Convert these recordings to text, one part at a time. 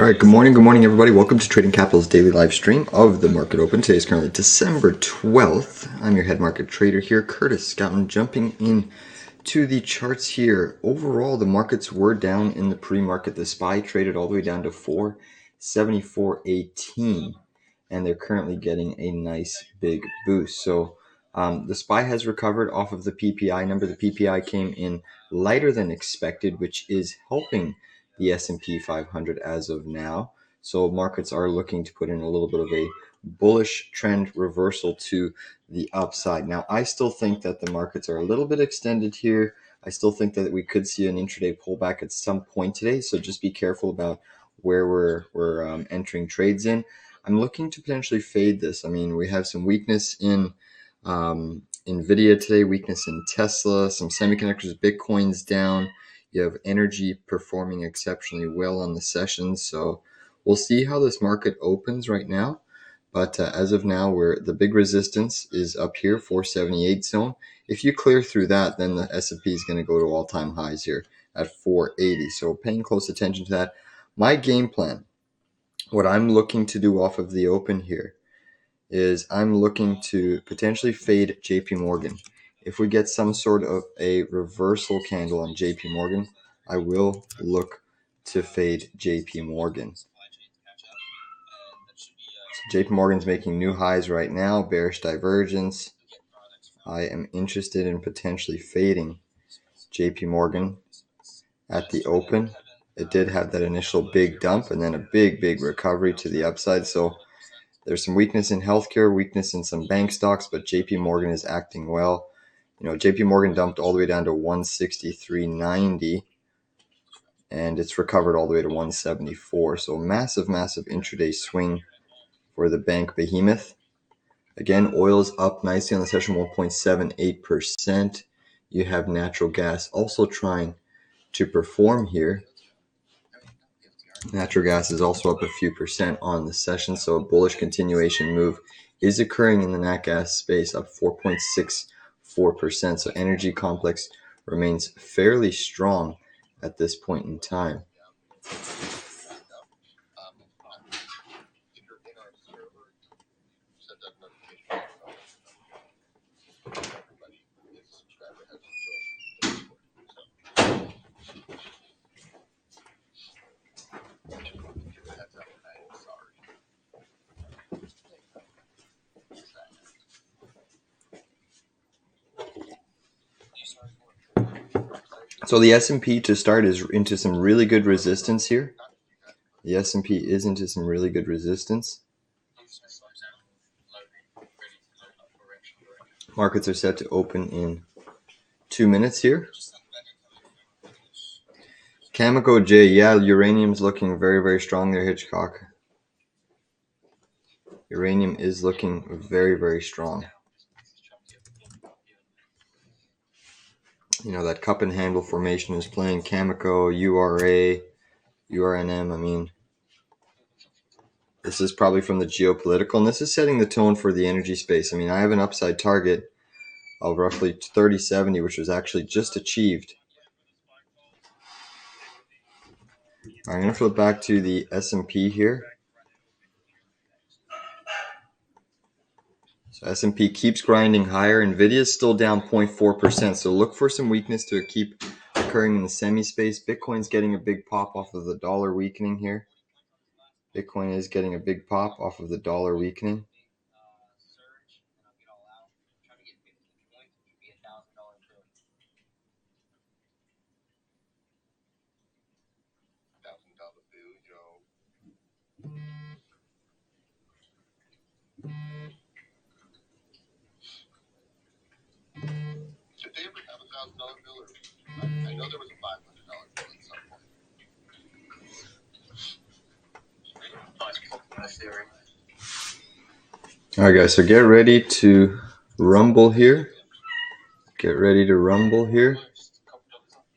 right, good morning, everybody. Welcome to Trading Capital's daily live stream of the market open. Today is currently December 12th. I'm your head market trader here, Curtis Scouten, jumping in to the charts here. Overall, the markets were down in the pre-market. The SPY traded all the way down to 474.18, and they're currently getting a nice big boost. So the SPY has recovered off of the PPI number. The PPI came in lighter than expected, which is helping the S&P 500 as of now. So markets are looking to put in a little bit of a bullish trend reversal to the upside. Now, I still think that the markets are a little bit extended here. I still think that we could see an intraday pullback at some point today. So just be careful about where we're entering trades in. I'm looking to potentially fade this. I mean, we have some weakness in NVDA today, weakness in Tesla, some semiconductors, Bitcoin's down. You have energy performing exceptionally well on the session. So we'll see how this market opens right now. But as of now, the big resistance is up here, 478 zone. If you clear through that, then the S&P is going to go to all-time highs here at 480. So paying close attention to that. My game plan, what I'm looking to do off of the open here, is I'm looking to potentially fade JP Morgan. If we get some sort of a reversal candle on JP Morgan, I will look to fade JP Morgan. So JP Morgan's making new highs right now, bearish divergence. I am interested in potentially fading JP Morgan at the open. It did have that initial big dump and then a big recovery to the upside. So there's some weakness in healthcare, weakness in some bank stocks, but JP Morgan is acting well. You know, JP Morgan dumped all the way down to 163.90, and it's recovered all the way to 174. So massive intraday swing for the bank behemoth. Again, oil's up nicely on the session, 1.78%. You have natural gas also trying to perform here. Natural gas is also up a few percent on the session, so a bullish continuation move is occurring in the nat gas space, up 4.64%. So energy complex remains fairly strong at this point in time. So the S&P to start is into some really good resistance here. The S&P is into some really good resistance. Markets are set to open in 2 minutes here. Cameco J, yeah, uranium's looking very strong there, Hitchcock. Uranium is looking very strong. You know, that cup and handle formation is playing Cameco, URA, URNM. I mean, this is probably from the geopolitical, and this is setting the tone for the energy space. I mean, I have an upside target of roughly 3070, which was actually just achieved. I'm going to flip back to the S&P here. So S&P keeps grinding higher. NVIDIA is still down 0.4%. So look for some weakness to keep occurring in the semi space. Bitcoin's getting a big pop off of the dollar weakening here. Bitcoin is getting a big pop off of the dollar weakening. Did they ever have $1,000 bill? Or I know there was a $500 bill at some point. All right, guys, so get ready to rumble here. Get ready to rumble here.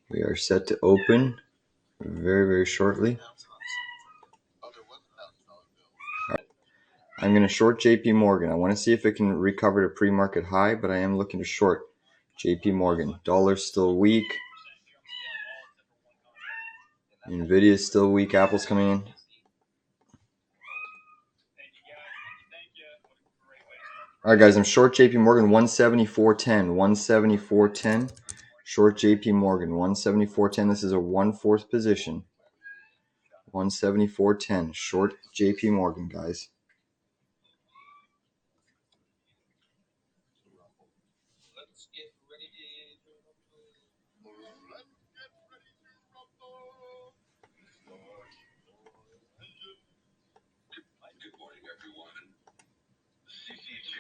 We are set to open very shortly. I'm going to short JP Morgan. I want to see if it can recover to pre-market high, but I am looking to short JP Morgan. Dollar's still weak. NVIDIA is still weak. Apple's coming in. All right, guys, I'm short JP Morgan 174.10. 174.10. Short JP Morgan 174.10. This is a 1/4 position. 174.10. Short JP Morgan, guys. Let's get ready to rumble. Good morning, everyone. CCJ,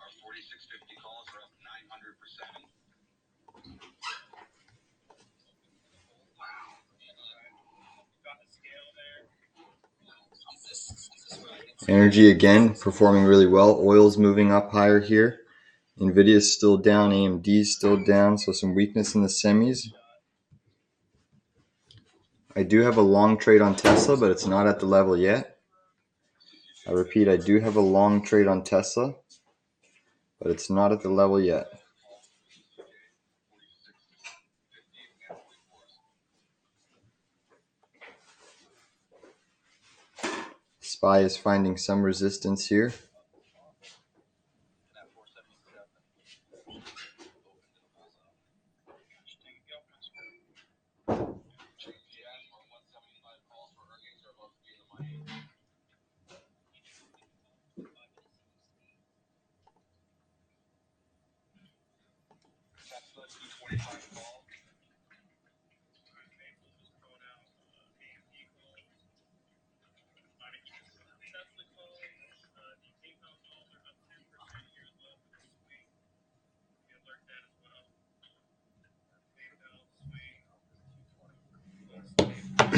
our 4650 calls are up 900%. Energy again performing really well. Oil's moving up higher here. NVIDIA is still down. AMD is still down. So some weakness in the semis. I do have a long trade on Tesla, but it's not at the level yet. I repeat, I do have a long trade on Tesla, but it's not at the level yet. SPY is finding some resistance here.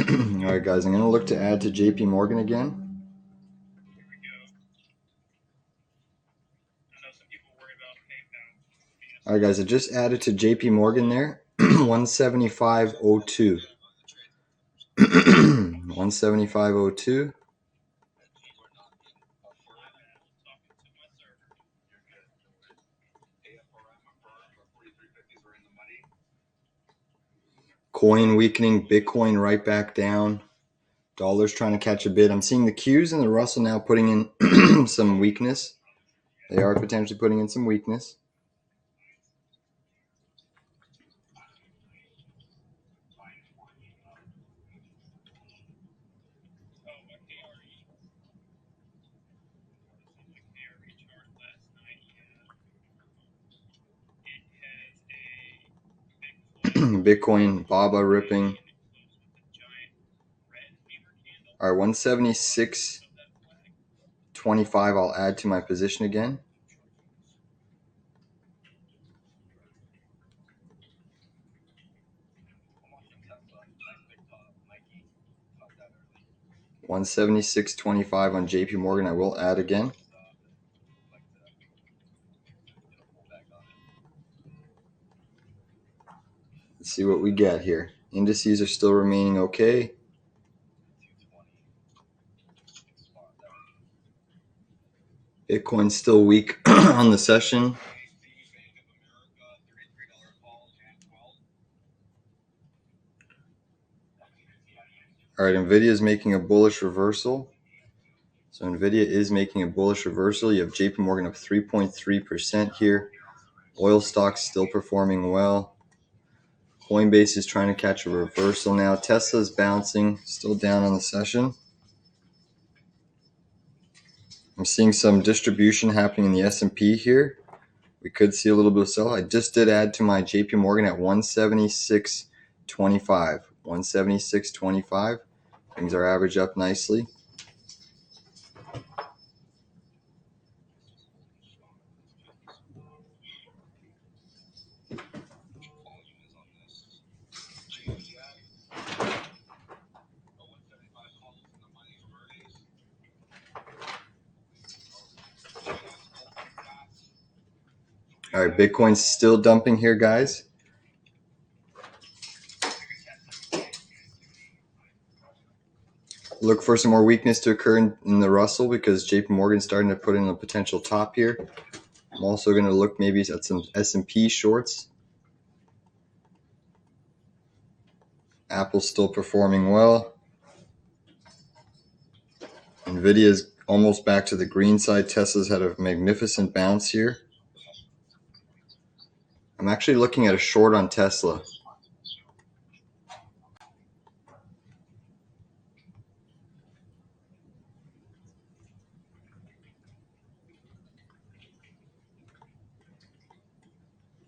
All right, guys, I'm going to look to add to JP Morgan again. All right, guys, I just added to JP Morgan there. 175.02. 175.02. Coin weakening, Bitcoin right back down. Dollar's trying to catch a bid. I'm seeing the Qs and the Russell now putting in some weakness. They are potentially putting in some weakness. Bitcoin, BABA ripping. All right, 176.25. I'll add to my position again. $176.25 on JP Morgan. I will add again. Let's see what we get here. Indices are still remaining okay. Bitcoin's still weak on the session. All right, NVIDIA is making a bullish reversal. So NVIDIA is making a bullish reversal. You have JP Morgan up 3.3% here. Oil stocks still performing well. Coinbase is trying to catch a reversal now. Tesla's bouncing, still down on the session. I'm seeing some distribution happening in the S&P here. We could see a little bit of sell. I just did add to my JP Morgan at 176.25. 176.25. Things are average up nicely. All right, Bitcoin's still dumping here, guys. Look for some more weakness to occur in the Russell because JP Morgan's starting to put in a potential top here. I'm also going to look maybe at some S&P shorts. Apple's still performing well. NVIDIA's almost back to the green side. Tesla's had a magnificent bounce here. I'm actually looking at a short on Tesla.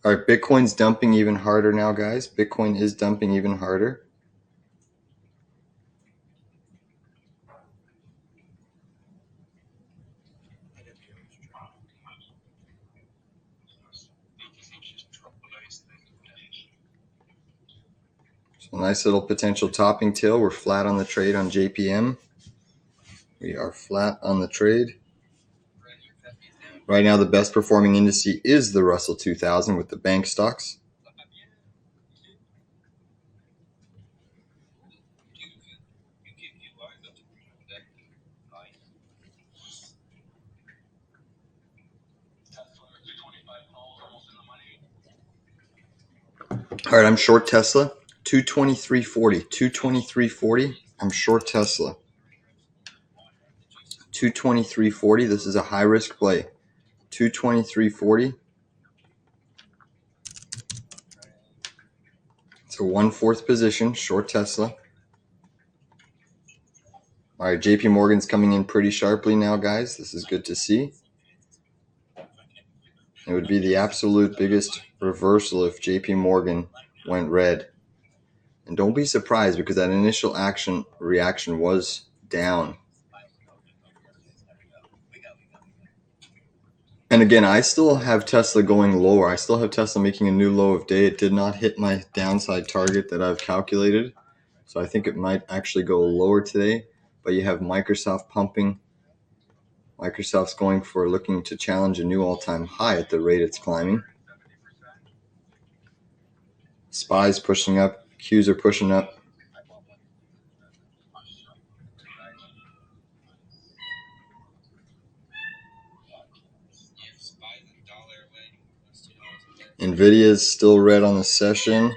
All right, Bitcoin's dumping even harder now, guys. Bitcoin is dumping even harder. So nice little potential topping tail. We're flat on the trade on JPM. We are flat on the trade. Right now, the best performing indice is the Russell 2000 with the bank stocks. All right, I'm short Tesla. 223.40. 223.40. I'm short Tesla. 223.40. This is a high risk play. 223.40. It's a 1/4 position, short Tesla. All right, JP Morgan's coming in pretty sharply now, guys. This is good to see. It would be the absolute biggest reversal if JP Morgan went red. And don't be surprised because that initial reaction was down. And again, I still have Tesla going lower. I still have Tesla making a new low of day. It did not hit my downside target that I've calculated. So I think it might actually go lower today. But you have Microsoft pumping. Microsoft's looking to challenge a new all-time high at the rate it's climbing. SPY's pushing up. Qs are pushing up. NVIDIA's still red on the session.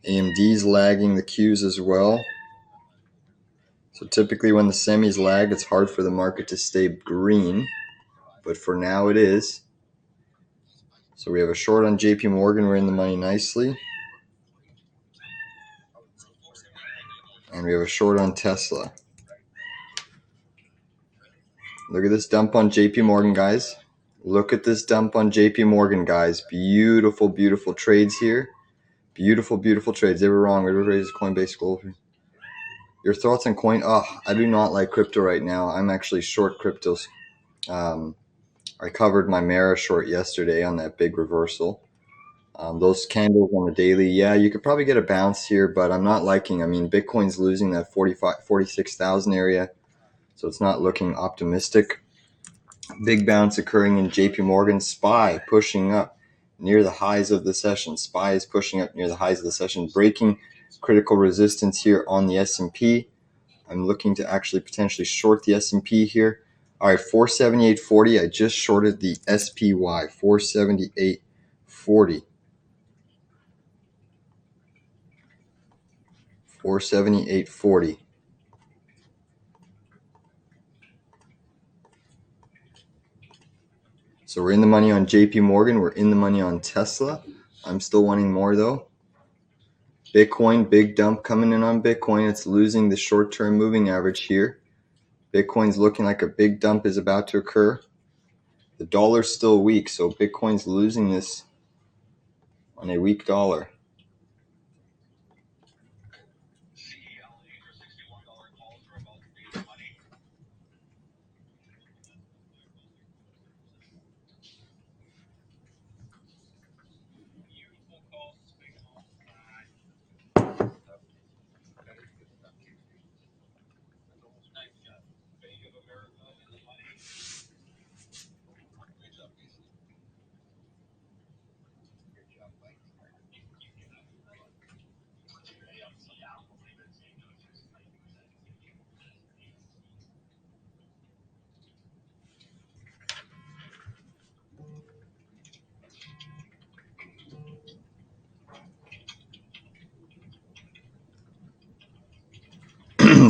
AMD's lagging the Qs as well. So typically when the semis lag, it's hard for the market to stay green. But for now it is. So we have a short on JP Morgan. We're in the money nicely. And we have a short on Tesla. Look at this dump on JP Morgan, guys. Look at this dump on JP Morgan, guys. Beautiful, beautiful trades here. Beautiful, beautiful trades. They were wrong. Everybody's Coinbase Global. Your thoughts on coin? Oh, I do not like crypto right now. I'm actually short cryptos. I covered my Mara short yesterday on that big reversal. Those candles on the daily, yeah, you could probably get a bounce here, but I'm not liking. I mean, Bitcoin's losing that 46,000 area, so it's not looking optimistic. Big bounce occurring in JP Morgan. SPY pushing up near the highs of the session. SPY is pushing up near the highs of the session, breaking critical resistance here on the S&P. I'm looking to actually potentially short the S&P here. All right, 478.40. I just shorted the SPY, 478.40. 478.40. So we're in the money on JP Morgan. We're in the money on Tesla. I'm still wanting more though. Bitcoin, big dump coming in on Bitcoin. It's losing the short-term moving average here. Bitcoin's looking like a big dump is about to occur. The dollar's still weak, so Bitcoin's losing this on a weak dollar.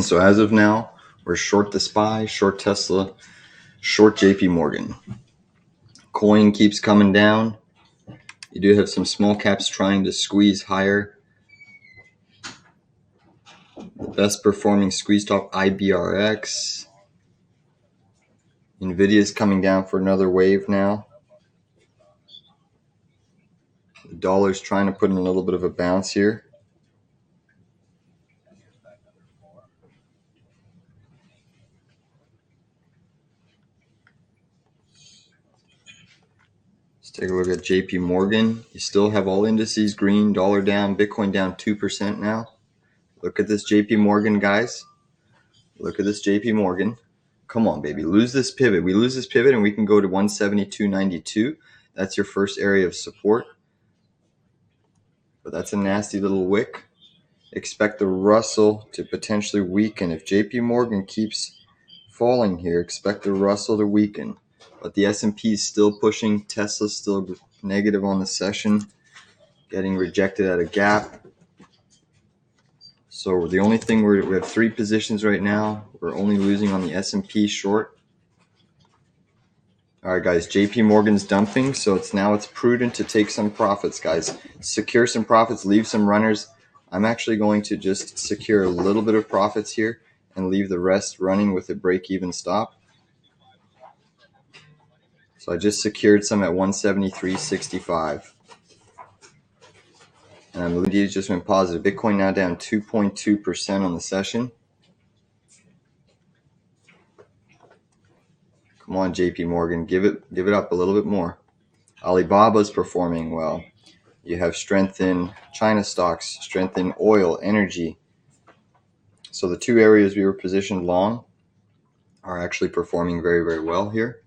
So as of now, We're short the SPY, short Tesla, short JP Morgan. Coin keeps coming down. You do have some small caps trying to squeeze higher. The best performing squeeze top, IBRX. NVDA is coming down for another wave now. The dollar's trying to put in a little bit of a bounce here. Let's take a look at JP Morgan. You still have all indices green, dollar down, Bitcoin down 2% now. Look at this JP Morgan, guys. Look at this JP Morgan. Come on, baby. Lose this pivot. We lose this pivot and we can go to 172.92. That's your first area of support. But that's a nasty little wick. Expect the Russell to potentially weaken. If JP Morgan keeps falling here, expect the Russell to weaken. But the S&P is still pushing. Tesla's still negative on the session, getting rejected at a gap. So the only thing we have 3 positions right now. We're only losing on the S&P short. All right, guys, JP Morgan's dumping, so it's prudent to take some profits, guys. Secure some profits, leave some runners. I'm actually going to just secure a little bit of profits here and leave the rest running with a break-even stop. So I just secured some at 173.65. And NVDA just went positive. Bitcoin now down 2.2% on the session. Come on, JP Morgan, give it up a little bit more. Alibaba's performing well. You have strength in China stocks, strength in oil, energy. So the 2 areas we were positioned long are actually performing very, very well here.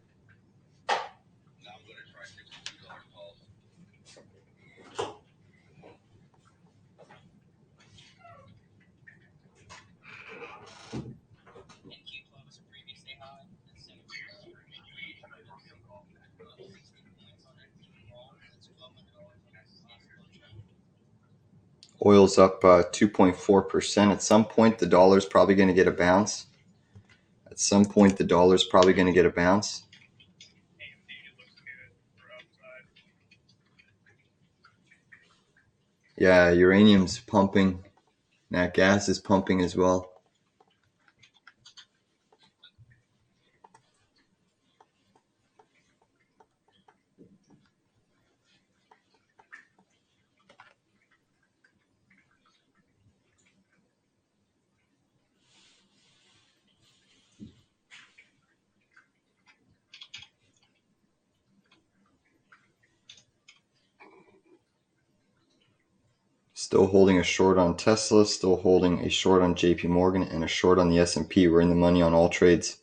Oil's up 2.4%. At some point, the dollar's probably going to get a bounce. Yeah, uranium's pumping. Nat gas is pumping as well. Still holding a short on Tesla, still holding a short on JP Morgan, and a short on the S&P. We're in the money on all trades.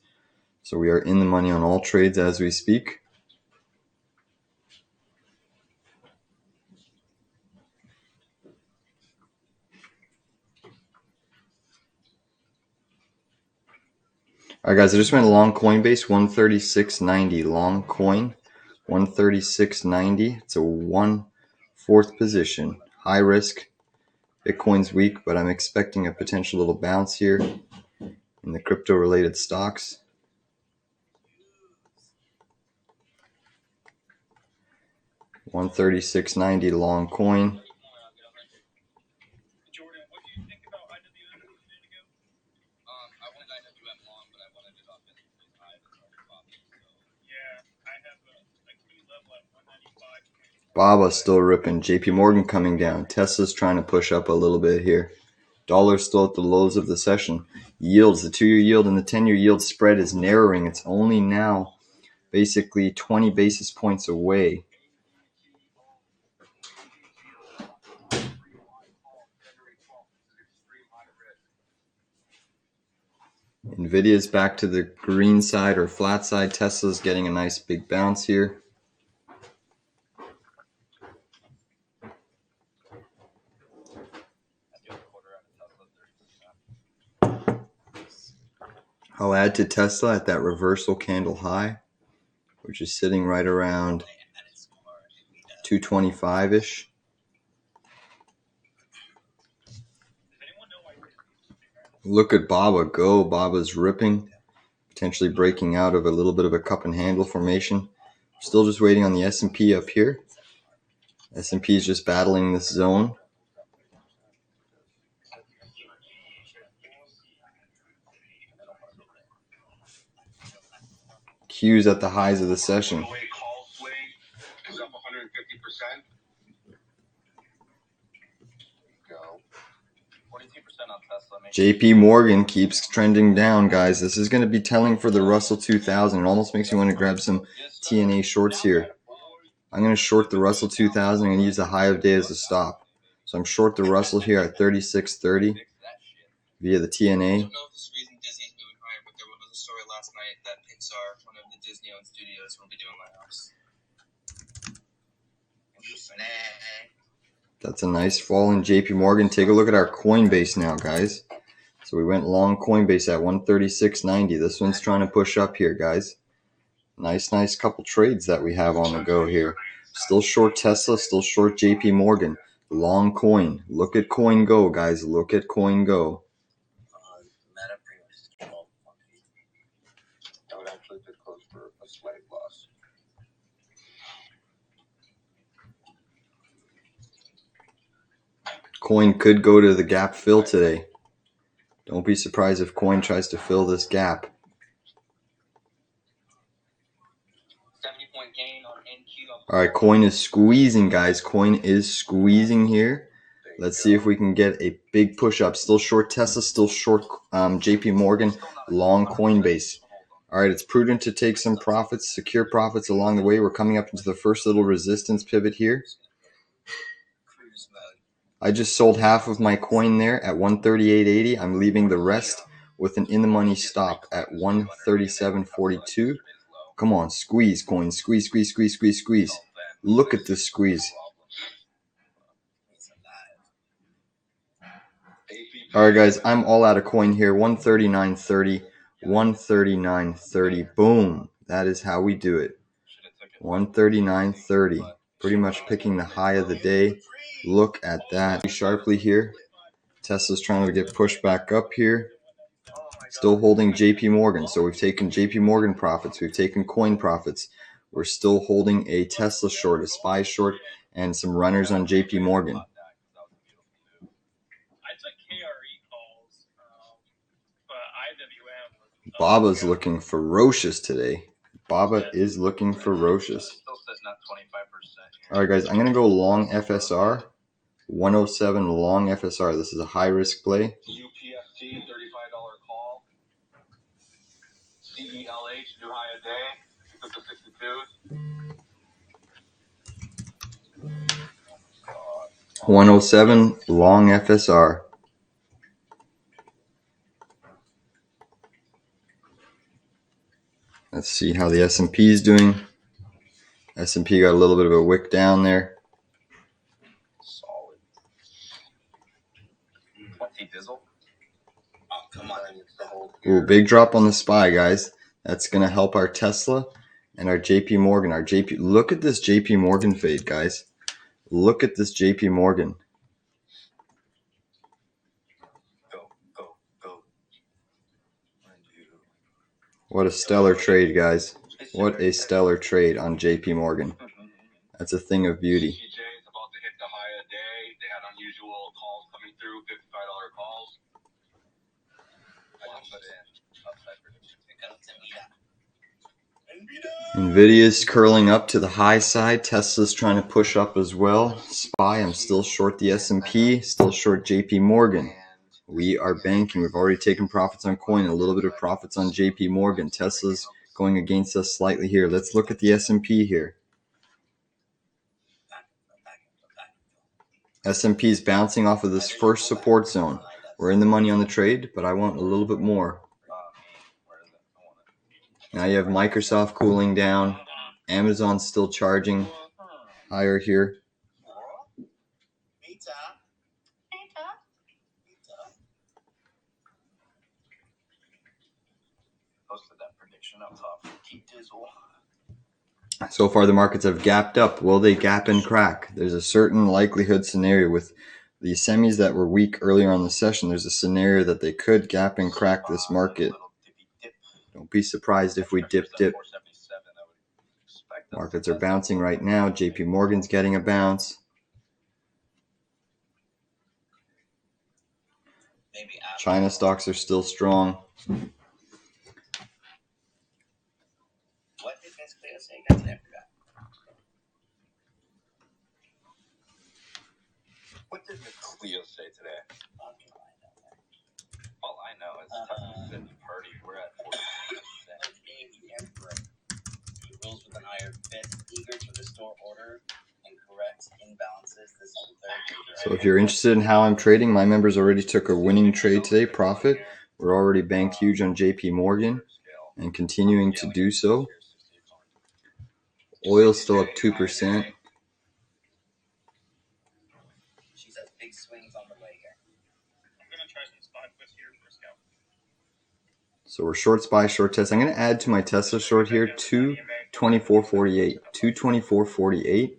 So we are in the money on all trades as we speak. All right, guys, I just went long Coinbase, 136.90. Long coin, 136.90. It's a 1/4 position. High risk. Bitcoin's weak, but I'm expecting a potential little bounce here in the crypto-related stocks. $136.90 long coin. Baba's still ripping. JP Morgan coming down. Tesla's trying to push up a little bit here. Dollar's still at the lows of the session. Yields, the 2-year yield and the 10-year yield spread is narrowing. It's only now basically 20 basis points away. NVIDIA's back to the green side or flat side. Tesla's getting a nice big bounce here. I'll add to Tesla at that reversal candle high, which is sitting right around 225-ish. Look at Baba go. Baba's ripping, potentially breaking out of a little bit of a cup and handle formation. Still just waiting on the S&P up here. S&P is just battling this zone. Q's at the highs of the session. Is up 150%. Go. 42% on Tesla. JP Morgan keeps trending down, guys. This is going to be telling for the Russell 2000. It almost makes me want to grab some TNA shorts here. I'm going to short the Russell 2000 and use the high of day as a stop. So I'm short the Russell here at 36.30 via the TNA. I don't know if this reason Disney's moving higher, but there was a story last night that Pixar, one of the Disney-owned studios, will be doing layoffs. Interesting. That's a nice fall in JP Morgan. Take a look at our Coinbase now, guys. So we went long Coinbase at 136.90. This one's trying to push up here, guys. Nice couple trades that we have on the go here. Still short Tesla, still short JP Morgan. Long coin. Look at coin go, guys. Look at coin go. I would actually did close for a slight loss. Coin could go to the gap fill today. Don't be surprised if coin tries to fill this gap. 70-point gain on NQ. All right, coin is squeezing, guys. Coin is squeezing here. Let's see if we can get a big push up. Still short Tesla, still short JP Morgan, long Coinbase. All right, it's prudent to take some profits, secure profits along the way. We're coming up into the first little resistance pivot here. I just sold half of my coin there at 138.80. I'm leaving the rest with an in-the-money stop at 137.42. Come on, squeeze, coin. Squeeze. Look at this squeeze. All right, guys, I'm all out of coin here. 139.30, 139.30. Boom. That is how we do it. 139.30. Pretty much picking the high of the day. Look at that. Sharply here. Tesla's trying to get pushed back up here. Still holding JP Morgan. So we've taken JP Morgan profits. We've taken coin profits. We're still holding a Tesla short, a SPY short, and some runners on JP Morgan. Baba's looking ferocious today. Baba is looking ferocious. All right, guys, I'm going to go long FSR. 107 long FSR. This is a high-risk play. UPST, $35 call. CELH, new high a day. Took to 62. 107 long FSR. Let's see how the S&P is doing. S&P got a little bit of a wick down there. Solid. 20 Dizzle. Oh, come on. Ooh, big drop on the SPY, guys. That's going to help our Tesla and our JP Morgan. Look at this JP Morgan fade, guys. Look at this JP Morgan. Go. What a stellar trade, guys. What a stellar trade on JP Morgan. That's a thing of beauty. CJ is about to hit the high a day. They had unusual calls coming through, $55 calls. NVDA's curling up to the high side. Tesla's trying to push up as well. SPY, I'm still short the S&P, still short JP Morgan. We are banking. We've already taken profits on coin, a little bit of profits on JP Morgan. Tesla's going against us slightly here. Let's look at the S&P here. S&P is bouncing off of this first support zone. We're in the money on the trade, but I want a little bit more. Now you have Microsoft cooling down. Amazon still charging higher here. So far the markets have gapped up. Will they gap and crack? There's a certain likelihood scenario with the semis that were weak earlier on the session, there's a scenario that they could gap and crack this market. Don't be surprised if we dip. Markets are bouncing right now. JP Morgan's getting a bounce. China stocks are still strong. What did Miss Cleo say? I forgot. What did Miss Cleo say today? All I know is Tesla's sitting party. We're at 40%. He rules with an iron fist, eager to restore order and correct imbalances. This is the third. So if you're interested in how I'm trading, my members already took a winning trade today, profit. We're already banked huge on JP Morgan and continuing to do so. Oil's still up 2%. She says big swings on the way here. I'm going to try some spot puts here for scalp. So we're short SPY, short test. I'm going to add to my Tesla short here 224.48. 224.48.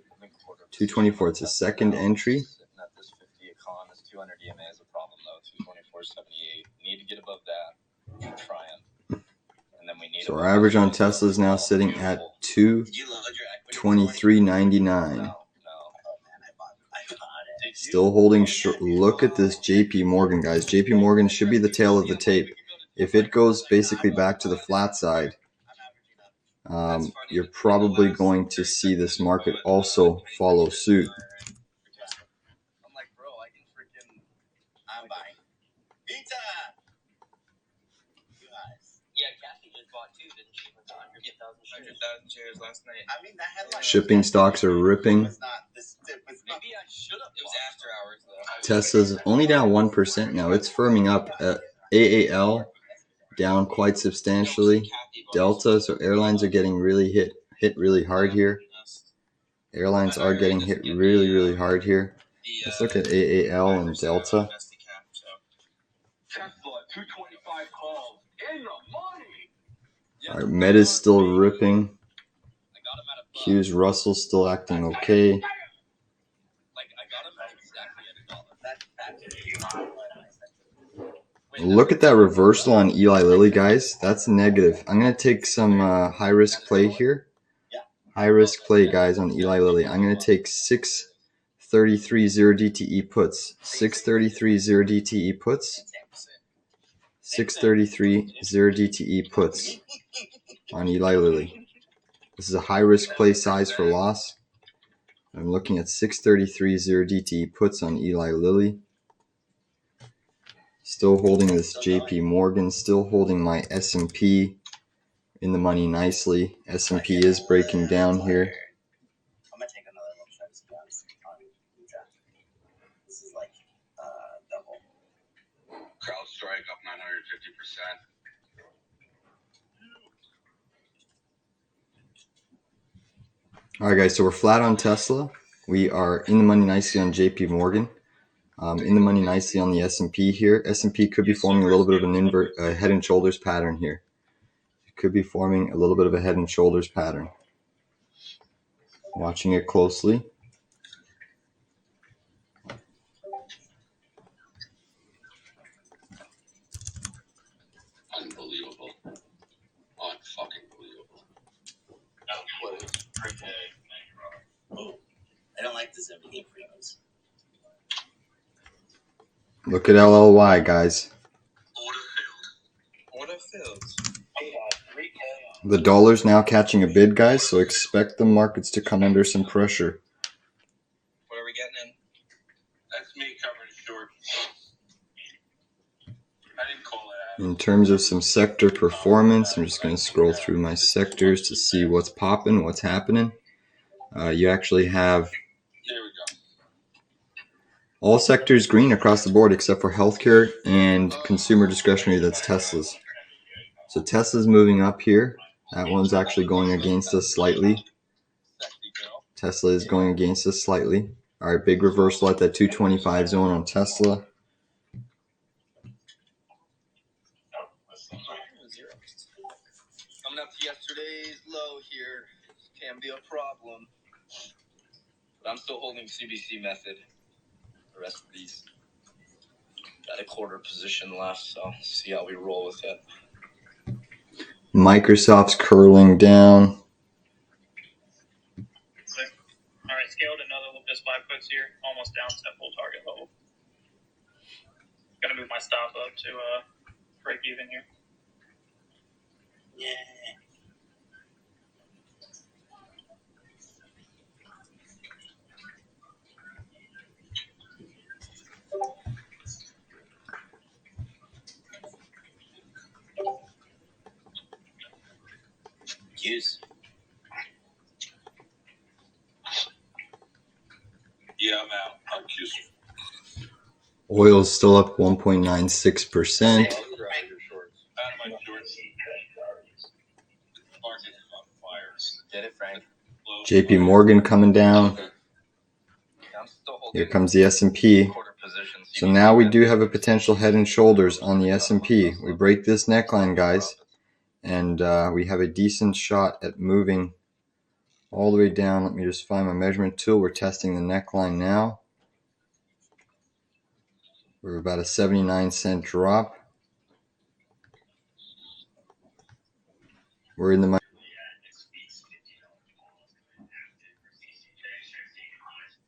224. It's a second entry. At this 50 econ, this 200 EMA is a problem though. 224.78. Need to get above that. Keep trying. And then we need. So our average on Tesla is now sitting at 223.99. Still holding short. Look at this JP Morgan, guys. JP Morgan should be the tail of the tape. If it goes basically back to the flat side, you're probably going to see this market also follow suit. I'm like, bro, I can freaking. I'm buying. Pizza! You guys. Yeah, Kathy just bought two, didn't she? 100,000 shares last night. I mean, that headline. Shipping stocks are ripping. Maybe I should have. It was after hours, though. Tesla's only down 1% now. It's firming up. AAL down quite substantially. Delta, so airlines are getting really hit really hard here. Airlines are getting hit really hard here. Let's look at AAL and Delta. Tesla 225 calls in the money. All right, Meta's still ripping. Q's Russell's still acting okay. Like, I got him at exactly $1. Look at that reversal on Eli Lilly, guys. That's negative. I'm going to take some high-risk play here. High-risk play, guys, on Eli Lilly. I'm going to take 633.0 DTE puts. 633.0 DTE puts. 633.0 DTE puts on Eli Lilly. This is a high-risk play size for loss. I'm looking at 633.0 DTE puts on Eli Lilly. Still holding this JP Morgan, still holding my S&P in the money nicely. S&P is breaking down here. I'm gonna take another look try to be honest on Utah. This is like double. CrowdStrike up 950%. All right, guys, so we're flat on Tesla. We are in the money nicely on JP Morgan. In the money nicely on the S&P here. S&P could be forming a little bit of an head and shoulders pattern here. It could be forming a little bit of a head and shoulders pattern. Watching it closely. Unbelievable. Unfucking believable. I don't like this NVDA premiums. Look at LLY, guys. Order filled. The dollar's now catching a bid, guys, so expect the markets to come under some pressure. What are we getting in? That's me covering short. I didn't call it out. In terms of some sector performance, I'm just going to scroll through my sectors to see what's popping, what's happening. You actually have There we go. all sectors green across the board except for healthcare and consumer discretionary, that's Tesla's. So Tesla's moving up here. That one's actually going against us slightly. Tesla is going against us slightly. All right, big reversal at that 225 zone on Tesla. Coming up to yesterday's low here can be a problem. But I'm still holding CBC method. the rest of these. Got a quarter position left, so see how we roll with it. Microsoft's curling down. All right, scaled another Lucas 5 puts here, almost down to full target level. Gonna move my stop up to break even here. Yeah. Use. Yeah, I'm out. I'm Q's. Oil's still up 1.96%. Get it, Frank. JP Morgan coming down. Here comes the S&P. So now we do have a potential head and shoulders on the S&P. We break this neckline, guys, and we have a decent shot at moving all the way down. Let me just find my measurement tool. We're testing the neckline now. We're about a 79-cent drop. We're in the money.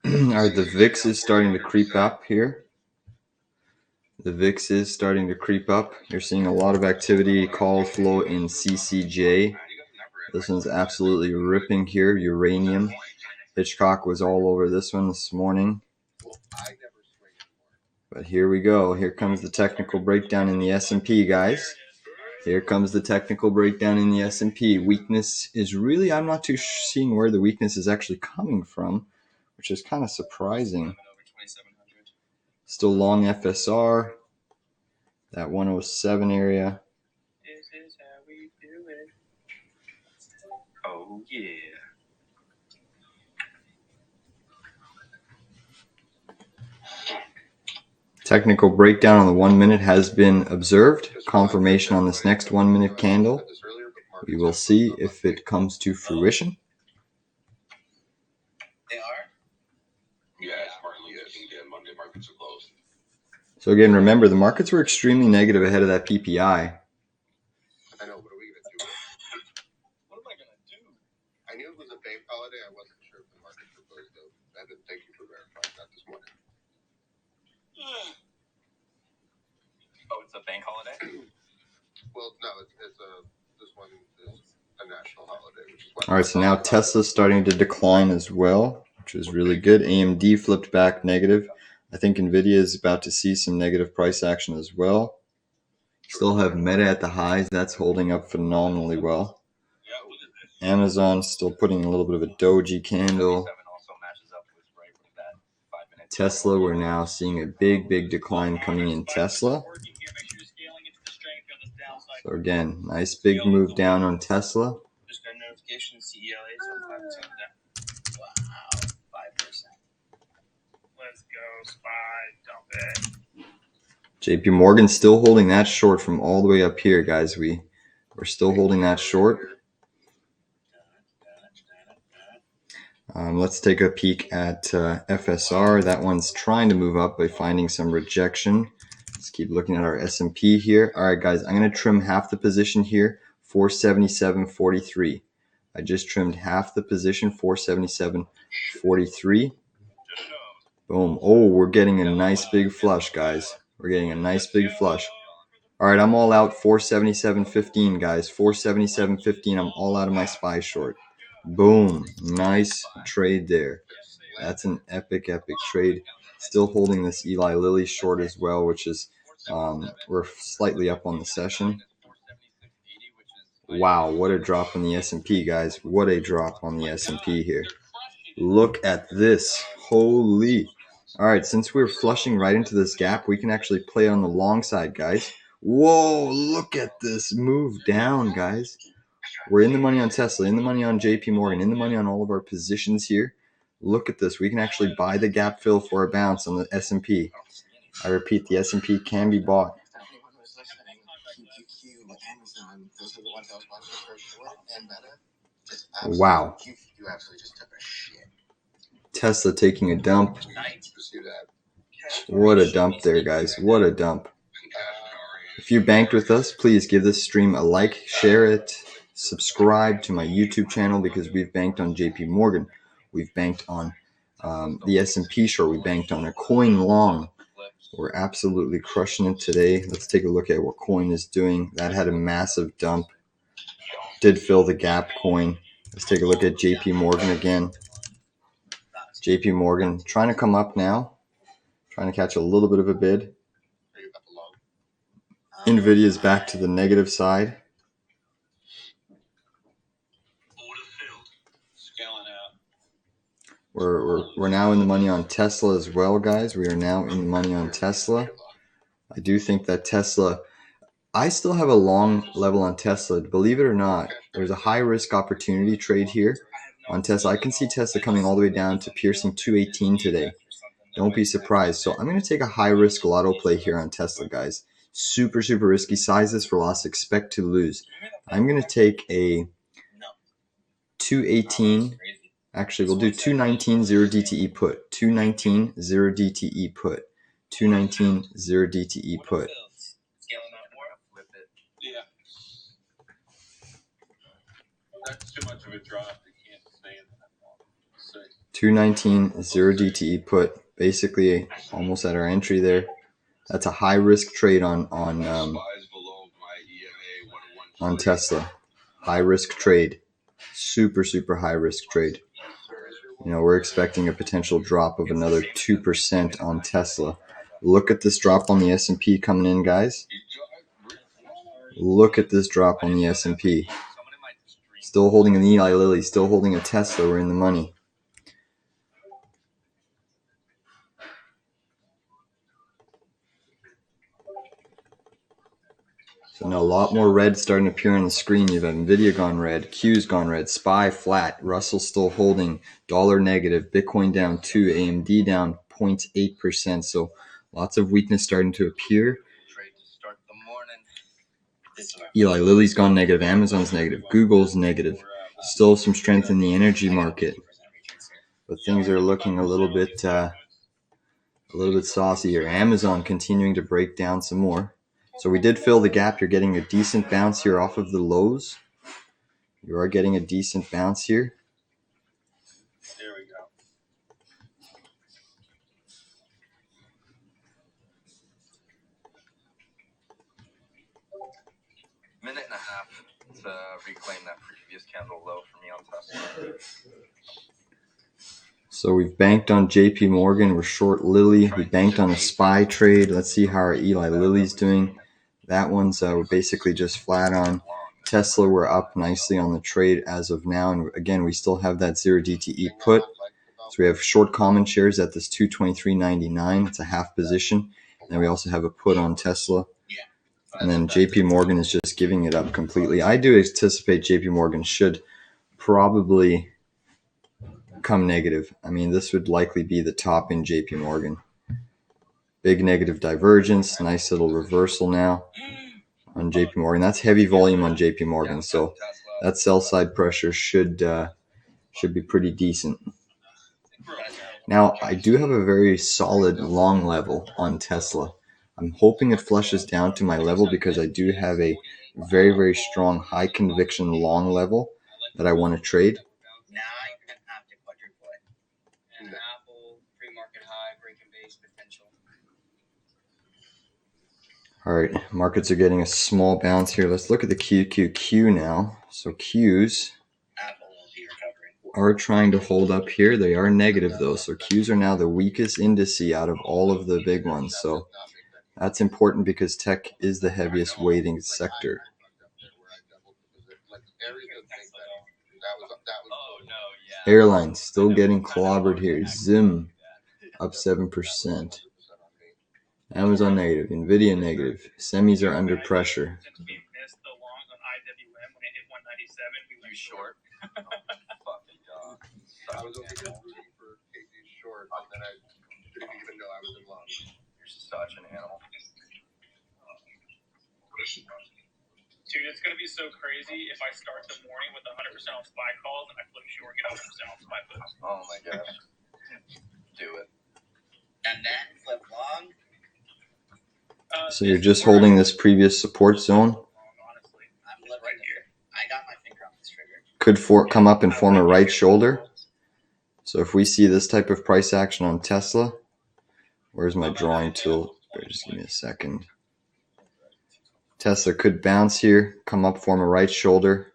All right, the VIX is starting to creep up here. The VIX is starting to creep up. You're seeing a lot of activity, call flow in CCJ. This one's absolutely ripping here. Uranium. Hitchcock was all over this one this morning. But here we go. Here comes the technical breakdown in the S&P, guys. Here comes the technical breakdown in the S&P. Weakness is really, I'm not too seeing where the weakness is actually coming from, which is kind of surprising. Still long FSR, that 107 area. This is how we do it. Oh, yeah. Technical breakdown on the 1 minute has been observed. Confirmation on this next 1 minute candle. We will see if it comes to fruition. They are? Yeah, it's Martin Luther King Day. Monday markets are closed. So again, remember, the markets were extremely negative ahead of that PPI. I know, what are we going to do? What am I going to do? I knew it was a bank holiday. I wasn't sure if the markets were closed, though. Thank you for verifying that this morning. Oh, it's a bank holiday? Well, no, this one is a national holiday, which is why. All right, so now Tesla's starting to decline as well, which is really good. AMD flipped back negative. I think NVIDIA is about to see some negative price action as well. Still have Meta at the highs. That's holding up phenomenally well. Amazon still putting a little bit of a doji candle. Tesla, we're now seeing a big decline coming in Tesla. So again, nice big move down on Tesla. Just got a notification. CELA is on 5% down. Wow, 5%. Let's go, SPY, dump it. JP Morgan still holding that short from all the way up here, guys. We're still holding that short. Let's take a peek at FSR. That one's trying to move up by finding some rejection. Let's keep looking at our S&P here. All right, guys, I'm going to trim half the position here, 477.43. I just trimmed half the position, 477.43. Boom. Oh, we're getting a nice big flush, guys. We're getting a nice big flush. All right, I'm all out 477.15, guys. 477.15. I'm all out of my SPY short. Boom. Nice trade there. That's an epic trade. Still holding this Eli Lilly short as well, which is we're slightly up on the session. Wow, what a drop on the S&P, guys. What a drop on the S&P here. Look at this. Holy. All right, since we're flushing right into this gap, we can actually play on the long side, guys. Whoa, look at this move down, guys. We're in the money on Tesla, in the money on JP Morgan, in the money on all of our positions here. Look at this. We can actually buy the gap fill for a bounce on the S&P. I repeat, the S&P can be bought. Wow. Tesla taking a dump. What a dump there, guys. What a dump. If you banked with us, please give this stream a like, share it, subscribe to my YouTube channel because we've banked on JP Morgan. We've banked on the S&P short. We banked on a coin long. We're absolutely crushing it today. Let's take a look at what coin is doing. That had a massive dump. Did fill the gap coin. Let's take a look at JP Morgan again. JP Morgan trying to come up now. Trying to catch a little bit of a bid. NVDA is back to the negative side. We're now in the money on Tesla as well, guys. We are now in the money on Tesla. I do think that Tesla, I still have a long level on Tesla. Believe it or not, there's a high risk opportunity trade here on Tesla. I can see Tesla coming all the way down to piercing 218 today. Don't be surprised. So I'm going to take a high risk lotto play here on Tesla, guys. Super, super risky. Sizes for loss. Expect to lose. I'm going to take a 218. Actually, we'll do 219 0 DTE put. 219 0 DTE put. 219 0 DTE put. Yeah. That's too much of a drop. They can't stay in that. 219 0 DTE put. Basically, almost at our entry there. That's a high risk trade on Tesla. High risk trade. Super, super high risk trade. You know, we're expecting a potential drop of another 2% on Tesla. Look at this drop on the S&P coming in, guys. Look at this drop on the S&P. Still holding an Eli Lilly, still holding a Tesla. We're in the money. So now a lot more red starting to appear on the screen. You've got NVIDIA gone red, Q's gone red, SPY flat, Russell still holding, dollar negative, Bitcoin down 2, AMD down 0.8%. So lots of weakness starting to appear. Eli Lilly's gone negative, Amazon's negative, Google's negative. Still some strength in the energy market, but things are looking a little bit saucy here. Amazon continuing to break down some more. So we did fill the gap. You're getting a decent bounce here off of the lows. You are getting a decent bounce here. There we go. Minute and a half to reclaim that previous candle low for me on Tesla. So we've banked on JP Morgan. We're short Lilly. We banked on a SPY trade. Let's see how our Eli Lilly's doing. That one's we're basically just flat on. Tesla, we're up nicely on the trade as of now. And again, we still have that 0 DTE put. So we have short common shares at this 223.99. It's a half position. And we also have a put on Tesla. And then JP Morgan is just giving it up completely. I do anticipate JP Morgan should probably come negative. I mean, this would likely be the top in JP Morgan. Big negative divergence. Nice little reversal now on JP Morgan. That's heavy volume on JP Morgan. So that sell side pressure should be pretty decent. Now, I do have a very solid long level on Tesla. I'm hoping it flushes down to my level because I do have a very, very strong high conviction long level that I want to trade. Now you're going to have to quadruple it. And Apple, pre-market high, breaking base potential. All right, markets are getting a small bounce here. Let's look at the QQQ now. So Qs are trying to hold up here. They are negative though. So Qs are now the weakest indice out of all of the big ones. So that's important because tech is the heaviest weighting sector. Airlines still getting clobbered here. Zim up 7%. Amazon negative. NVIDIA negative. Semis are under pressure. Since we missed the long on IWM when it hit 197, we went short. I was only good for KG short, and then I didn't even know I was in long. You're such an animal. Dude, it's going to be so crazy if I start the morning with 100% on SPY calls and I flip short, get 100% on SPY puts. Oh my gosh. Do it. And then flip long. So you're just holding this previous support zone. I'm right here. I got my finger on this trigger. Could come up and form a right shoulder. So if we see this type of price action on Tesla, where's my drawing tool? Just give me a second. Tesla could bounce here, come up, form a right shoulder.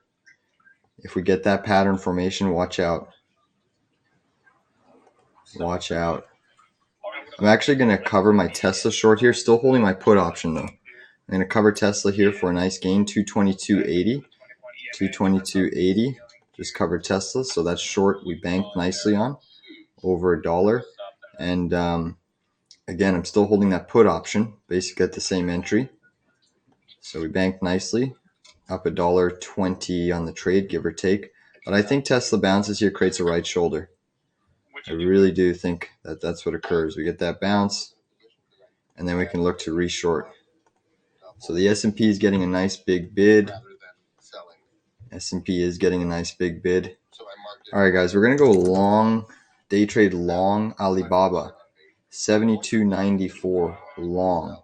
If we get that pattern formation, watch out. Watch out. I'm actually going to cover my Tesla short here, still holding my put option though. I'm going to cover Tesla here for a nice gain, 222.80. 222.80. Just covered Tesla, so that's short we banked nicely on, over $1. And again, I'm still holding that put option, basically at the same entry. So we banked nicely, up $1.20 on the trade, give or take. But I think Tesla bounces here, creates a right shoulder. I really do think that that's what occurs. We get that bounce, and then we can look to reshort. So the S&P is getting a nice big bid. S&P is getting a nice big bid. All right, guys, we're going to go long, day trade long Alibaba. 72.94 long.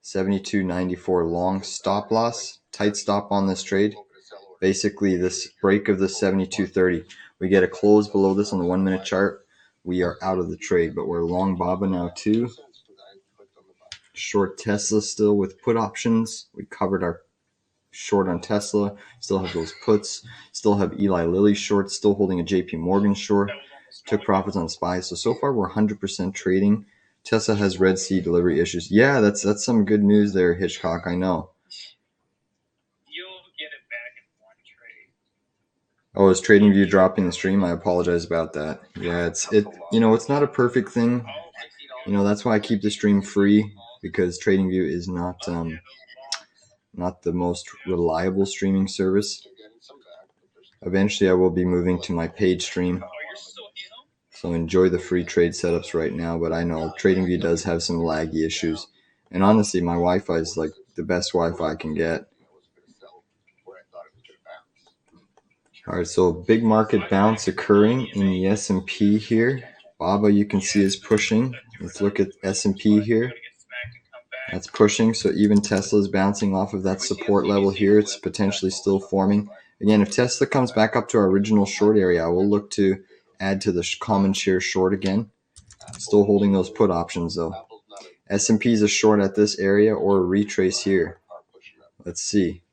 72.94 long stop loss. Tight stop on this trade. Basically, this break of the 72.30. We get a close below this on the 1 minute chart. We are out of the trade, but we're long BABA now too. Short Tesla still with put options. We covered our short on Tesla. Still have those puts. Still have Eli Lilly short. Still holding a JP Morgan short. Took profits on SPY. So far we're 100% trading. Tesla has Red Sea delivery issues. Yeah, that's some good news there, Hitchcock. I know. You'll get it back in one trade. Oh, is TradingView dropping the stream? I apologize about that. Yeah, it's not a perfect thing. That's why I keep the stream free, because TradingView is not the most reliable streaming service. Eventually I will be moving to my paid stream. So enjoy the free trade setups right now, but I know TradingView does have some laggy issues. And honestly, my Wi-Fi is like the best Wi-Fi I can get. All right, so big market bounce occurring in the S&P here. BABA, you can see, is pushing. Let's look at S&P here. That's pushing, so even Tesla is bouncing off of that support level here. It's potentially still forming. Again, if Tesla comes back up to our original short area, I will look to add to the common share short again. Still holding those put options though. S&P is a short at this area or a retrace here. Let's see.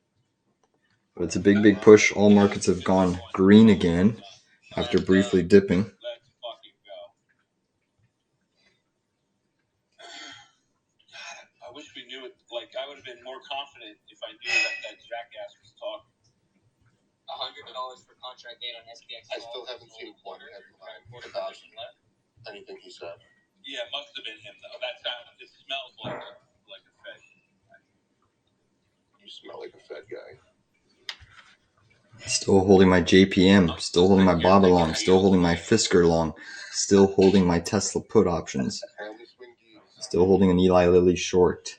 But it's a big push. All markets have gone green again after briefly dipping. I wish we knew it. Like, I would have been more confident if I knew that jackass was talking. $100 per contract date on SPX. I still haven't seen one headline about anything he said. Yeah, it must have been him though. That sounds. It smells like a Fed. You smell like a Fed guy. Still holding my JPM. Still holding my BABA long. Still holding my Fisker long. Still holding my Tesla put options. Still holding an Eli Lilly short.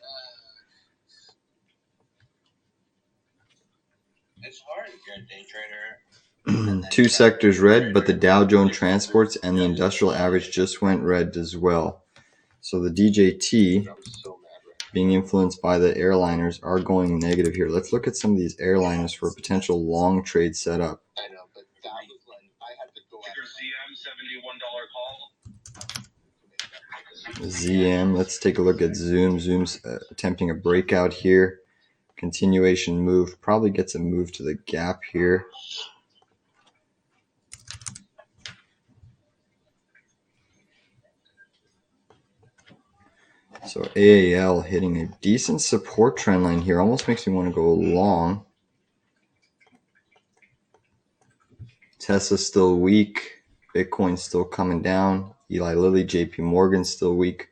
It's hard if you're a day trader. Two sectors red, but the Dow Jones Transports and the industrial average just went red as well. So the DJT, being influenced by the airliners, are going negative here. Let's look at some of these airliners for a potential long trade setup. I know, but that was like I had to go after ZM, let's take a look at Zoom. Zoom's attempting a breakout here. Continuation move, probably gets a move to the gap here. So AAL hitting a decent support trend line here. Almost makes me want to go long. Tesla's still weak. Bitcoin's still coming down. Eli Lilly, JP Morgan still weak.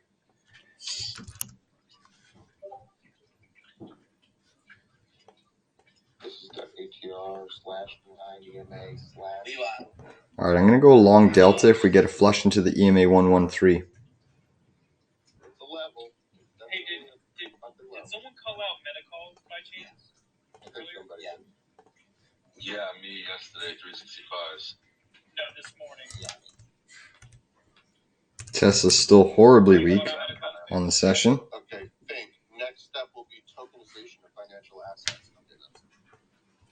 All right, I'm going to go long Delta if we get a flush into the EMA 113. Hey, did someone call out Medicall by chance? Yeah, me yesterday, 365s. No, this morning. Tesla's still horribly weak on the session. Okay, think. Next step will be tokenization of financial assets.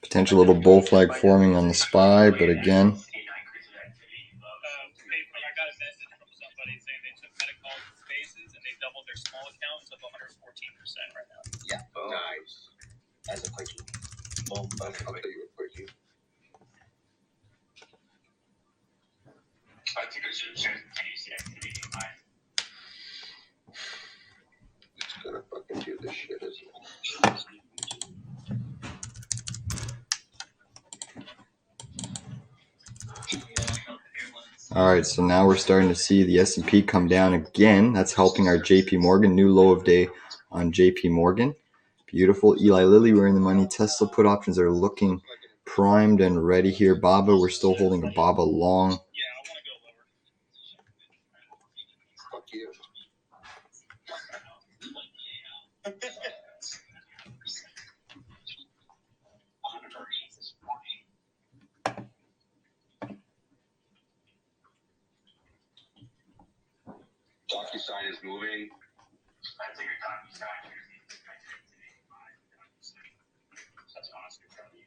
Potential little bull flag forming on the SPY, but again, I got a message from somebody saying they took medical spaces and they doubled their small account. It's up 114% right now. Yeah. Oh. Nice. As a quickie. Boom. I'll tell you a quickie. I think I should change the activity. It's gonna fucking do this shit, isn't it? all right, so now we're starting to see the S&P come down again. That's helping our JP Morgan. New low of day on JP Morgan. Beautiful. Eli Lilly, we're in the money. Tesla put options are looking primed and ready here. BABA, we're still holding a BABA long. Yeah, I want to go lower. Fuck you. DocuSign is moving. I think a DocuSign. That's honestly probably.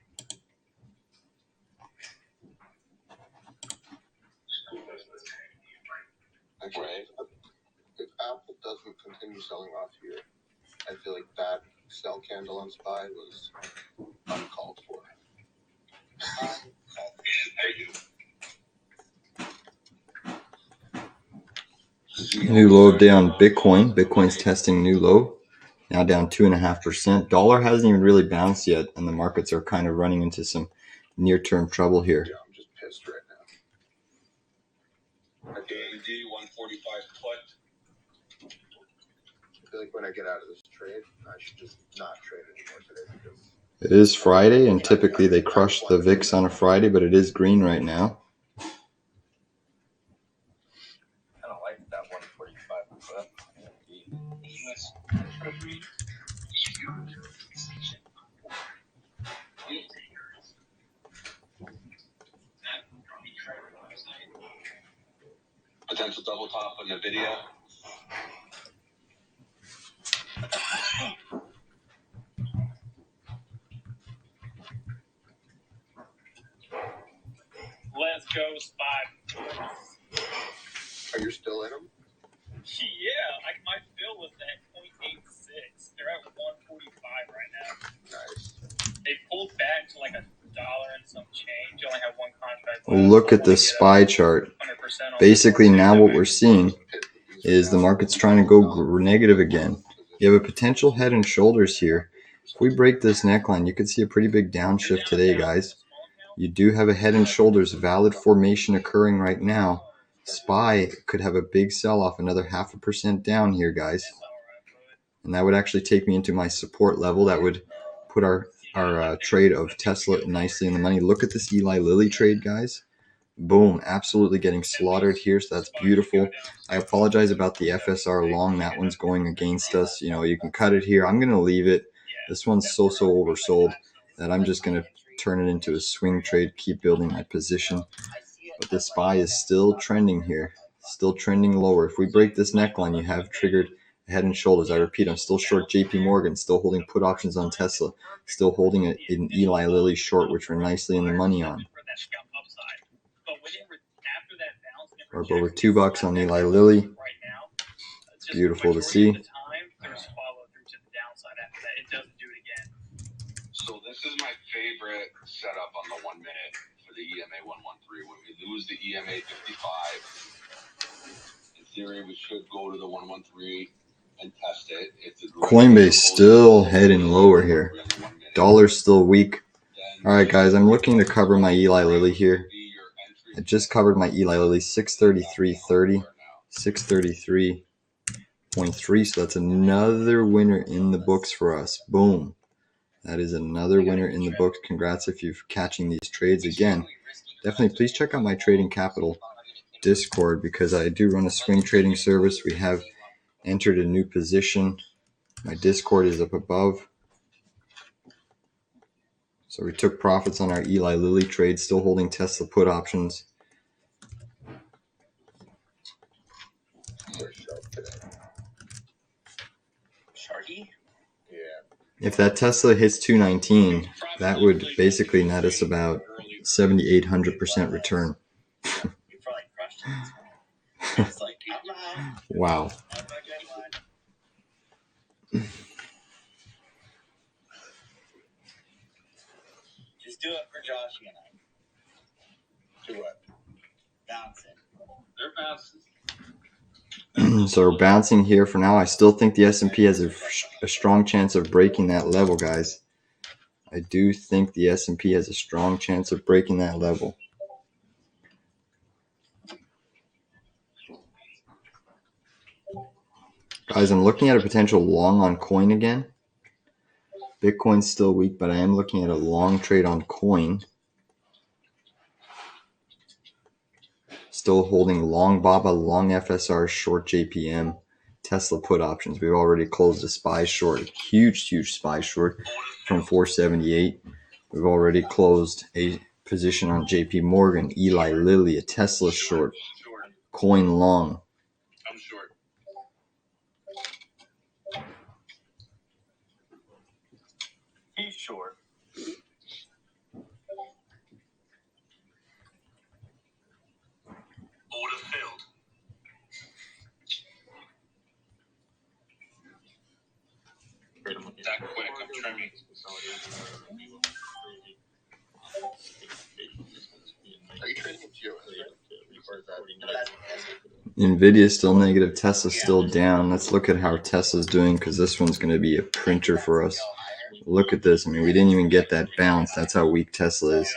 Right. If Apple doesn't continue selling off here, I feel like that sell candle on SPY was uncalled for. New low of day on Bitcoin. Bitcoin's testing new low. Now down 2.5%. Dollar hasn't even really bounced yet, and the markets are kind of running into some near-term trouble here. Yeah, I'm just pissed right now. AMD 145 put. I feel like when I get out of this trade, I should just not trade anymore today because It is Friday, and typically they crush the VIX on a Friday, but it is green right now. I don't like that 145 put. Potential double top on NVDA. Let's go SPY. Are you still in them? Yeah, my fill was at 0.86. They're at 145 right now. Nice. They pulled back to like $1 and some change. You only have one contract left. Look at this SPY chart. 100% Basically, now what we're seeing is the market's trying to go negative again. You have a potential head and shoulders here. If we break this neckline, you could see a pretty big downshift today, guys. You do have a head and shoulders valid formation occurring right now. SPY could have a big sell-off, another 0.5% down here, guys. And that would actually take me into my support level. That would put our trade of Tesla nicely in the money. Look at this Eli Lilly trade, guys. Boom, absolutely getting slaughtered here, so that's beautiful. I apologize about the FSR long. That one's going against us. You know, you can cut it here. I'm going to leave it. This one's so oversold that I'm just going to turn it into a swing trade, keep building my position. But the SPY is still trending here, still trending lower. If we break this neckline, you have triggered a head and shoulders. I repeat, I'm still short JP Morgan, still holding put options on Tesla, still holding an Eli Lilly short, which we're nicely in the money on. We're up over $2 on Eli Lilly. Beautiful to see. So this is my favorite setup on the 1 minute for the EMA 113. When we lose the EMA 55, in theory we should go to the 113 and test it. Coinbase still heading lower here. Dollar's still weak. All right, guys, I'm looking to cover my Eli Lilly here. I just covered my Eli Lilly 633.30, 633.3. So that's another winner in the books for us. Boom. That is another winner in the books. Congrats if you're catching these trades. Again, definitely please check out my Trading Capital Discord because I do run a swing trading service. We have entered a new position. My Discord is up above. So we took profits on our Eli Lilly trade, still holding Tesla put options. If that Tesla hits 219, that would basically net us about 7,800% return. Wow. Just do it for Josh and I. Do what? Bouncing. They're bouncing. So we're bouncing here for now. I still think the S&P has a strong chance of breaking that level, guys. I do think the S&P has a strong chance of breaking that level. Guys, I'm looking at a potential long on coin again. Bitcoin's still weak, but I am looking at a long trade on coin. Still holding long BABA, long FSR, short JPM, Tesla put options. We've already closed a SPY short, huge SPY short from 478. We've already closed a position on JP Morgan, Eli Lilly, a Tesla short, coin long. I'm short. He's short. Order filled. That quick, I'm trimming. Are you trading with GOS, right? NVDA still negative, Tesla still down. Let's look at how Tesla's doing because this one's going to be a printer for us. Look at this. I mean, we didn't even get that bounce. That's how weak Tesla is.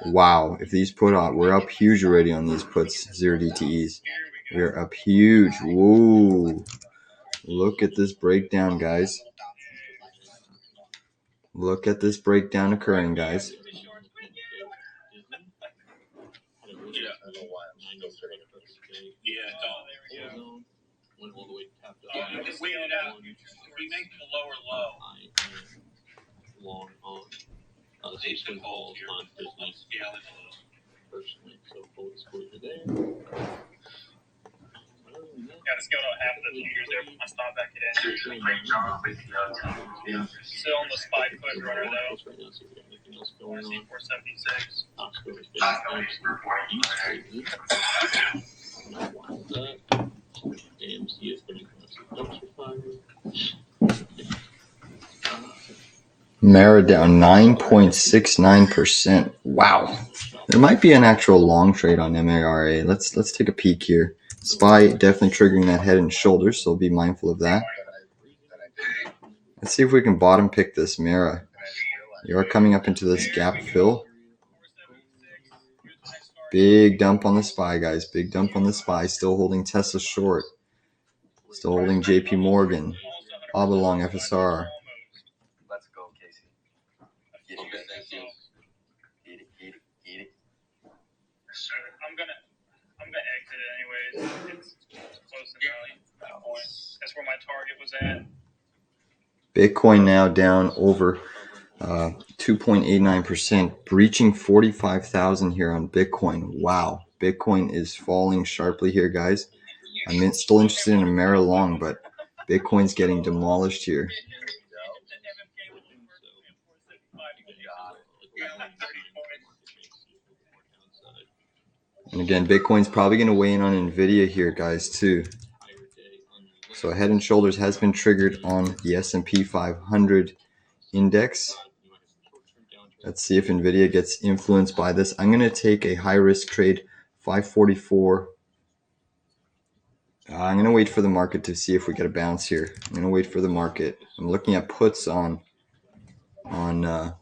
Wow. If these put out, we're up huge already on these puts, 0 DTEs. We're up huge. Whoa. Look at this breakdown, guys. Look at this breakdown occurring, guys. Just wait it out. If we make the lower low, long on they swing should hold calls here. on business Scale it a little. personally. So full disclosure there. Got to scale out half of the fingers there. I stop back it in. Still on the SPY put runner though. Right now, see if we got anything else I going see on. 476. Oscar has been absolutely not wild up. AMC is putting massive dumpster fire. Mara down 9.69%. Wow. There might be an actual long trade on MARA. Let's take a peek here. SPY definitely triggering that head and shoulders, so be mindful of that. Let's see if we can bottom pick this Mara. You are coming up into this gap fill. Big dump on the SPY, guys. Big dump on the SPY. Still holding Tesla short. Still holding JP Morgan. BABA long FSR. Let's go, Casey. Okay, thank you. Eat it. I'm gonna exit it anyways. It's close enough. That's where my target was at. Bitcoin now down over 2.89%, breaching 45,000 here on Bitcoin. Wow. Bitcoin is falling sharply here, guys. I'm still interested in a Mara long, but Bitcoin's getting demolished here. And again, Bitcoin's probably going to weigh in on NVIDIA here, guys, too. So Head and Shoulders has been triggered on the S&P 500 index. Let's see if NVIDIA gets influenced by this. I'm going to take a high-risk trade, 544. I'm going to wait for the market to see if we get a bounce here. I'm going to wait for the market. I'm looking at puts on NVIDIA.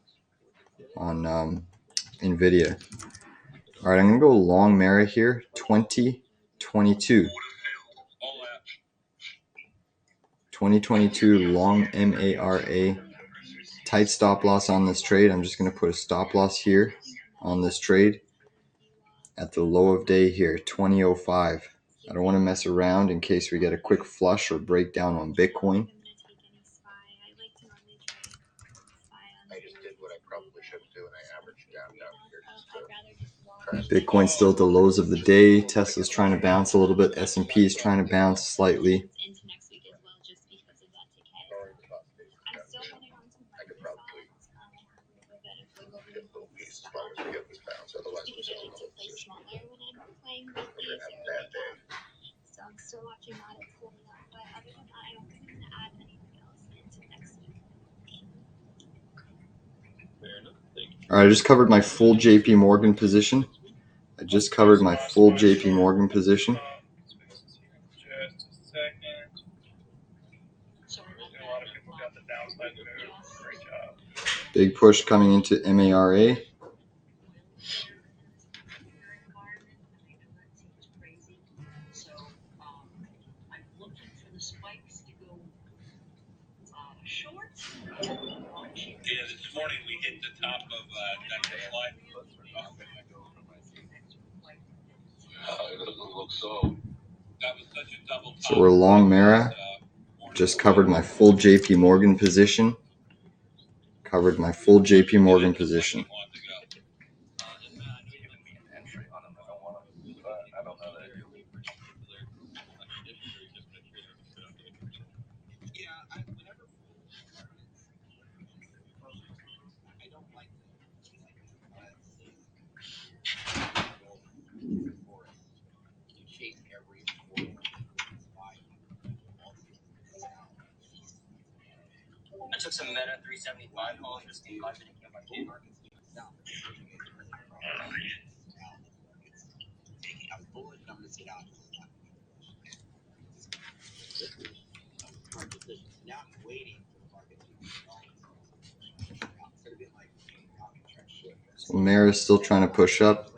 All right, I'm going to go long Mara here, 2022. 2022 long MARA. Tight stop loss on this trade. I'm just going to put a stop loss here on this trade at the low of day here, 2005. I don't want to mess around in case we get a quick flush or breakdown on Bitcoin. I just did what I probably shouldn't do, and I averaged down here. Bitcoin's still at the lows of the day. Tesla's trying to bounce a little bit. S&P is trying to bounce slightly. All right, I just covered my full JP Morgan position. Just a second. A lot of people got the downside move. Great job. Big push coming into MARA. Yeah, this morning we hit the top of that slide. It doesn't look so. That was such a double top. So we're long Mara. Just covered my full JP Morgan position. I took some Meta 375 calls just in 5 minute camp on K markets. So Mara's still trying to push up.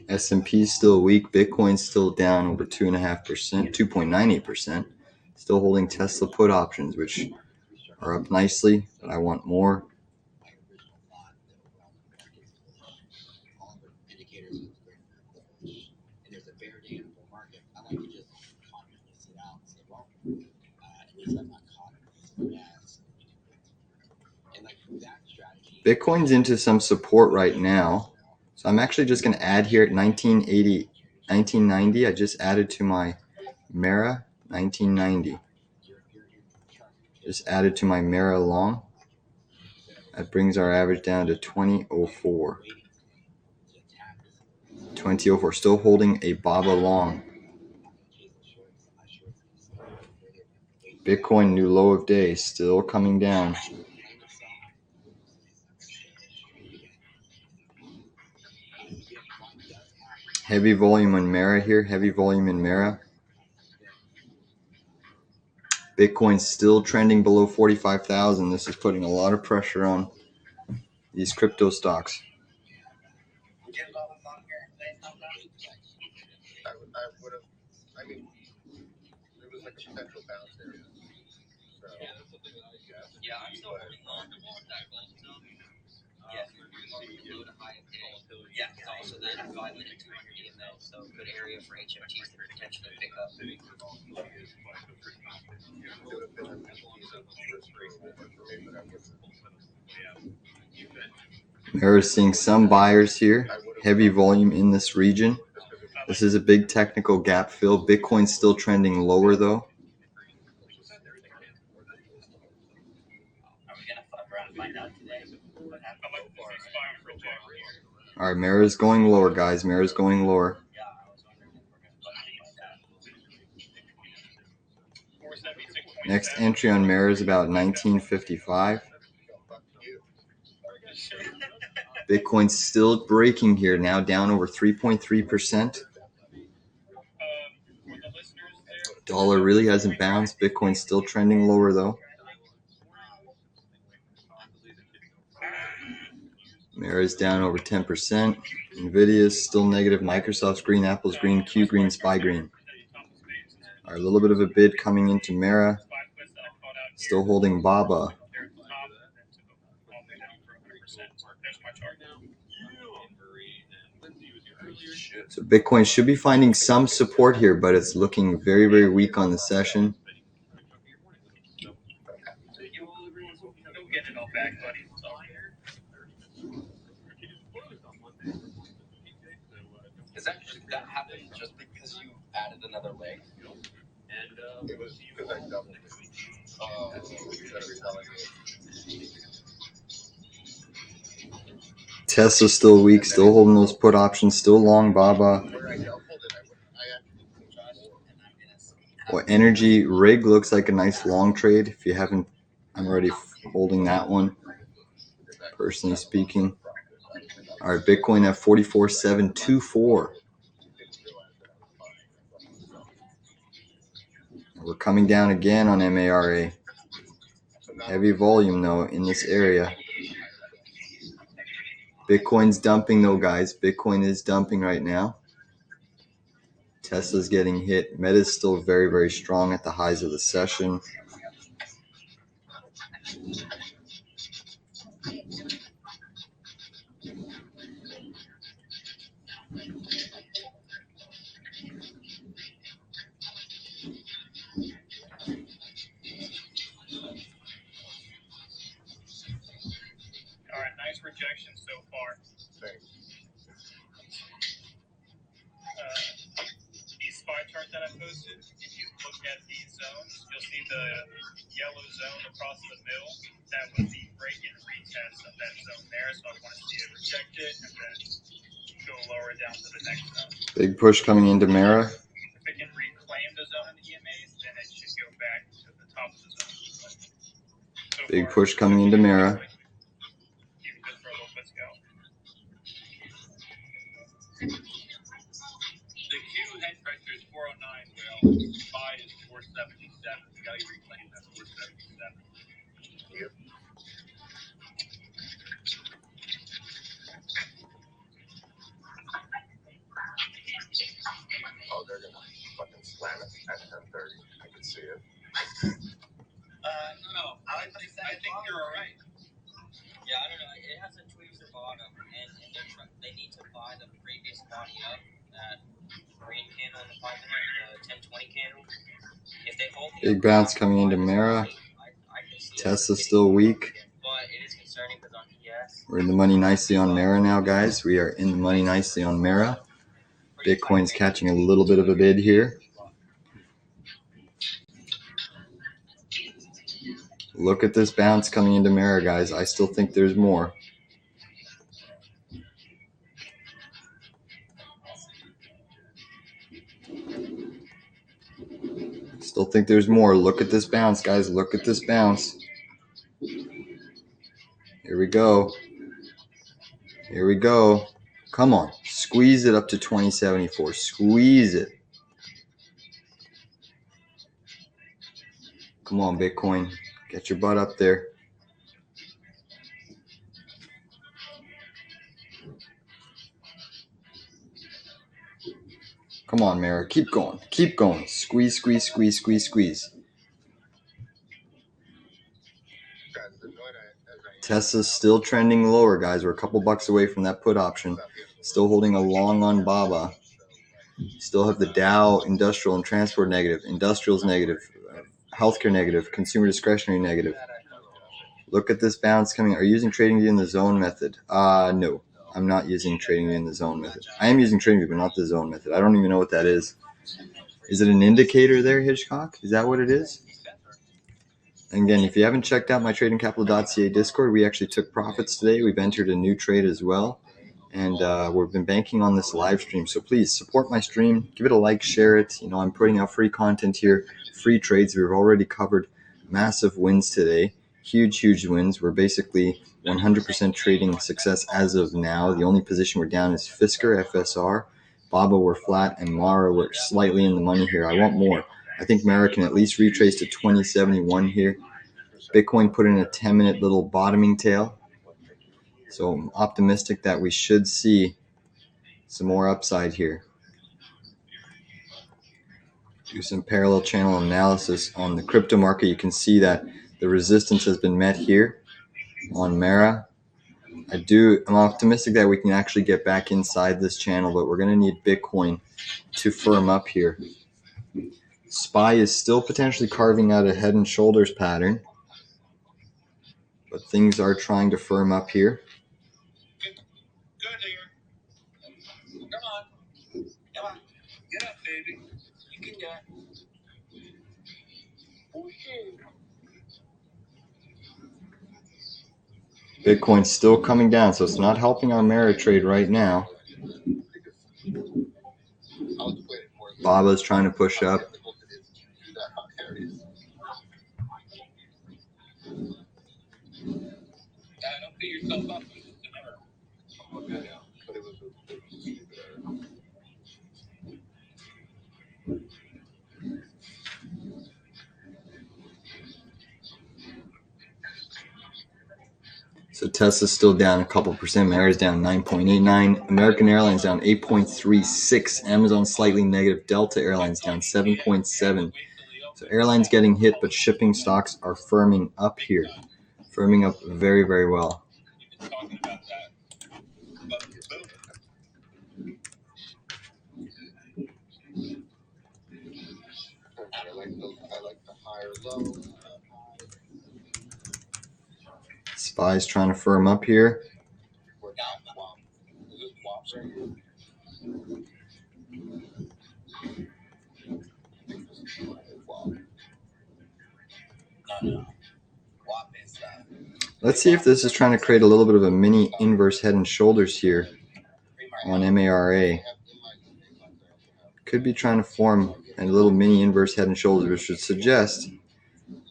S&P still weak. Bitcoin's still down over 2.5%, 2.98%. Still holding Tesla put options, which are up nicely, but I want more. Bitcoin's into some support right now. So I'm actually just going to add here at 1990. I just added to my Mara 1990. Just added to my Mara long. That brings our average down to 2004. 2004. Still holding a BABA long. Bitcoin new low of day. Still coming down. Heavy volume on Mara here. Heavy volume in Mara. Bitcoin's still trending below 45,000. This is putting a lot of pressure on these crypto stocks. Yeah, I'm still holding on to that gold zone. Yeah, low to high of day. Yeah, it's also the 5 minute 200 EMA, so good area for HFTs to potentially pick up. Mara's seeing some buyers here. Heavy volume in this region. This is a big technical gap fill. Bitcoin's still trending lower though. All right, Mara's going lower, guys. Mara's going lower. Next entry on Mara is about 1955. Bitcoin's still breaking here, now down over 3.3%. Dollar really hasn't bounced. Bitcoin's still trending lower though. Mara's down over 10%. NVDA is still negative. Microsoft's green, Apple's green, Q green, SPY green. All right, a little bit of a bid coming into Mara. Still holding BABA. So Bitcoin should be finding some support here, but it's looking very, very weak on the session. That happened just because you added another leg? And it was because I doubled it. Tesla's still weak, still holding those put options, still long BABA. Well, Energy Rig looks like a nice long trade. If you haven't, I'm already holding that one. personally speaking. All right, Bitcoin at 44,724. We're coming down again on MARA. Heavy volume though in this area. Bitcoin's dumping though, guys. Bitcoin is dumping right now. Tesla's getting hit. Meta's still very, very strong at the highs of the session. All right, nice rejection so far. These SPY chart that I posted, if you look at these zones, you'll see the yellow zone across the middle. That was the break and retest of that zone there. So I want to see it reject it and then go lower down to the next zone. Big push coming into Mara. If it can reclaim the zone in the EMAs, then it should go back to the top of the zone. So Big far, push coming into Mara. keep it good for a little bit, go. The Q head pressure is 409, well, SPY is 477. You gotta reclaim that 477. Yep. Oh, they're gonna fucking slam it at 10:30. I can see it. No, I think you're all right. Yeah, I don't know. It has a tweezer bottom, and they need to buy the previous body up, that green candle in the 5 minute, the 1020 candle. If they hold the Big bounce coming into Mara. I can see Tesla's still weak. but it is concerning because on ES, We're in the money nicely on Mara now, guys. We are in the money nicely on Mara. Bitcoin's catching a little bit of a bid here. Look at this bounce coming into Mara, guys. I still think there's more. Still think there's more. Look at this bounce, guys. Look at this bounce. Here we go. Here we go. Come on. Squeeze it up to 2074. Squeeze it. Come on, Bitcoin. Get your butt up there. Come on, Mara. Keep going. Keep going. Squeeze, squeeze, squeeze, squeeze, squeeze. Tesla's still trending lower, guys. We're a couple bucks away from that put option. Still holding a long on BABA. Still have the Dow industrial and transport negative. Industrial's negative. Healthcare negative. Consumer discretionary negative. Look at this bounce coming. Are you using TradingView in the zone method? No. I'm not using TradingView in the zone method. I am using TradingView, but not the zone method. I don't even know what that is. Is it an indicator there, Hitchcock? Is that what it is? And again, if you haven't checked out my tradingcapital.ca Discord, we actually took profits today. We've entered a new trade as well. And we've been banking on this live stream. So please support my stream. Give it a like, share it. You know, I'm putting out free content here, free trades. We've already covered massive wins today. Huge, huge wins. We're basically 100% trading success as of now. The only position we're down is Fisker, FSR. BABA we're flat, and Mara we're slightly in the money here. I want more. I think Mara can at least retrace to 2071 here. Bitcoin put in a 10-minute little bottoming tail. So I'm optimistic that we should see some more upside here. Do some parallel channel analysis on the crypto market. You can see that the resistance has been met here on Mara. I'm optimistic that we can actually get back inside this channel, but we're going to need Bitcoin to firm up here. SPY is still potentially carving out a head and shoulders pattern, but things are trying to firm up here. Good here. Come on. Come on. Get up, baby. You can do it. Bitcoin's still coming down, so it's not helping our Mara trade right now. Baba's trying to push up. Don't beat yourself But it was a stupid error. So Tesla's still down a couple percent. Mara's down 9.89. American Airlines down 8.36. Amazon slightly negative. Delta Airlines down 7.7. So airlines getting hit, but shipping stocks are firming up here. Firming up very, very well. We've been talking about that. But boom. I like the higher low. SPY's trying to firm up here. We're not WAP. Is this WAPs right here? I think this is WAP. No. WAP is Let's see if this is trying to create a little bit of a mini inverse head and shoulders here on MARA. Could be trying to form a little mini inverse head and shoulders, which would suggest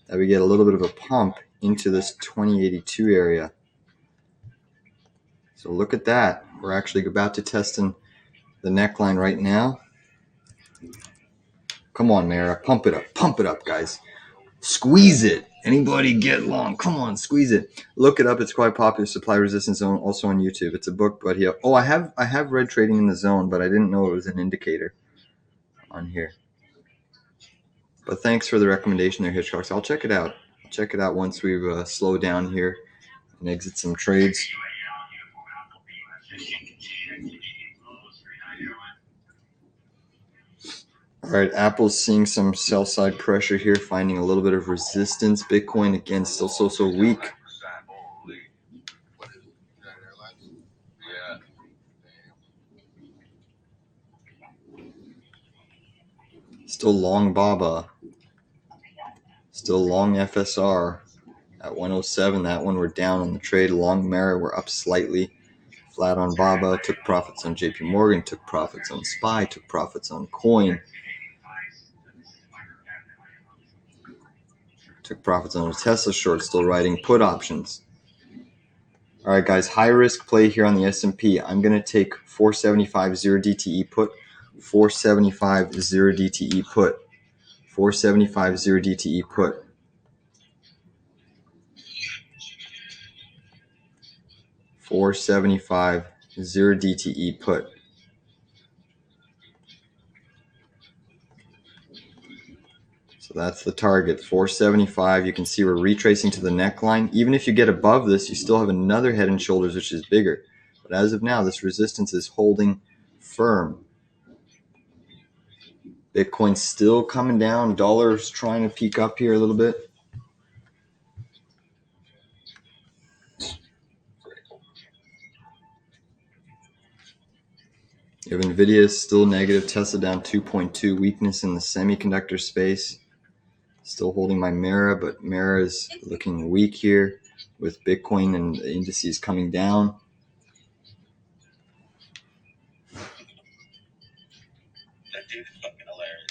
that we get a little bit of a pump into this 2082 area. So look at that. We're actually about to test in the neckline right now. Come on, Mara. Pump it up, guys. Squeeze it. Anybody get long? Come on, squeeze it. Look it up. It's quite popular. Supply Resistance Zone, also on YouTube. It's a book, but here. Oh, I have read Trading in the Zone, but I didn't know it was an indicator on here. But thanks for the recommendation there, Hitchcocks. I'll check it out. I'll check it out once we've slowed down here and exit some trades. All right, Apple's seeing some sell side pressure here, finding a little bit of resistance. Bitcoin again still so weak. What is it? United Airlines? Yeah. Still long BABA. Still long FSR at 107. That one we're down on the trade. Long Mara we're up slightly. Flat on BABA. Took profits on JP Morgan. Took profits on SPY. Took profits on Coin. Took profits on a Tesla short. Still writing put options. All right, guys. High risk play here on the S&P. I'm going to take 475 0 DTE put. 475 0 DTE put. 475 0 DTE put. 475 0 DTE put. So that's the target, 475. You can see we're retracing to the neckline. Even if you get above this, you still have another head and shoulders, which is bigger. But as of now, this resistance is holding firm. Bitcoin's still coming down. Dollar's trying to peak up here a little bit. You have NVDA still negative. Tesla down 2.2. Weakness in the semiconductor space. Still holding my Mara, but Mara is looking weak here with Bitcoin and the indices coming down. That dude is fucking hilarious.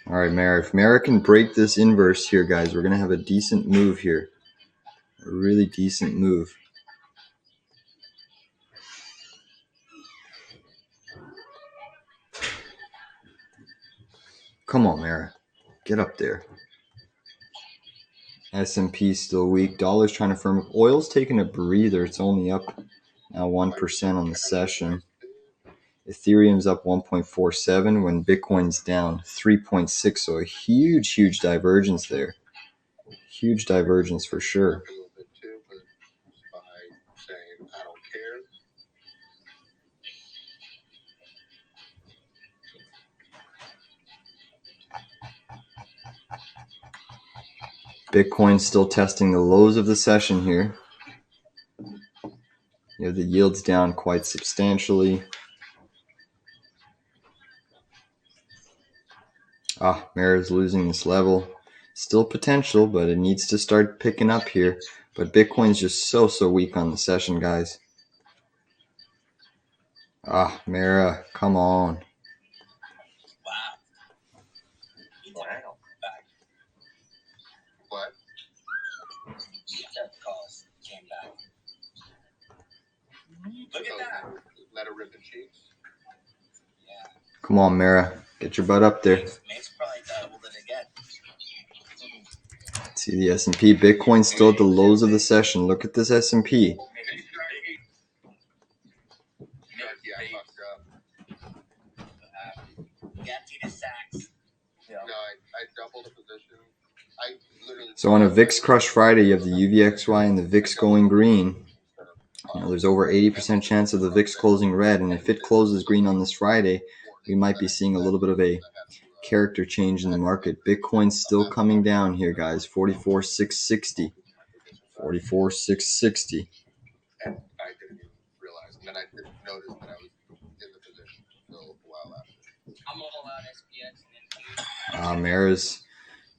All right, Mara. If Mara can break this inverse here, guys, we're going to have a decent move here. A really decent move. Come on, Mara. Get up there. S&P still weak. Dollar's trying to firm up. Oil's taking a breather. It's only up now 1% on the session. Ethereum's up 1.47 when Bitcoin's down 3.6. So a huge divergence there. Huge divergence for sure. A little bit too, but by saying I don't care. Bitcoin's still testing the lows of the session here. You have the yields down quite substantially. Mara's losing this level. Still potential, but it needs to start picking up here. But Bitcoin's just so weak on the session, guys. Mara, come on. Wow. Wow. What? Calls came back. Look at that. Let her rip the cheeks. Yeah. Come on, Mara. Get your butt up there. Mate's probably doubled it again. See the S&P. Bitcoin's still at the lows of the session. Look at this S&P. Yeah, I fucked up. Empty the sacks. No, I doubled a position. I literally. So on a VIX Crush Friday, you have the UVXY and the VIX going green. There's over 80% chance of the VIX closing red, and if it closes green on this Friday, we might be seeing a little bit of a character change in the market. Bitcoin's still coming down here, guys. 44,660. 44,660. And I didn't even realize. And then I didn't notice that I was in the position until a while after. I'm all out SPX and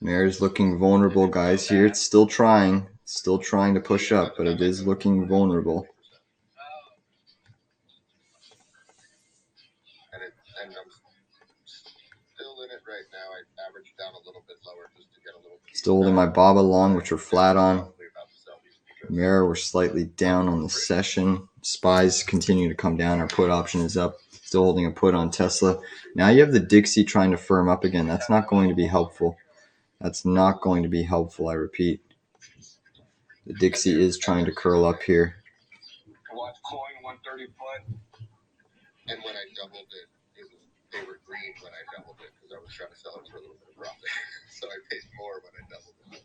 Mara's looking vulnerable, guys. Here, it's still trying to push up, but it is looking vulnerable. And I'm still in it right now. I averaged down a little bit lower just to get a little. Still holding my BABA long, which we're flat on. Mara, we're slightly down on the session. SPY's continue to come down. Our put option is up. Still holding a put on Tesla. Now you have the Dixie trying to firm up again. That's not going to be helpful. That's not going to be helpful, I repeat. The Dixie is trying to curl up here. I watched Coin 130 foot. And when I doubled it, they were green when I doubled it because I was trying to sell it for a little bit of profit. So I paid more when I doubled it.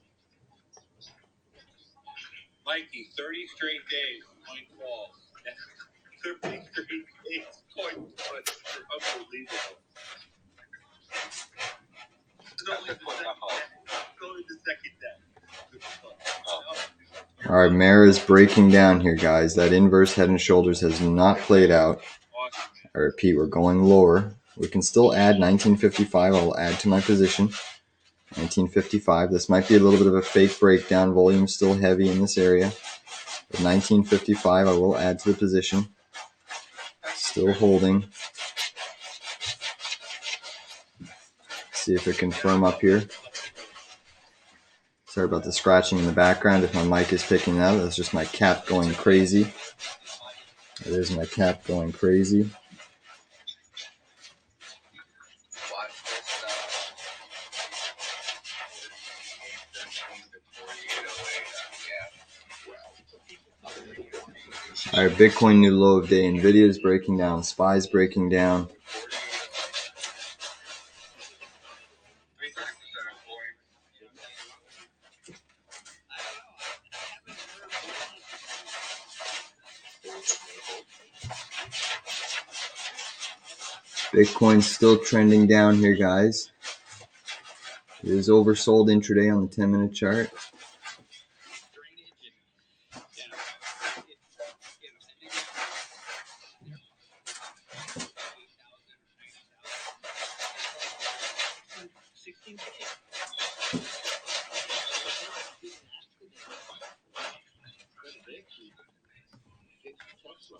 Mikey, 30 straight days, point falls. 30 straight days, point falls. Unbelievable. It's only the second day. All right, Mara's breaking down here, guys. That inverse head and shoulders has not played out. I repeat, we're going lower. We can still add 1955. I'll add to my position. 1955. This might be a little bit of a fake breakdown. Volume's still heavy in this area. But 1955, I will add to the position. Still holding. See if it can firm up here. Sorry about the scratching in the background. If my mic is picking that up, that's just my cat going crazy. There's my cat going crazy. All right, Bitcoin new low of day. NVDA is breaking down. SPY's breaking down. Bitcoin's still trending down here, guys. It is oversold intraday on the 10-minute chart.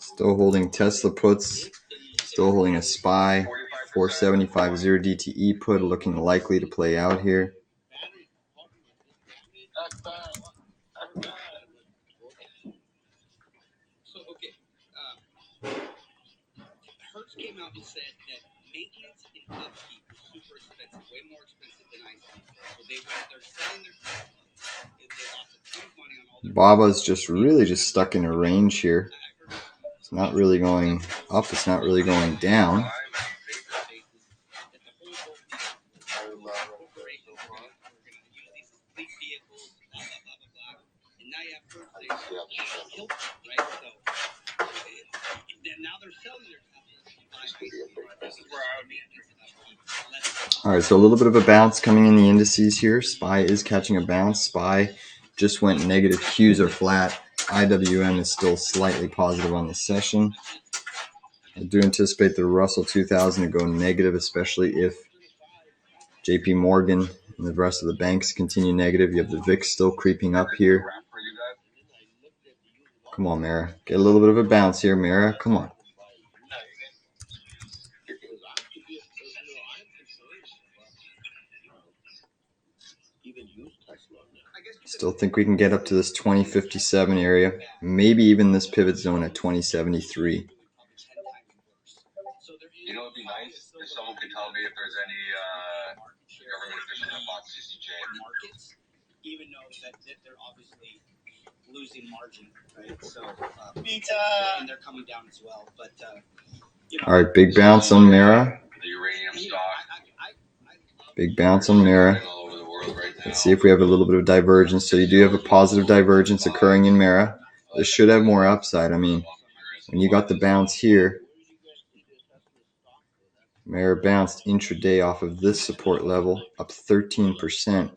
Still holding Tesla puts. Still holding a SPY. 475.0 DTE put looking likely to play out here. So, okay. Hertz came out and said that maintenance and upkeep is super expensive, way more expensive than IC. So they're selling their Tesla. They lost a ton of money on all their. Baba's just really stuck in a range here. It's not really going up. It's not really going down. All right, so a little bit of a bounce coming in the indices here. SPY is catching a bounce. SPY just went negative. Qs are flat. IWM is still slightly positive on the session. I do anticipate the Russell 2000 to go negative, especially if JP Morgan and the rest of the banks continue negative. You have the VIX still creeping up here. Come on, Mara. Get a little bit of a bounce here, Mara. Come on. Still think we can get up to this 2057 area. Maybe even this pivot zone at 2073. You know, it'd be nice if someone could tell me if there's any government official that bought CCJ. Markets, even though that they're obviously losing margin, right? So, and they're coming down as well. But all right, big bounce on Mara. The uranium stock. Big bounce on Mara. Let's see if we have a little bit of divergence. So you do have a positive divergence occurring in Mara. This should have more upside. I mean, when you got the bounce here, Mara bounced intraday off of this support level, up 13%.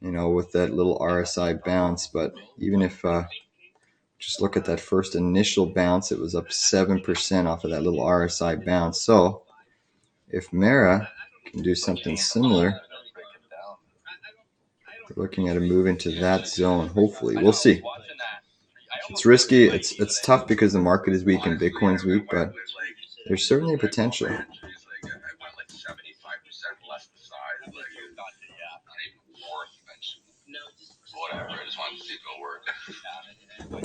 You know, with that little RSI bounce. But even if just look at that first initial bounce, it was up 7% off of that little RSI bounce. So if Mara can do something similar, we're looking at a move into that zone. Hopefully, we'll see. It's risky. It's tough because the market is weak and Bitcoin's weak, but there's certainly a potential.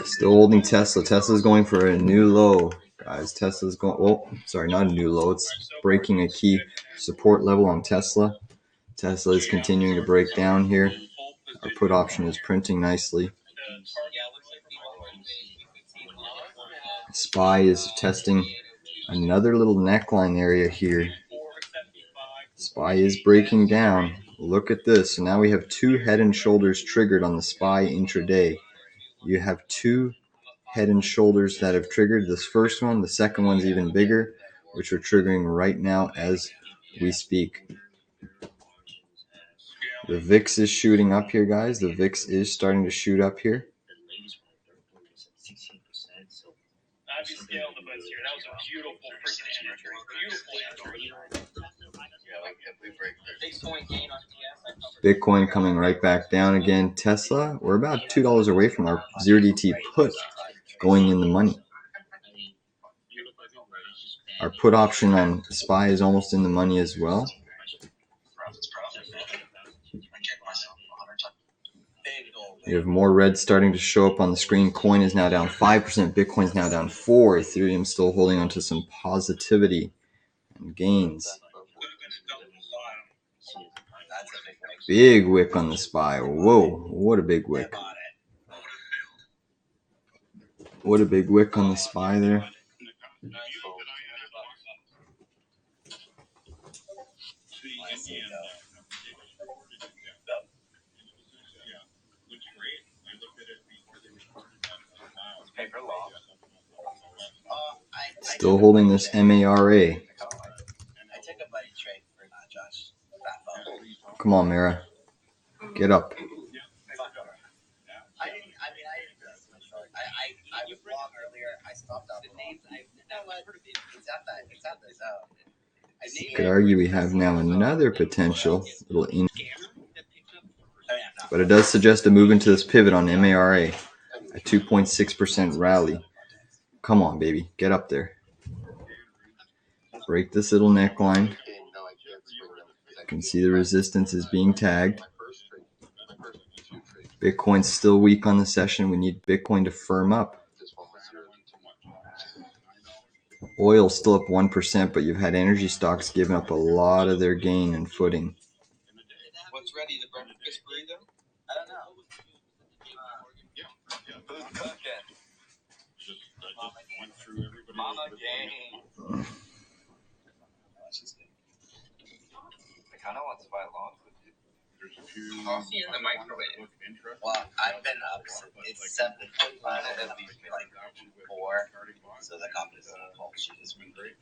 Still holding Tesla. Tesla's going for a new low, guys. Tesla's going. Oh, sorry, not a new low. It's breaking a key support level on Tesla. Tesla is continuing to break down here. Our put option is printing nicely. SPY is testing another little neckline area here. SPY is breaking down. Look at this. So now we have two head and shoulders triggered on the SPY intraday. You have two head and shoulders that have triggered. This first one, the second one's even bigger, which are triggering right now as we speak. The VIX is shooting up here, guys. The VIX is starting to shoot up here. Bitcoin coming right back down again. Tesla, we're about $2 away from our 0DT put going in the money. Our put option on SPY is almost in the money as well. You have more red starting to show up on the screen. Coin is now down 5%. Bitcoin is now down 4%. Ethereum still holding on to some positivity and gains. Big wick on the SPY. Whoa, what a big wick. What a big wick on the SPY there. Still holding this MARA. Come on, Mara. Get up. Could argue we have now another potential little in, but it does suggest a move into this pivot on MARA, a 2.6% rally. Come on, baby, get up there. Break this little neckline. You can see the resistance is being tagged. Bitcoin's still weak on the session. We need Bitcoin to firm up. Oil's still up 1%, but you've had energy stocks giving up a lot of their gain and footing. What's ready? The breakfast burrito? I don't know. Who's cooking? Mama Jane. I kind of want to buy logs with you. Coffee in the microwave. Well, I've been up since it's 7 o'clock. It'll be like 4. So the confidence level should just be great.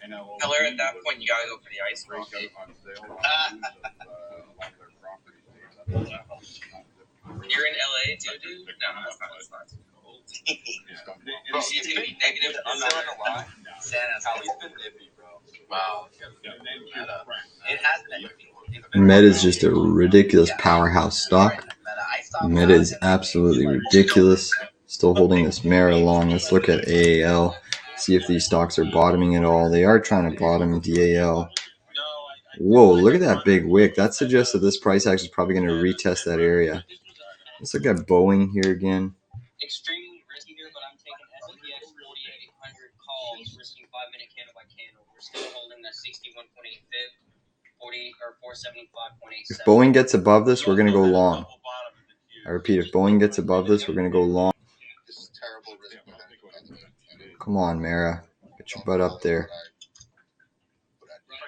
Tell her at that point you gotta go for the ice coffee. You're in LA too, dude? see it's gonna be negative. I'm not gonna lie. Santa's been nippy, bro. Wow. It has been. Meta is just a ridiculous powerhouse stock. Meta is absolutely ridiculous. Still holding this mare along. Let's look at AAL. See if these stocks are bottoming at all. They are trying to bottom DAL. Whoa, look at that big wick. That suggests that this price action is probably going to retest that area. Let's look at Boeing here again. Extremely risky here, but I'm taking SPX 4800 calls, risking 5-minute candle by candle. We're still holding that 61.8 fib, 48 or 475.87. If Boeing gets above this, we're going to go long. I repeat, if Boeing gets above this, we're going to go long. This is terrible risk. Come on, Mara. Get your butt up there. Are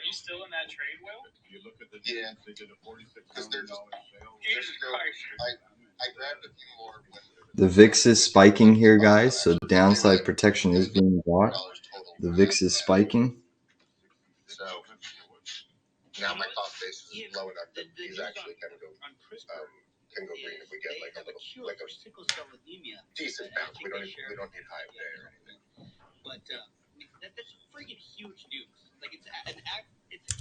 you still in that trade, Will? Yeah. Because there's Jesus Christ. I grabbed a few more when The VIX is spiking here, guys, so downside protection is being bought. total. The VIX is spiking. So now my cost base is low enough that he's actually can go green if we get like a decent bounce. We don't need high day or anything. But that's freaking huge news. Like it's a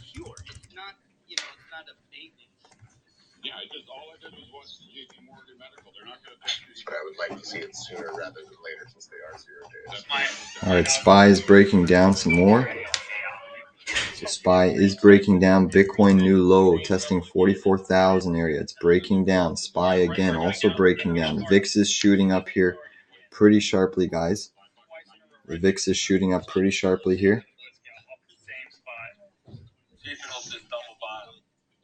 cure. It's not it's not a maintenance. Yeah, all I did was watch the JP Morgan Medical. They're not going to touch But I would like to see it sooner rather than later since they are 0 days. All right, SPY is breaking down some more. So SPY is breaking down. Bitcoin new low, testing 44,000 area. It's breaking down. SPY again, also breaking down. The VIX is shooting up here pretty sharply, guys. The VIX is shooting up pretty sharply here. See if it'll just double bottom.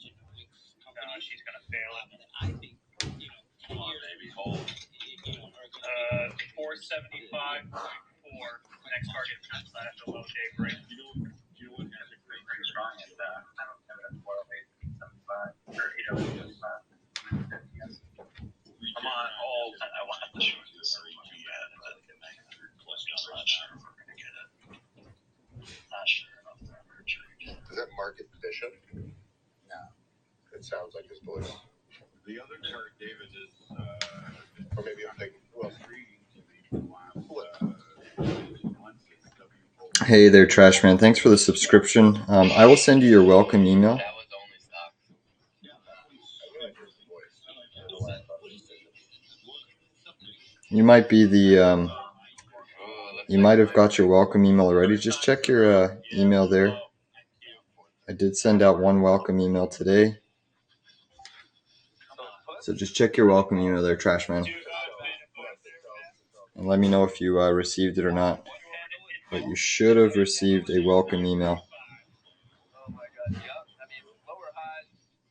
No, she's gonna fail it. I think Come on, baby, hold. 475.4. Next target comes right after low day break. You know what? Pretty strong at that. I don't have that 408.75 or 808.75. Come on, hold. I want to show you this. Not sure about that. Does that market bishop? No. It sounds like it's blue. The other chart, David, is Or maybe I'm thinking, well, Hey there, Trash Man. Thanks for the subscription. I will send you your welcome email. That was only stock. You might be the you might have got your welcome email already. Just check your email there. I did send out one welcome email today. So just check your welcome email there, Trash Man. And let me know if you received it or not. But you should have received a welcome email. Oh my god, yeah. I mean, lower highs,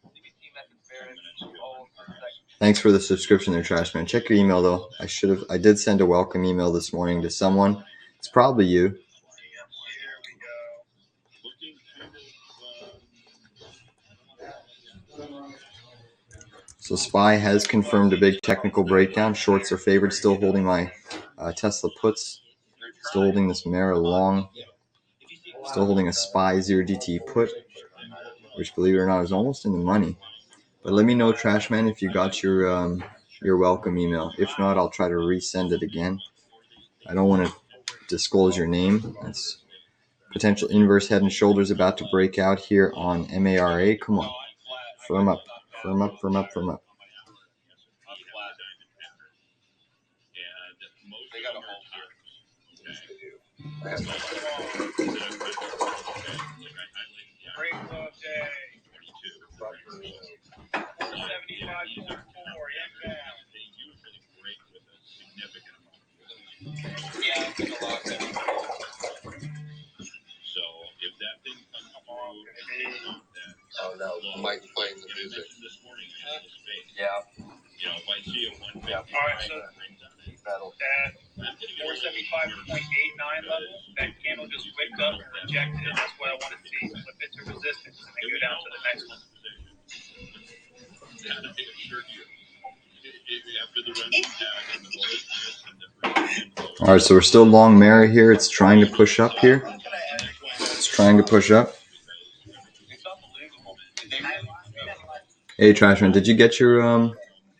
CBT method bearish, all for a second. Thanks for the subscription there, Trash Man. Check your email though. I did send a welcome email this morning to someone. It's probably you. Here we go. So SPY has confirmed a big technical breakdown. Shorts are favored. Still holding my Tesla puts. Still holding this Mara long. Still holding a SPY 0DT put, which, believe it or not, is almost in the money. But let me know, Trash Man, if you got your welcome email. If not, I'll try to resend it again. I don't want to disclose your name. That's potential inverse head and shoulders about to break out here on MARA. Come on. Firm up. Firm up, firm up, firm up. they got a whole here. Break of day. 475.4 inbound. Yeah, I'm gonna lock it. So if that thing comes through, oh no, Mike playing the music. this morning, Yeah. if I see it one Yeah. All right, so at 475.89 level, that candle just wicked up and rejected it. That's what I want to see. Flip it to resistance and then go down to the next one. All right, so we're still long Mara here. It's trying to push up here. It's trying to push up. Hey, Trashman, did you get your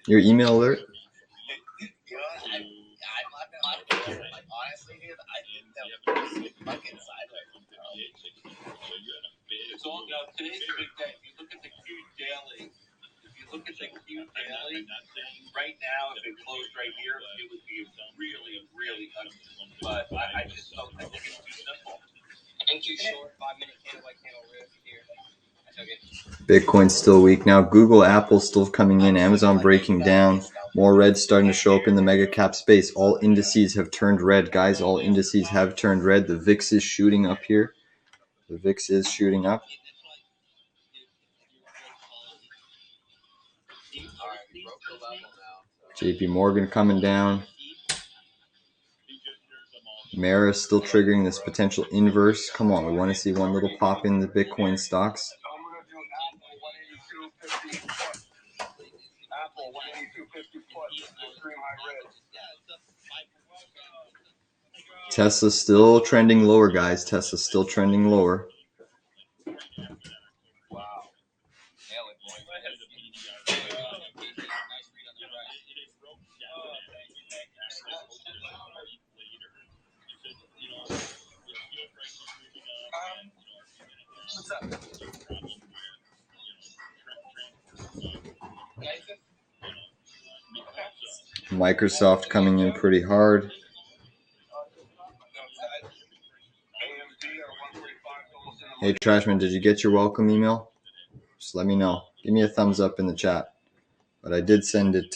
email alert? It's all now. Today's a big day. If you look at the Q daily, right now, if it closed right here, it would be really, really ugly. But I just don't think it's too simple. And too short, 5-minute candle by candle risk here. I took it. Bitcoin's still weak now. Google, Apple still coming in. Amazon breaking down. More red starting to show up in the mega cap space. All indices have turned red, guys. All indices have turned red. The VIX is shooting up here. The VIX is shooting up. JP Morgan coming down. Mara still triggering this potential inverse. Come on, we want to see one little pop in the Bitcoin stocks. I'm gonna do Apple 182.50 plus. Apple 182.50 plus. Extreme high red. Tesla's still trending lower, guys. Tesla's still trending lower. Wow. Nail it, boy. What's up? Microsoft coming in pretty hard. Hey, Trashman, did you get your welcome email? Just let me know. Give me a thumbs up in the chat. But I did send it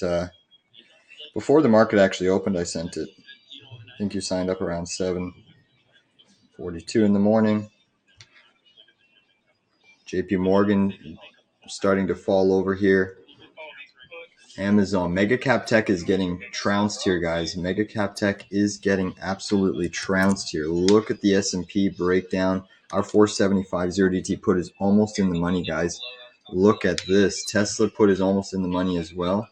before the market actually opened. I sent it. I think you signed up around 7:42 in the morning. JP Morgan starting to fall over here. Amazon. Mega Cap Tech is getting trounced here, guys. Mega Cap Tech is getting absolutely trounced here. Look at the S&P breakdown. Our 475 0DT put is almost in the money, guys. Look at this. Tesla put is almost in the money as well.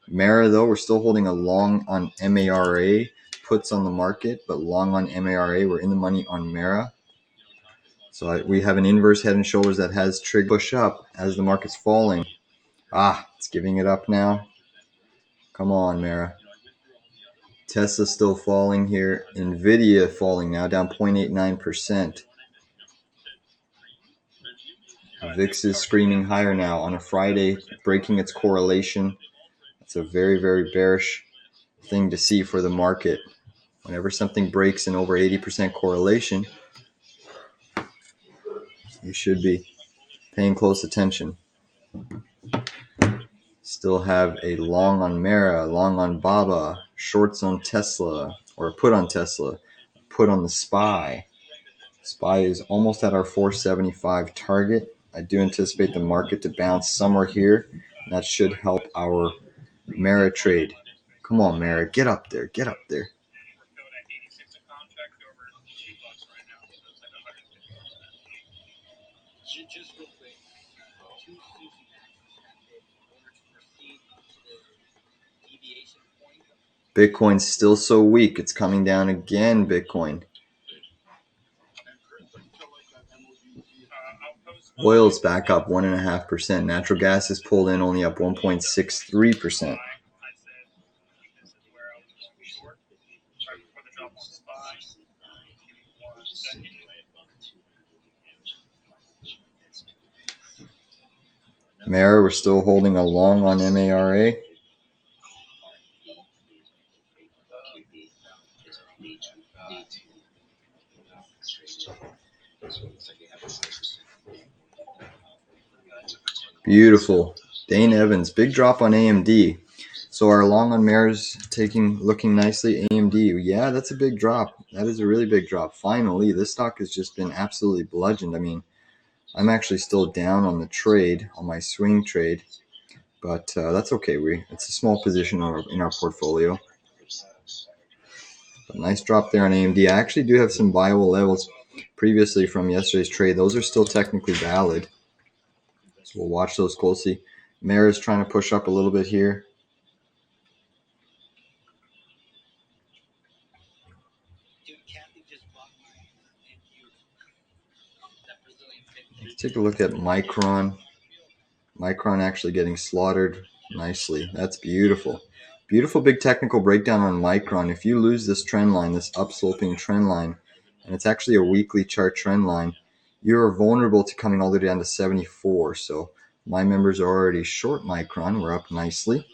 Mara, though, we're still holding a long on MARA. Puts on the market, but long on MARA. We're in the money on Mara. So we have an inverse head and shoulders that has trigger push up as the market's falling. It's giving it up now. Come on, Mara. Tesla still falling here. NVDA falling now, down 0.89%. VIX is screaming higher now on a Friday, breaking its correlation. It's a very, very bearish thing to see for the market. Whenever something breaks in over 80% correlation, you should be paying close attention. Still have a long on Mara, long on Baba, shorts on Tesla, or a put on Tesla, put on the SPY. SPY is almost at our 475 target. I do anticipate the market to bounce somewhere here. And that should help our Mara trade. Come on, Mara, get up there, get up there. Just real quick, two Susie in order to proceed to the deviation point. Bitcoin's still so weak. It's coming down again, Bitcoin. Oil's back up 1.5%. Natural gas is pulled in only up 1.63%. Mara, we're still holding a long on MARA. Beautiful. Dane Evans, big drop on AMD. So our long on Mara's looking nicely. AMD, yeah, that's a big drop. That is a really big drop. Finally, this stock has just been absolutely bludgeoned. I mean, I'm actually still down on the trade, on my swing trade, but that's okay. It's a small position in our portfolio. But nice drop there on AMD. I actually do have some viable levels previously from yesterday's trade. Those are still technically valid. So we'll watch those closely. Mara's trying to push up a little bit here. Let's take a look at Micron. Micron actually getting slaughtered nicely. That's beautiful. Beautiful big technical breakdown on Micron. If you lose this trend line, this upsloping trend line, and it's actually a weekly chart trend line, you're vulnerable to coming all the way down to 74. So my members are already short Micron. We're up nicely.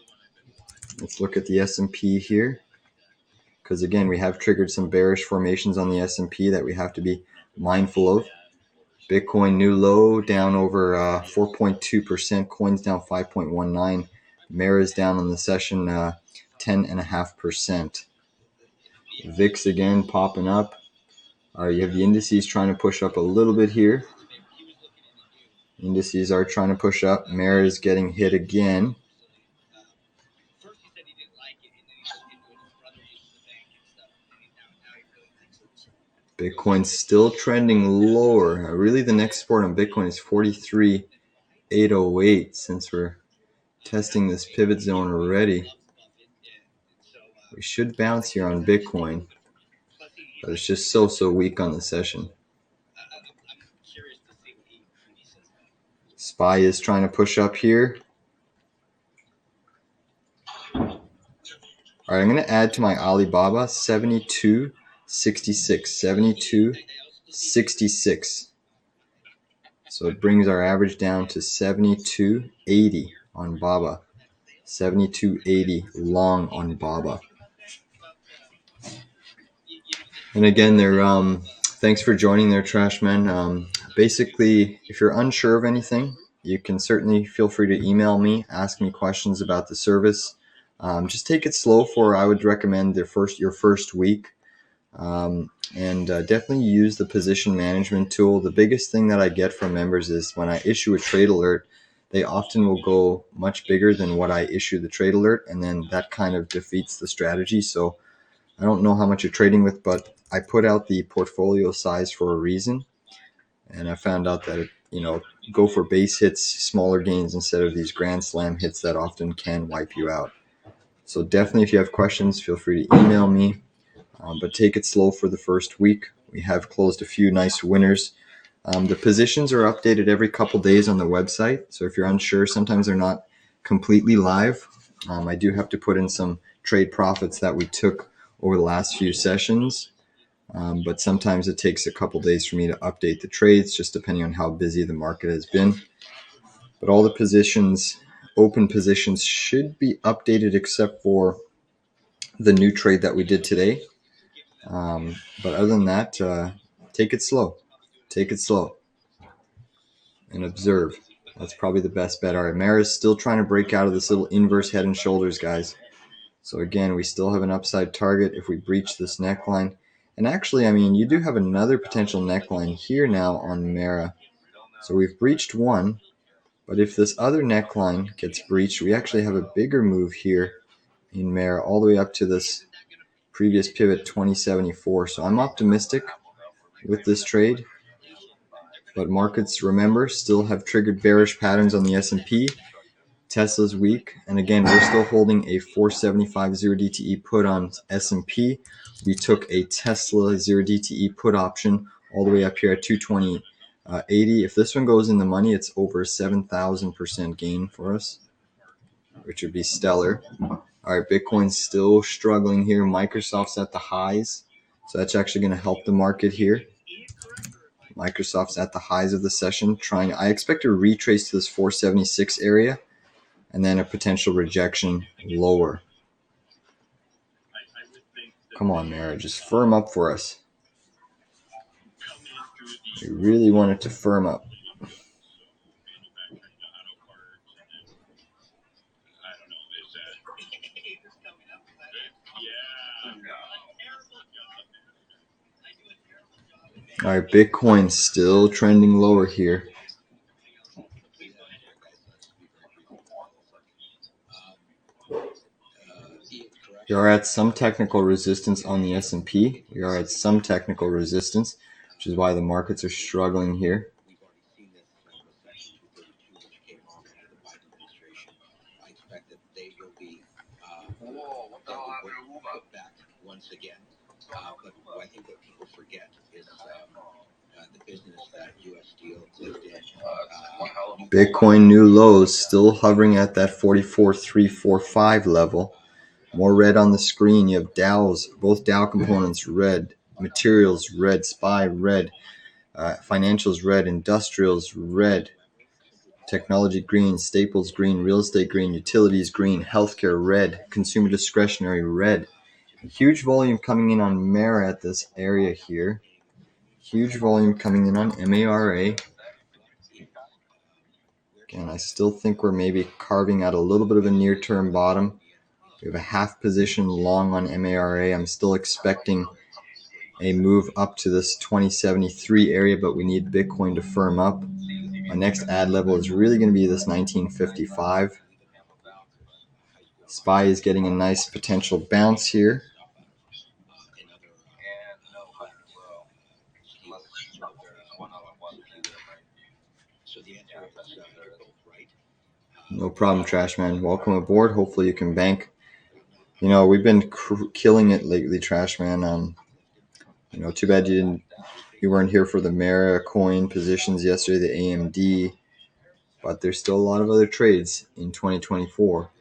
Let's look at the S&P here, because again, we have triggered some bearish formations on the S&P that we have to be mindful of. Bitcoin new low, down over 4.2%. Coin's down 5.19%. Mara's down on the session 10.5%. VIX again popping up. You have the indices trying to push up a little bit here. Indices are trying to push up. Mara is getting hit again. Bitcoin's still trending lower. Really, the next support on Bitcoin is 43,808. Since we're testing this pivot zone already, we should bounce here on Bitcoin, but it's just so weak on the session. SPY is trying to push up here. All right, I'm going to add to my Alibaba 72.66. 72.66. So it brings our average down to 72.80 on Baba. 72.80 long on Baba. And again, thanks for joining there, Trashman. Basically, if you're unsure of anything, you can certainly feel free to email me, ask me questions about the service. Just take it slow for, I would recommend, your first week. And definitely use the position management tool. The biggest thing that I get from members is when I issue a trade alert, they often will go much bigger than what I issue the trade alert, and then that kind of defeats the strategy. So I don't know how much you're trading with, but I put out the portfolio size for a reason, and I found out that go for base hits, smaller gains instead of these grand slam hits that often can wipe you out. So definitely, if you have questions, feel free to email me. But take it slow for the first week. We have closed a few nice winners. The positions are updated every couple days on the website. So if you're unsure, sometimes they're not completely live. I do have to put in some trade profits that we took over the last few sessions. But sometimes it takes a couple days for me to update the trades, just depending on how busy the market has been. But all the positions, open positions, should be updated except for the new trade that we did today. But other than that, take it slow. Take it slow. And observe. That's probably the best bet. All right, Mara is still trying to break out of this little inverse head and shoulders, guys. So again, we still have an upside target if we breach this neckline. And actually, I mean, you do have another potential neckline here now on Mara. So we've breached one. But if this other neckline gets breached, we actually have a bigger move here in Mara all the way up to this previous pivot 2074. So I'm optimistic with this trade, but markets, remember, still have triggered bearish patterns on the S&P. Tesla's weak, and again, we're still holding a 475 0 DTE put on S&P. We took a Tesla 0 DTE put option all the way up here at 220.80. If this one goes in the money, it's over 7,000% gain for us, which would be stellar. All right, Bitcoin's still struggling here. Microsoft's at the highs, so that's actually going to help the market here. Microsoft's at the highs of the session. I expect a retrace to this 476 area, and then a potential rejection lower. Come on, Mara, just firm up for us. We really want it to firm up. All right, Bitcoin's still trending lower here. We are at some technical resistance on the S&P. We are at some technical resistance, which is why the markets are struggling here. I expect that they will be put back once again. But I think what people forget is the business that U.S. Steel lived in. Bitcoin new lows, still hovering at that 44,345 level. More red on the screen. You have Dow's, both Dow components red, materials red, SPY red. Financials red, industrials red, technology green, staples green, real estate green, utilities green, healthcare red, consumer discretionary red. Huge volume coming in on Mara at this area here. Huge volume coming in on MARA. Again, I still think we're maybe carving out a little bit of a near-term bottom. We have a half position long on MARA. I'm still expecting a move up to this 2073 area, but we need Bitcoin to firm up. My next ad level is really going to be this 1955. SPY is getting a nice potential bounce here. No problem, Trash Man. Welcome aboard. Hopefully you can bank. You know, we've been killing it lately, Trash Man. You know, too bad you weren't here for the Mara coin positions yesterday, the AMD. But there's still a lot of other trades in 2024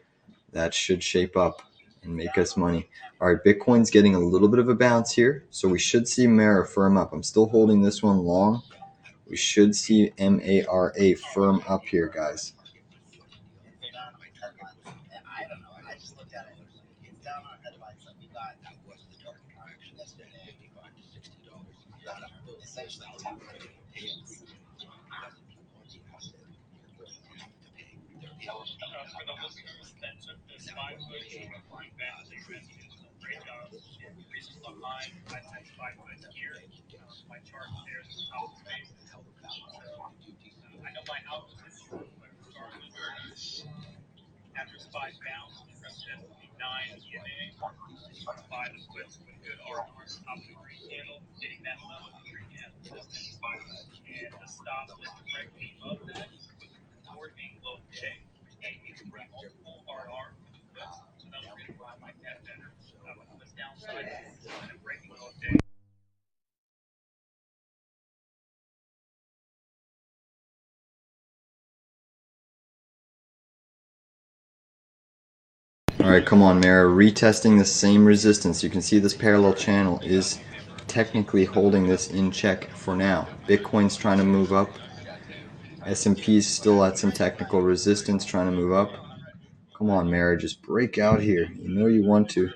that should shape up and make us money. All right, Bitcoin's getting a little bit of a bounce here, so we should see Mara firm up. I'm still holding this one long. We should see MARA firm up here, guys. For the listeners that took the SPY push, great job. Reasons behind, I said SPY push here. My chart there is the top of the base. So I know my outlook is short, but regardless, after SPY bounce from the 9 EMA, SPY was with good R-North top of the green candle, hitting that level of green candle resistance, and the stop was directly above that, toward being low today. Multiple RR, so that was going to like that better. Was downside and breaking low day. All right, come on, Mara. Retesting the same resistance. You can see this parallel channel is technically holding this in check for now. Bitcoin's trying to move up. S&P's still at some technical resistance, trying to move up. Come on, Mara, just break out here. You know you want to.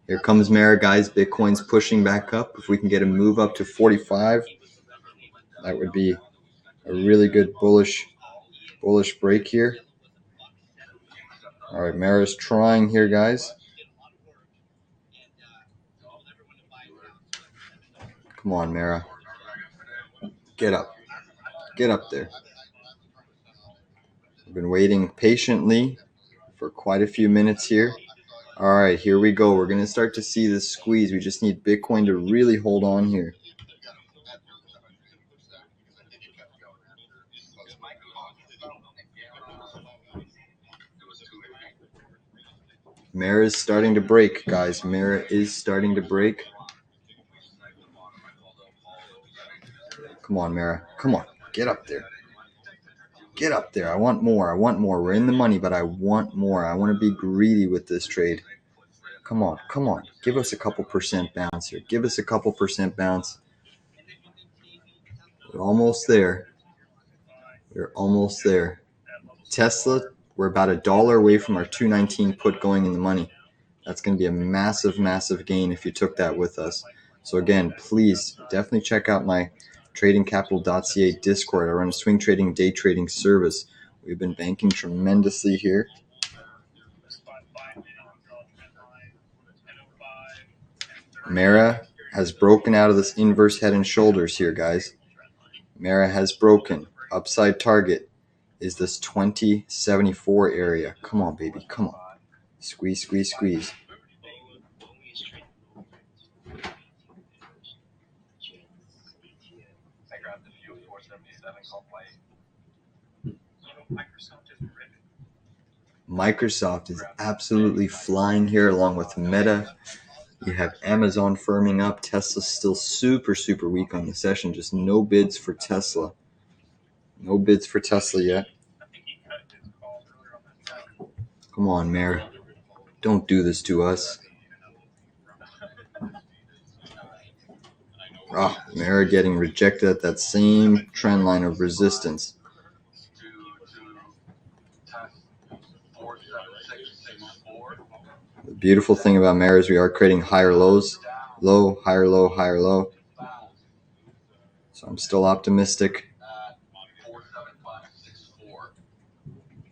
Here comes Mara, guys. Bitcoin's pushing back up. If we can get a move up to 45, that would be a really good bullish break here. All right, Mara's trying here, guys. Come on, Mara. Get up. Get up there. I've been waiting patiently for quite a few minutes here. All right, here we go. We're going to start to see this squeeze. We just need Bitcoin to really hold on here. Mara is starting to break, guys. Mara is starting to break. Come on, Mara. Come on. Get up there. Get up there. I want more. I want more. We're in the money, but I want more. I want to be greedy with this trade. Come on. Come on. Give us a couple percent bounce here. Give us a couple percent bounce. We're almost there. We're almost there. Tesla, we're about $1 away from our 219 put going in the money. That's going to be a massive, massive gain if you took that with us. So again, please definitely check out my tradingcapital.ca Discord. I run a swing trading, day trading service. We've been banking tremendously here. Mara has broken out of this inverse head and shoulders here, guys. Mara has broken. Upside target is this 2074 area. Come on, baby. Come on. Squeeze, squeeze, squeeze. Microsoft is absolutely flying here along with Meta. You have Amazon firming up. Tesla's still super, super weak on the session. Just no bids for Tesla. No bids for Tesla yet. Come on, Mara. Don't do this to us. Ah, Mara getting rejected at that same trend line of resistance. The beautiful thing about Mara is we are creating higher lows, low, higher low, higher low. So I'm still optimistic.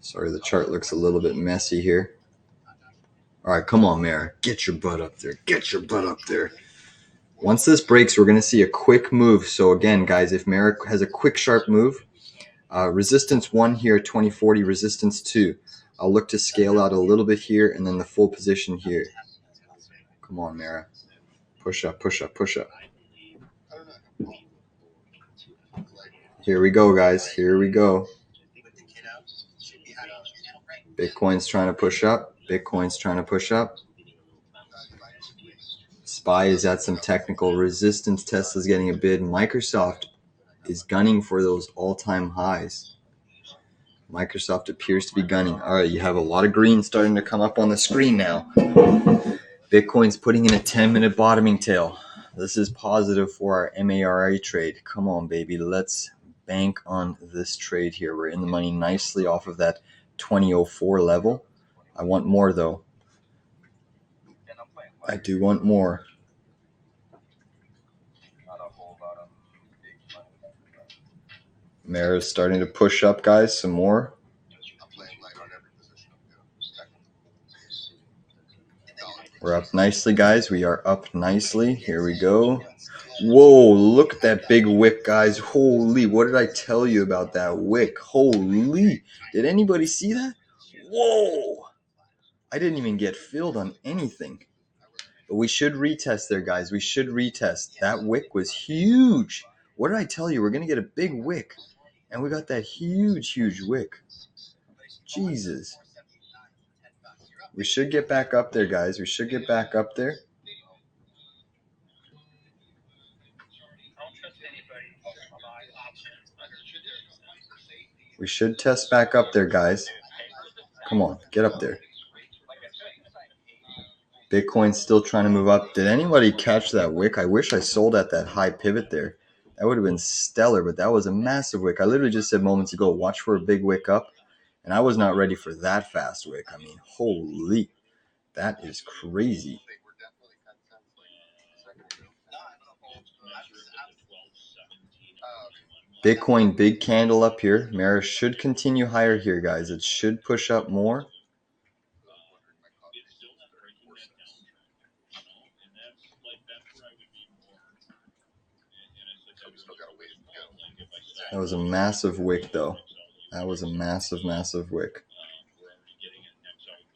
Sorry, the chart looks a little bit messy here. All right, come on, Mara. Get your butt up there. Get your butt up there. Once this breaks, we're going to see a quick move. So again, guys, if Mara has a quick, sharp move, resistance 1 here, 2040, resistance 2. I'll look to scale out a little bit here and then the full position here. Come on, Mara. Push up, push up, push up. Here we go, guys. Here we go. Bitcoin's trying to push up. Bitcoin's trying to push up. SPY is at some technical resistance. Tesla's getting a bid. Microsoft is gunning for those all-time highs. Microsoft appears to be gunning. All right, you have a lot of green starting to come up on the screen now. Bitcoin's putting in a 10-minute bottoming tail. This is positive for our MARA trade. Come on, baby. Let's bank on this trade here. We're in the money nicely off of that 2004 level. I want more, though. I do want more. Mara's starting to push up, guys. Some more. We're up nicely, guys. We are up nicely. Here we go. Whoa, look at that big wick, guys. Holy, what did I tell you about that wick? Holy. Did anybody see that? Whoa. I didn't even get filled on anything. But we should retest there, guys. We should retest. That wick was huge. What did I tell you? We're going to get a big wick. And we got that huge, huge wick. Jesus. We should get back up there, guys. We should get back up there. We should test back up there, guys. Come on, get up there. Bitcoin's still trying to move up. Did anybody catch that wick? I wish I sold at that high pivot there. That would have been stellar, but that was a massive wick. I literally just said moments ago, watch for a big wick up, and I was not ready for that fast wick. I mean, holy, that is crazy. Bitcoin, big candle up here. Mara should continue higher here, guys. It should push up more. That was a massive wick, though. That was a massive, massive wick.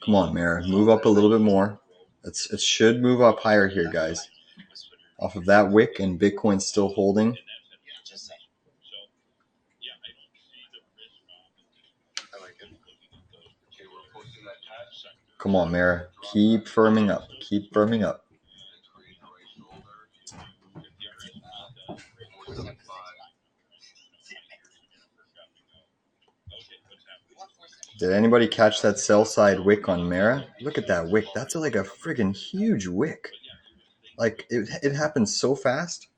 Come on, Mara. Move up a little bit more. It should move up higher here, guys. Off of that wick, and Bitcoin's still holding. Come on, Mara. Keep firming up. Keep firming up. Did anybody catch that sell side wick on Mara? Look at that wick. That's like a friggin' huge wick. Like, it happened so fast.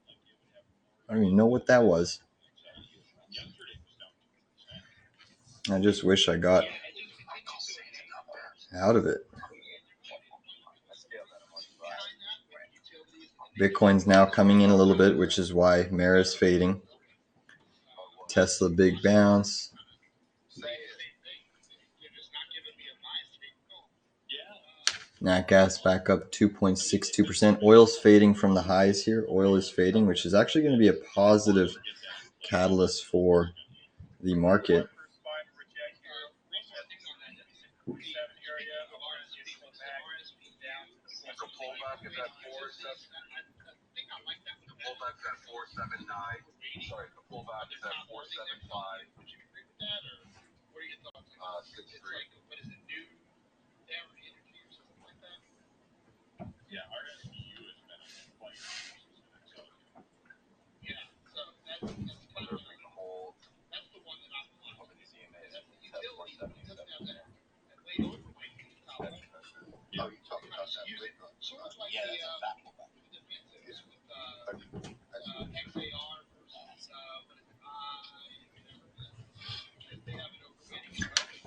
I don't even know what that was. I just wish I got out of it. Bitcoin's now coming in a little bit, which is why Mara's fading. Tesla big bounce. Nat gas back up 2.62%. Oil's fading from the highs here. Oil is fading, which is actually going to be a positive catalyst for the market.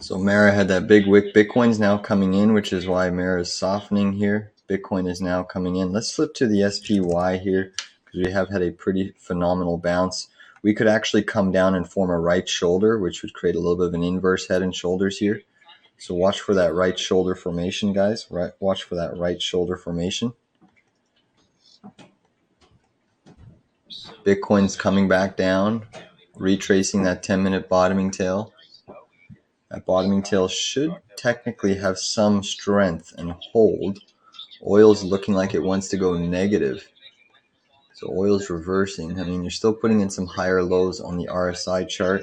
So Mara had that big wick. Bitcoin's now coming in, which is why Mara is softening here. Bitcoin is now coming in. Let's flip to the SPY here because we have had a pretty phenomenal bounce. We could actually come down and form a right shoulder, which would create a little bit of an inverse head and shoulders here. So watch for that right shoulder formation, guys. Right, watch for that right shoulder formation. Bitcoin's coming back down, retracing that 10-minute bottoming tail. That bottoming tail should technically have some strength and hold. Oil's looking like it wants to go negative. So oil's reversing. I mean, you're still putting in some higher lows on the RSI chart.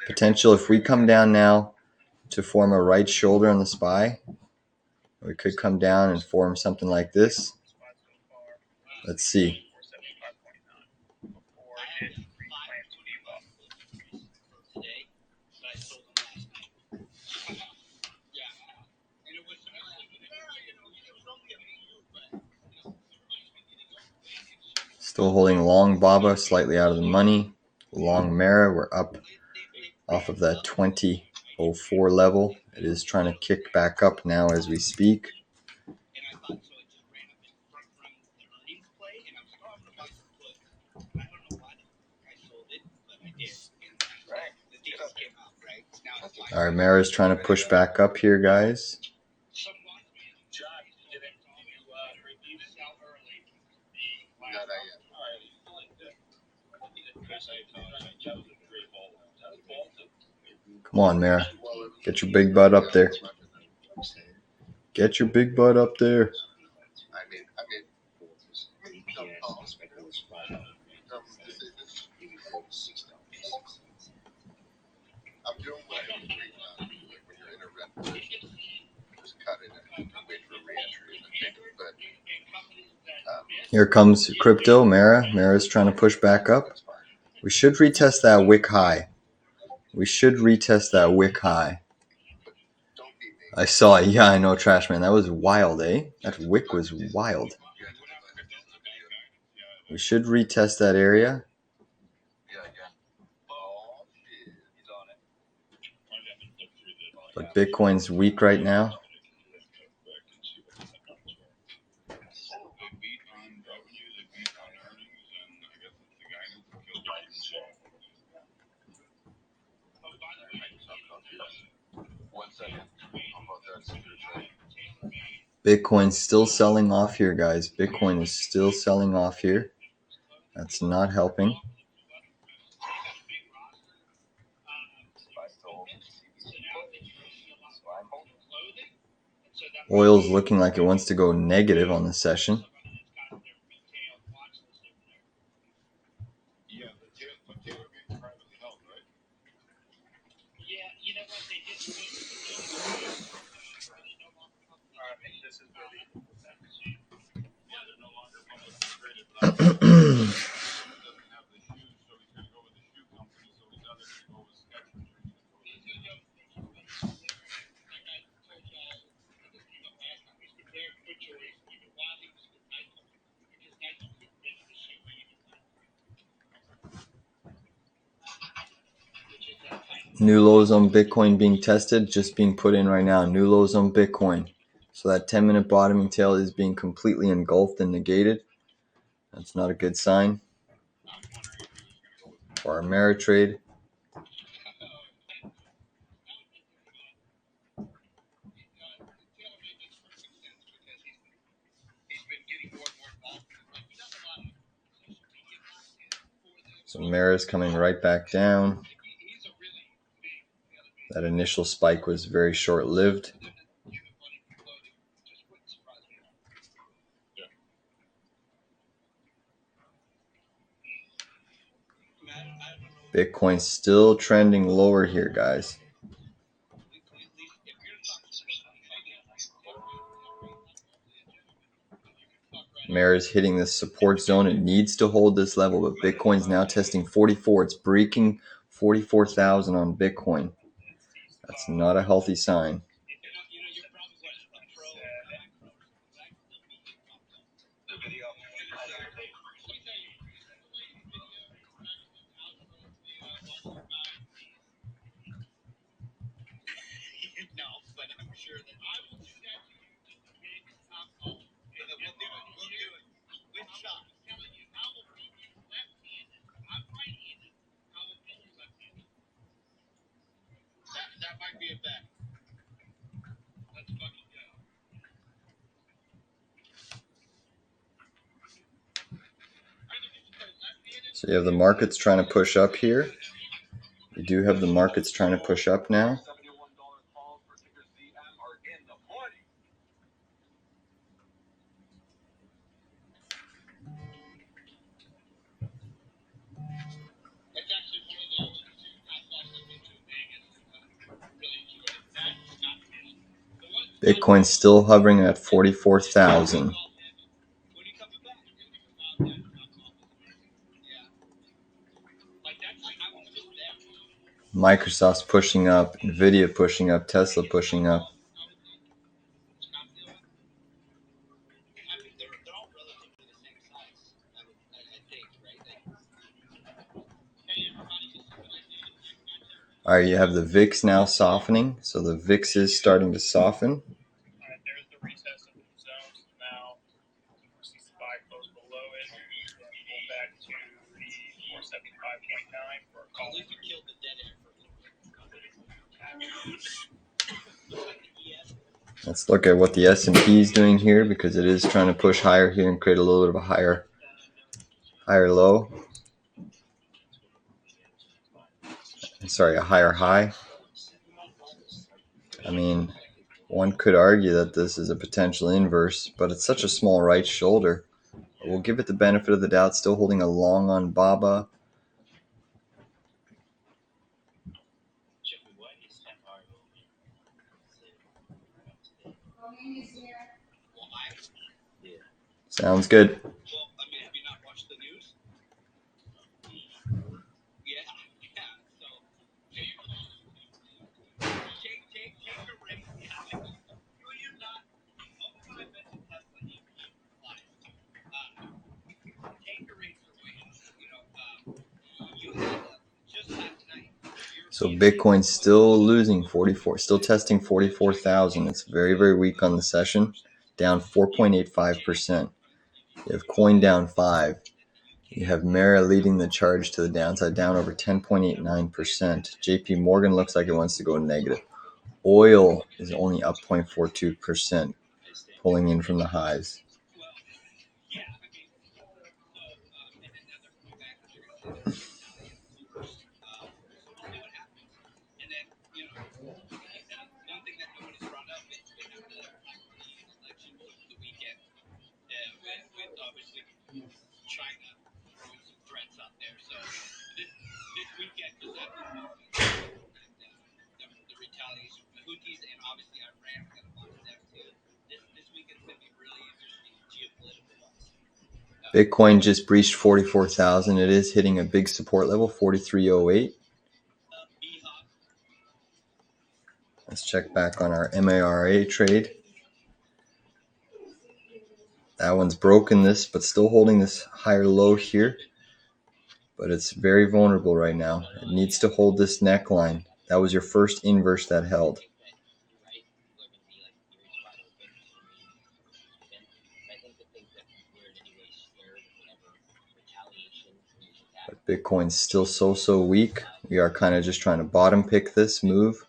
Potential if we come down now to form a right shoulder on the SPY, we could come down and form something like this. Let's see. Still holding long Baba, slightly out of the money. Long Mara, we're up off of that 2004 level. It is trying to kick back up now as we speak. All right, Mara's trying to push back up here, guys. Come on, Mara. Get your big butt up there. Get your big butt up there. I'm doing what I do when you're in a red position. Just cut it and wait for a re-entry and then take it. But here comes crypto. Mara's trying to push back up. We should retest that wick high. We should retest that wick high. I saw it. Yeah, I know, Trashman. That was wild, eh? That wick was wild. We should retest that area. But Bitcoin's weak right now. Bitcoin's still selling off here, guys. Bitcoin is still selling off here. That's not helping. Oil's looking like it wants to go negative on the session. New lows on Bitcoin being tested, just being put in right now. New lows on Bitcoin. So that 10-minute bottoming tail is being completely engulfed and negated. That's not a good sign for our Ameritrade. So Mara's coming right back down. That initial spike was very short-lived. Bitcoin's still trending lower here, guys. Mara's hitting this support zone. It needs to hold this level, but Bitcoin's now testing 44. It's breaking 44,000 on Bitcoin. That's not a healthy sign. That might be a bet. Let's fucking go. So you have the markets trying to push up here. You do have the markets trying to push up now. Bitcoin's still hovering at 44,000. Microsoft's pushing up, NVDA pushing up, Tesla pushing up. All right, you have the VIX now softening. So the VIX is starting to soften. All right, there's the retest of the zones. Now we see SPY close below it. Pull back to the 475.9 for a call. We killed the dead air for a little bit. Let's look at what the S&P is doing here, because it is trying to push higher here and create a little bit of a higher low. Sorry, a higher high. I mean, one could argue that this is a potential inverse, but it's such a small right shoulder. We'll give it the benefit of the doubt. Still holding a long on BABA. Sounds good. Well, I mean, have you not watched the news? Yeah. So, take a rate. Do you not? Oh, I mentioned Tesla. Take a rate for way up. You had just last night. So Bitcoin's still losing 44, still testing 44,000. It's very, very weak on the session, down 4.85%. You have Coin down 5. You have Mara leading the charge to the downside, down over 10.89%. JP Morgan looks like it wants to go negative. Oil is only up 0.42%, pulling in from the highs. China throwing some threats out there. So this weekend was the retaliation from the Houthis, and obviously Iran got a bunch of them too. This weekend's going to be really interesting geopolitical wise. Bitcoin just breached 44,000. It is hitting a big support level, 4308. Let's check back on our MARA trade. That one's broken this, but still holding this higher low here. But it's very vulnerable right now. It needs to hold this neckline. That was your first inverse that held. But Bitcoin's still so weak. We are kind of just trying to bottom pick this move.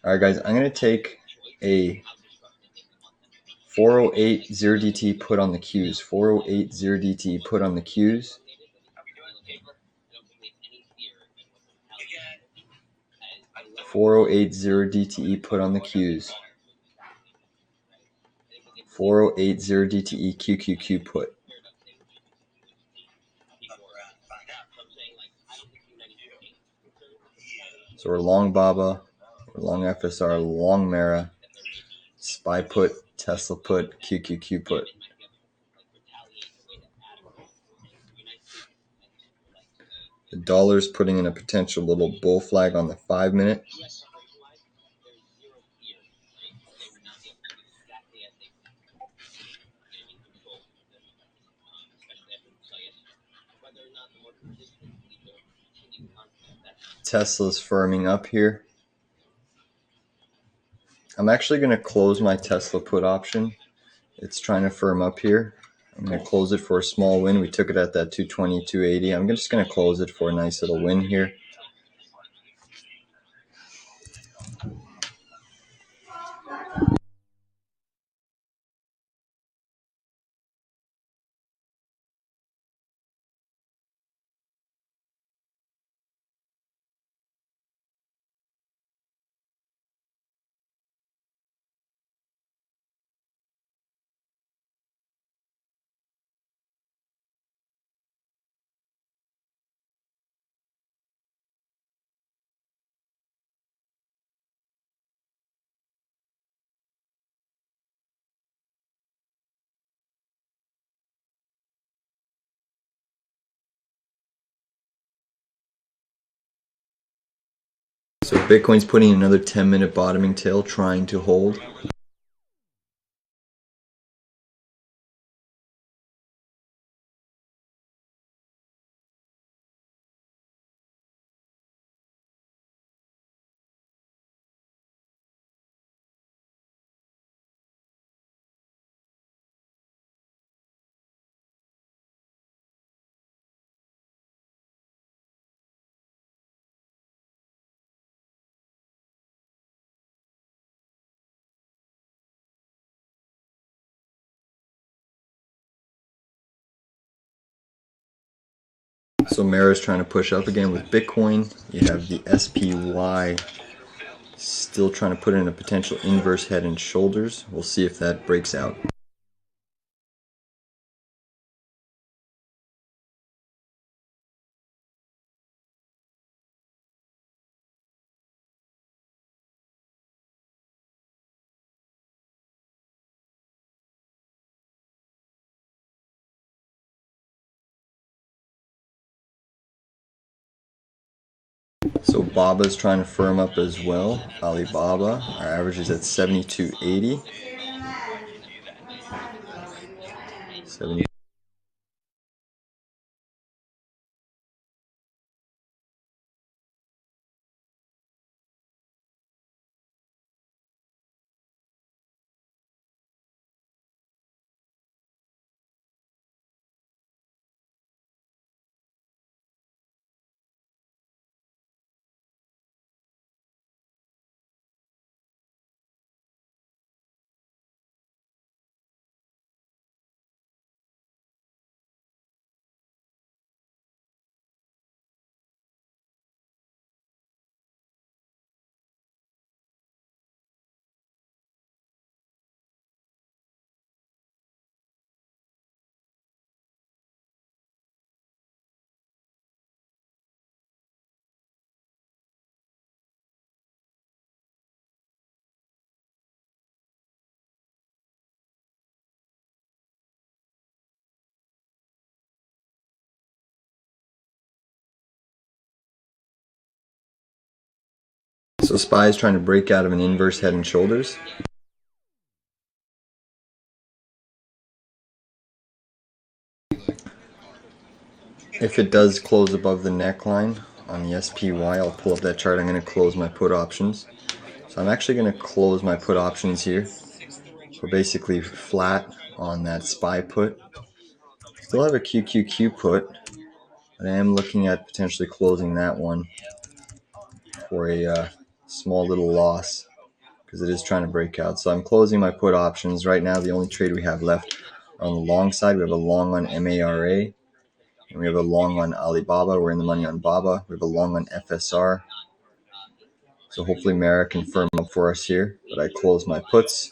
All right, guys, I'm going to take a 4080 DT put on the Qs. 4080 DT put on the Qs. 4080 DTE put on the Qs. 4080 DTE QQQ put. So we're long BABA, we're long FSR, long Mara, SPY put, Tesla put, QQQ put. The dollar's putting in a potential little bull flag on the 5-minute. Tesla's firming up here. I'm actually going to close my Tesla put option. It's trying to firm up here. I'm going to close it for a small win. We took it at that 220, 280. I'm just going to close it for a nice little win here. So Bitcoin's putting another 10-minute bottoming tail, trying to hold. So Mara's trying to push up again with Bitcoin. You have the SPY still trying to put in a potential inverse head and shoulders. We'll see if that breaks out. So Baba's trying to firm up as well. Alibaba, our average is at 72.80. 70. So SPY is trying to break out of an inverse head and shoulders. If it does close above the neckline on the SPY, I'll pull up that chart. I'm going to close my put options. So I'm actually going to close my put options here. We're basically flat on that SPY put. Still have a QQQ put, but I am looking at potentially closing that one for a small little loss because it is trying to break out. So I'm closing my put options. Right now, the only trade we have left on the long side, we have a long on MARA, and we have a long on Alibaba. We're in the money on Baba. We have a long on FSR. So hopefully Mara can firm up for us here, but I close my puts.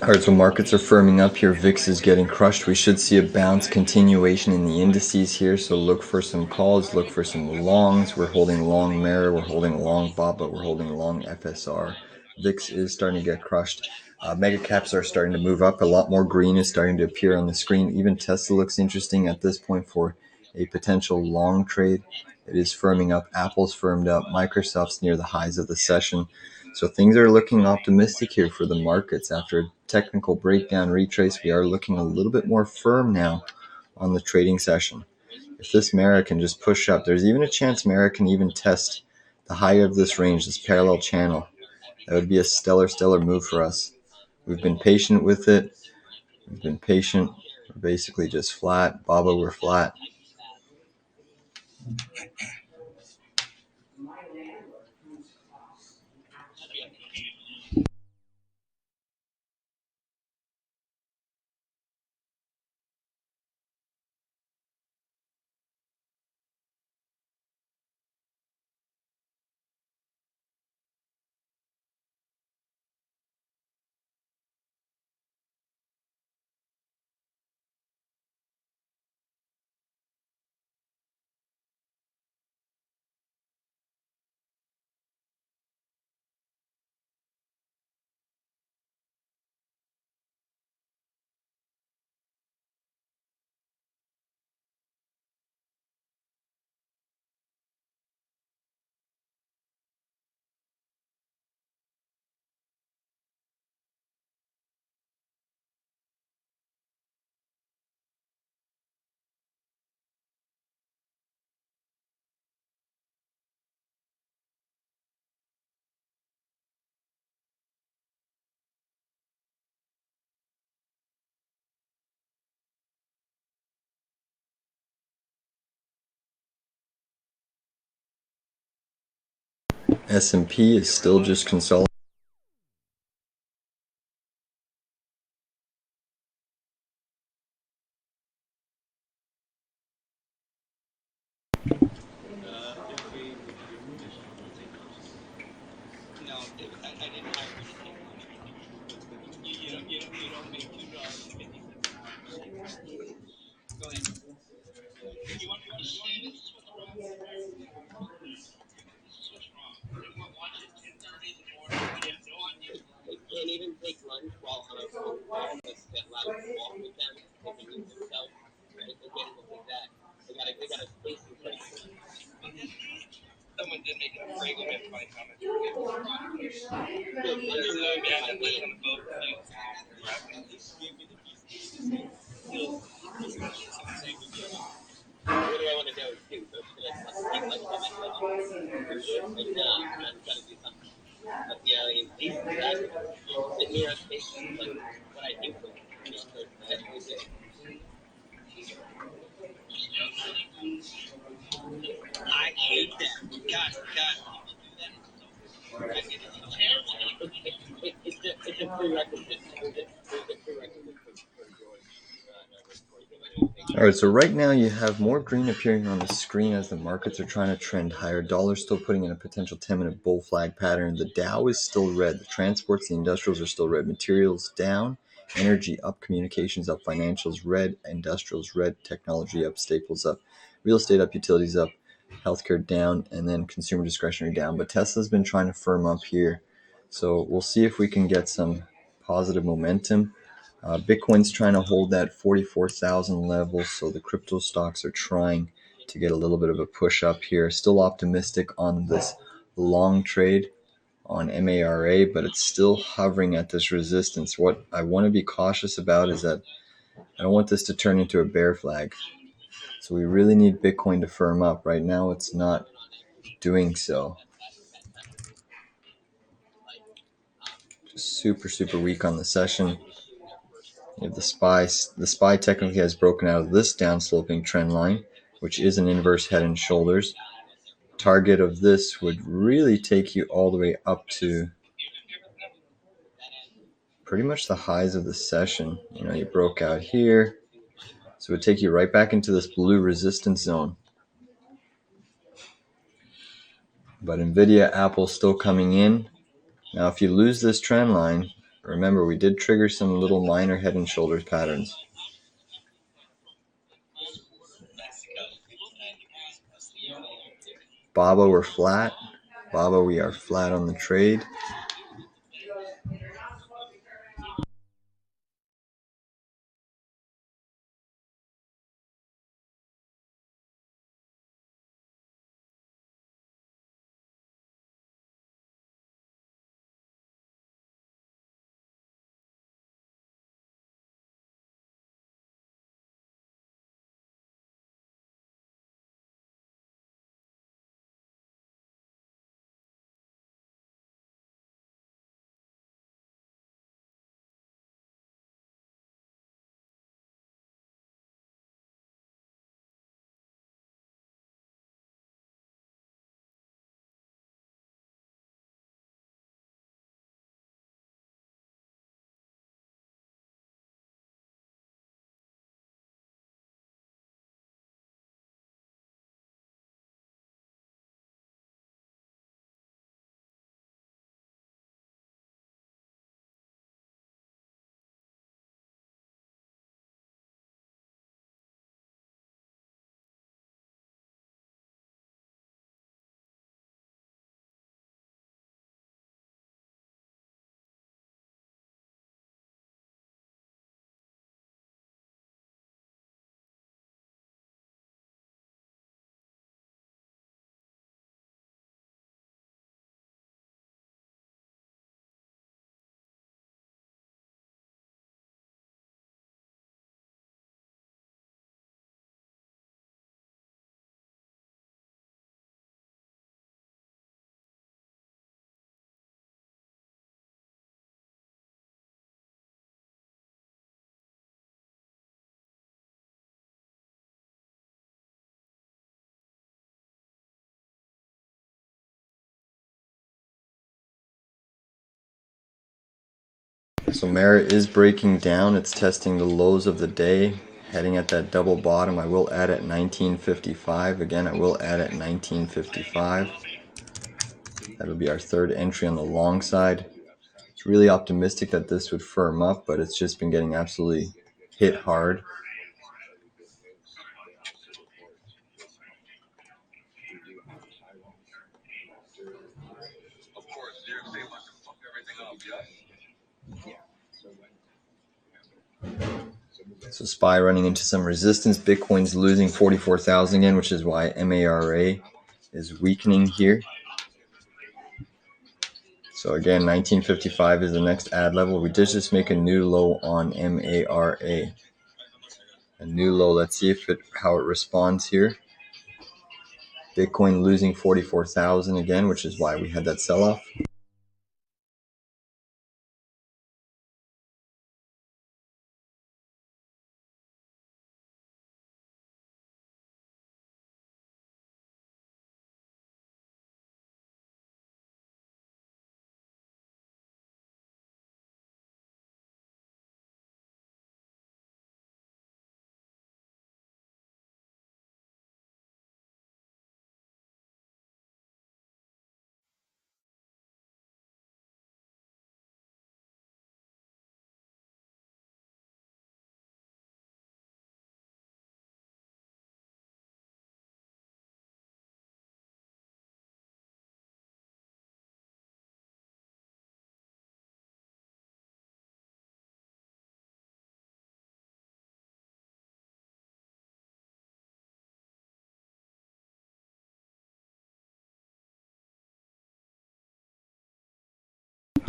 All right, so markets are firming up here. VIX is getting crushed. We should see a bounce continuation in the indices here. So look for some calls, look for some longs. We're holding long Mara, we're holding long BABA, we're holding long FSR. VIX is starting to get crushed. Mega caps are starting to move up. A lot more green is starting to appear on the screen. Even Tesla looks interesting at this point for a potential long trade. It is firming up. Apple's firmed up. Microsoft's near the highs of the session. So things are looking optimistic here for the markets. After a technical breakdown retrace, we are looking a little bit more firm now on the trading session. If this Mara can just push up, there's even a chance Mara can even test the high of this range, this parallel channel. That would be a stellar move for us. We've been patient with it. We've been patient. We're basically just flat. BABA, we're flat. S&P is still just consolidating. No, I didn't hire you to take money. You don't make $2.50. Go ahead. You want me to see this is what's wrong? This is what's wrong. You want to watch it 10:30 in the morning when you have no idea. They can't even take lunch while on a phone call. That loud walk with them. They can use themselves. Right? They can't even take that. They gotta space and break. Someone did make a break with it by comment. What do I want to know too? So should I keep like that? Like, nah, I just gotta do something. But yeah, like, these guys sit here on station, like what I think of. I hate that. God, people do that. It's terrible. It's a prerequisite. There's a prerequisite for George. All right, so right now you have more green appearing on the screen as the markets are trying to trend higher. Dollar's still putting in a potential 10-minute bull flag pattern. The Dow is still red. The transports, the industrials are still red. Materials down, energy up, communications up, financials red, industrials red, technology up, staples up, real estate up, utilities up, healthcare down, and then consumer discretionary down. But Tesla's been trying to firm up here. So we'll see if we can get some positive momentum. Bitcoin's trying to hold that 44,000 level, so the crypto stocks are trying to get a little bit of a push up here. Still optimistic on this long trade on MARA, but it's still hovering at this resistance. What I want to be cautious about is that I don't want this to turn into a bear flag. So we really need Bitcoin to firm up. Right now it's not doing so. Just super weak on the session. You have the SPY. The SPY technically has broken out of this downsloping trend line, which is an inverse head and shoulders. Target of this would really take you all the way up to pretty much the highs of the session. You know, you broke out here, so it would take you right back into this blue resistance zone. But NVIDIA, Apple still coming in. Now, if you lose this trend line, Remember, we did trigger some little minor head and shoulders patterns. BABA, we're flat. BABA, we are flat on the trade. So Merit is breaking down. It's testing the lows of the day, heading at that double bottom. I will add at 1955. Again, I will add at 1955. That'll be our third entry on the long side. It's really optimistic that this would firm up, but it's just been getting absolutely hit hard. Of course, New York State wants to fuck everything up, yes? So SPY running into some resistance. Bitcoin's losing 44,000 again, which is why MARA is weakening here. So again, 1955 is the next add level. We did just make a new low on MARA. A new low. Let's see how it responds here. Bitcoin losing 44,000 again, which is why we had that sell-off.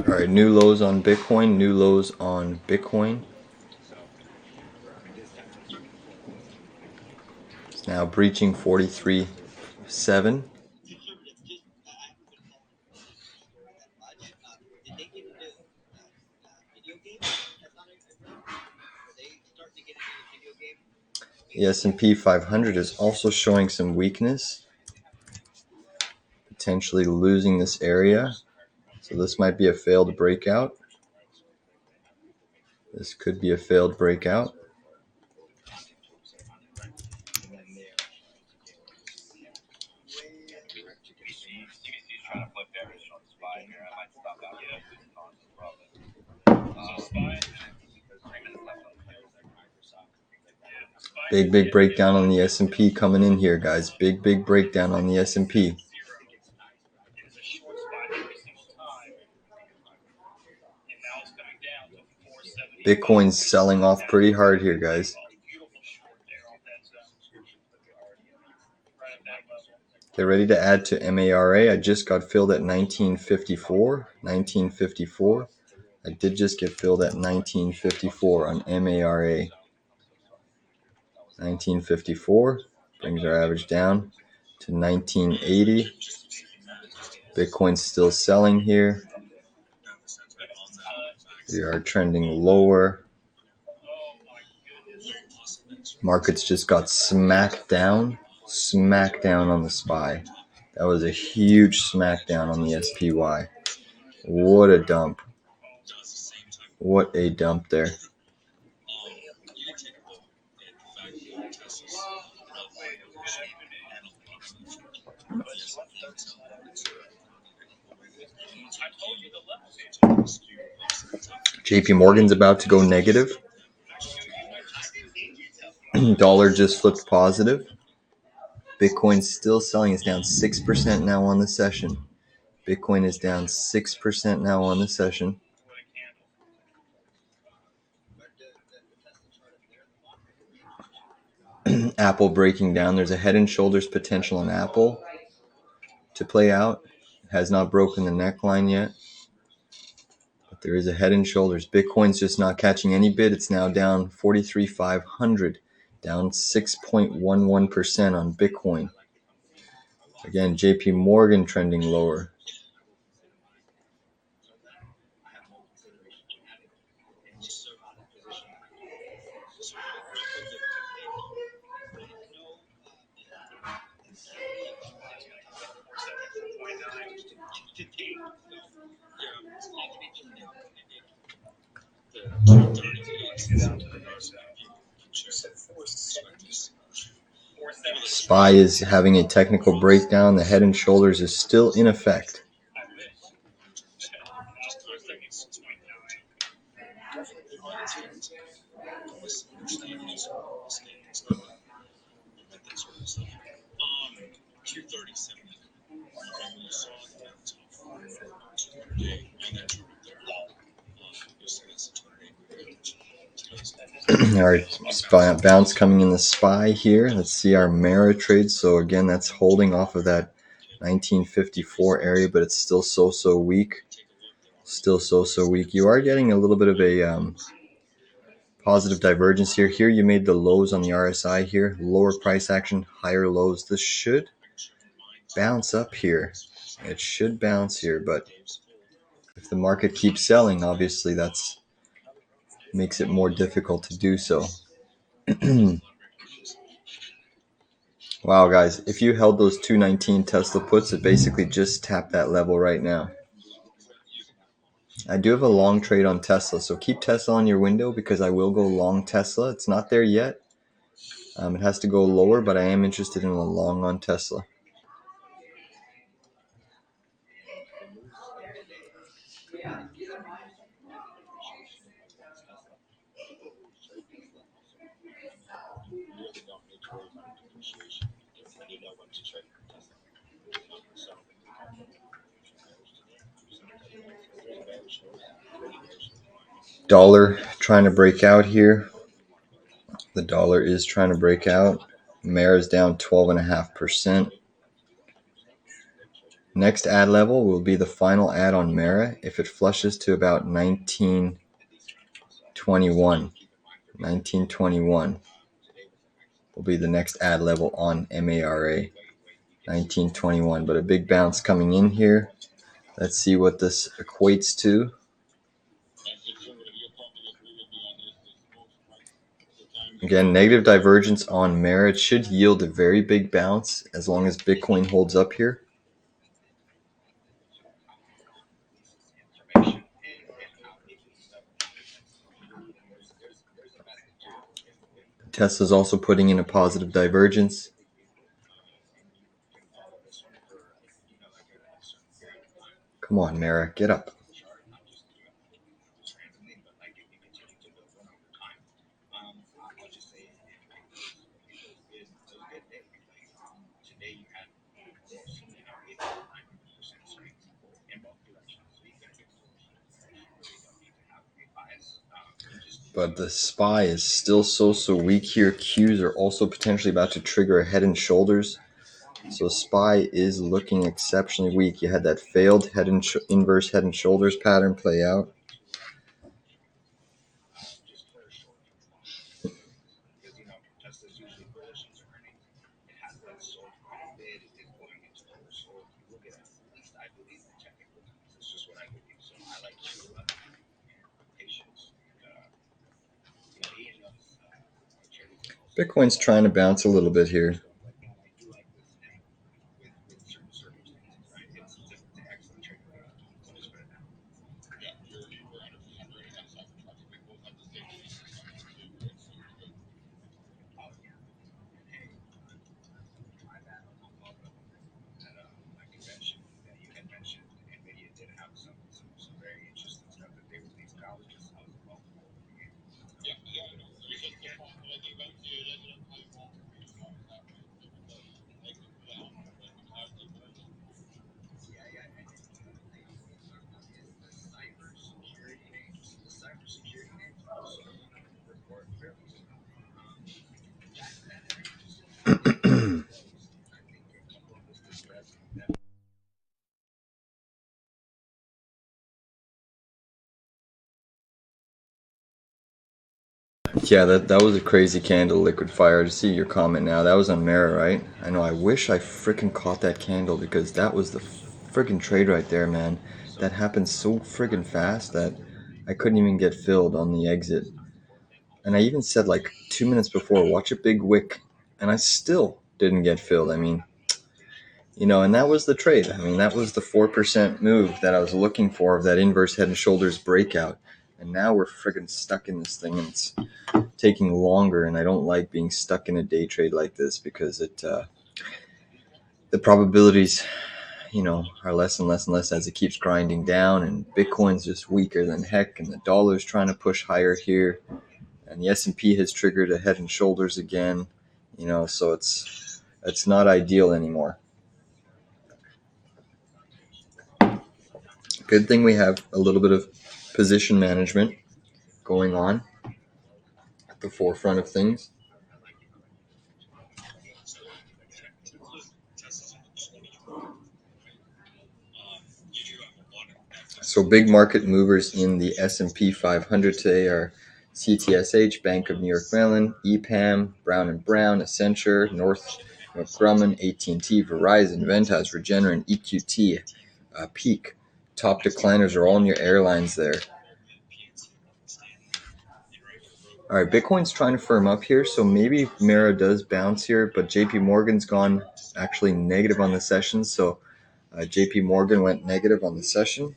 All right, new lows on Bitcoin, new lows on Bitcoin. It's now breaching 43.7. The S&P 500 is also showing some weakness, potentially losing this area. So this might be a failed breakout. This could be a failed breakout. TBC's trying to flip bearish on SPY here. I might stop out. Big breakdown on the S&P coming in here, guys. Big breakdown on the S&P. Bitcoin's selling off pretty hard here, guys. Get ready to add to MARA. I just got filled at 1954. I did just get filled at 1954 on MARA. 1954 brings our average down to 1980. Bitcoin's still selling here. We are trending lower. Markets just got smacked down on the SPY. That was a huge smackdown on the SPY. What a dump. What a dump there. JP Morgan's about to go negative. Dollar just flipped positive. Bitcoin's still selling. It's down 6% now on the session. Bitcoin is down 6% now on the session. Apple breaking down. There's a head and shoulders potential on Apple to play out. It has not broken the neckline yet. But there is a head and shoulders. Bitcoin's just not catching any bid. It's now down 43,500. Down 6.11% on Bitcoin. Again, JP Morgan trending lower. SPY is having a technical breakdown. The head and shoulders is still in effect. All right, bounce coming in the SPY here. Let's see our Mara trade. So again, that's holding off of that 1954 area, but it's still so weak. Still so weak. You are getting a little bit of a positive divergence here. Here you made the lows on the RSI here. Lower price action, higher lows. This should bounce up here. It should bounce here, but if the market keeps selling, obviously that's makes it more difficult to do so. Wow, guys, if you held those 219 Tesla puts, it basically just tapped that level right now. I do have a long trade on Tesla, so keep Tesla on your window because I will go long Tesla. It's not there yet. It has to go lower, but I am interested in a long on Tesla. Dollar trying to break out here. The dollar is trying to break out. Mara's down 12.5%. Next ad level will be the final ad on Mara if it flushes to about 1921. 1921 will be the next ad level on MARA. 1921, but a big bounce coming in here. Let's see what this equates to. Again, negative divergence on Mara. It should yield a very big bounce as long as Bitcoin holds up here. Tesla's also putting in a positive divergence. Come on, Mara, get up. just say it was a good day. Like today you had something out 90% swings in both directions. So you gotta get really don't need to have a bias. But the SPY is still so weak here. Qs are also potentially about to trigger a head and shoulders. So SPY is looking exceptionally weak. You had that failed inverse head and shoulders pattern play out. Just for a short term because just as usually bullishes are earning, it has been sold quite a bit. It is going into oversold. You will get at least, I believe, the technical. It's just what I believe. So I like to patience. Bitcoin's trying to bounce a little bit here. You had mentioned NVDA did have some very interesting stuff that they released. I was well. The cybersecurity names also report fairly soon. I think a couple of us discussed that. Yeah, that was a crazy candle, Liquid Fire. To see your comment now. That was on Mara, right? I know, I wish I freaking caught that candle because that was the freaking trade right there, man. That happened so freaking fast that I couldn't even get filled on the exit. And I even said like 2 minutes before, watch a big wick. And I still didn't get filled. I mean, and that was the trade. I mean, that was the 4% move that I was looking for of that inverse head and shoulders breakout. And now we're friggin' stuck in this thing and it's taking longer. And I don't like being stuck in a day trade like this because the probabilities, are less and less and less as it keeps grinding down. And Bitcoin's just weaker than heck. And the dollar's trying to push higher here. And the S&P has triggered a head and shoulders again. So it's not ideal anymore. Good thing we have a little bit of position management going on at the forefront of things. So big market movers in the S&P 500 today are CTSH, Bank of New York Mellon, EPAM, Brown & Brown, Accenture, Northrop Grumman, AT&T, Verizon, Ventas, Regeneron, EQT, Peak. Top decliners are all in your airlines there. All right, Bitcoin's trying to firm up here, so maybe Mara does bounce here, but JP Morgan's gone actually negative on the session, so JP Morgan went negative on the session.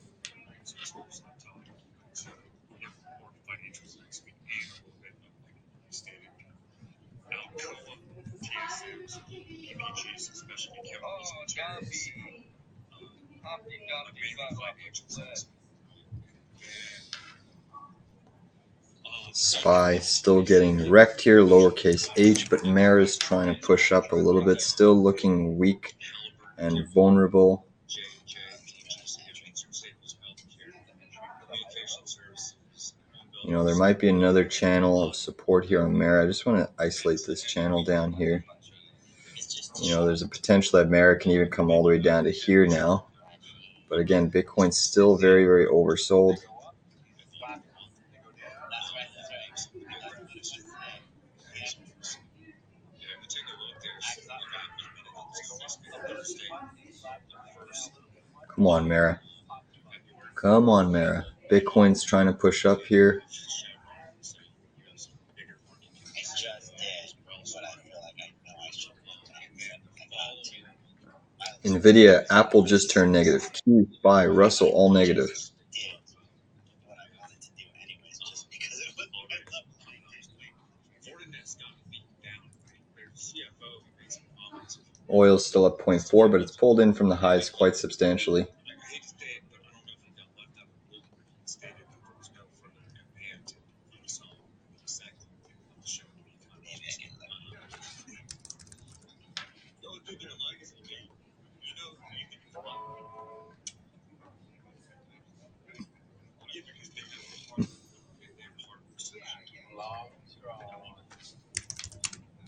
SPY still getting wrecked here, lowercase h, but Mara's trying to push up a little bit, still looking weak and vulnerable. There might be another channel of support here on Mara. I just want to isolate this channel down here. There's a potential that Mara can even come all the way down to here now. But again, Bitcoin's still very, very oversold. Come on, Mara. Come on, Mara. Bitcoin's trying to push up here. NVDA, Apple just turned negative. Q, SPY, Russell, all negative. Oil's still up 0.4, but it's pulled in from the highs quite substantially.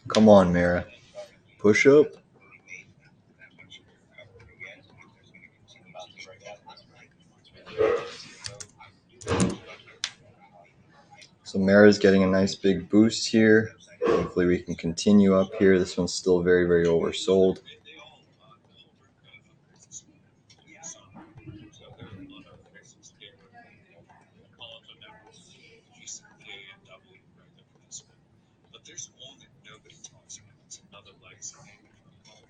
Come on, Mara. Push up. So Mara's getting a nice big boost here. Hopefully we can continue up here. This one's still very, very oversold. But there's one that nobody talks about. It's another legacy name called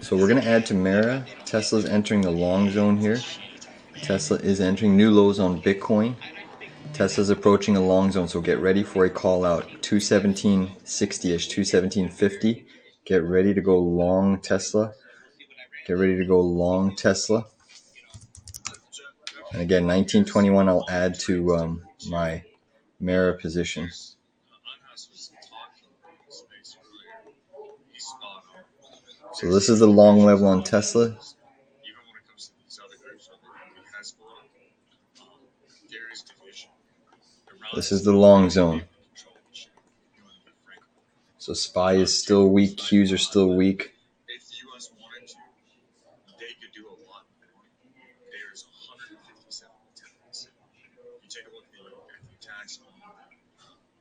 So we're going to add to Mara. Tesla's entering the long zone here. Tesla is entering new lows on Bitcoin. Tesla's approaching a long zone, so get ready for a call out. 217.60ish, 217.50. Get ready to go long Tesla. Get ready to go long Tesla. And again, 1921 I'll add to my Mara position. So this is the long level on Tesla. This is the long zone. So SPY is still weak. Qs are still weak. If the U.S. wanted to, they could do a lot more. There's 157 attempts. You take a look at the attacks on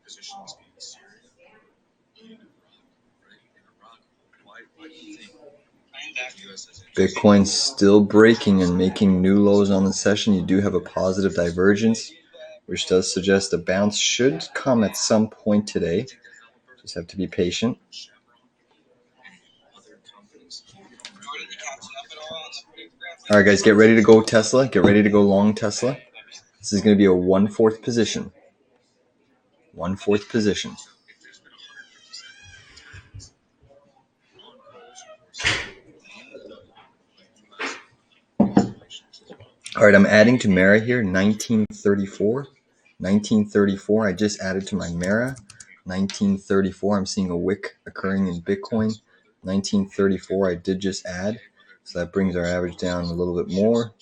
positions in Syria, in Iraq, right? In Iraq, why do you think the U.S. has Bitcoin's still breaking and making new lows on the session. You do have a positive divergence, which does suggest a bounce should come at some point today. Just have to be patient. All right, guys, get ready to go Tesla. Get ready to go long Tesla. This is going to be a 1/4 position. 1/4 position. All right, I'm adding to Mara here, 1934. 1934, I just added to my Mara. 1934, I'm seeing a wick occurring in Bitcoin. 1934, I did just add. So that brings our average down a little bit more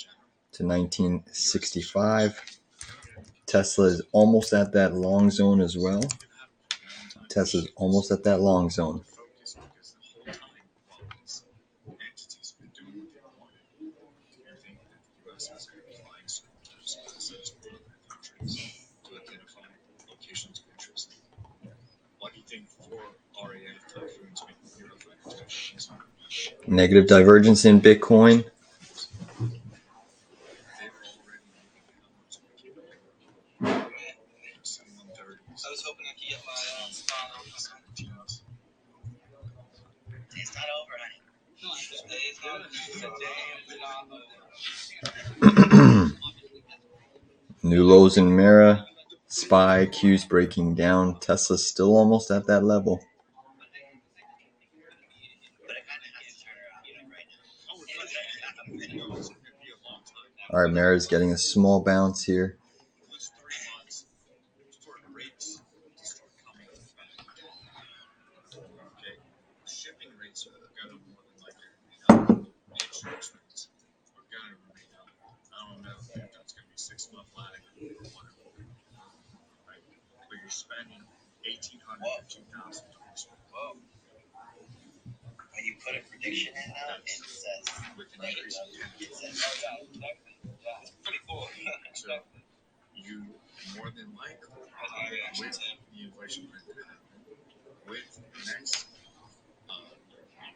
to 1965. Tesla is almost at that long zone as well. Tesla's almost at that long zone. Negative divergence in Bitcoin. I was hoping I could get my spot on. It's not over, honey. It's not over. New lows in Mara. SPY, Q's breaking down. Tesla's still almost at that level. All right, Mara's getting a small bounce here. Shipping rates are going to more than likely remain up. Interest rates are going to remain up. I don't know if that's going to be 6-month lag or whatever. Right? But you're spending $1,800 or $2,000. Whoa. When you put a prediction in now, it says With an increase in it says yeah, it's pretty cool. So you more than likely, with the inflation rate that happened, with next,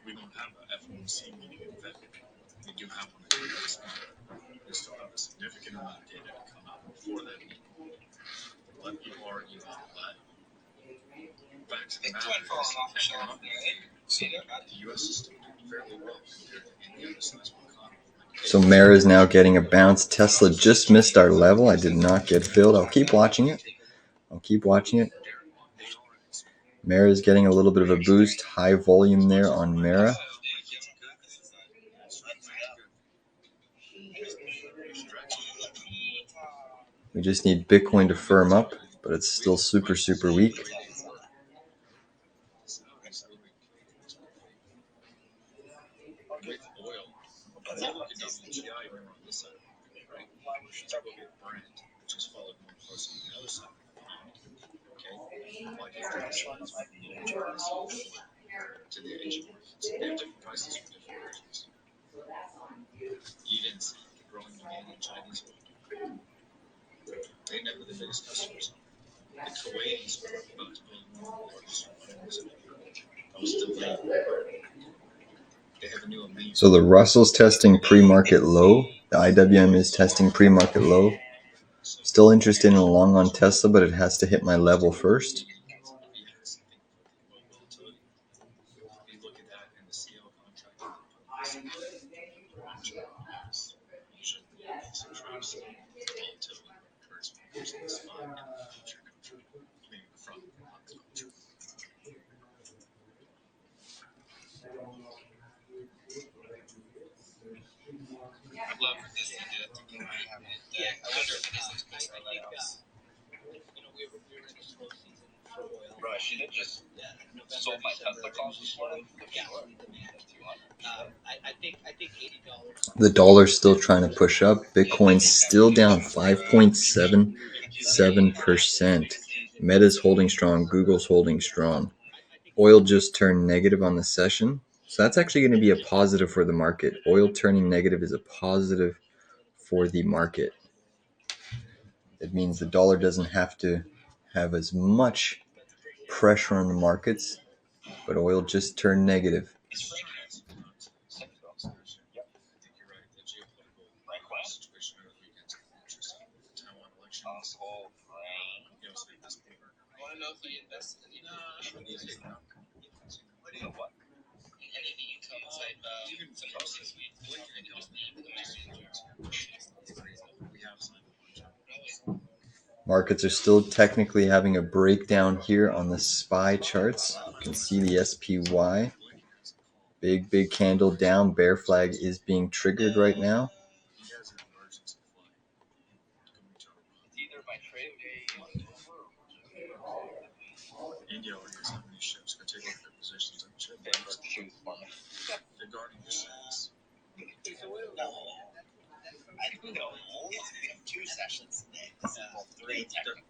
we don't have an FOMC meeting in February. We do have one in next month. We still have a significant amount of data to come out before that meeting. Let people argue about that. Back to the matter is, the U.S. is still doing fairly well compared to any other sizable economy. So Mara is now getting a bounce. Tesla just missed our level. I did not get filled. I'll keep watching it. Mara is getting a little bit of a boost. High volume there on Mara. We just need Bitcoin to firm up, but it's still super, super weak. With oil, look at WTI over on this side, right? Look at Brent, which is followed more closely on the other side. Okay, like to the Asian markets, they have different prices for different regions. You didn't see the growing demand in Chinese oil. They never the biggest customers. The Kuwaitis were about to build one of the largest refineries in the world. That was delayed. They have a new amazing. So the Russell's testing pre-market low. The IWM is testing pre-market low. Still interested in a long on Tesla, but it has to hit my level first. You look at that in the CL contract. I'd love for this to do it. Yeah, I wonder if it is this close to the layoffs. We were in a slow season for oil. Bro, I should have just sold my Tesla calls this morning. Yeah, I think $80. The dollar's still trying to push up. Bitcoin's still down 5.77%. Meta's holding strong. Google's holding strong. Oil just turned negative on the session. So that's actually going to be a positive for the market. Oil turning negative is a positive for the market. It means the dollar doesn't have to have as much pressure on the markets, but oil just turned negative. Markets are still technically having a breakdown here on the SPY charts. You can see the SPY. Big candle down. Bear flag is being triggered right now. India already has how many ships? Go take a look at their positions on the ship. They're guarding their ships. I don't know. We have 2 sessions today. Well, 3 technically.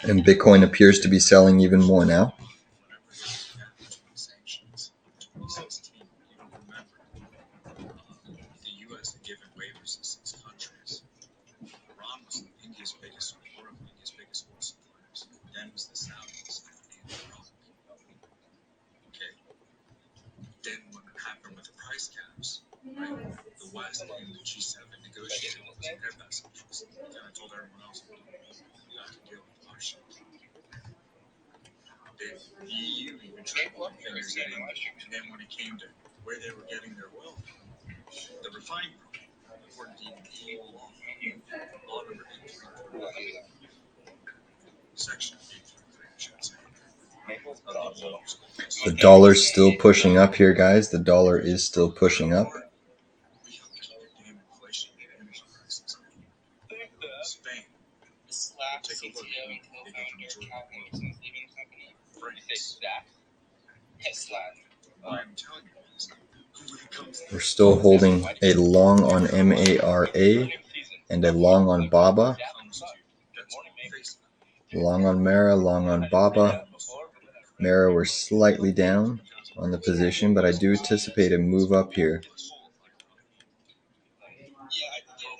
And Bitcoin appears to be selling even more now. Sanctions. 2016, you don't remember. The U.S. had given waivers to 6 countries. Iran was India's biggest, one of India's biggest oil suppliers. Then was the Saudis and Iraq. Okay. Then what happened with the price caps, right? The West and the G7 negotiated what was in their best interest. And I told everyone else, you have to deal with our shit. The EU even tried to put fingers at India. And then when it came to where they were getting their oil from, the refining program, according to even EU law number 833, section 833, I should say. The dollar's still pushing up here, guys. The dollar is still pushing up. We have damn inflation and energy prices. Spain. Take a look. They got the majority of leaving the company. France. Why I'm telling you is, when it comes to We're still holding a long on MARA and a long on BABA. Long on Mara, long on BABA. Mara, we're slightly down on the position, but I do anticipate a move up here.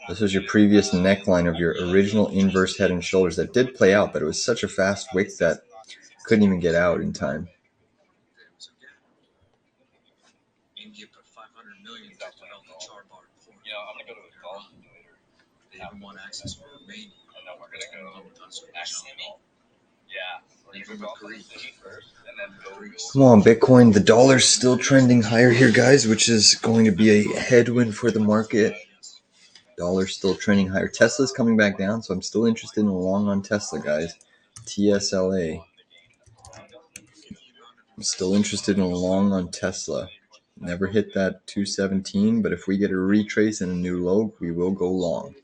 This was your previous neckline of your original inverse head and shoulders that did play out, but it was such a fast wick that couldn't even get out in time. India put $500 million to develop the Charbar port. I'm gonna go to a golf later. They even want access for Romania. And then we're gonna go with Azerbaijan. Yeah. Even with Greece. Come on, Bitcoin. The dollar's still trending higher here, guys, which is going to be a headwind for the market. Dollar's still trending higher. Tesla's coming back down, so I'm still interested in a long on Tesla, guys. TSLA. I'm still interested in a long on Tesla. Never hit that 217, but if we get a retrace and a new low, we will go long.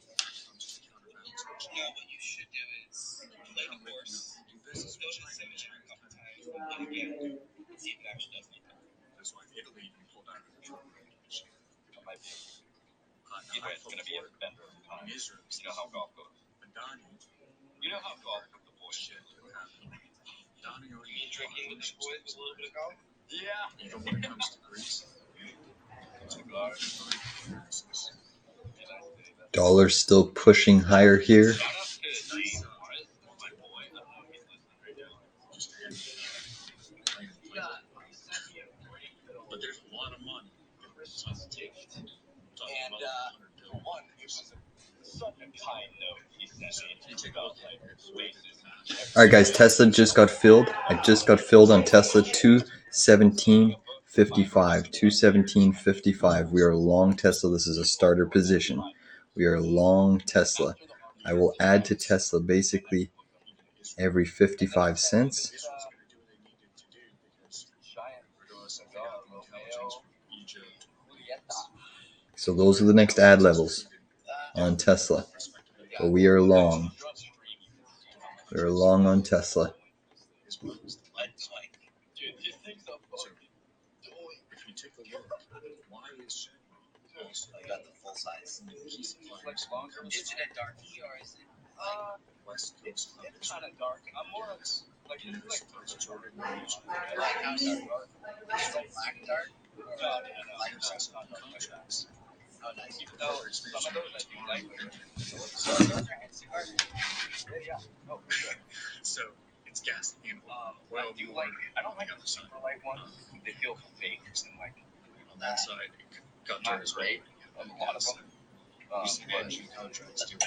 Even when it comes to Greece. Dollar's still pushing higher here. But there's a lot of money. All right, guys, Tesla just got filled. I just got filled on Tesla 217.55. 217.55. We are long Tesla. This is a starter position. We are long Tesla. I will add to Tesla basically every 55 cents. So those are the next ad levels on Tesla. But we are long. We are long on Tesla. Got the full size. Is it a darkie or is it it's kind of dark? I'm more of like how dark? It's like black dark. No, it's not dark. Oh, nice. No, some of those I do like. So those are cigars. Yeah. Oh, for sure. So it's gasoline. I do like. I don't like the super light ones. They feel fake and like On that side, got not there as well. great. A lot of them. These But energy contracts do the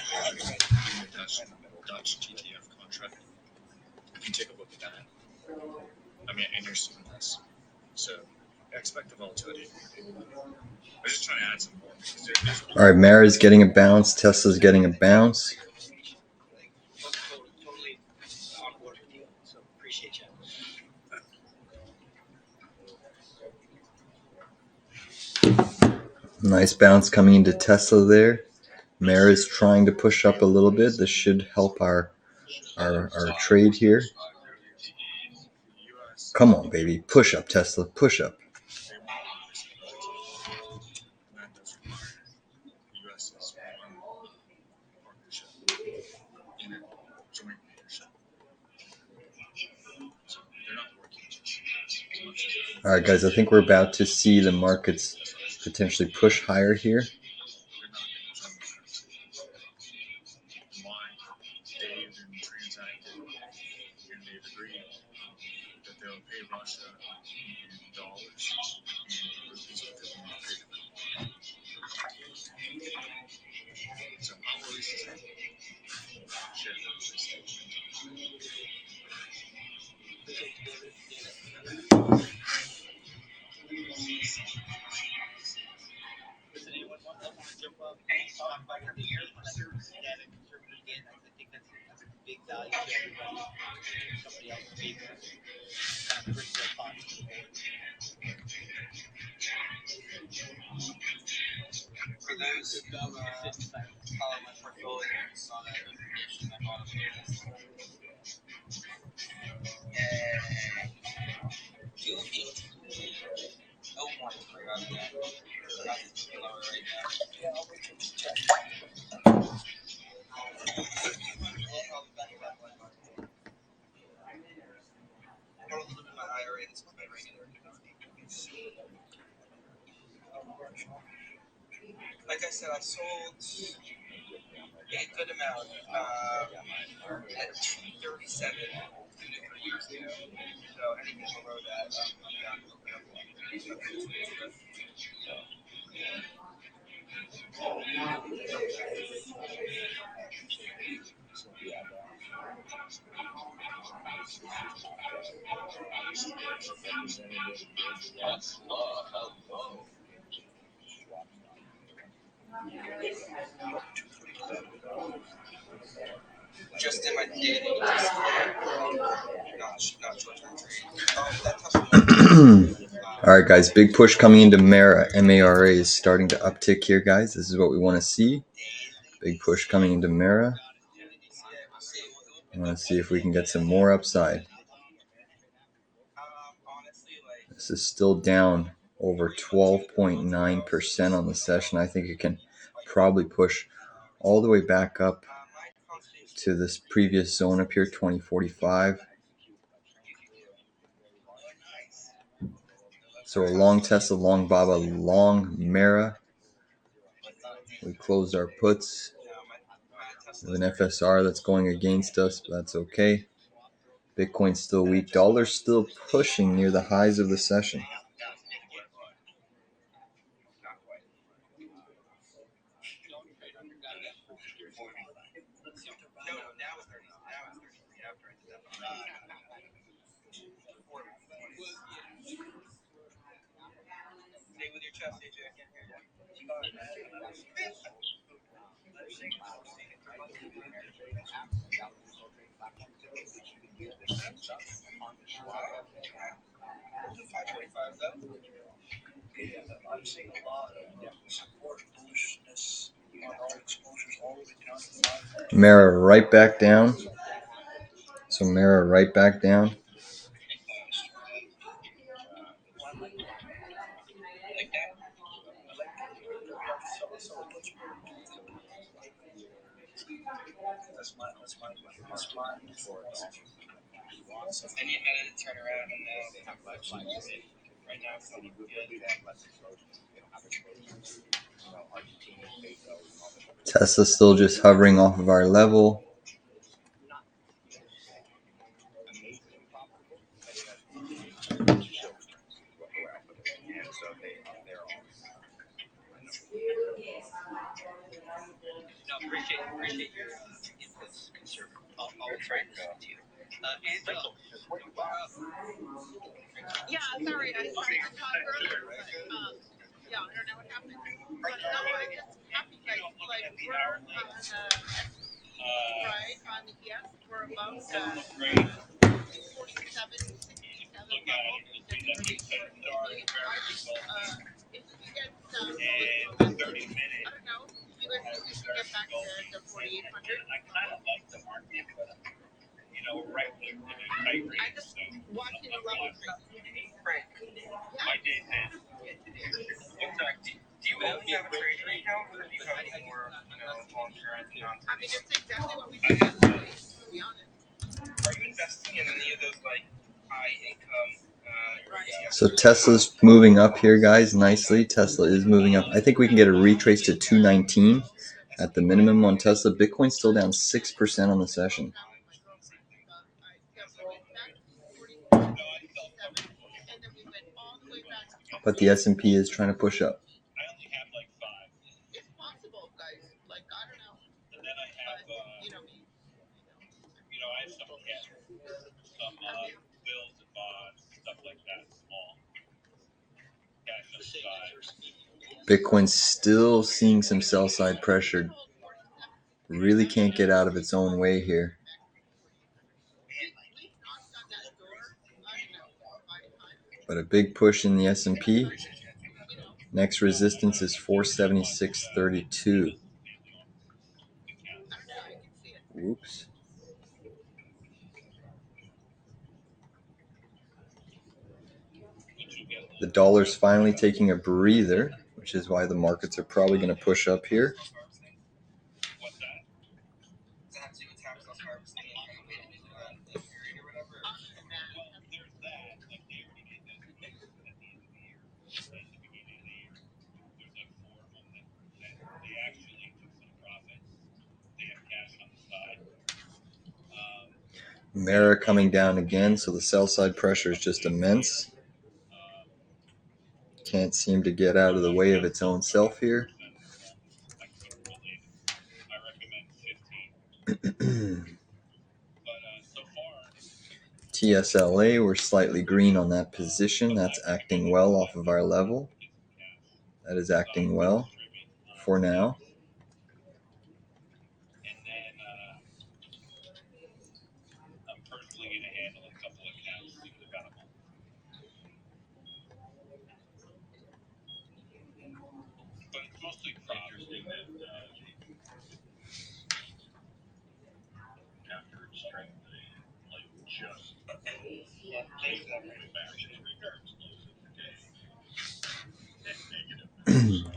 Dutch TTF contract. If you take a look at that, I mean, and you're seeing this, so expect the volatility. I'm just trying to add some more. All right, Mara's getting a bounce. Tesla's getting a bounce. totally on board with you. So appreciate you. Nice bounce coming into Tesla there. Mara's trying to push up a little bit. This should help our trade here. Come on, baby. Push up, Tesla. Push up. All right, guys. I think we're about to see the markets potentially push higher here. Does anyone want to jump up? I'm back in the year for that conservative gain. I think that's a big value to everybody. Somebody else being brings their thoughts to the board. For those who follow my portfolio, saw that notification. I bought a bonus. Oh, one. Forgot that. That's lower right now. Yeah, I'll wait till you check. I'll be back in that one. I got a little bit in my IRA. This is my regular. Like I said, I sold a good amount at 237 2 to 3 years ago. So anything below that, I'm down to open up one. Just in my daily not short-term trade. All right, guys. Big push coming into Mara. MARA is starting to uptick here, guys. This is what we want to see. Big push coming into Mara. I want to see if we can get some more upside. This is still down over 12.9% on the session. I think it can probably push all the way back up to this previous zone up here, 2045. So a long Tesla, long Baba, long Mara. We closed our puts with an FSR that's going against us, but that's okay. Bitcoin's still weak. Dollar's still pushing near the highs of the session. Stay with your chest, AJ. I can't hear you. I'm seeing a lot of support bullishness on all exposures all the way down to 5. Mara right back down. So Mara right back down. And you had to turn around and now right now it's looking good. Tesla still just hovering off of our level. No, appreciate your inputs, conservative. I'll try this with you. Angel. Yeah, sorry, I tried to talk earlier, but yeah, I don't know what happened. But no, I just happy like we're on the right on the we're above the 47, 67 level. If you get some, I don't know, you guys think we should get back to the 4,800? I kind of like the market, but right when I just watching the level Frank. my day says, Do you only have a trading account or do you have more, long-term accounts? I mean, it's exactly what we do, to be honest. Are you investing in any of those high income? So Tesla's moving up here, guys, nicely. Tesla is moving up. I think we can get a retrace to 219 at the minimum on Tesla. Bitcoin's still down 6% on the session. But the S&P is trying to push up. I only have like 5. It's possible, guys. Like, I don't know. And then I have, I have some cash, some bills and bonds, stuff like that, small cash on the side. Bitcoin's still seeing some sell side pressure. Really can't get out of its own way here. But a big push in the S&P. Next resistance is 476.32. Oops. The dollar's finally taking a breather, which is why the markets are probably going to push up here. Mara coming down again, so the sell side pressure is just immense. Can't seem to get out of the way of its own self here. TSLA, we're slightly green on that position. That's acting well off of our level. That is acting well for now.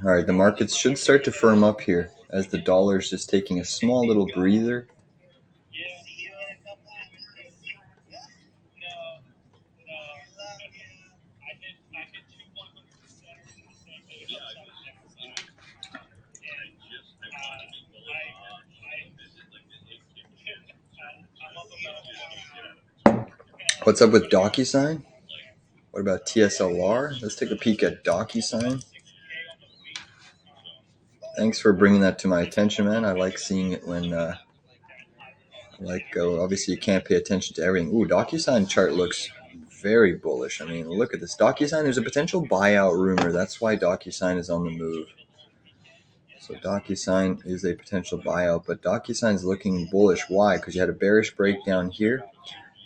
All right, the markets should start to firm up here as the dollar is just taking a small little breather. What's up with DocuSign? What about TSLR? Let's take a peek at DocuSign. Thanks for bringing that to my attention, man. I like seeing it when, obviously you can't pay attention to everything. Ooh, DocuSign chart looks very bullish. I mean, look at this. DocuSign, there's a potential buyout rumor. That's why DocuSign is on the move. So DocuSign is a potential buyout, but DocuSign is looking bullish. Why? Because you had a bearish breakdown here,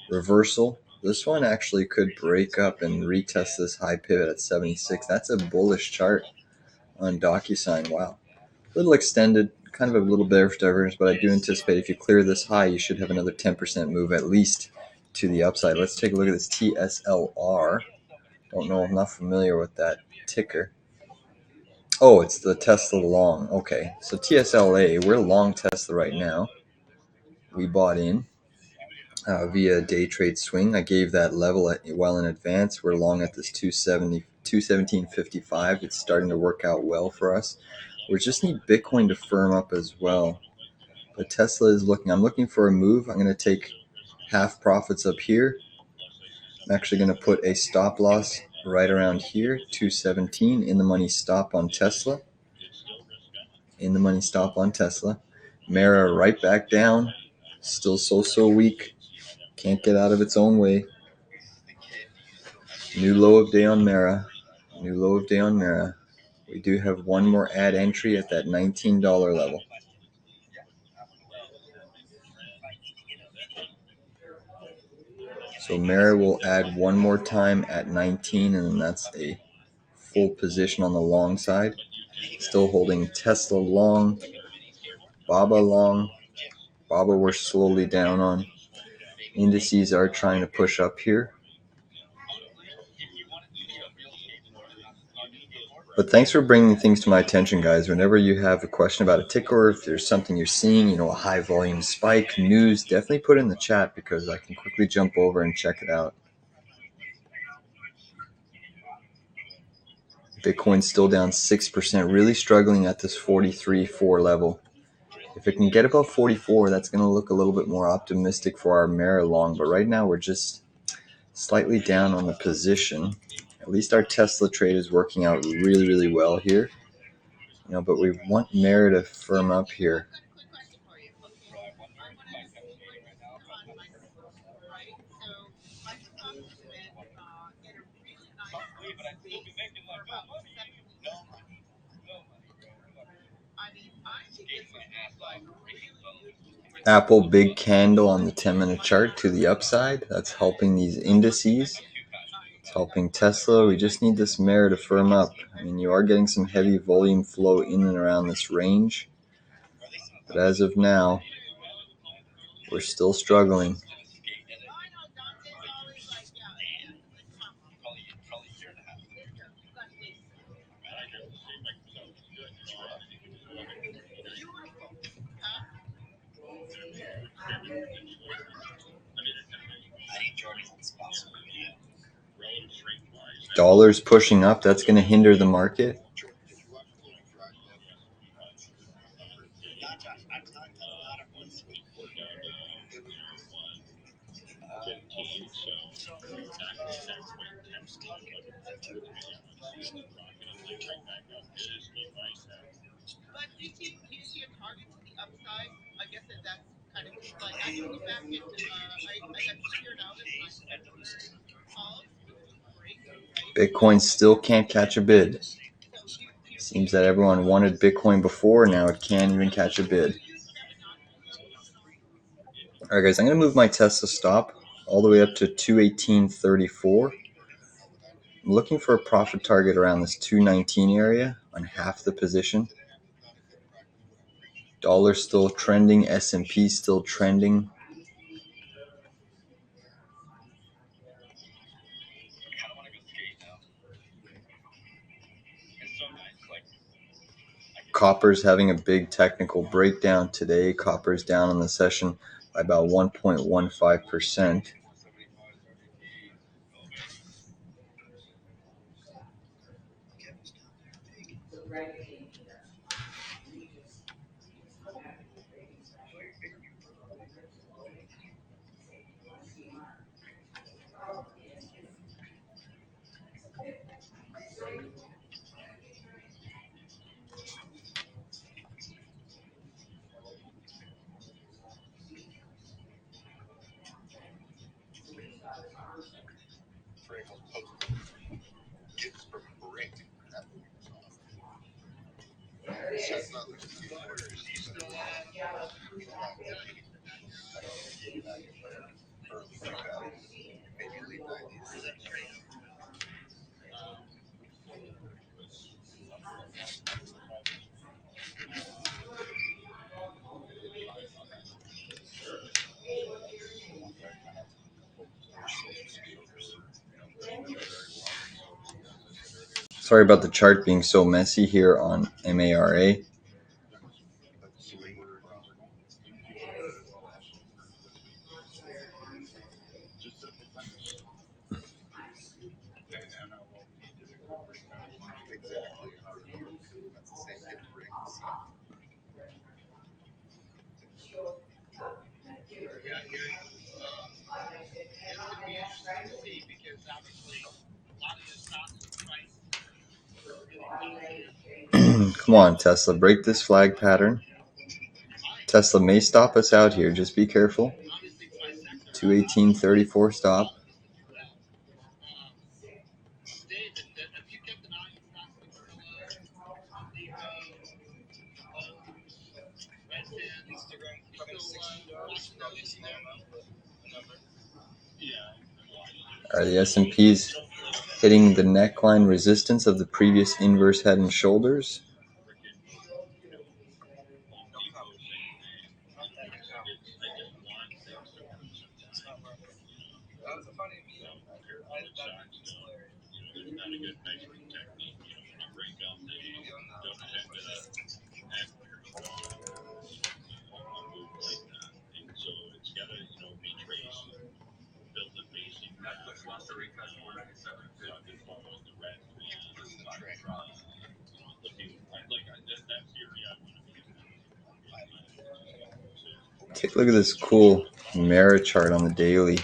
reversal. This one actually could break up and retest this high pivot at 76. That's a bullish chart on DocuSign. Wow. A little extended, kind of a little bearish divergence, but I do anticipate if you clear this high, you should have another 10% move at least to the upside. Let's take a look at this TSLR. Don't know, I'm not familiar with that ticker. Oh, it's the Tesla long. Okay, so TSLA, we're long Tesla right now. We bought in via day trade swing. I gave that level well in advance. We're long at this 217.55. It's starting to work out well for us. We just need Bitcoin to firm up as well. But Tesla is looking. I'm looking for a move. I'm going to take half profits up here. I'm actually going to put a stop loss right around here, 217 in the money stop on Tesla. In the money stop on Tesla. Mara right back down. Still so weak. Can't get out of its own way. New low of day on Mara. New low of day on Mara. We do have one more add entry at that $19 level. So Mara will add one more time at 19, and then that's a full position on the long side. Still holding Tesla long, Baba long. Baba we're slowly down on. Indices are trying to push up here. But thanks for bringing things to my attention, guys. Whenever you have a question about a ticker, if there's something you're seeing, a high volume spike, news, definitely put it in the chat because I can quickly jump over and check it out. Bitcoin's still down 6%, really struggling at this 43.4 level. If it can get above 44, that's going to look a little bit more optimistic for our Mara long. But right now, we're just slightly down on the position. At least our Tesla trade is working out really well here. But we want Mara to firm up here. Apple big candle on the 10-minute chart to the upside. That's helping these indices. It's helping Tesla. We just need this Mara to firm up. I mean, you are getting some heavy volume flow in and around this range. But as of now, we're still struggling. Dollars pushing up, that's going to hinder the market. But do you see a target to the upside? I guess that's kind of like I can look back at I got figured out as my calls. Bitcoin still can't catch a bid. Seems that everyone wanted Bitcoin before, now it can't even catch a bid. Alright guys, I'm going to move my Tesla stop all the way up to 218.34. I'm looking for a profit target around this 219 area on half the position. Dollar still trending, S&P still trending. Copper's having a big technical breakdown today. Copper's down on the session by about 1.15%. Frankel's post gets from brick that moves off. Tesla looks to be orders. He's still on. Early 2000s, maybe late 90s. Sorry about the chart being so messy here on MARA. Exactly. That's the same hit break. Yeah, it's going to be interesting to see because obviously a lot of the stocks are priced really Come on, Tesla, break this flag pattern. Tesla may stop us out here. Just be careful. 218.34 stop. David, have you kept an eye on stocks like Gorilla, Home Depot, Lowe's, Redfin, Instagram, watching those in there? Are the S&Ps hitting the neckline resistance of the previous inverse head and shoulders? Take a look at this cool Mara chart on the daily.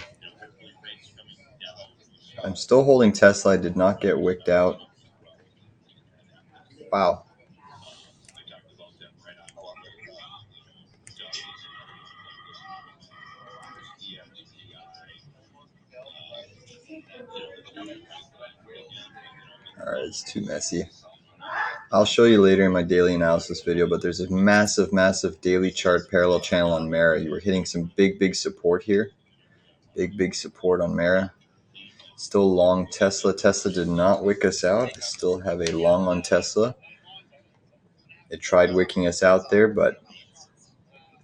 I'm still holding Tesla. I did not get wicked out. Wow. Alright, it's too messy. I'll show you later in my daily analysis video, but there's a massive, massive daily chart parallel channel on Mara. You were hitting some big support here. Big support on Mara. Still long Tesla. Tesla did not wick us out. I still have a long on Tesla. It tried wicking us out there, but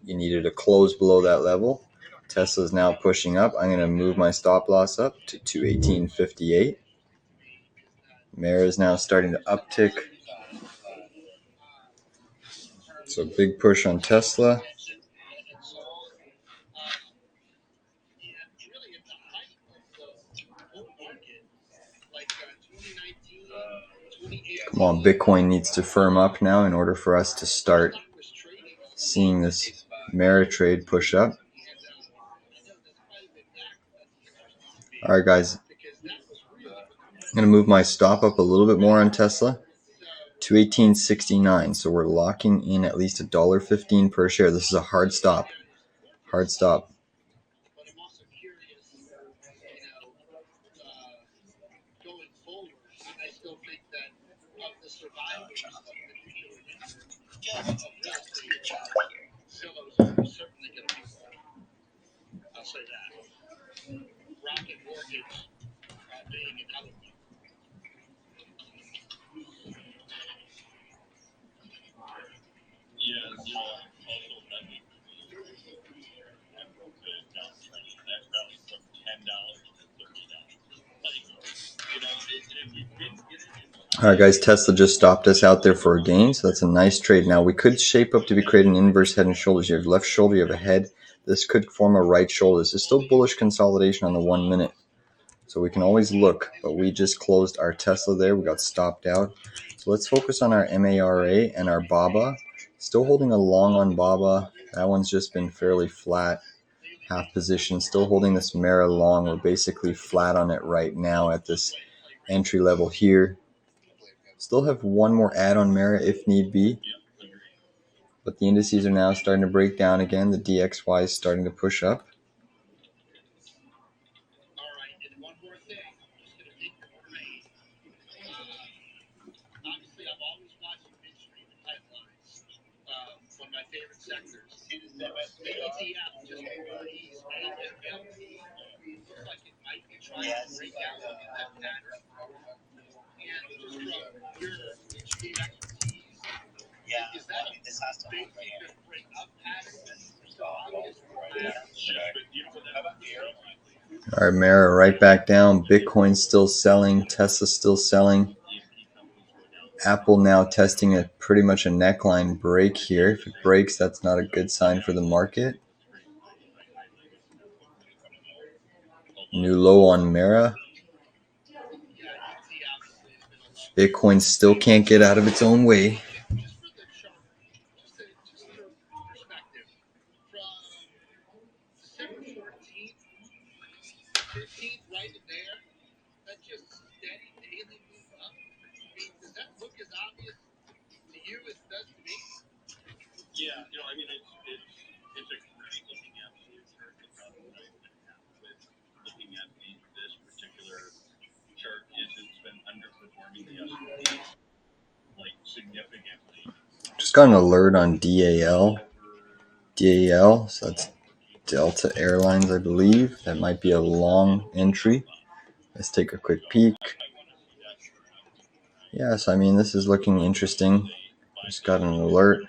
you needed a close below that level. Tesla is now pushing up. I'm going to move my stop loss up to 218.58. Mara is now starting to uptick. So big push on Tesla. Come on, Bitcoin needs to firm up now in order for us to start seeing this Mara trade push up. All right, guys. I'm going to move my stop up a little bit more on Tesla. 218.69. So we're locking in at least $1.15 per share. This is a hard stop. Hard stop. But I'm also curious, going forward, I still think that of the survivors of the future of real estate, Zillow's certainly going to be one. I'll say that. Rocket Mortgage being another one. All right, guys, Tesla just stopped us out there for a gain, so that's a nice trade. Now, we could shape up to be creating an inverse head and shoulders. You have left shoulder, you have a head. This could form a right shoulder. This is still bullish consolidation on the 1 minute, so we can always look, but we just closed our Tesla there. We got stopped out. So let's focus on our MARA and our BABA. Still holding a long on BABA. That one's just been fairly flat, half position. Still holding this Mara long. We're basically flat on it right now at this entry level here. Still have one more add on Mara if need be. But the indices are now starting to break down again. The DXY is starting to push up. All right, and one more thing. one of my favorite sectors. It is the ETF just ease, man, and looks like it might be trying to break out into that pattern. And just from your extreme expertise, is that a this has to big break up pattern that's so obvious from that? All right, Mara right back down. Bitcoin still selling. Tesla still selling. Apple now testing a pretty much a neckline break here. If it breaks, that's not a good sign for the market. New low on Mara. Bitcoin still can't get out of its own way. Just for the chart, just for perspective, from December 14th, 15th, right in there, that just steady daily move up. I mean, does that look as obvious to you as it does to me? Yeah, I mean, it's a great looking absolute chart. The problem that I would have with looking at this particular chart is it's been underperforming the S&P like significantly. Just got an alert on DAL. DAL, so that's Delta Airlines, I believe. That might be a long entry. Let's take a quick peek. Yes, I mean, this is looking interesting. Just got an alert.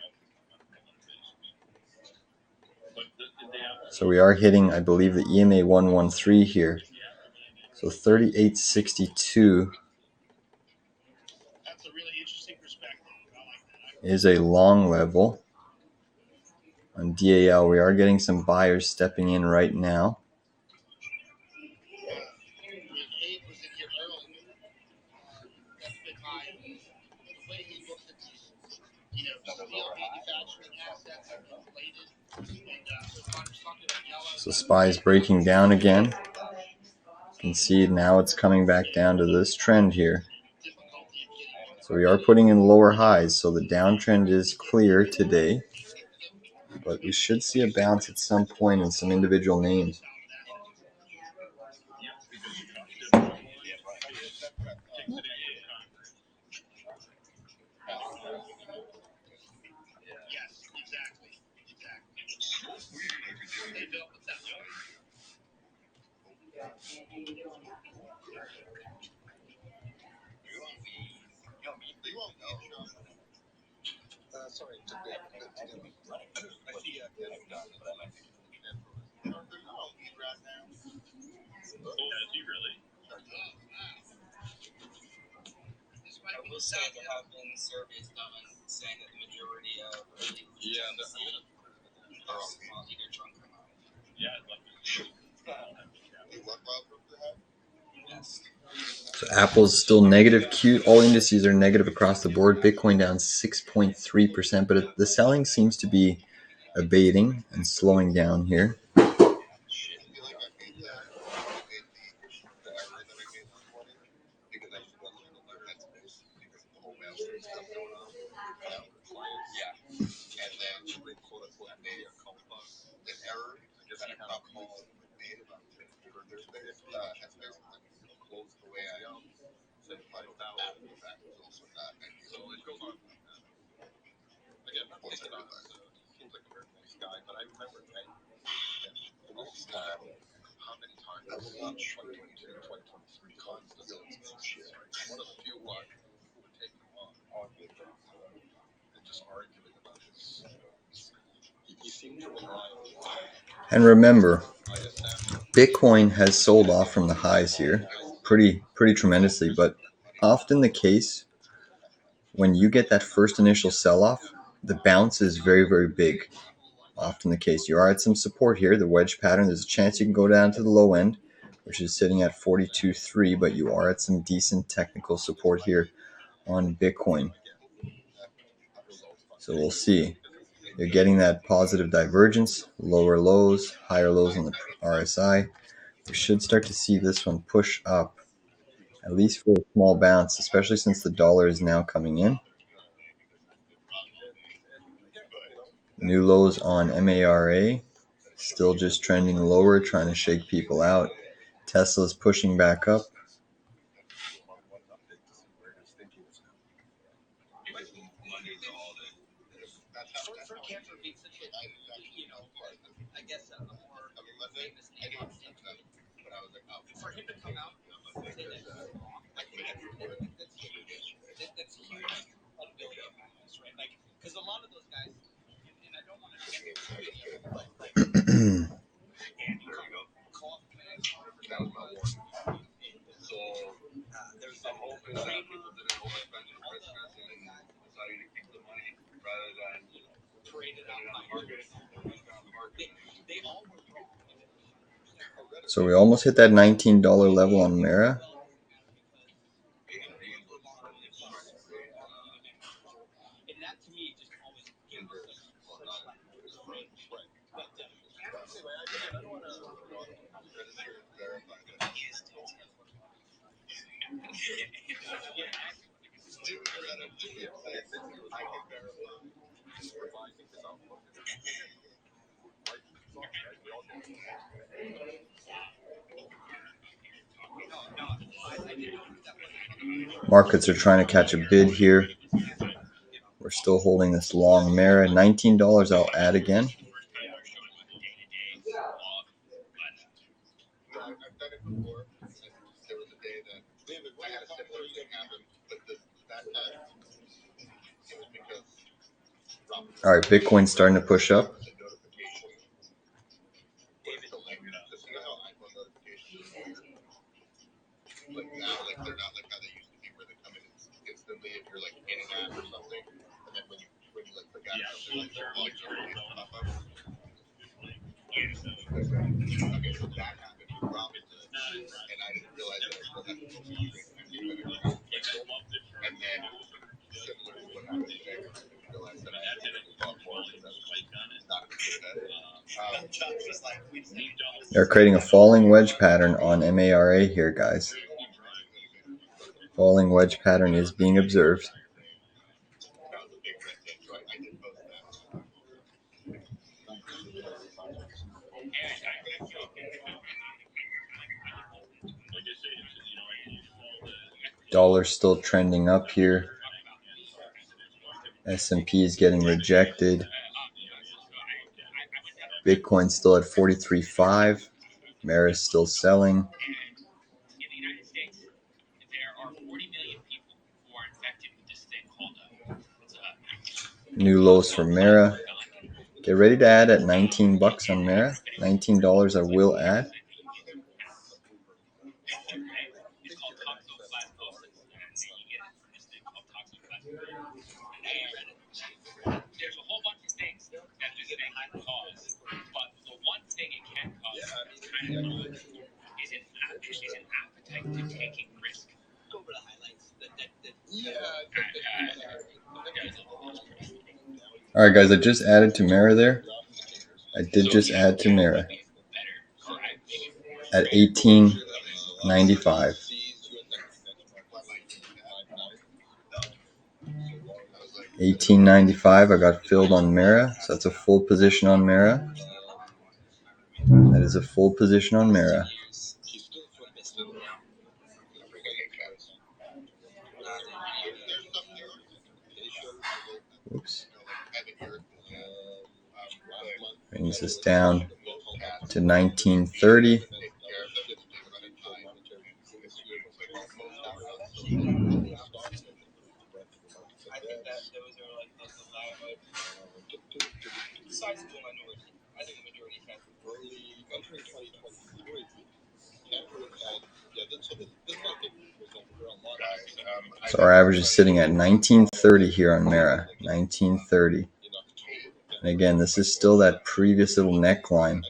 So we are hitting, I believe, the EMA 113 here. So 3862 That's a really interesting perspective. I like that. is a long level. On DAL, we are getting some buyers stepping in right now. Abe was in here earlier. That's been the way he looks at these, steel manufacturing assets and inflated. And Connor's talking about yellow. So SPY is breaking down again. You can see now it's coming back down to this trend here. So we are putting in lower highs, so the downtrend is clear today. But we should see a bounce at some point in some individual names. Yes, exactly. Hey, Bill, what's that? Sorry, to be able to put together. I see Is he really? I will say there have been surveys done saying that the majority of early are either drunk or high. Yeah, I'd love to see. Yes. So Apple's still negative Q. All indices are negative across the board. Bitcoin down 6.3%, but the selling seems to be abating and slowing down here. And remember, Bitcoin has sold off from the highs here pretty tremendously, but often the case when you get that first initial sell-off, the bounce is very, very big. Often the case. You are at some support here, the wedge pattern. There's a chance you can go down to the low end, which is sitting at 42.3, but you are at some decent technical support here on Bitcoin. So we'll see. You're getting that positive divergence, lower lows, higher lows on the RSI. We should start to see this one push up, at least for a small bounce, especially since the dollar is now coming in. New lows on MARA, still just trending lower, trying to shake people out. Tesla's pushing back up. So we almost hit that $19 level on Mara. Markets are trying to catch a bid here. We're still holding this long Mara. $19 I'll add again. I've done it before. There was a day that I had a similar thing happen, but that time it was because all right, Bitcoin's starting to push up. the notification was the link. Because you know how iPhone notifications are weird? Like now, like they're not like how they used to be, where they come in instantly if you're like in an app or something, and then when you like click on something, like all your notifications pop up. Okay, so that happened with Robinhood, and I didn't realize that I still had to go straight to my Robinhood account. And then similar to what happened today, when I didn't realize that I had to bought more because I was not a good bet. They're creating a falling wedge pattern on MARA here, guys. Falling wedge pattern is being observed. That was a big red tip, so I did post that. Dollar's still trending up here. S&P is getting rejected. Bitcoin's still at 43.5. Mara's still selling. In the United States, there are 40 million people who are infected with this thing called New lows for Mara. Get ready to add at $19 on Mara. $19 I will add. it's called toxoplasmosis, and you get it from this thing called toxoplasmosis. There's a whole bunch of things that this thing can cause, but the one thing it can cause that's kind of cool is an appetite to taking risk. Go over the highlights. All right, guys, I just added to Mara there. I did just add to Mara at $18.95. $18.95. I got filled on Mara, so that's a full position on Mara. That is a full position on Mara. Oops. Brings this down to 1930. So our average is sitting at 1930 here on Mara. 1930. And again, this is still that previous little neckline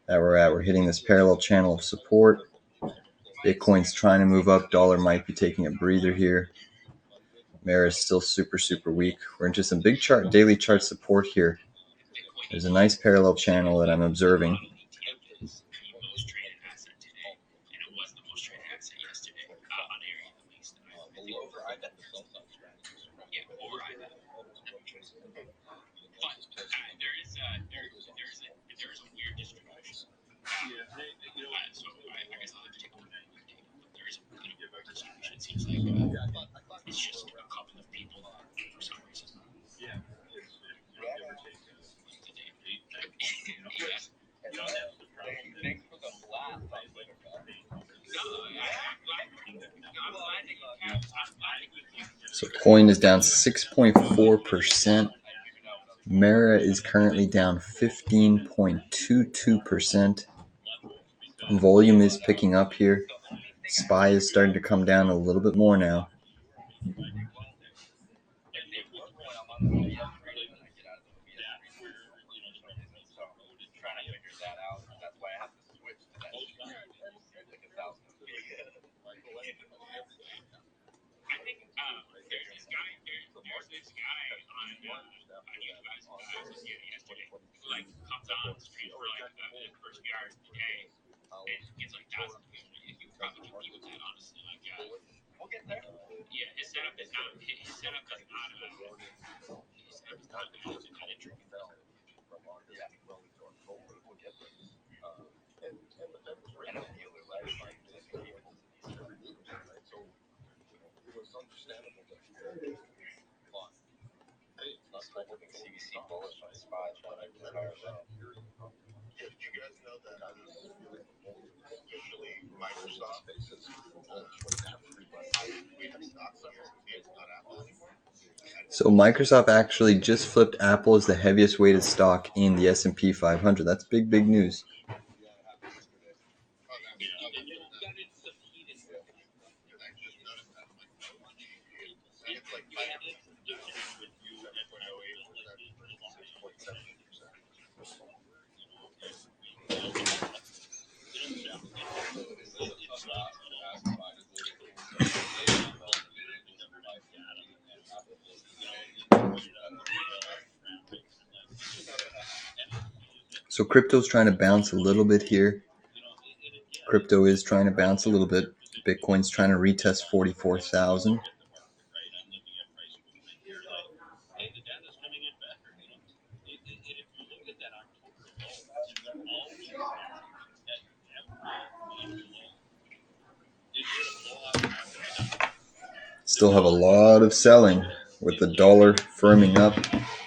that we're at. We're hitting this parallel channel of support. Bitcoin's trying to move up. Dollar might be taking a breather here. Mara is still super, super weak. We're into some big chart, daily chart support here. There's a nice parallel channel that I'm observing. There's a weird distribution. So I guess I'll have to take a look at it. There is a bit of a distribution. It seems like it's just a couple of people for some reason. Thanks for the blast. So coin is down 6.4%. Mara is currently down 15.22%. Volume is picking up here. SPY is starting to come down a little bit more now. you guys yesterday. Like comes on the screen for like the first few hours of the day, and gets like thousands of views. You would probably compete with that, honestly. Like, we'll get there. Yeah, his setup is not. His setup is not. His setup is not bad. It's kind of tricky. Yeah. I know dealer last year. CBC bullish on SPY, but I was higher low. Did you guys know that officially Microsoft we have stocks on here? It's not Apple anymore. So Microsoft actually just flipped Apple as the heaviest weighted stock in the S&P 500. That's big, big news. So crypto's trying to bounce a little bit here. Crypto is trying to bounce a little bit. Bitcoin's trying to retest 44,000. Still have a lot of selling with the dollar firming up.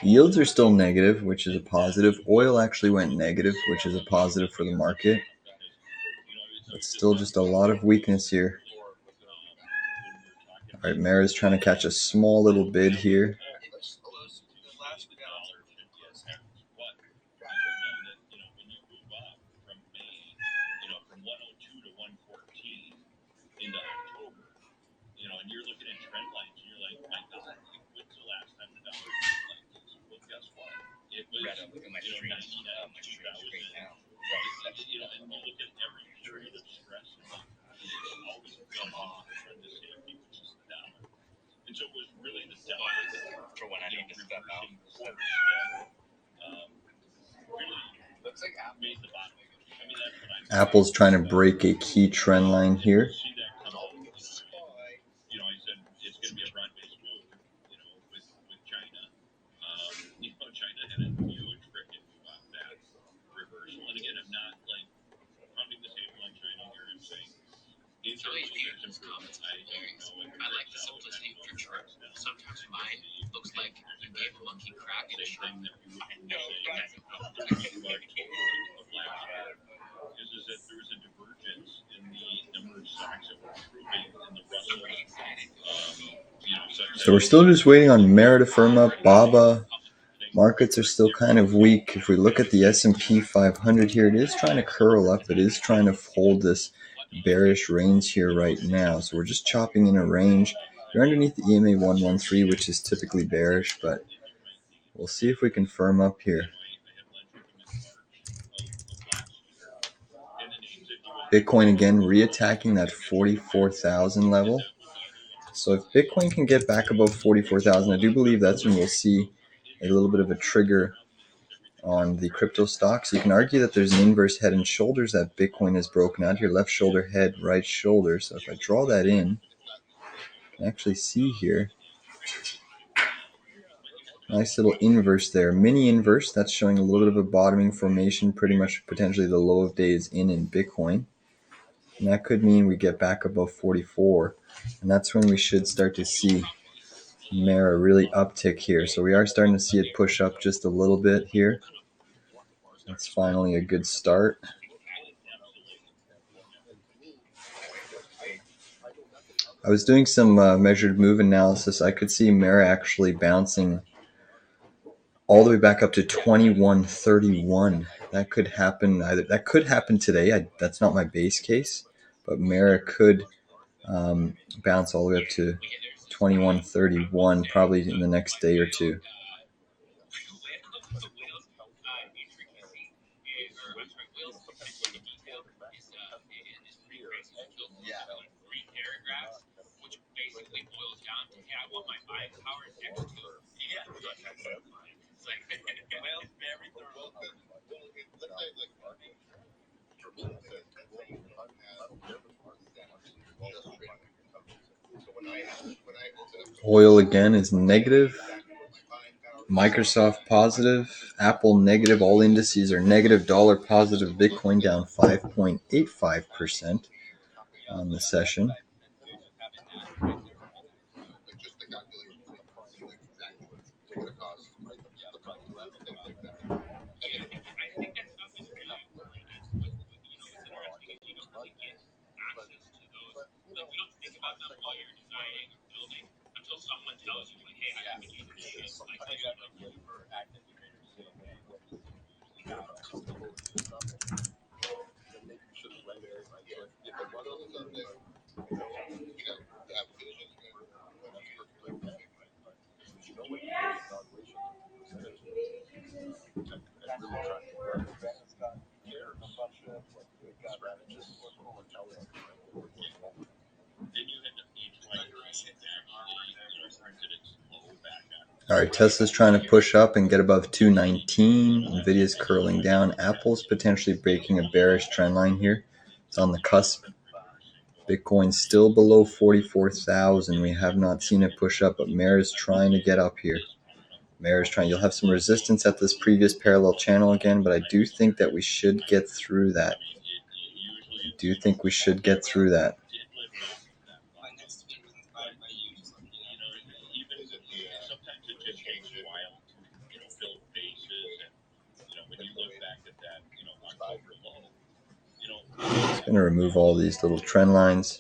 Yields are still negative, which is a positive. Oil actually went negative, which is a positive for the market. But still just a lot of weakness here. All right, Mara's trying to catch a small little bid here. Look at my stream. My stream is great now. For when I need to step out. Looks like Apple's trying to break a key trend line here. I like the simplicity of your chart. Sometimes mine looks like you gave a monkey crack in a shrine. And no, guys, So we're still just waiting on Mara to firm up. BABA markets are still kind of weak. If we look at the S&P 500 here, it is trying to curl up. It is trying to hold this bearish range here right now. So we're just chopping in a range. You're underneath the EMA 113, which is typically bearish, but we'll see if we can firm up here. Bitcoin again reattacking that 44,000 level. So if Bitcoin can get back above 44,000, I do believe that's when we'll see a little bit of a trigger on the crypto stocks. You can argue that there's an inverse head and shoulders that Bitcoin has broken out here. Left shoulder, head, right shoulder. So if I draw that in, you can actually see here, nice little inverse there. Mini inverse, that's showing a little bit of a bottoming formation, pretty much potentially the low of days in Bitcoin. And that could mean we get back above 44. And that's when we should start to see Mara really uptick here. So we are starting to see it push up just a little bit here. That's finally a good start. I was doing some measured move analysis. I could see Mara actually bouncing all the way back up to 2131. That could happen either. That could happen today. That's not my base case, but Mara could bounce all the way up to 2131 probably in the next day or two. Oil again is negative. Microsoft positive. Apple negative. All indices are negative. Dollar positive. Bitcoin down 5.85% on the session. All right, Tesla's trying to push up and get above 219. NVIDIA's curling down. Apple's potentially breaking a bearish trend line here. It's on the cusp. Bitcoin's still below 44,000. We have not seen it push up, but Mare is trying to get up here. Mare is trying. You'll have some resistance at this previous parallel channel again, but I do think that we should get through that. I do think we should get through that. Just going to remove all these little trend lines.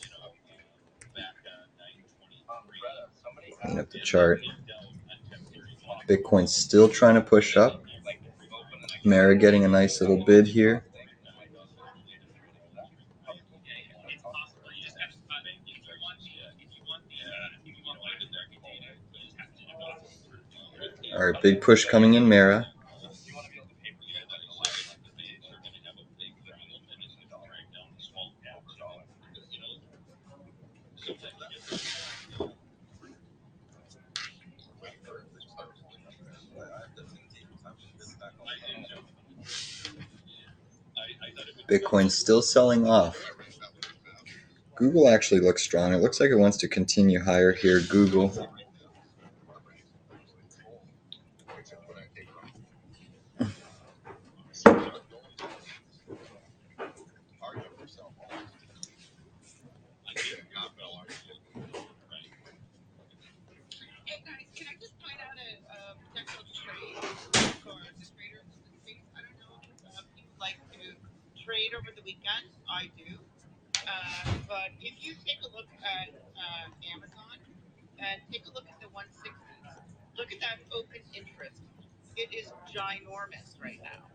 Clean up the chart. Bitcoin's still trying to push up. Mara getting a nice little bid here. All right, big push coming in Mara. Bitcoin's still selling off. Google actually looks strong. It looks like it wants to continue higher here. Google. Hey guys, can I just point out a potential trade for the traders in the States? I don't know if people like to trade over the weekend. I do. But if you take a look at Amazon and take a look at the 160s, look at that open interest. It is ginormous right now.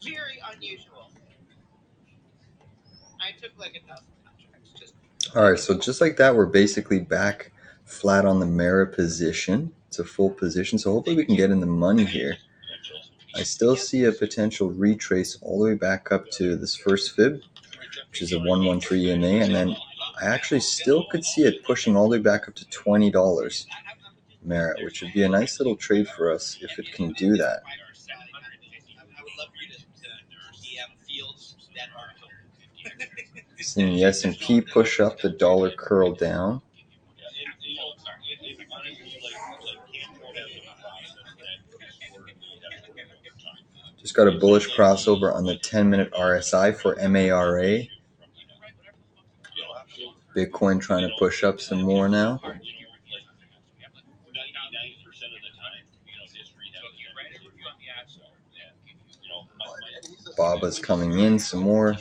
Very unusual. I took like 1,000 contracts. All right, so just like that, we're basically back flat on the Mara position. It's a full position, so hopefully we can get in the money here. I still see a potential retrace all the way back up to this first fib, which is a 113 EMA, and then I actually still could see it pushing all the way back up to $20 Mara, which would be a nice little trade for us if it can do that. Seeing the S&P push up, the dollar curl down. Just got a bullish crossover on the 10-minute RSI for MARA. Bitcoin trying to push up some more now. Baba's coming in some more.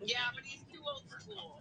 Yeah, but he's too old school.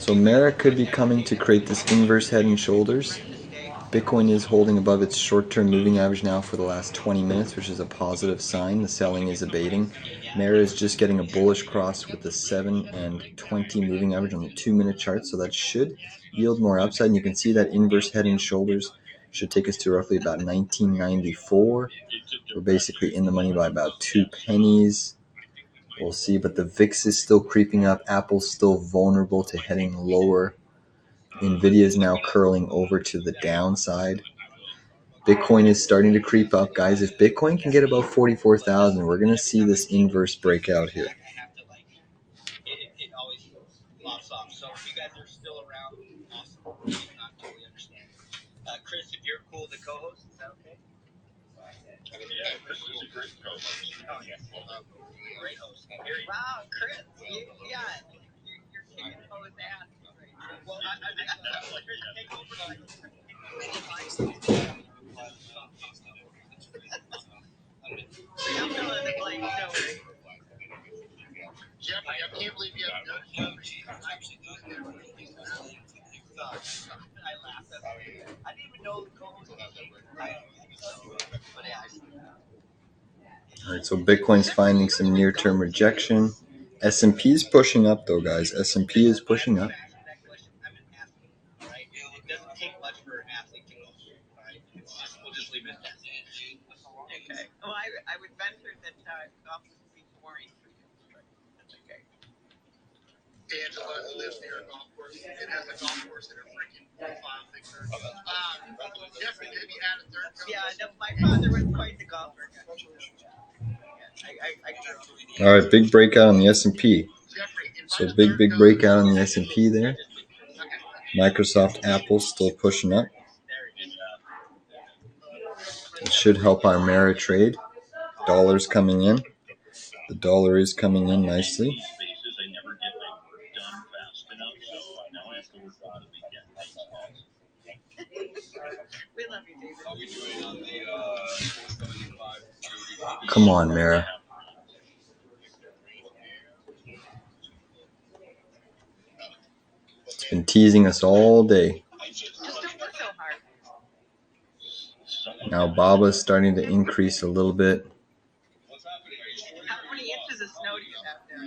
So Mara could be coming to create this inverse head and shoulders. Bitcoin is holding above its short-term moving average now for the last 20 minutes, which is a positive sign. The selling is abating. Mara is just getting a bullish cross with the 7 and 20 moving average on the 2-minute chart, so that should yield more upside. And you can see that inverse head and shoulders should take us to roughly about 1994. We're basically in the money by about 2 pennies. We'll see, but the VIX is still creeping up. Apple's still vulnerable to heading lower. NVDA is now curling over to the downside. Bitcoin is starting to creep up, guys. If Bitcoin can get about 44,000, we're going to see this inverse breakout here. It always pops off. So if you guys are still around, awesome. If not, totally understand. Chris, if you're cool to co-host, is that okay? Yeah, Chris is a great co-host. Oh, yes. Great host. Wow, Chris. Yeah. You're kicking Poe's ass. Well, Chris, take over. I'm filling in the blank. No worries. Jeffrey, I can't believe you haven't done it. I laughed. I didn't even know the co-host was All right, so Bitcoin's finding some near-term rejection. S&P is pushing up, though, guys. S&P is pushing up. It doesn't take much for an athlete to go. We'll just leave it at that. Okay. Well, I would venture that golf would be boring for you, but that's okay. Angela, who lives near a golf course, it has a golf course in her freaking profile picture. Jeffrey, have you had a third coach? Yeah, no, my father was quite the golfer. All right, big breakout on the S&P. So big breakout on the S&P there. Microsoft, Apple still pushing up. It should help our Mara trade. Dollars coming in. The dollar is coming in nicely. Spaces, I never get my work done fast enough, so now I have to work on the weekend. We love you, David. How are we doing on the 475? Come on, Mara. It's been teasing us all day. Just don't work so hard. Now Baba's starting to increase a little bit. How many inches of snow do you have there?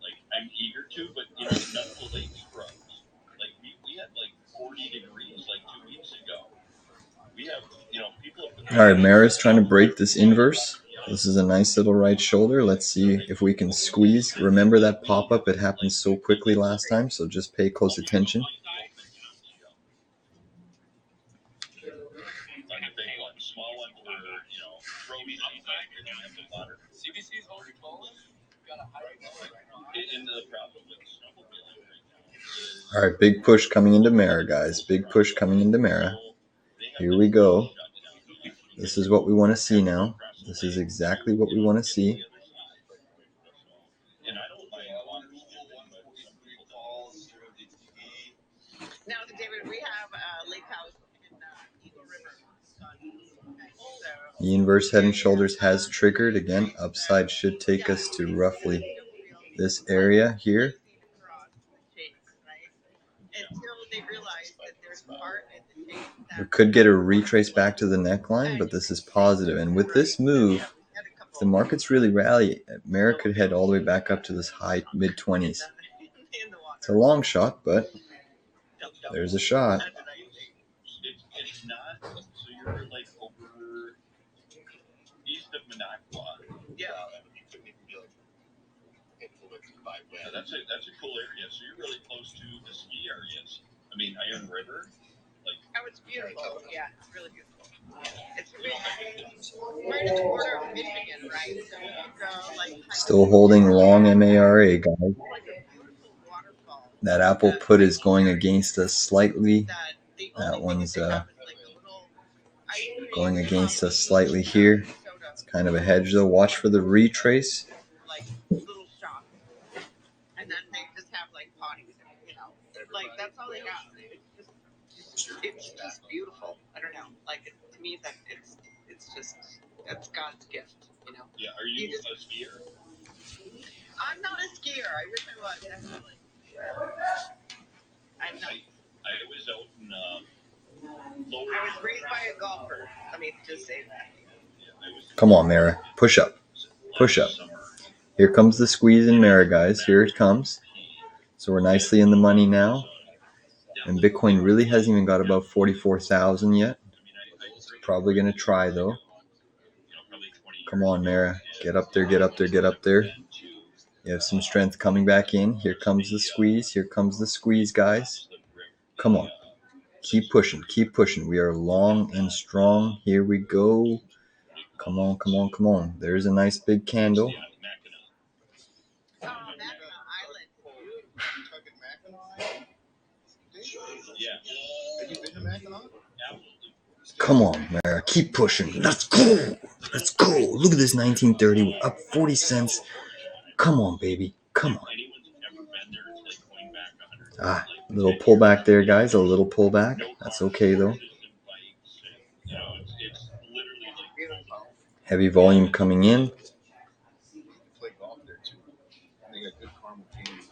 Like, I'm eager to, but none of the lakes froze. Like, we had like 40 degrees like 2 weeks ago. We have, people have... All right, Mara's trying to break this inverse. This is a nice little right shoulder. Let's see if we can squeeze. Remember that pop-up? It happened so quickly last time, so just pay close attention. Small one for, trophies. CBC's holding fallen? In the problem with snowmobiling right now. All right, big push coming into Mara, guys. Big push coming into Mara. Here we go. This is what we want to see now. This is exactly what we want to see. Now, David, we have Lake House in Eagle River. The inverse head and shoulders has triggered. Again, upside should take us to roughly this area here. We could get a retrace back to the neckline, but this is positive. And with this move, if the markets really rally, Mara could head all the way back up to this high mid-20s. It's a long shot, but there's a shot. It's not, so you're like over east of Minocqua. Yeah. That's a cool area. So you're really close to the ski areas. I mean, Iron River. Oh, it's beautiful. Yeah, it's really beautiful. It's really right at the border of Michigan, right? So you go like still holding long MARA, guys. like a beautiful waterfall. That Apple put is going against us slightly. That one's going against us slightly here. It's kind of a hedge though. Watch for the retrace. Like little shops, and then they just have like potties, like that's all they got. It's just beautiful. I don't know. Like to me, that it's God's gift. Yeah, are you a skier? I'm not a skier. I wish I was, actually. I'm not. I was out in lower. I was raised by a golfer. Let me just say that. Come on, Mara. Push up. Push up. Here comes the squeeze in Mara, guys. Here it comes. So we're nicely in the money now. And Bitcoin really hasn't even got above 44,000 yet. Probably going to try, though. Come on, Mara. Get up there, get up there, get up there. You have some strength coming back in. Here comes the squeeze. Here comes the squeeze, guys. Come on. Keep pushing. Keep pushing. We are long and strong. Here we go. Come on, come on, come on. There's a nice big candle. Oh, Mackinac Island. Yeah. Have you been to Mackinac? Come on, Mara. Keep pushing. Let's go. Let's go. Look at this 1930. We're up 40 cents. Come on, baby. Come on. A little pullback there, guys. A little pullback. That's okay, though. Heavy volume coming in. Play golf there too. They got good caramel candy.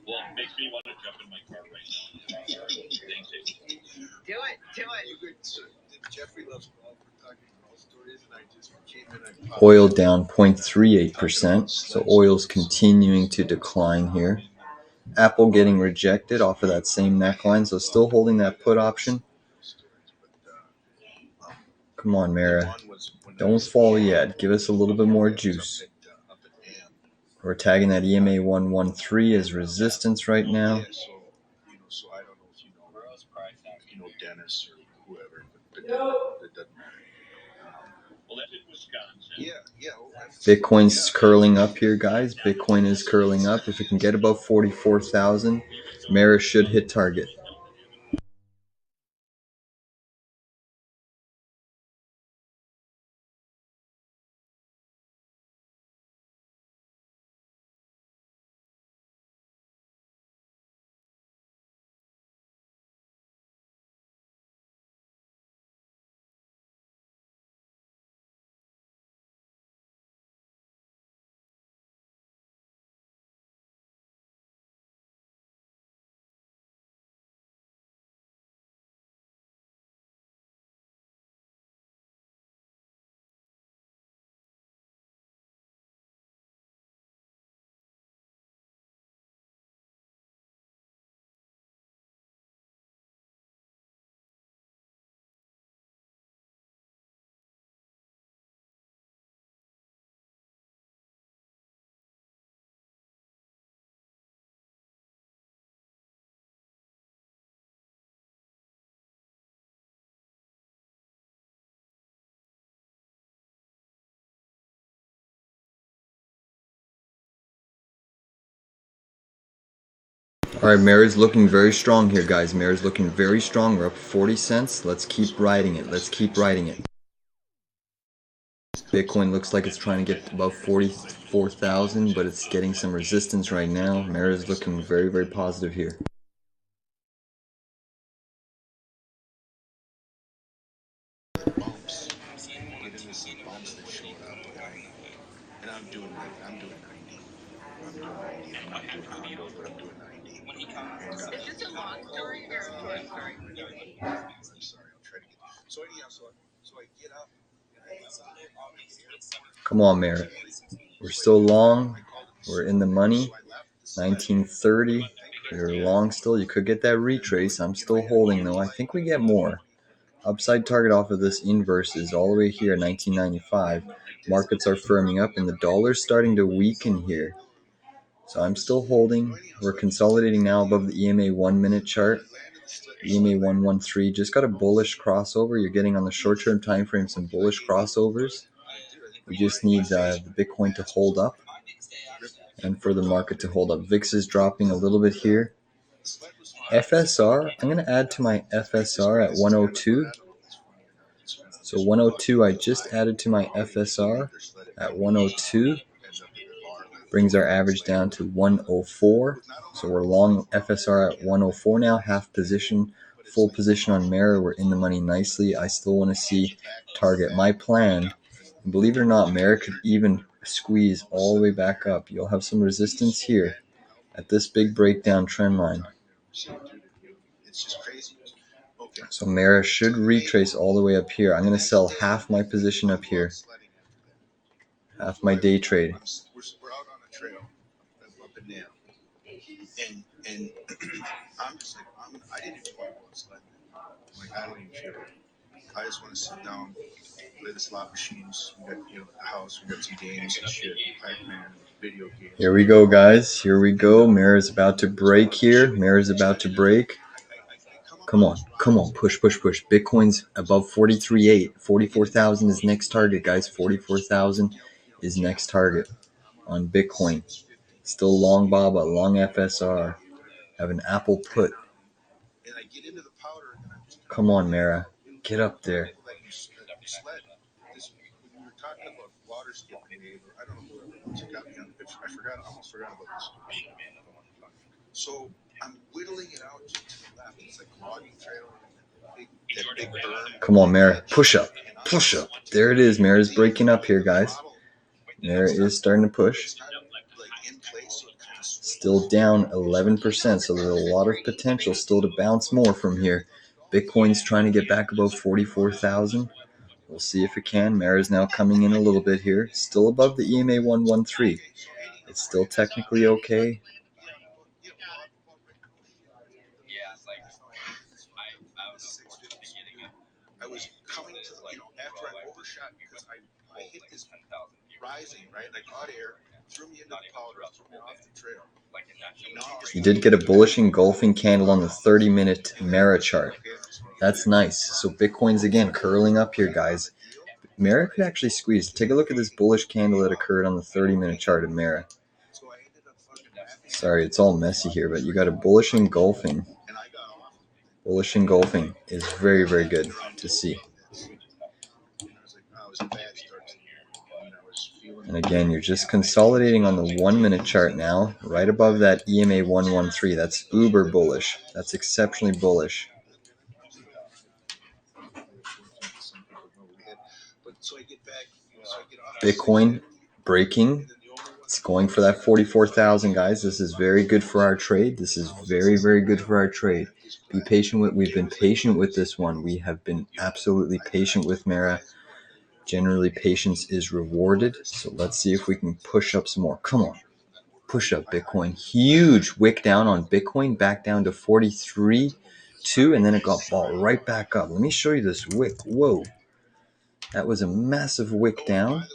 Well, it makes me want to jump in my car right now. Do it. Do it. Jeffrey loves golf. We're talking golf stories, and I just came in. Oil down 0.38%. So oil's continuing to decline here. Apple getting rejected off of that same neckline. So still holding that put option. Come on, Mara. Don't fall yet. Give us a little bit more juice. We're tagging that EMA 113 as resistance right now. So I don't know if you know Dennis or whoever, but that doesn't matter. Well, that's in Wisconsin. Yeah. Bitcoin's curling up here, guys. Bitcoin is curling up. If it can get above 44,000, Mara should hit target. All right, Mara's looking very strong here, guys. Mara's looking very strong. We're up 40 cents. Let's keep riding it. Let's keep riding it. Bitcoin looks like it's trying to get above 44,000, but it's getting some resistance right now. Mara's looking very, very positive here. Bumps. Getting some bumps that showed up, and I'm doing 90. I'm doing 90. I'm not doing condos, but I'm doing 90. Is this a long story or a short story? I'm sorry. I'll try to get. So anyhow, so I get up. Come on, Mara. We're still long. We're in the money. 1930. We're long still. You could get that retrace. I'm still holding, though. I think we get more. Upside target off of this inverse is all the way here at 1995. Markets are firming up, and the dollar's starting to weaken here. So I'm still holding. We're consolidating now above the EMA 1-minute chart. EMA 113 just got a bullish crossover. You're getting on the short-term time frame some bullish crossovers. We just need the Bitcoin to hold up and for the market to hold up. VIX is dropping a little bit here. FSR, I'm going to add to my FSR at 102. So 102, I just added to my FSR at 102. Brings our average down to 104. So we're long FSR at 104 now, half position full position on Mara. We're in the money nicely. I still want to see target. My plan, believe it or not, Mara could even squeeze all the way back up. You'll have some resistance here at this big breakdown trend line. It's just crazy. Okay. So Mara should retrace all the way up here. I'm going to sell half my position up here, half my day trade. We're out on a trail, up and down, and I'm just like, I didn't even want to go and sled. Like, I don't even feel it. I just want to sit down, play the slot machines. We got, the house. We got some games and shit, Pac-Man, video games. Here we go, guys. Here we go. Mara's about to break here. Mara's about to break. Come on. Come on. Push, push, push. Bitcoin's above 43.8. 44,000 is next target, guys. 44,000 is next target on Bitcoin. Still long BABA, long FSR. Have an Apple put. Come on, Mara. Get up there. We were talking about water skipping. I don't know who got me on the picture. I almost forgot about this. So I'm whittling it out to the left. It's like a logging trail. Big berm. Come on, Mara. Push up. Push up. There it is. Mara's breaking up here, guys. Mara is starting to push. Still down 11%, so there's a lot of potential still to bounce more from here. Bitcoin's trying to get back above 44,000. We'll see if it can. Mara's now coming in a little bit here. Still above the EMA 113. It's still technically okay. I was coming to, after I overshot, because I hit this rising, right? Like hot air, threw me into the powder, threw me off the trail. You did get a bullish engulfing candle on the 30-minute Mara chart. That's nice. So Bitcoin's again curling up here, guys. Mara could actually squeeze. Take a look at this bullish candle that occurred on the 30-minute chart of Mara. Sorry, it's all messy here, but you got a bullish engulfing. Bullish engulfing is very, very good to see. And again, you're just consolidating on the 1-minute chart now, right above that EMA 113. That's uber bullish. That's exceptionally bullish. Bitcoin breaking. It's going for that 44,000, guys. This is very good for our trade. This is very, very good for our trade. Be patient with. We've been patient with this one. We have been absolutely patient with Mara. Generally, patience is rewarded. So let's see if we can push up some more. Come on. Push up Bitcoin. Huge wick down on Bitcoin, back down to 43.2, and then it got bought right back up. Let me show you this wick. Whoa. That was a massive wick down.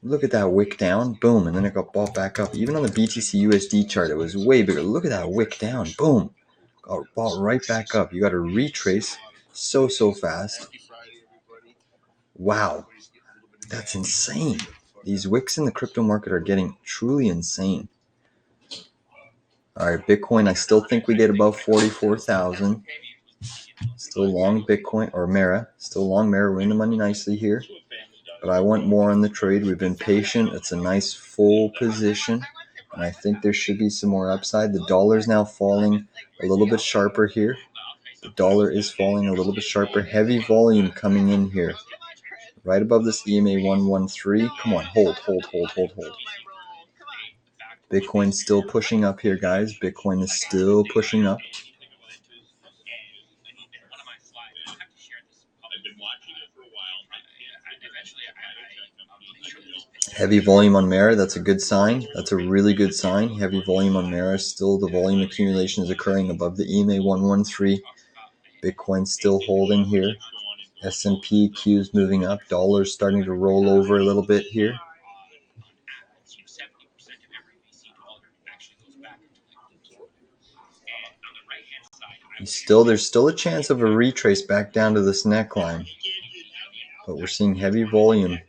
Look at that wick down. Boom. And then it got bought back up. Even on the BTC USD chart, it was way bigger. Look at that wick down. Boom. Got bought right back up. You got to retrace so fast. Wow. That's insane. These wicks in the crypto market are getting truly insane. All right, Bitcoin, I still think we get above 44,000. Still long Bitcoin, or Mara. Still long Mara. We're in the money nicely here. But I want more on the trade. We've been patient. It's a nice full position. And I think there should be some more upside. The dollar's now falling a little bit sharper here. The dollar is falling a little bit sharper. Heavy volume coming in here. Right above this EMA 113. Come on, hold. Bitcoin's still pushing up here, guys. Bitcoin is still pushing up. Heavy volume on Mara, that's a good sign. That's a really good sign. Heavy volume on Mara. Still the volume accumulation is occurring above the EMA 113. Bitcoin still holding here. S&P Q's moving up. Dollar's starting to roll over a little bit here. There's still a chance of a retrace back down to this neckline. But we're seeing heavy volume.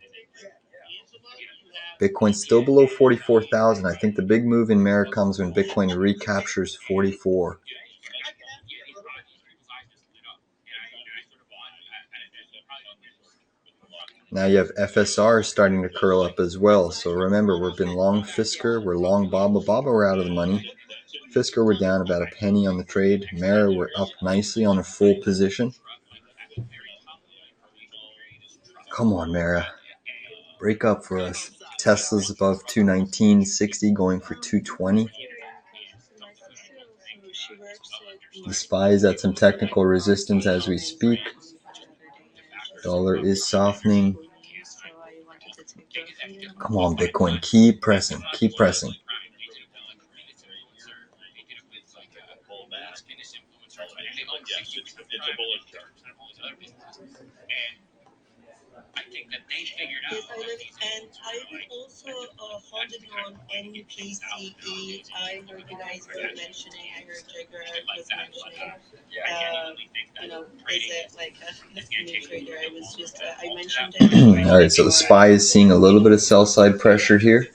Bitcoin's still below 44,000. I think the big move in Mara comes when Bitcoin recaptures 44. Now you have FSR starting to curl up as well. So remember, we've been long Fisker, we're long Baba. We're out of the money. Fisker, we're down about a penny on the trade. Mara, we're up nicely on a full position. Come on, Mara. Break up for us. Tesla's above 219.60, going for 220. The SPY is at some technical resistance as we speak. Dollar is softening. Come on, Bitcoin. Keep pressing. Keep pressing. Yes, and I would also hold it on NVDA. I heard you guys were mentioning, I heard Jagger was mentioning, is it like a new trader? I mentioned it. All right, so the SPY is seeing a little bit of sell-side pressure here.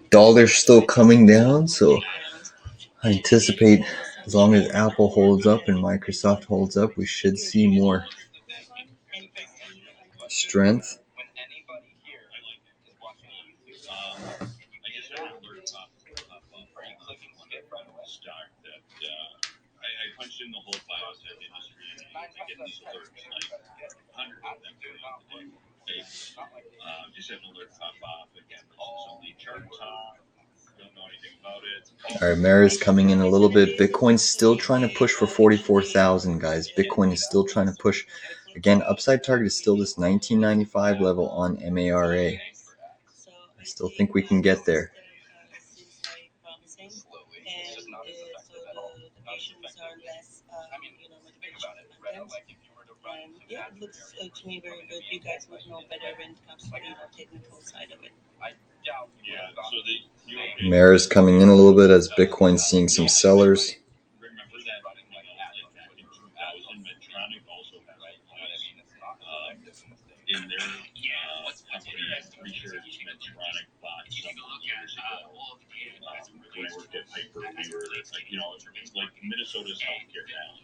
Dollar's still coming down, so I anticipate as long as Apple holds up and Microsoft holds up, we should see more strength. I punched in the whole biotech industry and I get these alerts like 100 of them during the day. Just had an alert pop off again. Some lead charts off. Don't know anything about it. All right, Mara's coming in a little bit. Bitcoin's still trying to push for 44,000, guys. Bitcoin is still trying to push. Again, upside target is still this 1995 level on MARA. I still think we can get there. Yeah, it looks to me very good. You guys would know better when it comes to the technical side of it. Yeah, so Mara's coming in a little bit as Bitcoin's seeing some sellers. remember that back in 2000, Medtronic also had in their company research Medtronic bought some years ago. When I worked at Piper, we were like Minnesota's healthcare now.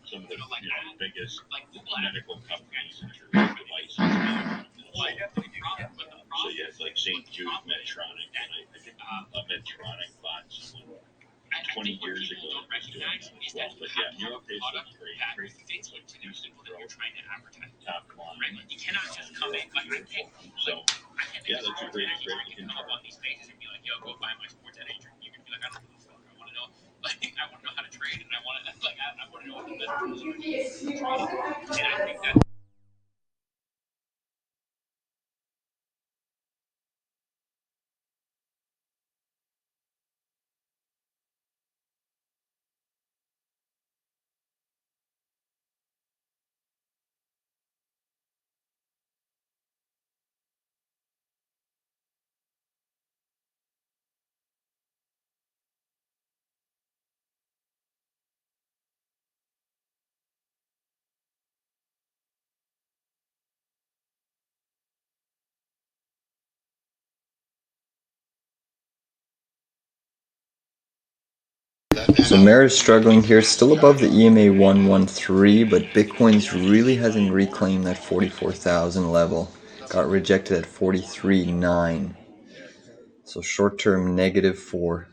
Some of the biggest medical companies in terms of devices. So yeah, it's like St. Jude, Medtronic, and I think Medtronic bought someone 20 years ago that was doing that as well. But yeah, NeuroPace looks great. It's like decent growth, top line. You cannot just come in like I think. So yeah, that's a great looking job. On these pages and be like, yo, go buy my sports at Adrian. You can be like, I don't know the fuck. I want to know. Like, I want to know how to trade, and I want to know what the best tools are. And I think that. So Mara's struggling here, still above the EMA 113, but Bitcoin's really hasn't reclaimed that 44,000 level. Got rejected at 43.9. So short-term negative for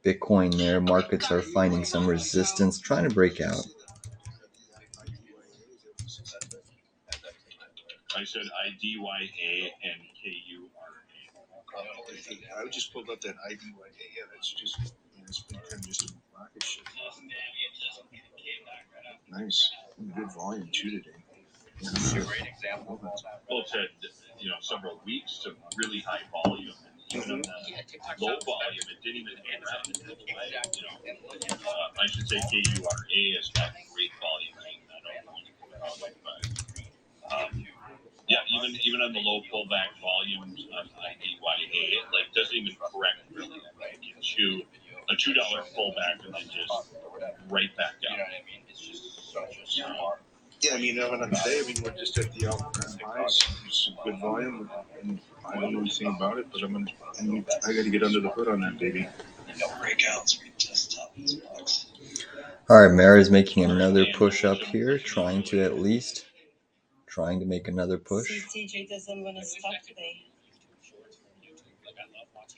Bitcoin there. Markets are finding some resistance, trying to break out. I said IDYA and KURA. I just pulled up that IDYA. Yeah, that's just it's been kind of just a rocket ship. Nice, good volume too today. It's a great example. Well, it's had several weeks of really high volume, and even on the low volume, it didn't even hang around until the way. I should say KURA has got great volume. I don't know anything about it, but yeah, even on the low pullback volumes on IDYA, it doesn't even correct really. A $2 pullback and then just right back up. You know what I mean? It's just such a smart. Yeah, I mean, today, we're just at the all-time highs. It's good volume, and I don't know anything about it, but I got to get under the hood on that baby. No breakouts. We just top these bucks. All right, Mara's making another push up here, trying to make another push. CJ doesn't want to stop today.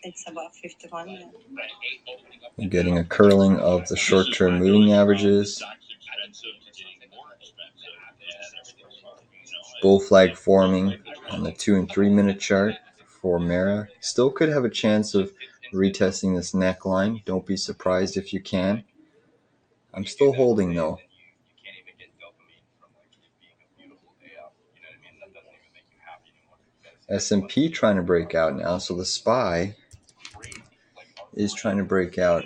It's about 51 now. You're getting a curling of the short-term moving averages. Bull flag forming on the 2 and 3 minute chart for Mara. Still could have a chance of retesting this neckline. Don't be surprised if you can. I'm still holding though. S&P trying to break out now, so the SPY is trying to break out.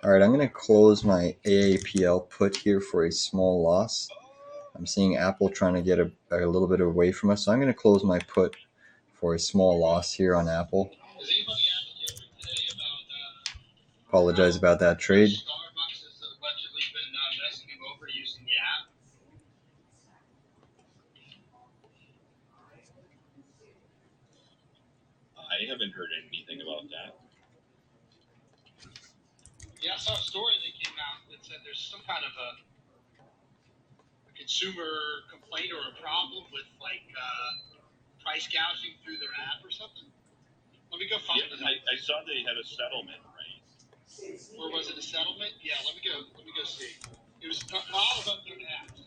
All right, I'm going to close my AAPL put here for a small loss. I'm seeing Apple trying to get a little bit away from us, so I'm going to close my put for a small loss here on Apple. Apologize about that trade. Starbucks has allegedly been messing him over using the app. I haven't heard anything about that. Yeah, I saw a story that came out that said there's some kind of a consumer complaint or a problem with like price gouging through their app or something. Let me go find it. I saw they had a settlement, right? Or was it a settlement? Yeah, let me go see. It was not all about their apps.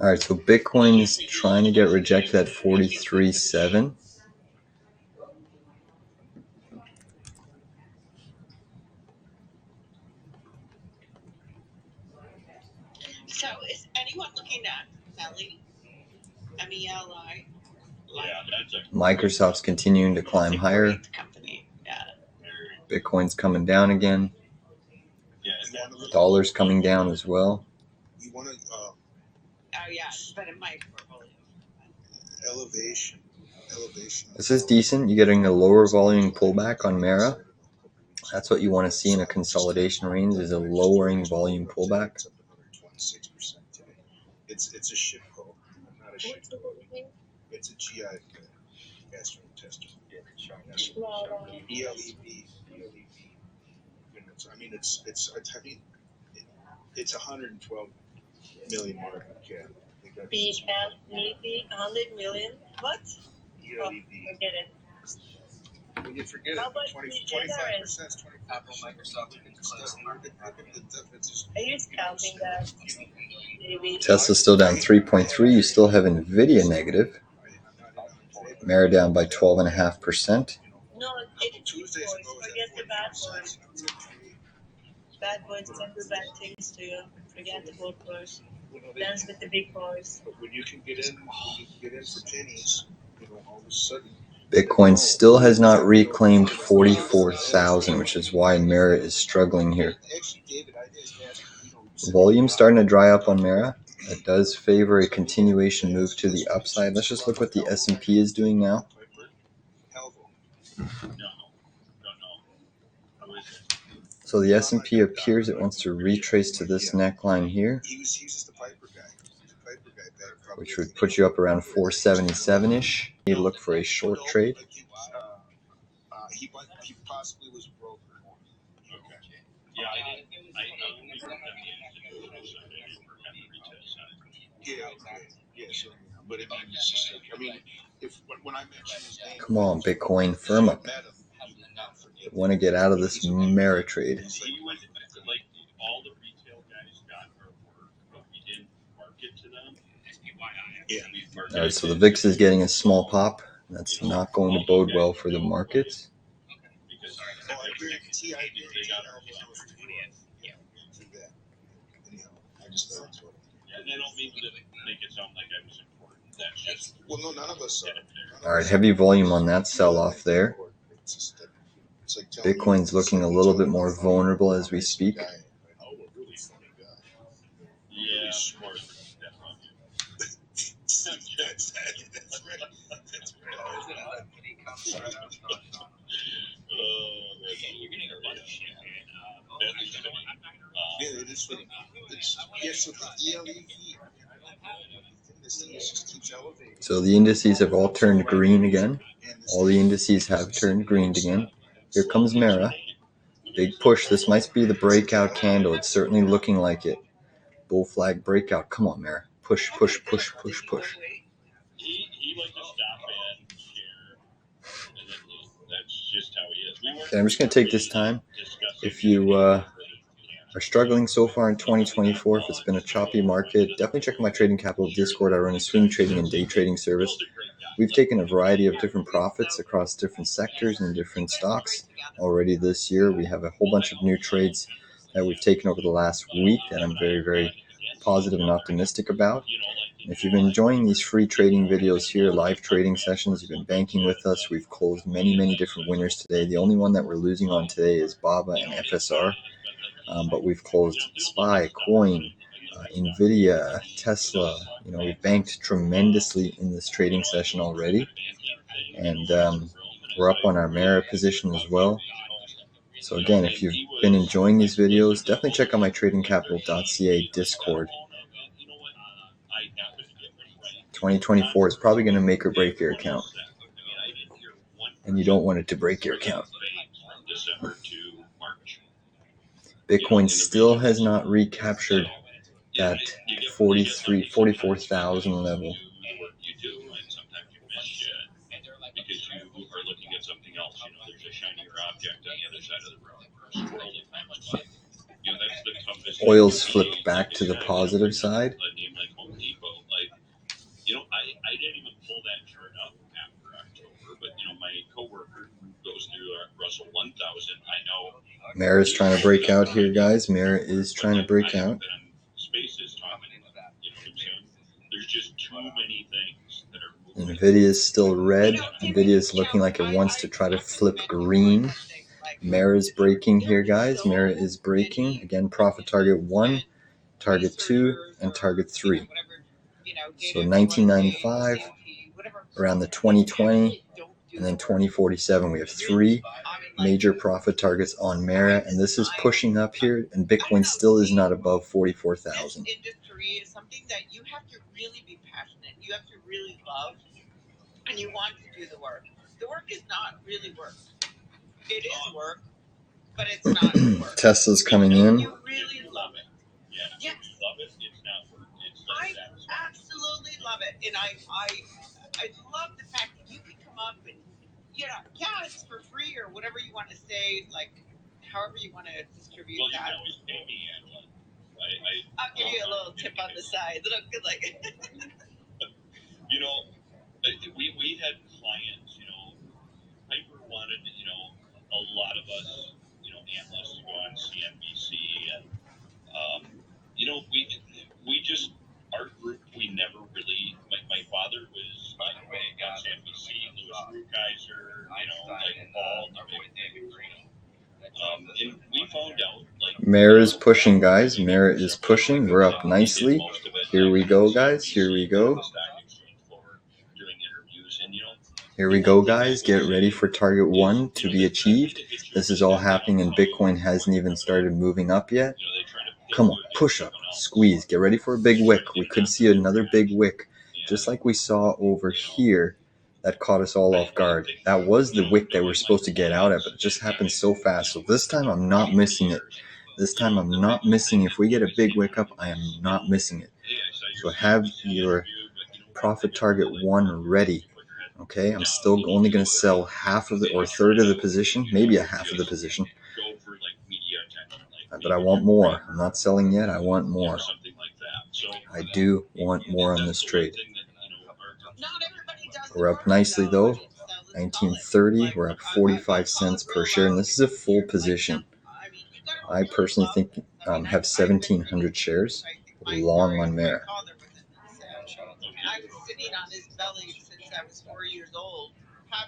All right, so Bitcoin is trying to get rejected at 43.7. So is anyone looking at MELI? MELI? Microsoft's continuing to climb higher. Company. Yeah. Bitcoin's coming down again. Dollar's coming down as well. You want to Oh yeah, but in my portfolio. elevation. This is decent. You're getting a lower volume pullback on Mara. That's what you want to see in a consolidation range, is a lowering volume pullback. It's a ship call, not a ship call. It's a GI gastrointestinal. ELEV. I mean, it's 112 million market cap. BLEV, 100 million. What? Oh, ELEV. forget it. When you forget How it, about 25% is 25%. Apple, Microsoft, and Are you scalping that? Tesla's still down 3.3. You still have NVDA negative. Mara down by 12.5%. No, it's good boys. Forget the bad boys. Bad boys can do bad things to you. Forget the good boys. Dance with the big boys. But when you can get in for pennies, all of a sudden. Bitcoin still has not reclaimed 44,000, which is why Mara is struggling here. Volume starting to dry up on Mara. That does favor a continuation move to the upside. Let's just look what the S&P is doing now. So the S&P appears it wants to retrace to this neckline here, which would put you up around 477-ish. You need to look for a short trade. He possibly was a broker. Okay. Yeah, I only heard them Yeah, so, but I mean, it's just like, I mean, when I mention his name, Come on, Bitcoin, firm up. Want to get out of this Mara trade. He was like all the retail guys got our work, but we didn't market to them. All right, so the VIX is getting a small pop. That's not going to bode well for the markets. And I don't mean to make it sound like I was important. That's just well, no, none of us. All right, heavy volume on that sell-off there. Bitcoin's looking a little bit more vulnerable as we speak. yeah, smart. You're getting a bunch of shit, Yeah, it is funny. So the ELEV. So the indices have all turned green again. All the indices have turned green again. Here comes Mara. Big push. This might be the breakout candle. It's certainly looking like it. Bull flag breakout. Come on, Mara. Push, push, push, push, push. He liked to stop and share and then lose just how he is. Okay, I'm just going to take this time. If you are struggling so far in 2024, if it's been a choppy market, definitely check out my Trading Capital Discord. I run a swing trading and day trading service. We've taken a variety of different profits across different sectors and different stocks already this year. We have a whole bunch of new trades that we've taken over the last week that I'm very, very positive and optimistic about. And if you've been enjoying these free trading videos here, live trading sessions, you've been banking with us, we've closed many, many different winners today. The only one that we're losing on today is BABA and FSR. But we've closed SPY, Coin, NVDA, Tesla. We've banked tremendously in this trading session already. And we're up on our Mara position as well. So again, if you've been enjoying these videos, definitely check out my tradingcapital.ca Discord. 2024 is probably going to make or break your account. And you don't want it to break your account. Bitcoin still has not recaptured that 44,000 level. Because you are looking at something else. There's a shinier object on the other side of the road. Squirrel that comes by. That's the toughest. Oil's flipped back to the positive side. A name like Home Depot, I didn't even pull that chart up after October, but my coworker who goes through Russell 1000, I know. Mara is trying to break out here, guys. Mara is trying to break out. Spaces talking about, there's just too many things that are moving. NVIDIA is still red. NVIDIA is looking like it wants to try to flip green. Mara is breaking here, guys. Mara is breaking. Again, profit target 1, target 2, and target 3. So 1995, around the 2020, and then 2047. We have 3 major profit targets on Mara, and this is pushing up here, and Bitcoin still is not above 44,000. This industry is something that you have to really be passionate. You have to really love, and you want to do the work. The work is not really work. It is work, but it's not work. Tesla's coming in. You really love it. Yes. Love it. It's not work. I absolutely love it, and I love the fact that you can come up and it's for free or whatever you want to say, like however you want to distribute well, that. You can always pay me, Angela. I'll give you a little tip on the side. Look, like we had clients. Piper wanted, a lot of us, analysts to go on CNBC, and we just our group. We never really. My father was on CNBC, Louis Rukeyser, Paul, and we found out Mara is pushing, guys. Mara is pushing. We're up nicely. Here we go, guys. Here we go. Here we go, guys. Get ready for target 1 to be achieved. This is all happening, and Bitcoin hasn't even started moving up yet. Come on, push up, squeeze. Get ready for a big wick. We could see another big wick, just like we saw over here. That caught us all off guard. That was the wick that we're supposed to get out at, but it just happened so fast. So this time I'm not missing it. This time I'm not missing. If we get a big wick up, I am not missing it. So have your profit target 1 ready. Okay, I'm still only going to sell half of or a third of the position, maybe a half of the position. But I want more. I'm not selling yet. I want more. I do want more on this trade. We're up nicely though. 1930. We're up 45 cents per share, and this is a full position. I personally think have 1,700 shares long on Mara. I was sitting on his belly since I was 4 years old.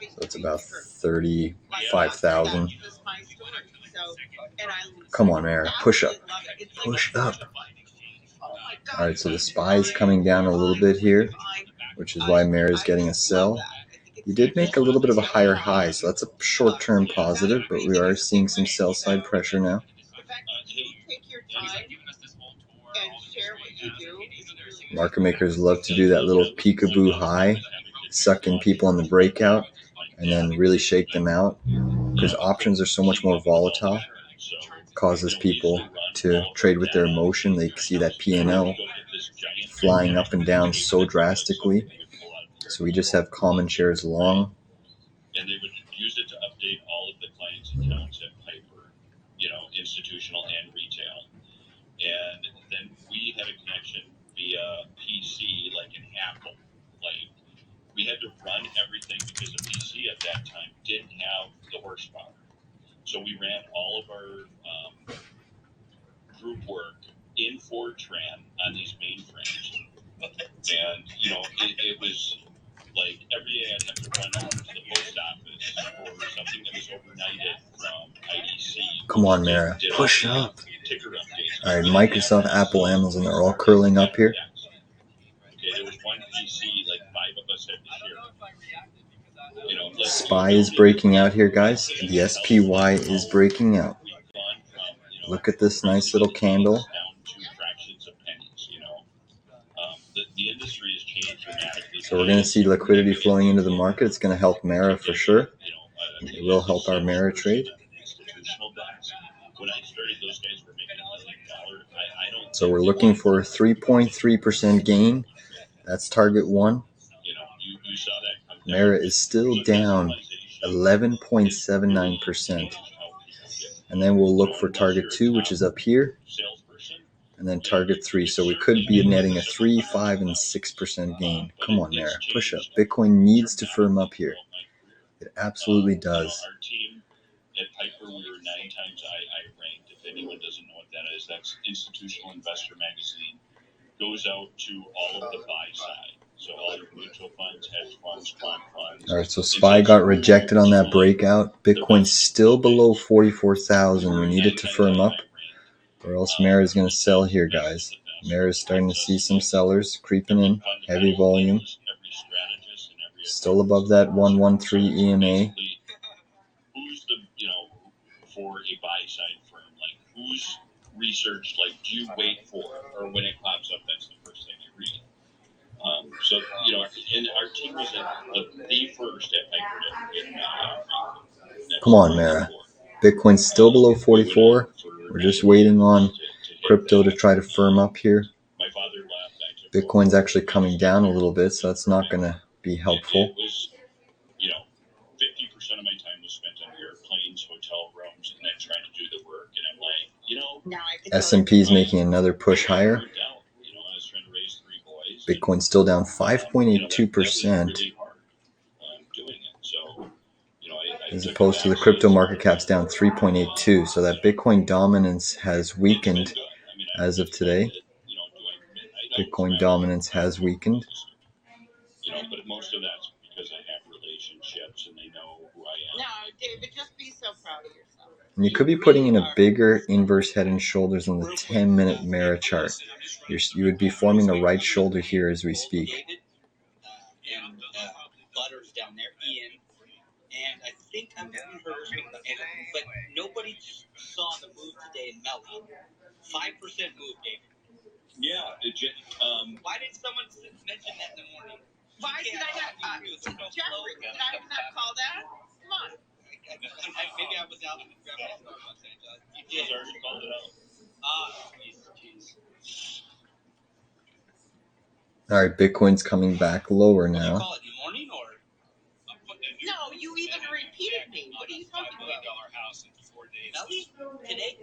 So it's about 35,000. Come on, Mara, push up. Push up. All right, so the SPY is coming down a little bit here, which is why Mara is getting a sell. You did make a little bit of a higher high, so that's a short-term positive, but we are seeing some sell-side pressure now. Market makers love to do that little peekaboo high, suck in people on the breakout, and then really shake them out, because options are so much more volatile. Causes people to trade with their emotion. They see that P&L flying up and down so drastically. So we just have common shares long. And they would use it to update all clients' accounts at Piper, institutional and retail. And then we had a connection via PC, like an Apple. Like, we had to run everything because the PC at that time didn't have the horsepower. So we ran all of our group work in Fortran on these mainframes. And, it was like every day I'd have to run over to the post office for something that was overnighted from IDC. Come on, Mara. Push up. Ticker updates. All right, Microsoft, Apple, Amazon, they're all curling up here. Okay, there was one PC, like 5 of us had to share. SPY is breaking out here, guys. The SPY is breaking out. Look at this nice little candle. The industry has changed dramatically. So we're going to see liquidity flowing into the market. It's going to help Mara for sure. It will help our Mara trade. So we're looking for a 3.3% gain. That's target 1. Mara is still down 11.79%. And then we'll look for target 2, which is up here. And then target 3. So we could be netting a 3, 5, and 6% gain. Come on, Mara. Push up. Bitcoin needs to firm up here. It absolutely does. Our team at Piper, we were 9 times II ranked. If anyone doesn't know what that is, that's Institutional Investor Magazine. Goes out to all of the buy side. So all your mutual funds, hedge funds, quant funds. All right, so SPY got rejected on that breakout. Bitcoin's still below 44,000. We need it to firm up, or else Mara is going to sell here, guys. Mara is starting to see some sellers creeping in, heavy volume. Still above that 113 EMA. Who's the, for a buy side firm, like who's research, like do you wait for, or when it pops up, that's the first thing you read. So, and our team was the first at Piper. Come on, Mara. Bitcoin's still below 44. We're just waiting on crypto to try to firm up here. Bitcoin's actually coming down a little bit, so that's not going to be helpful. It was, 50% of my time was spent on airplanes, hotel rooms, and then trying to do the work. And I'm like, S&P is making another push higher. Bitcoin's still down 5.82%. As opposed to the crypto market cap's down 3.82. So that Bitcoin dominance has weakened as of today. Bitcoin dominance has weakened. But most of that's because I have relationships and they know who I am. No, David, just be so proud of yourself. And you could be putting in a bigger inverse head and shoulders on the 10-minute Mara chart. You would be forming a right shoulder here as we speak. And Butters down there, Ian. And I think I'm having heard, but nobody saw the move today in Melly. 5% move, David. Yeah. Why did someone mention that in the morning? Why did I not? Jeffrey, did I not call that? Come on. Maybe I was out and grabbed my Starbucks. You did. He's already called it out. Jeez. All right, Bitcoin's coming back lower Did you now. call it in the morning or? No, you even repeated me. What are you talking about? House in 4 days. Melly? Today?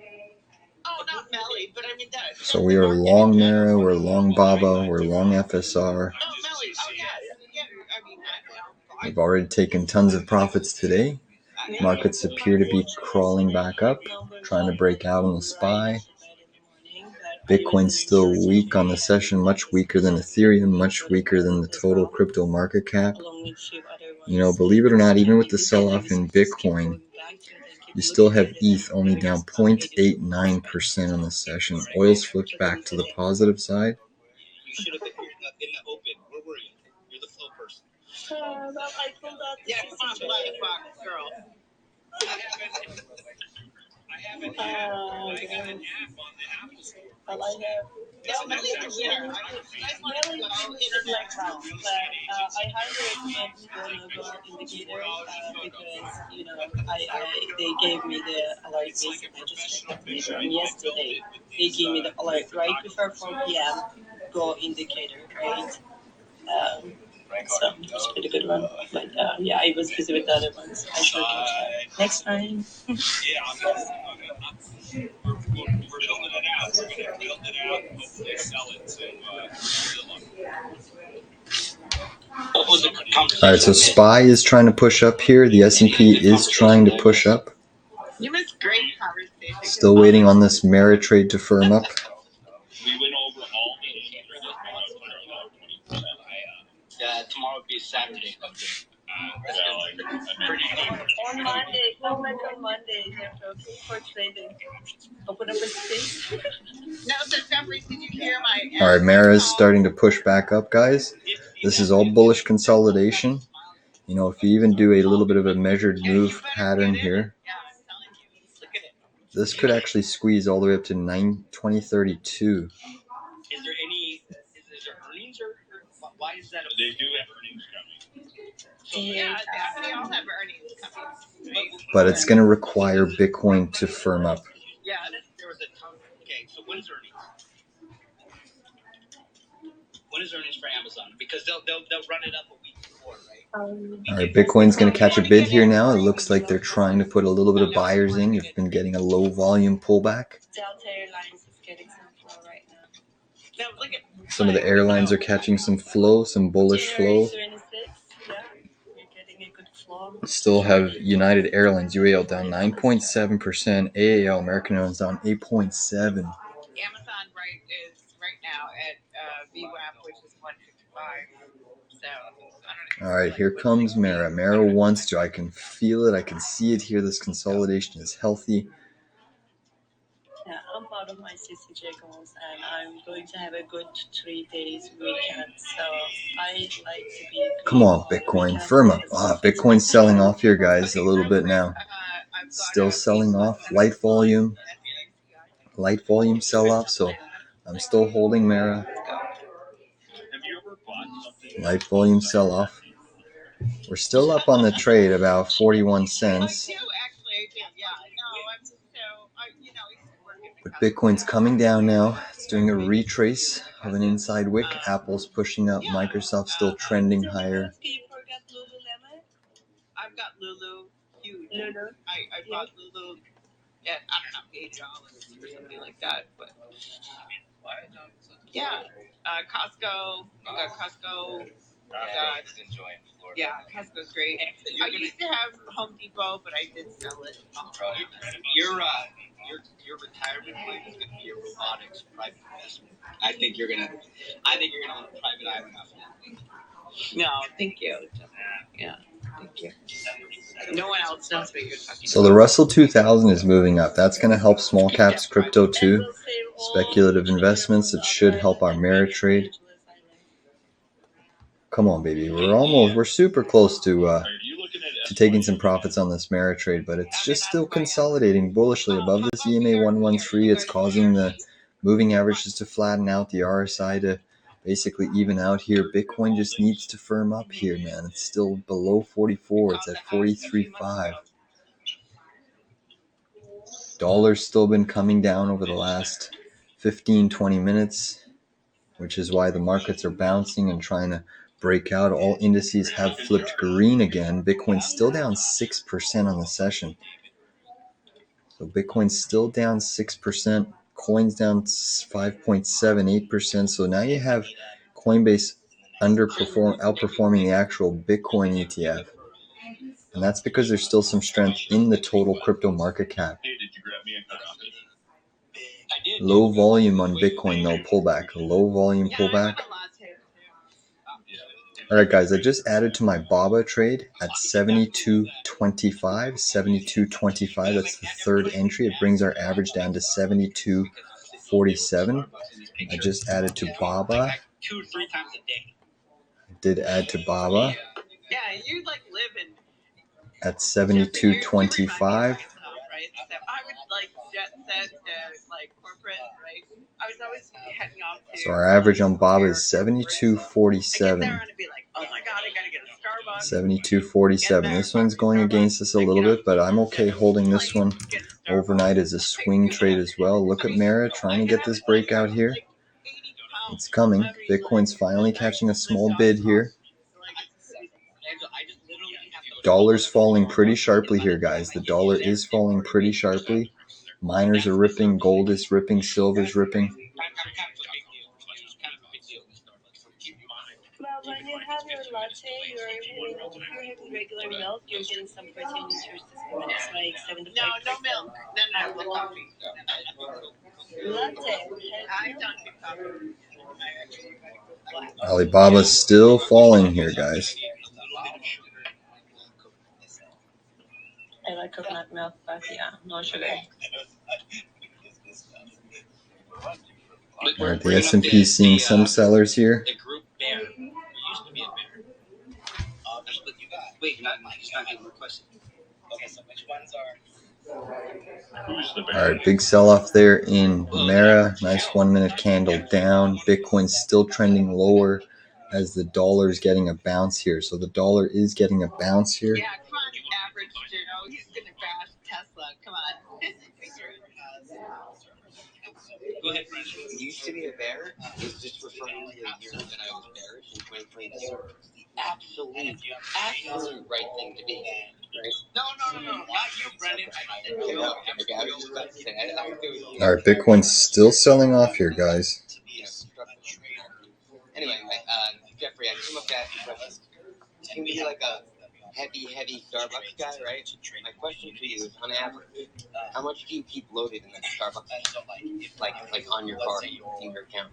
Oh, not Melly, but I mean that. So we are long Mara, we're long Baba, we're long FSR. Oh, Melly. Oh, yes. Yeah, I mean, We've already taken tons of profits today. Markets appear to be crawling back up, trying to break out on the SPY. Bitcoin's still weak on the session, much weaker than Ethereum, much weaker than the total crypto market cap. Believe it or not, even with the sell-off in Bitcoin, you still have ETH only down 0.89% on the session. Oil's flipped back to the positive side. You should have been here in the open. Where were you? You're the flow person. yeah, come on, Black Fox girl. I have an app on the Apple Store. No, Melly's the winner. I want to go international. I highly recommend the logo indicator because they gave me the alert basically. I just checked it later. And yesterday they gave me the alert right before 4 p.m. Go indicator, right? So it's a pretty good one. But yeah, I was busy with the other ones. I should watch that next time. We're building it out. We're going to build it out and hopefully sell it to What was the conversation? All right, so SPY is trying to push up here. The S&P is trying to push up. You missed great conversation. Still waiting on this merit trade to firm up. We went over all the issues. Tomorrow would be Saturday. On Monday, come back on Monday. Okay, for trading. Open up a space. No, so Jeffrey, did you hear my? All right, Mara is starting to push back up, guys. This is all bullish consolidation. You know, if you even do a little bit of a measured move pattern here, this could actually squeeze all the way up to 2032. Is there earnings or why is that? They do have earnings coming. Yeah, they all have earnings coming. But it's going to require Bitcoin to firm up. Yeah, there was a ton. Okay, so when's earnings? When is earnings for Amazon? Because they'll run it up a week before, right? All right, Bitcoin's going to catch a bid here now. It looks like they're trying to put a little bit of buyers in. You've been getting a low volume pullback. Delta Airlines is getting some flow right now. No, look at Some of the airlines are catching some flow, some bullish flow. January 26th, yeah, you're getting a good flow. Still have United Airlines, UAL down 9.7%. AAL, American Airlines down 8.7%. Amazon is right now at VWAP, which is 155. So I don't know. All right, here comes Mara. Mara wants to. I can feel it. I can see it here. This consolidation is healthy. Yeah, I'm part of my CCJ goals, and I'm going to have a good 3 days weekend. So I like to be. Come on, Bitcoin, firm up. Bitcoin's selling off here, guys, a little bit now. Still selling off. Light volume sell off. So I'm still holding Mara. Have you ever bought something? Light volume sell off. We're still up on the trade about 41 cents. But Bitcoin's coming down now. It's doing a retrace of an inside wick. Apple's pushing up. Microsoft's still trending higher. I've got Lulu. Huge. Lulu. I bought Lulu at, I don't know, $8 or something like that. But yeah, Costco. I got Costco. Yeah, Costco's great. I used to have Home Depot, but I did sell it. Your retirement plan is going to be a robotics private investment. I think you're gonna own a private island off that. No, thank you. Yeah, thank you. No one else knows what you're talking So the Russell 2000 is moving up. That's going to help small caps crypto too. Speculative investments. It should help our merit trade. Come on, baby. We're super close to taking some profits on this merit trade, but it's just still consolidating bullishly above this EMA 113. It's causing the moving averages to flatten out, the RSI to basically even out here. Bitcoin just needs to firm up here, man. It's still below 44. It's at 43.5. Dollar's still been coming down over the last 15-20 minutes, which is why the markets are bouncing and trying to break out. All indices have flipped green again. Bitcoin's still down 6% on the session. So Bitcoin's still down 6%. Coin's down 5.78%. So now you have Coinbase outperforming the actual Bitcoin ETF. And that's because there's still some strength in the total crypto market cap. Low volume on Bitcoin, though, pullback. Low volume pullback. All right, guys, I just added to my BABA trade at 72.25. 72.25, that's the third entry. It brings our average down to 72.47. I just added to BABA. 2 or 3 times a day. I did add to BABA. Yeah, you like live in at 72.25. Right? So I would like jet set to like corporate, right? I was always heading off to. So our average on BABA is 72.47. Be like, oh my god, I gotta get a Starbucks. 72.47. This one's going against us a little bit, but I'm okay holding this one overnight as a swing trade as well. Look at Mara trying to get this breakout here. It's coming. Bitcoin's finally catching a small bid here. dollar's falling pretty sharply here, guys. The dollar is falling pretty sharply. Miners are ripping, gold is ripping, silver's ripping. Well, when you have your latte, if you're having regular milk, you're getting some protein nutrition. It's like 75%. No milk. No coffee. Latte. I don't drink coffee. Alibaba's still falling here, guys. I like coconut milk, but yeah, no sugar. All right, the S&P seeing some sellers here. The group bear, who used to be a bear. Wait, he's not getting requested. Okay, so which ones are? Who's the All right, big sell-off there in Mara. Nice 1 minute candle down. Bitcoin's still trending lower as the dollar is getting a bounce here. So the dollar is getting a bounce here. Yeah, come on, average Joe. He's gonna bash Tesla. Come on. Go ahead, Brent. Used to be a bear is just referring to the year that I was bearish in 2020. Absolute right thing to be. Right? No. Not you, Brendan. All right, Bitcoin's still selling off here, guys. Anyway, Jeffrey, I came up to ask you a question. You seem to be like a heavy Starbucks guy, right? My question to you is, on average, how much do you keep loaded in that Starbucks? Like on your card, in your account?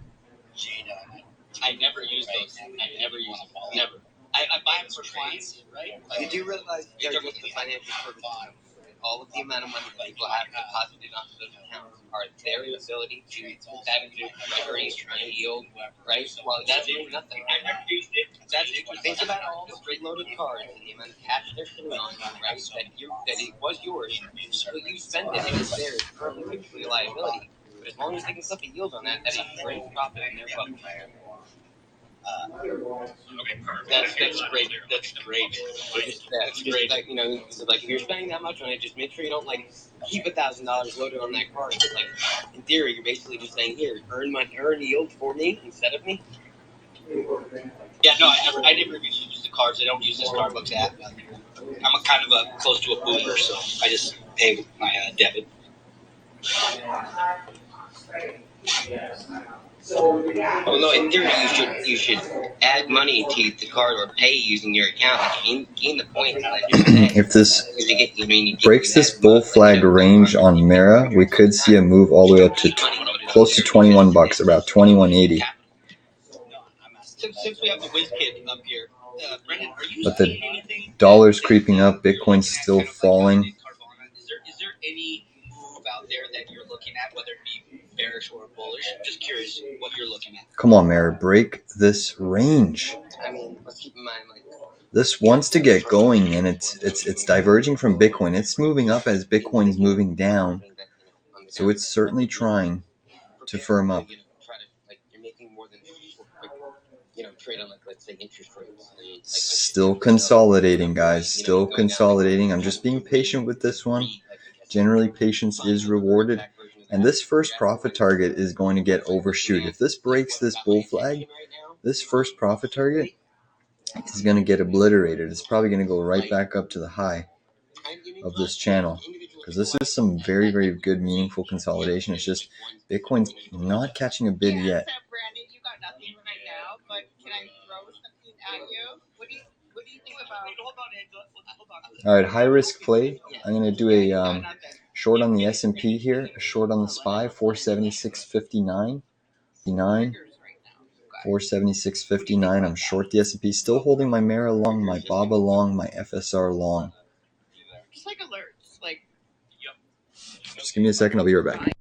I never use those. I never use them. Never. I buy them for clients, right? You do realize they're just the financial services companies. All of the amount of money that people have deposited onto those accounts are their ability to put that into treasuries and yield, right? Well, that's really nothing. I never used it. That's it. Think about all the spring-loaded cards and the amount of cash they're sitting on, right? That it was yours. So you spend it, and it's there. It's currently a liability. But as long as they can clip a yield on that, that is great profit in their book. That's great. That's great. That's great. Like, you know, like if you're spending that much on it, just make sure you don't like keep $1,000 loaded on that card. But like in theory, you're basically just saying, here, earn yield for me instead of me. Yeah, no, I never use the cards. I don't use the Starbucks app. I'm a kind of close to a boomer, so I just pay with my debit. Well, no, in theory, you should add money to the card or pay using your account. Gain the points. If this breaks this bull flag range on Mara, we could see a move all the way up to close to $21, about $21.80. Since we have the whiz kid up here, Brendan, are you But the seeing anything? dollar's creeping up, Bitcoin's still falling. Is there any move out there that you're looking at, whether it be bearish or bullish? I'm just curious what you're looking at. Come on, Mara, break this range. I mean, let's keep in mind, like, this wants to get going, and it's diverging from Bitcoin. It's moving up as Bitcoin's moving down, so it's certainly trying to firm up. You're making more than trade on, like, let's say, interest rates. Still consolidating, guys. Still consolidating. I'm just being patient with this one. Generally, patience is rewarded. And this first profit target is going to get overshoot. If this breaks this bull flag, this first profit target is going to get obliterated. It's probably going to go right back up to the high of this channel, because this is some very, very good, meaningful consolidation. It's just Bitcoin's not catching a bid yet. Brandon, you got nothing right now, but can I throw something at you? What do you think about? Hold on. All right, high risk play. I'm going to do a short on the S&P here, a short on the SPY, 476.59. 476.59. I'm short the S&P. Still holding my Mara long, my Baba long, my FSR long. Just like alerts, like. Just give me a second. I'll be right back.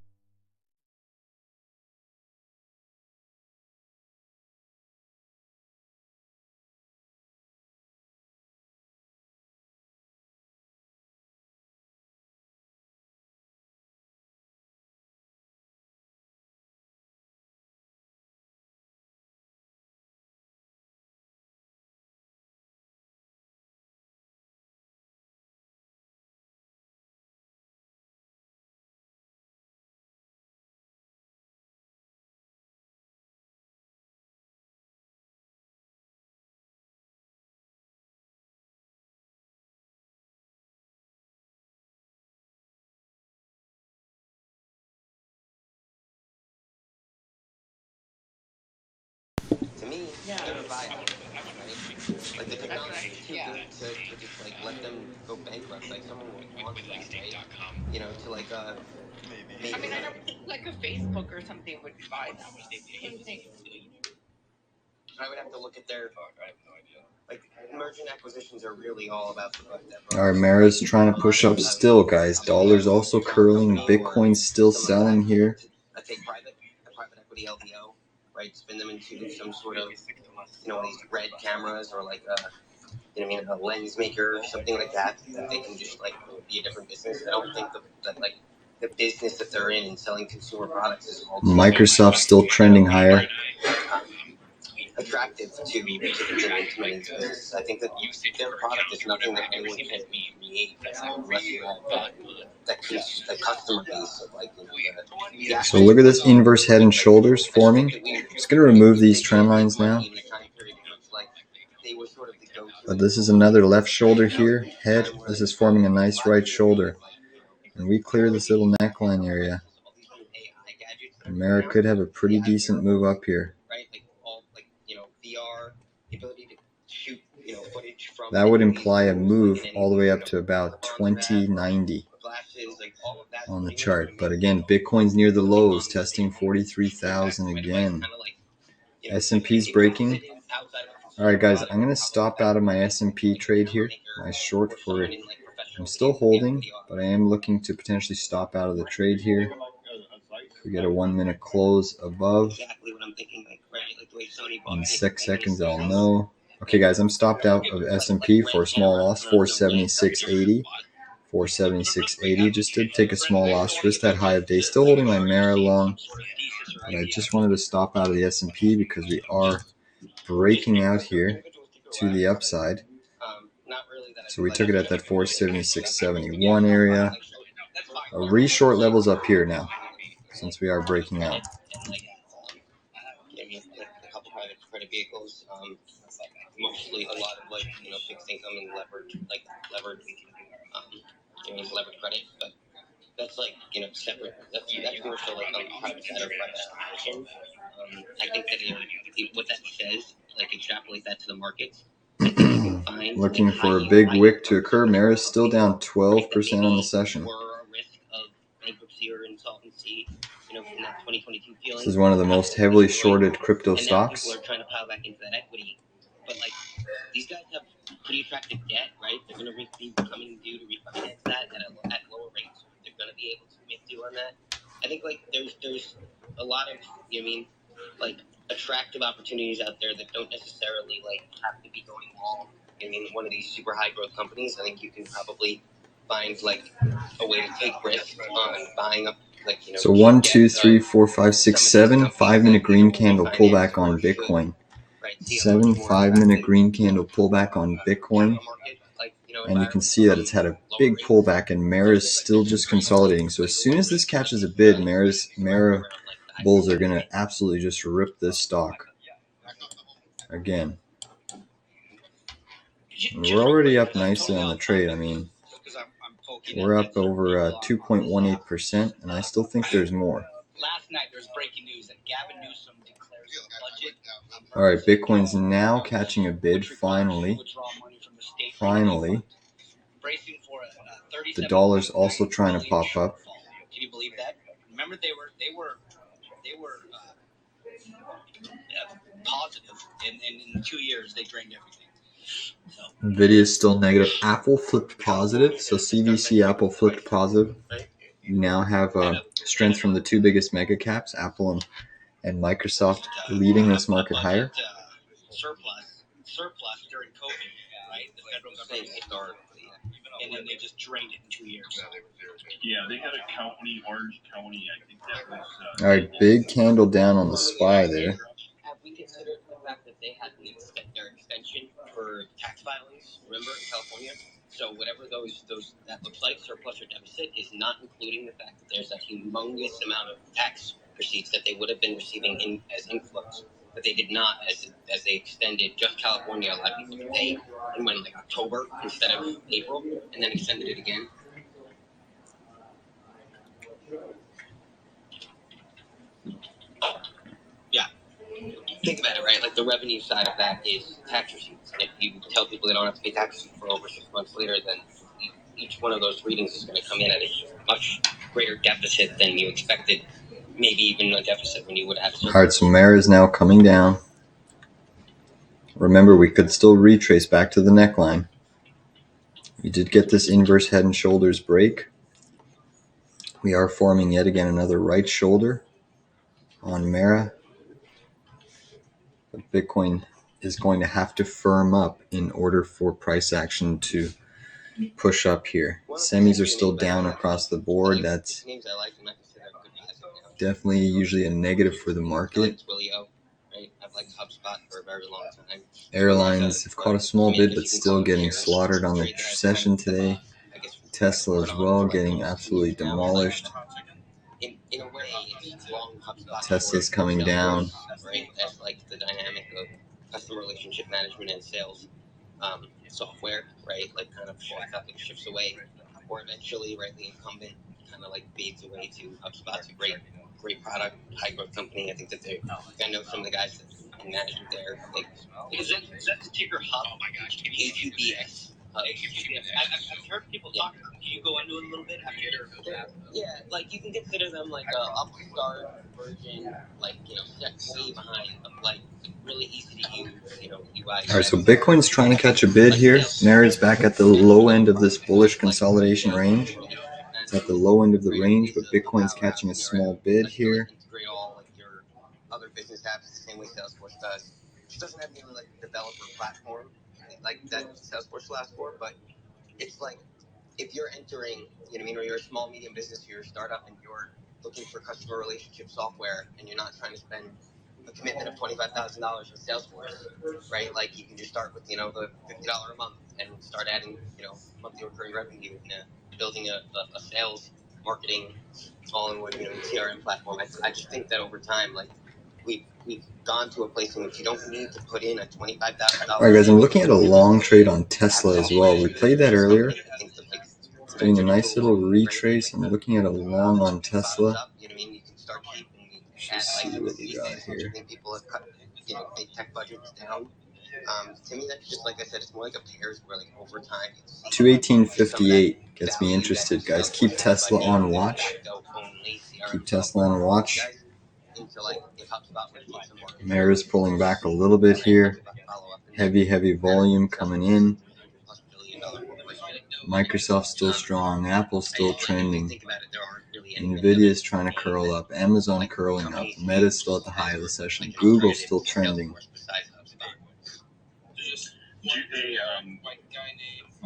mean, Yeah. they're a buy, right? Like the technology is too Yeah. good to just like let them go bankrupt. Like someone wants that, right? You know, to like maybe. I mean, I don't think like a Facebook or something would buy that. What do you think? I would have to look at their. I have no idea. Like merger and acquisitions are really all about the butt. All right, Mara's trying to push up still, guys. Dollar's also curling. Bitcoin's still selling here. I take private equity LBO, right? Spin them into some sort of, these red cameras or like a lens maker or something like that they can just like be a different business. I don't think that like the business that they're in selling consumer products is all Microsoft's still trending higher. Attractive to many businesses. I think that their product is nothing that anyone can create unless you have the customer base of like the So look at this inverse head and shoulders forming. Just going to remove these trend lines now. But this is another left shoulder here, head. This is forming a nice right shoulder. And we clear this little neckline area. And Mara could have a pretty decent move up here. That would imply a move all the way up to about 2090 on the chart. But again, Bitcoin's near the lows, testing 43,000 again. S&P's breaking. All right, guys, I'm going to stop out of my S&P trade here. My short for it. I'm still holding, but I am looking to potentially stop out of the trade here. We get a 1 minute close above. In 6 seconds, I'll know. Okay, guys, I'm stopped out of S&P for a small loss, 476.80. 476.80. Just did take a small loss, risk that high of day. Still holding my Mara long, but I just wanted to stop out of the S&P because we are breaking out here to the upside. So we took it at that 476.71 area. A re-short level's up here now, since we are breaking out. A couple private credit vehicles, mostly a lot of fixed income and levered credit, but that's separate. That's more so like on the private side or private acquisition. I think that what that says, extrapolate that to the markets. Looking for a big wick to occur. Mara's still down 12% on the session. This is one of the most heavily shorted crypto stocks. Trying to pile back into that equity, but these guys have pretty attractive debt, right? They're going to be coming due to refinance that at lower rates. They're going to be able to make due on that. I think there's a lot of attractive opportunities out there that don't necessarily have to be going long. One of these super high growth companies, I think you can probably find a way to take risk on buying up. So 1, 2, 3, 4, 5, 6, 7 5-minute green candle pullback on Bitcoin. 7 5-minute green candle pullback on Bitcoin. And you can see that it's had a big pullback, and Mara's still just consolidating. So as soon as this catches a bid, Mara bulls are going to absolutely just rip this stock again. And we're already up nicely on the trade. I mean, we're up over 2.18%, and I still think there's more. Last night there's breaking news that Gavin Newsom declares a budget. All right, Bitcoin's now catching a bid, finally. The dollar's also trying to pop up. Can you believe that? Remember they were positive, and in 2 years they drained everything. NVIDIA is still negative. Apple flipped positive, so CVC Apple flipped positive. You now have strength from the two biggest mega caps, Apple and Microsoft, leading this market higher. Surplus during COVID, right? The federal government historically, and then they just drained it in 2 years. Yeah, they had a county, Orange County, I think that was. All right, big candle down on the SPY there. Have we considered the fact that they had their extension for tax filings? Remember in California? So whatever those that looks like, surplus or deficit, is not including the fact that there's a humongous amount of tax receipts that they would have been receiving as inflows, but they did not as they extended just California. A lot of people to pay and went October instead of April, and then extended it again. Yeah. think about it, right? Like the revenue side of that is tax receipts. And if you tell people they don't have to pay taxes for over 6 months later, then each one of those readings is going to come in at a much greater deficit than you expected. Maybe even a deficit when you would have. All right, so Mara is now coming down. Remember, we could still retrace back to the neckline. We did get this inverse head and shoulders break. We are forming yet again another right shoulder on Mara. But Bitcoin is going to have to firm up in order for price action to push up here. Semis are still down across the board. That's definitely usually a negative for the market. Airlines have caught a small bid, but still getting slaughtered on the session today. Tesla as well, getting absolutely demolished. In a way, it's long HubSpot. Tesla's coming down. Right, as like the dynamic of customer relationship management and sales software, right? Like kind of shifts away, or eventually, right, the incumbent kind of like fades away to HubSpot's a great product, high growth company. I think that I know some of the guys that in management there. Like, is that the ticker Hub? Oh my gosh, HUBX. I've heard people talk. Can you go into it a little bit? Yeah, like you can consider them like a upstart version, like step way behind, of like really easy to use, UI. All right, so Bitcoin's trying to catch a bid here. Mara's back at the low end of this bullish consolidation range. It's at the low end of the range, but Bitcoin's catching a small bid here. Integrate all like your other business apps the same way Salesforce does. It doesn't have nearly like the developer platform like that Salesforce allows for, but it's like if you're entering, or you're a small, medium business, you're a startup, and you're looking for customer relationship software, and you're not trying to spend a commitment of $25,000 in Salesforce, right? Like you can just start with, the $50 a month and start adding, monthly recurring revenue and building a sales, marketing, all-in-one, CRM platform. I just think that over time, like we've gone to a place in which you don't need to put in a $25,000. All right, guys, I'm looking at a long trade on Tesla as well. We played that earlier. It's doing a nice little retrace. I'm looking at a long on Tesla. Let's see what we got here. People have cut, big tech budgets down. To me, that's just like I said, it's more like a pairs where, like over time, 218.58 gets me interested, guys. Keep Tesla on watch. Keep Tesla on watch. Mara's pulling back a little bit here. Heavy volume coming in. Microsoft's still strong. Apple's still trending. NVDA is trying to curl up. Amazon curling up. Meta's still at the high of the session. Google's still trending.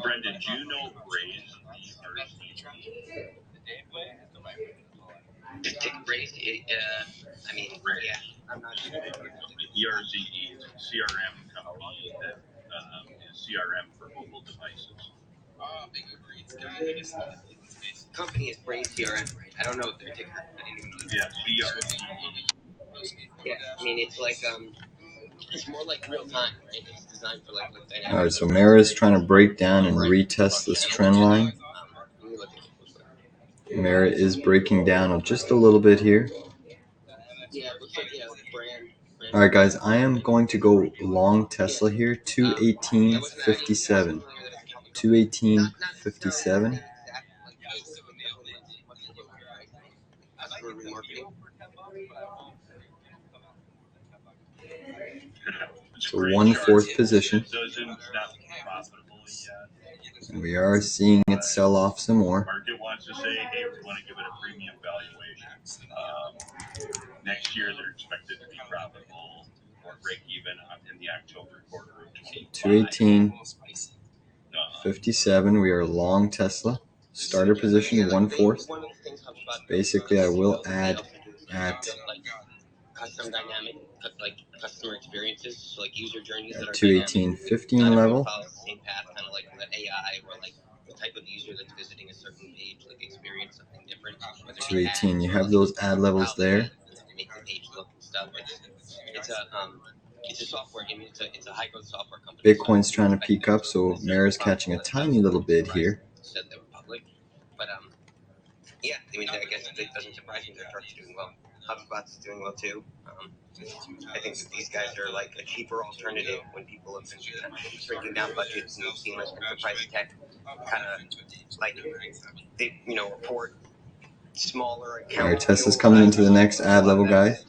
Brendan, do you know Braze? Braze, I'm not sure. ERZE is a CRM company that is CRM for mobile devices. Company is Braze CRM, right? I don't know if they're ticker. I didn't even know. Yeah, BRZ. Yeah, it's like it's more like real time, right? It's designed for like dynamic. All right, so Mara's trying to break down and retest this trend line. Mara is breaking down just a little bit here. Yeah, it looks like brand. All right, guys, I am going to go long Tesla here. 218.57. 218.57. So 1/4 position. And we are seeing it sell off some more. Market wants to say, hey, we want to give it a premium valuation. Next year, they're expected to be profitable or break even in the October quarter of 218.57. We are long Tesla. Starter position 1/4. Basically, I will add at custom dynamic, like customer experiences, so like user journeys that are 218.15 level. Follow the same path, kind of like with AI, or like the type of user that's visiting a certain page, like experience something different. 218. You have those ad levels there. Make the page look and stuff. It's a software. It's a high growth software company. Bitcoin's trying to peak up, so Mara's catching a tiny little bid here. Said they were public, but yeah, I guess it doesn't surprise me their chart's doing well. HubSpot's doing well too. I think that these guys are like a cheaper alternative when people have been kind of shrinking down budgets and you've seen like enterprise tech kind of like they report smaller accounts. All right, Tesla's coming into the next ad level, guys.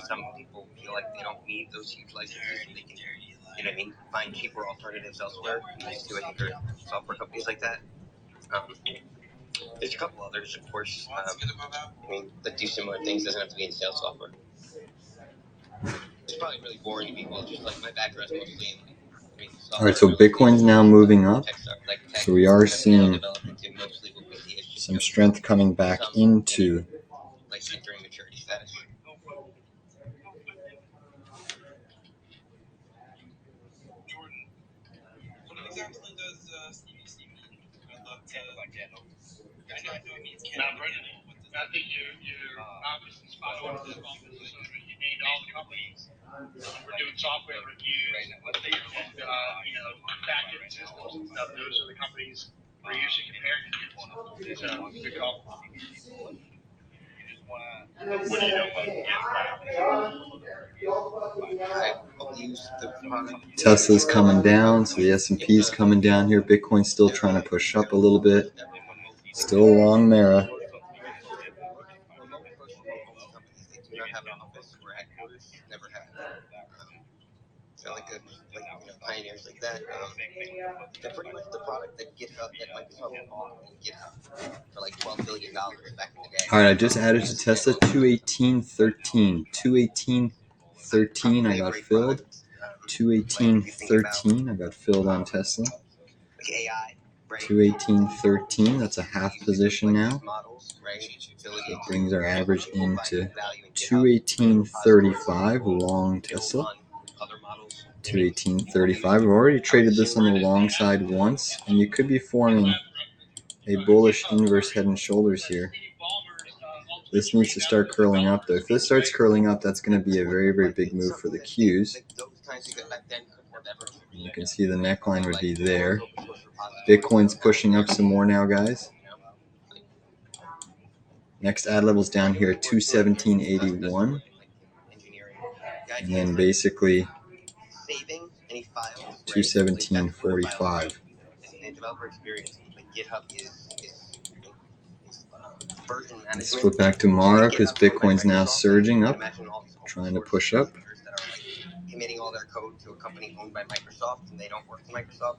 Some people feel like they don't need those huge licenses and they can, find cheaper alternatives elsewhere. These two, I think, are software companies like that. There's a couple others, of course, that do similar things. Doesn't have to be in sales software. It's probably really boring to people. Just like my background's mostly in all right, so Bitcoin's now moving up. So we are seeing some strength coming back into entering maturity status. Jordan, what exactly does CBC mean? I'd love to. I know it means Canada. I think you're obviously spot on to the composition. You need all the companies. We're doing software reviews. Let's say back-end systems and stuff. Those are the companies we're usually comparing against. So good call. What do you know about Tesla's coming down, so the S&P's coming down here. Bitcoin's still trying to push up a little bit. Still a long Mara. Pioneers like that. They're pretty much the product that Microsoft bought in GitHub for like $12 billion back in the day. All right, I just added to Tesla 218.13. 218.13 I got filled. 218.13 I got filled on Tesla. 218.13, that's a half position now. It brings our average into 218.35 long Tesla. 218.35. We've already traded this on the long side once, and you could be forming a bullish inverse head and shoulders here. This needs to start curling up, though. If this starts curling up, that's going to be a very, very big move for the Qs. You can see the neckline would be there. Bitcoin's pushing up some more now, guys. Next ad level's down here at 217.81. And then basically 217.45. Let's flip back to Mara because Bitcoin's now surging up, trying to push up. Committing all their code to a company owned by Microsoft, and they don't work for Microsoft.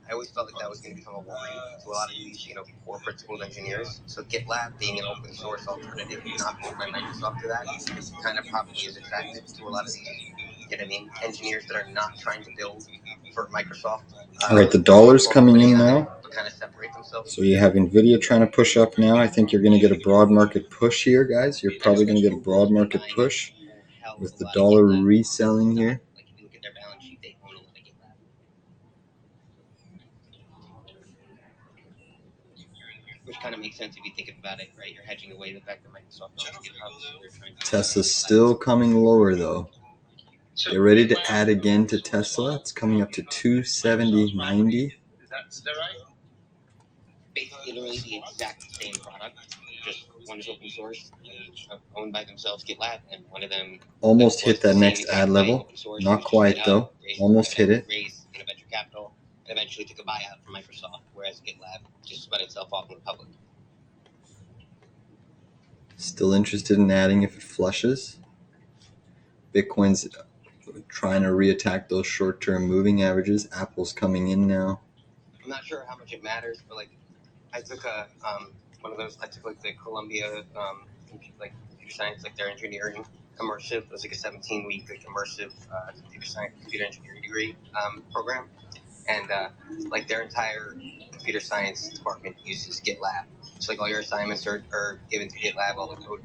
I always felt like that was going to become a worry to a lot of these, core principled engineers. So GitLab being an open source alternative, not owned by Microsoft to that, kind of probably is attractive to a lot of these, engineers that are not trying to build for Microsoft. All right, the dollar's coming in now. So you have NVIDIA trying to push up now. I think you're going to get a broad market push here, guys. You're probably going to get a broad market push with the dollar reselling here. Which kind of makes sense if you think about it, right? You're hedging away the fact that Microsoft owns GitHub. Tesla's still coming lower, though. They're ready to add again to Tesla. It's coming up to 270.90. Is that right? Basically, literally the exact same product. Just one is open source, owned by themselves, GitLab, and one of them almost hit that next ad level. Not quite, though. Almost hit it. Raised venture capital and eventually took a buyout from Microsoft, whereas GitLab just spun itself off in the public. Still interested in adding if it flushes. Bitcoin's trying to reattack those short-term moving averages. Apple's coming in now. I'm not sure how much it matters, but I took one of those. I took the Columbia computer science, their engineering immersive. It was a 17-week immersive computer engineering degree program, and their entire computer science department uses GitLab. So all your assignments are given to GitLab. All the code,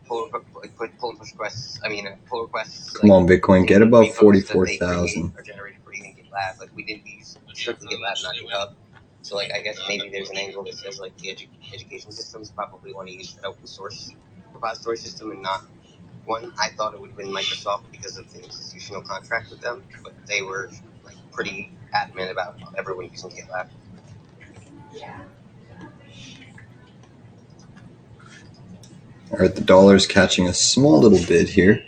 pull push requests. Pull requests. Come on, Bitcoin, get above 44,000. Are generated for using GitLab. We didn't use strictly GitLab, not GitHub. So I guess maybe there's an angle that says the education systems probably want to use an open source repository system and not one. I thought it would have been Microsoft because of the institutional contract with them, but they were pretty adamant about everyone using GitLab. All right, the dollar's catching a small little bid here.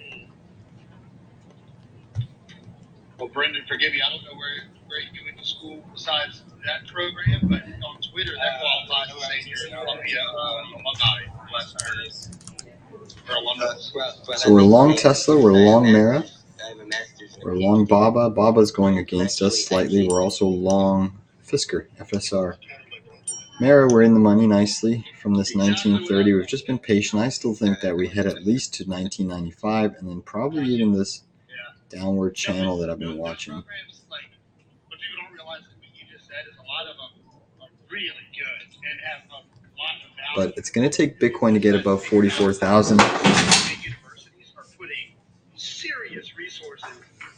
Well, Brendan, forgive me, I don't know where you went to school besides that program, but on Twitter, that qualifies to say you're a Columbia alumni, or alumnus. So we're long Tesla, we're long Mara, we're long Baba. Baba's going against us slightly. We're also long Fisker, FSR. Mara, we're in the money nicely from this 1930. We've just been patient. I still think that we head at least to 1995 and then probably even this downward channel that I've been watching. What people don't realize is what you just said is a lot of them are really good and have a lot of value. But it's going to take Bitcoin to get above 44,000. Universities are putting serious resources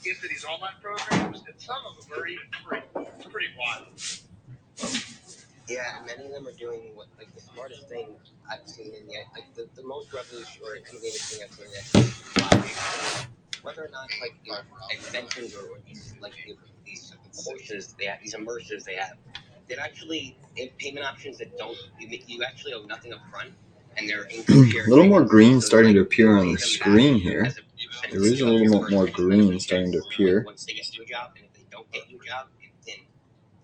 into these online programs, and some of them are even free. It's pretty wild. Yeah, and many of them are doing what, like, the smartest thing I've seen in yet. Like, the most revolutionary or innovative thing I've seen in yet. Whether or not, like, you know, extensions or these, like, these courses they have, these immersives they have, they're actually payment options that don't, you actually owe nothing up front, and they're a little more green starting to appear on the screen here. There is a little bit more green starting to appear. Once they get you a job, and if they don't get you a job in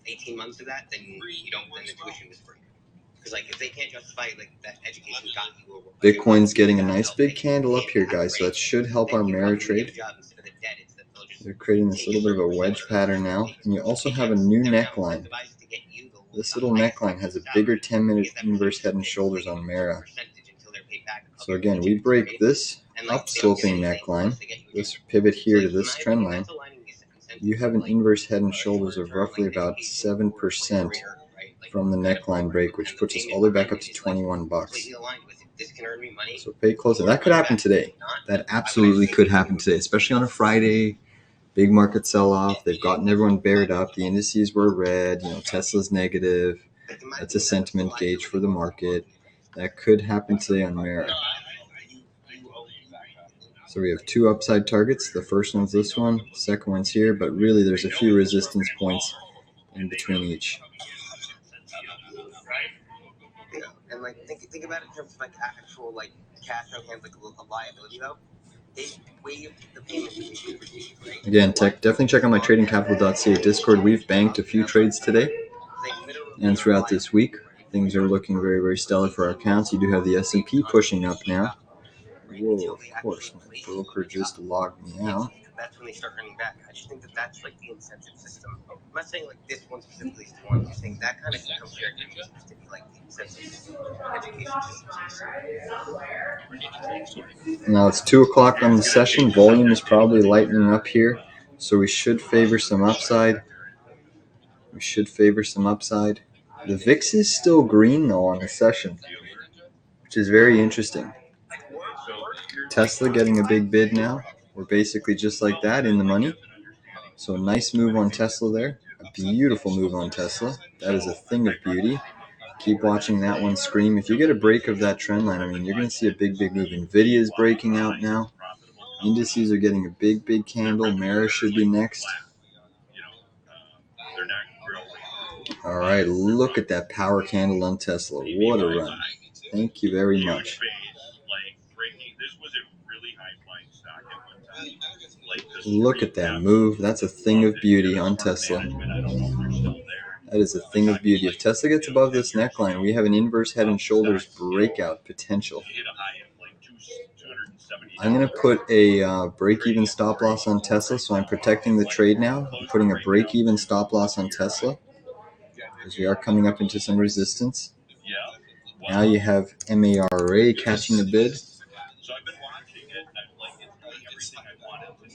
18 months of that, then you don't, then the tuition was free. Because, like, if they can't justify, like, that education got you Bitcoin's getting a nice big candle up here, guys, so that should help our Mara trade. They're creating this little bit of a wedge pattern now. And you also have a new neckline. This little neckline has a bigger 10-minute inverse head and shoulders on Mara. So again, we break this upsloping neckline, this pivot here to this trend line. You have an inverse head and shoulders of roughly about 7% from the neckline break, which puts us all the way back up to 21 bucks. So pay close. That could happen today. That absolutely could happen today, especially on a Friday. Big market sell-off. They've gotten everyone bared up. The indices were red. You know, Tesla's negative. That's a sentiment gauge for the market. That could happen today on Mara. So we have two upside targets. The first one's this one. The second one's here. But really, there's a few resistance points in between each. Yeah, and, like, think about it in terms of, like, actual, like, cash on hand, like a liability though. They waive the payment that we should receive, right? Again, definitely check out my tradingcapital.ca Discord. We've banked a few trades today and throughout this week. Things are looking very, very stellar for our accounts. You do have the S&P pushing up now. Whoa, of course, my broker just logged me out. That's when they start earning back. I just think that that's, like, the incentive system. I'm not saying, like, this one specifically is the one. I'm just saying that kind of comes here to be, like, the incentive education system. Now it's 2 o'clock on the session. Volume is probably lightening up here, so we should favor some upside. The VIX is still green though on the session, which is very interesting. Tesla getting a big bid now. We're basically just like that in the money. So a nice move on Tesla there. A beautiful move on Tesla. That is a thing of beauty. Keep watching that one scream. If you get a break of that trend line, I mean, you're going to see a big, big move. NVIDIA is breaking out now. Indices are getting a big, big candle. Mara should be next. All right, look at that power candle on Tesla. What a run. Thank you very much. Look at that move. That's a thing of beauty on Tesla. That is a thing of beauty. If Tesla gets above this neckline, we have an inverse head and shoulders breakout potential. I'm going to put a break-even stop loss on Tesla, so I'm protecting the trade now. I'm putting a break-even stop loss on Tesla because we are coming up into some resistance. Now you have MARA catching a bid.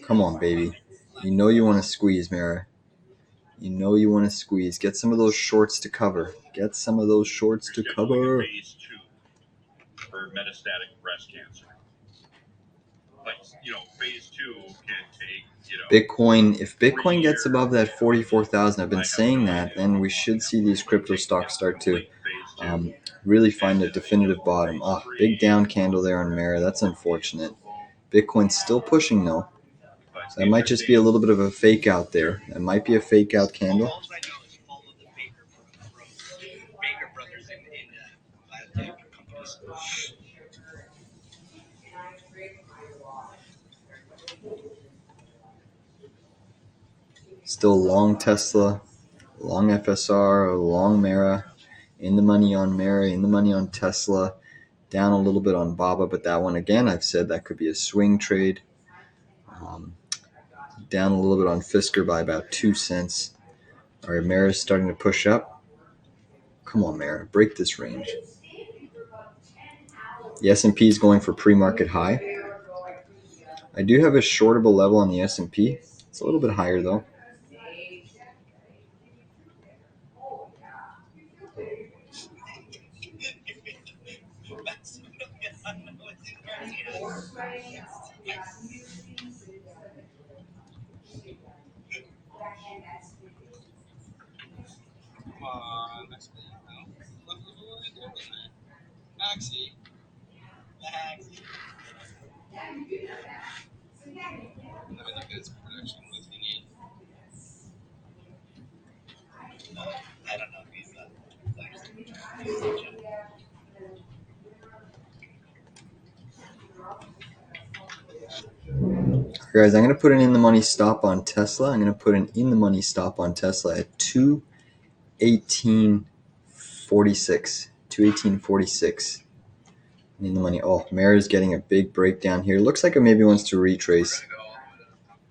Come on, baby. You know you want to squeeze, Mara. You know you want to squeeze. Get some of those shorts to cover. For metastatic breast cancer. Like, you know, phase 2 can take, you know, Bitcoin, if Bitcoin gets above that 44,000, I've been saying that, then we should see these crypto stocks start to really find a definitive bottom. Big down candle there on Mara. That's unfortunate. Bitcoin's still pushing though. So that might just be a little bit of a fake out there. That might be a fake out candle. Still long Tesla, long FSR, long Mara, in the money on Mara, in the money on Tesla, down a little bit on BABA, but that one again, I've said that could be a swing trade. Down a little bit on Fisker by about 2 cents. All right, Mara's starting to push up. Come on, Mara, break this range. The S&P is going for pre-market high. I do have a shortable level on the S&P. It's a little bit higher though. Come on, Maxie. What are you doing, man? Maxie. Maxie. Let me look at his production. What does he need? I don't know if he's Guys, I'm going to put an in-the-money stop on Tesla. I'm going to put an in-the-money stop on Tesla at 218.46. 218.46 in the money. Oh, Mara's getting a big breakdown here. Looks like it maybe wants to retrace.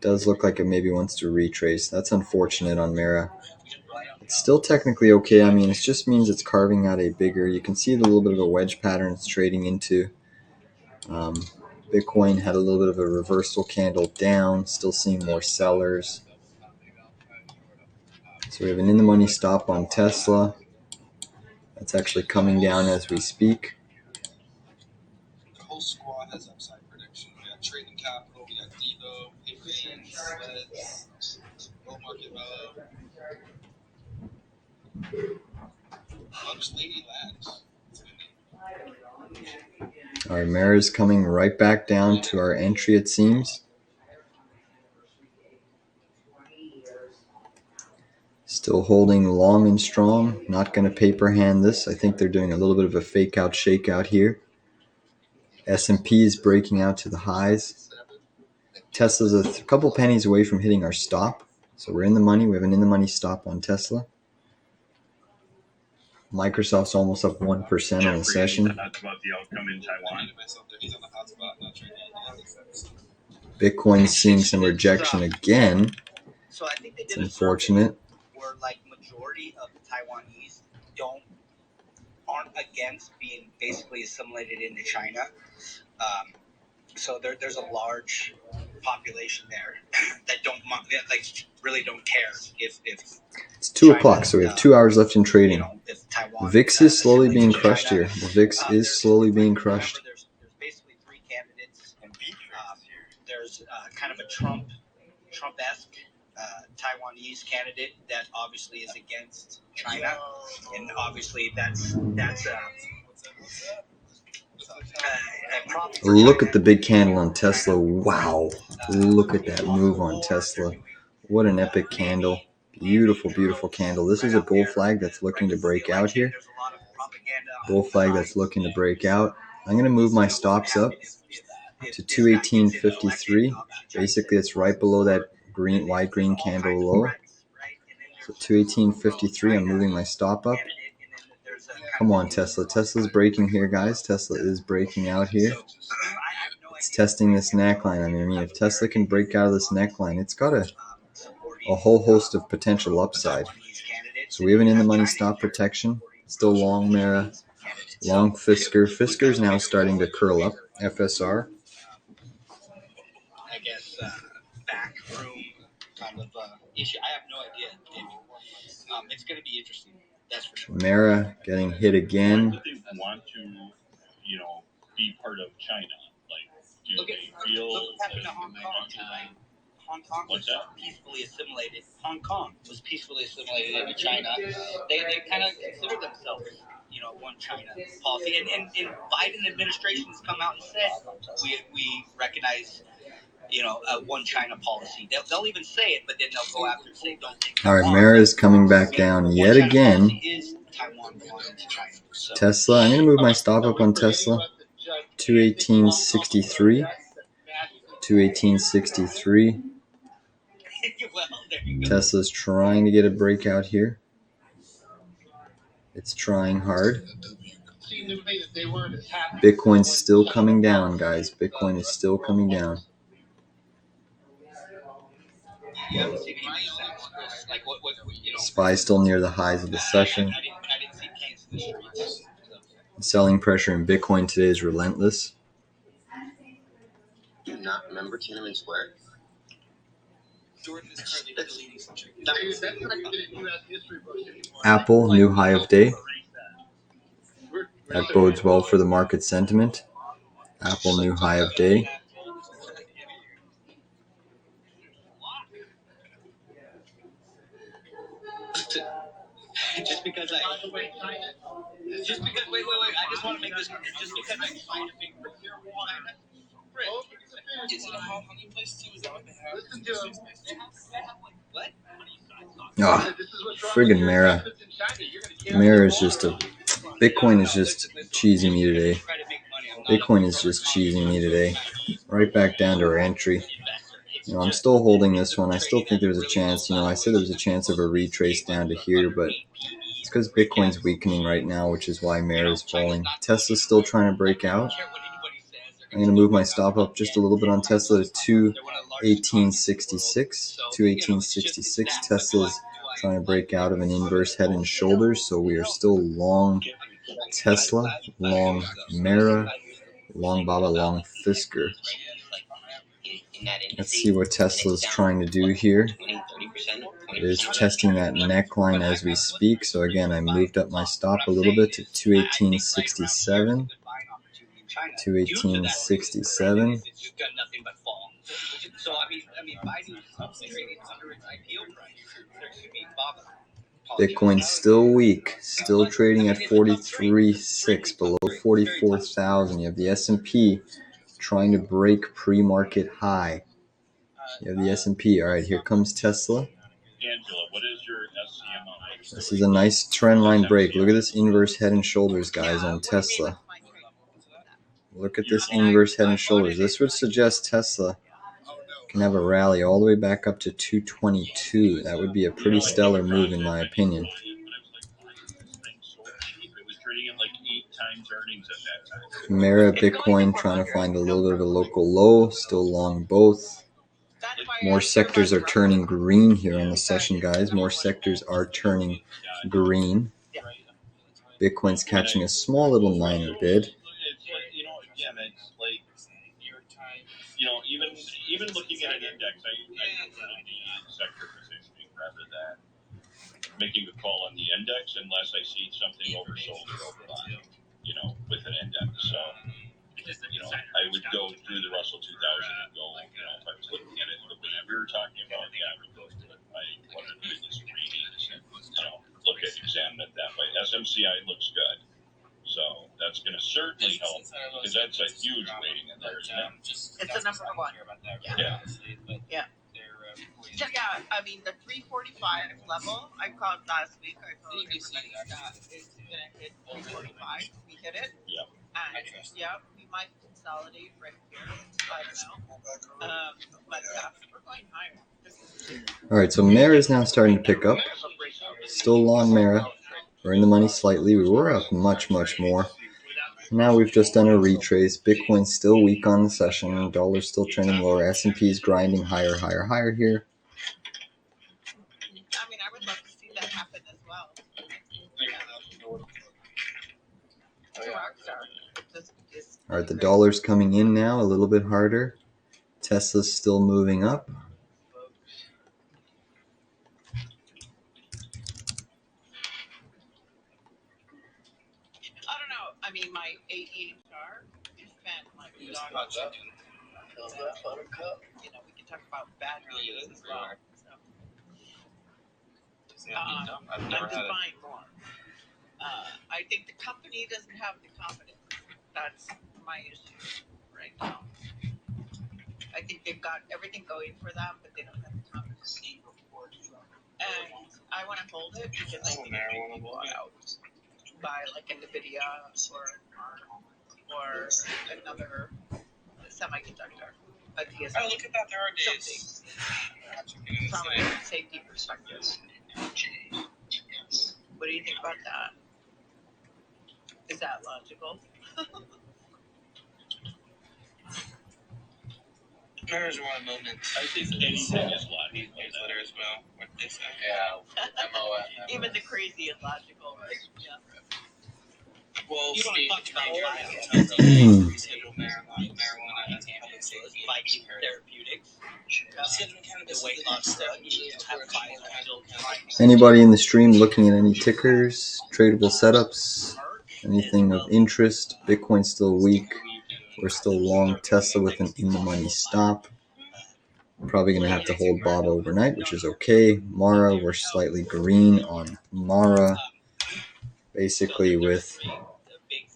Does look like it maybe wants to retrace. That's unfortunate on Mara. It's still technically okay. I mean, it just means it's carving out a bigger. You can see the little bit of a wedge pattern it's trading into. Bitcoin had a little bit of a reversal candle down. Still seeing more sellers. So we have an in-the-money stop on Tesla. That's actually coming down as we speak. The whole squad has upside prediction. We got Trading Capital, we got Devo, Paperbean, Sleds, Bull Market Mellow. Lunch Lady Lads. All right, Mara's coming right back down to our entry, it seems. Still holding long and strong. Not going to paper hand this. I think they're doing a little bit of a fake out, shake out here. S&P is breaking out to the highs. Tesla's a couple pennies away from hitting our stop. So we're in the money. We have an in-the-money stop on Tesla. Microsoft's almost up 1% on the session. About the outcome in Taiwan. Bitcoin's seeing some rejection again. So I think they It's did unfortunate. where like majority of the Taiwanese aren't against being basically assimilated into China. So there's a large population there that really don't care if It's 2 China, o'clock, so we have 2 hours left in trading. if Taiwan VIX is slowly being assimilates crushed China. here. The VIX is slowly being crushed. There's basically 3 candidates. There's kind of a Trump-esque Taiwanese candidate that obviously is against China, and obviously that's Look at the big candle on Tesla. Wow. Look at that move on Tesla. What an epic candle. Beautiful, beautiful candle. This is a bull flag that's looking to break out here. Bull flag that's looking to break out. I'm going to move my stops up to 218.53. Basically, it's right below that white green candle low. So 218.53, I'm moving my stop up. Come on, Tesla. Tesla's breaking here, guys. Tesla is breaking out here. It's testing this neckline. I mean, if Tesla can break out of this neckline, it's got a whole host of potential upside. So we have an in-the-money stop protection. Still long Mara, long Fisker. Fisker's now starting to curl up. FSR. I guess backroom kind of issue. I have no idea, David. It's going to be interesting. That's for sure. Mara getting hit again. Why would they want to, be part of China? Like, do they feel look what's happening to Hong Kong, right? Hong Kong was peacefully assimilated. Hong Kong was peacefully assimilated into China. They kind of consider themselves, one China policy. And Biden administration has come out and said we recognize, a one China policy. They'll even say it, but then they'll go after and say don't take Taiwan. All right, Mara is coming back down yet again. Is Taiwan belonging to China? So. Tesla, I'm going to move my stop up on Tesla. 218.63. 218.63. Well, there you go. Tesla's trying to get a breakout here. It's trying hard. Bitcoin's still coming down, guys. Bitcoin is still coming down. You haven't seen any sense, Chris. Like what SPY still near the highs of the session. I didn't see cans in the streets. Selling pressure in Bitcoin today is relentless. Do not remember Tiananmen Square. Jordan is currently deleting some trade. Apple, new high of day. That bodes well for the market sentiment. Apple, new high of day. Just because wait, I just want to make this clear. Just because I find a big Is it a honey place too? Is that what they have? Listen to him. what? Ah, friggin' Mara. Mara is just a... Bitcoin is just cheesing me today. Bitcoin is just cheesing me today. Right back down to our entry. I'm still holding this one. I still think there's a chance. I said there's a chance of a retrace down to here, but it's because Bitcoin's weakening right now, which is why Mara is falling. Tesla's still trying to break out. I'm going to move my stop up just a little bit on Tesla to 218.66. 218.66. Tesla's trying to break out of an inverse head and shoulders, so we are still long Tesla, long Mara, long Baba, long Fisker. Let's see what Tesla's trying to do here. It is testing that neckline as we speak. So again, I moved up my stop a little bit to 218.67. 218.67. Bitcoin's still weak, still trading at 43.6, below 44,000. You have the S&P trying to break pre-market high. You have the S&P. All right, here comes Tesla. Angela, what is your SCMI? This is a nice trend line break. Look at this inverse head and shoulders, guys, on Tesla. Look at this inverse head and shoulders. This would suggest Tesla can have a rally all the way back up to 222. That would be a pretty stellar move, in my opinion. It was trading at like 8 times earnings at that time. Mara, Bitcoin trying to find a little bit of a local low, still long both. More sectors are turning green here on the session, guys. More sectors are turning green. Bitcoin's catching a small little minor bid. It's again, it's like, even looking at an index, I prefer the sector positioning rather than making a call on the index unless I see something oversold or overbought, with an index. So, I would go through the Russell 2000 and go, if I was looking at it the way we were talking about, I would go to one of the biggest readings and, examine it that way. SMCI looks good. So that's going to certainly help because that's a huge weighting in there, isn't it? It's the number one. Yeah. Yeah, I mean, the 345 level, I called last week. I told everybody that it's going to hit 345. We hit it. Yep. And we might consolidate right here. I don't know. But we're going higher. All right, so Mara is now starting to pick up. Still long Mara. We're in the money slightly. We were up much, much more. Now we've just done a retrace. Bitcoin's still weak on the session. Dollar's still trending lower. S&P's grinding higher, higher, higher here. I mean, I would love to see that happen as well. All right, the dollar's coming in now a little bit harder. Tesla's still moving up. I don't know. I mean, my AEHR is spent like we can talk about bad news as well. I'm just buying more. I think the company doesn't have the confidence. That's my issue right now. I think they've got everything going for them, but they don't have the confidence. And I want to hold it because I think it may be bought out by like NVDA or another semiconductor. A TSLA. Oh, look at that. There are days. from a safety perspective. What do you think about that? Is that logical? There's one moment. I think anything is logical. Newsletter as well. What they say. Yeah, MOF. Even the crazy is logical, right? Yeah. Well, You want to talk about schedule marijuana as a public safety. Viking Therapeutics. Scheduling cannabis The weight loss drug you have Pfizer. Anybody in the stream looking at any tickers, tradable setups, anything of interest? Bitcoin's still weak. We're still long Tesla with an in-the-money stop. Probably going to have to hold Bob overnight, which is okay. Mara, we're slightly green on Mara, basically with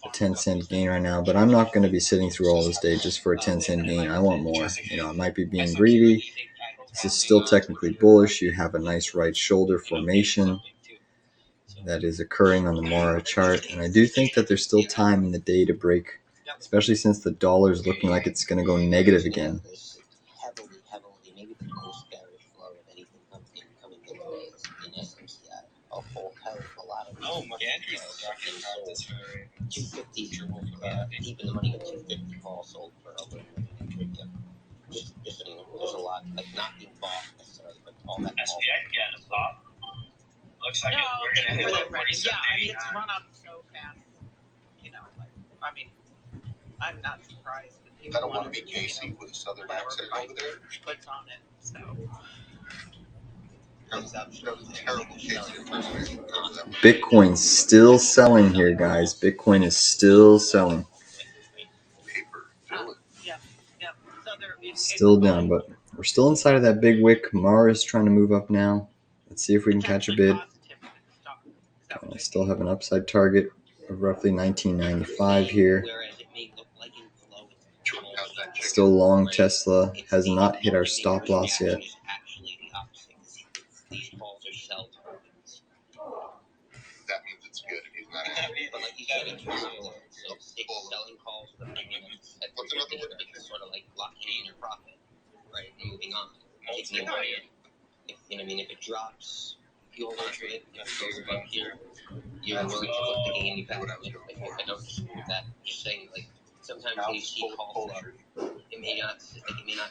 a 10-cent gain right now. But I'm not going to be sitting through all this day just for a 10-cent gain. I want more. I might be being greedy. This is still technically bullish. You have a nice right shoulder formation that is occurring on the Mara chart. And I do think that there's still time in the day to break, especially since the dollar is looking like it's going to go negative again. Heavily, maybe the most bearish flow of anything coming in today is in SMCI. A whole hell of a lot of Andrew's talking about this for 250 deep in the money of 250 call sold for over just there's a lot like not being bought necessarily, but all that. SPX again, stop. Looks like we're gonna hit like 47. Yeah, I mean, it's run up so fast. I mean, I'm not surprised that people I don't want to be Casey with a southern accent over there. puts on it. So That was a terrible Casey impersonation. Bitcoin's still selling here, guys. Bitcoin is still selling. yeah. So Still down, but we're still inside of that big wick. Mara's trying to move up now. Let's see if we can catch a bid. I still have an upside target of roughly 1995 here. Still long Tesla. Has not hit our stop loss yet. That means it's good if he's not happy. But like you said, it's selling calls with opinion at 350 it's sort of like locking in your profit, right? And moving on. Taking it away. If it drops, you hold on to it. If it goes above here, you're willing to look to gain any back. I don't disagree with that. Just saying, like, sometimes when you see call flow, it may not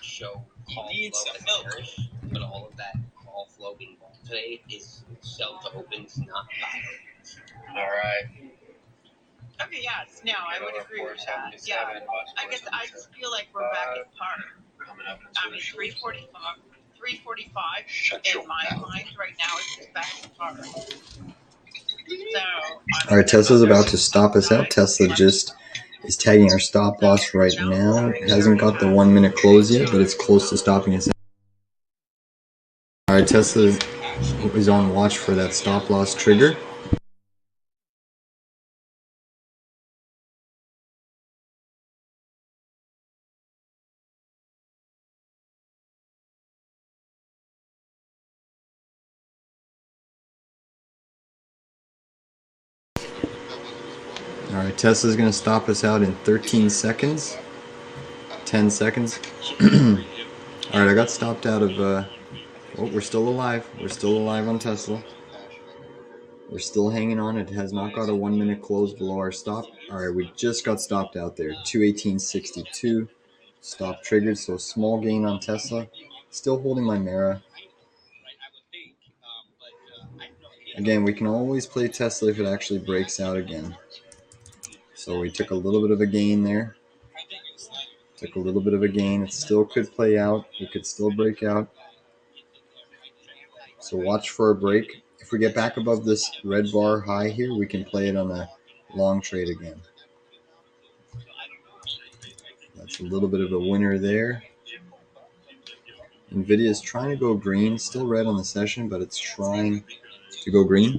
show call flow as bearish, but all of that call flow being bought today is sell to opens, not buy. All right. Okay, yes. No, I would agree with that. Yeah. I guess I just feel like we're back at par. I mean, 345 in my mind right now is just back at par. So, all right, Tesla's about to stop us out. Tesla just is tagging our stop loss right now. It hasn't got the 1 minute close yet, but it's close to stopping us out. All right, Tesla is on watch for that stop loss trigger. All right, Tesla's going to stop us out in 13 seconds. 10 seconds. All right, I got stopped out of... oh, we're still alive. We're still alive on Tesla. We're still hanging on. It has not got a 1 minute close below our stop. All right, we just got stopped out there. 218.62. Stop triggered, so small gain on Tesla. Still holding my Mara. Again, we can always play Tesla if it actually breaks out again. So we took a little bit of a gain there. Took a little bit of a gain. It still could play out. It could still break out. So watch for a break. If we get back above this red bar high here, we can play it on a long trade again. That's a little bit of a winner there. NVIDIA is trying to go green. Still red on the session, but it's trying to go green.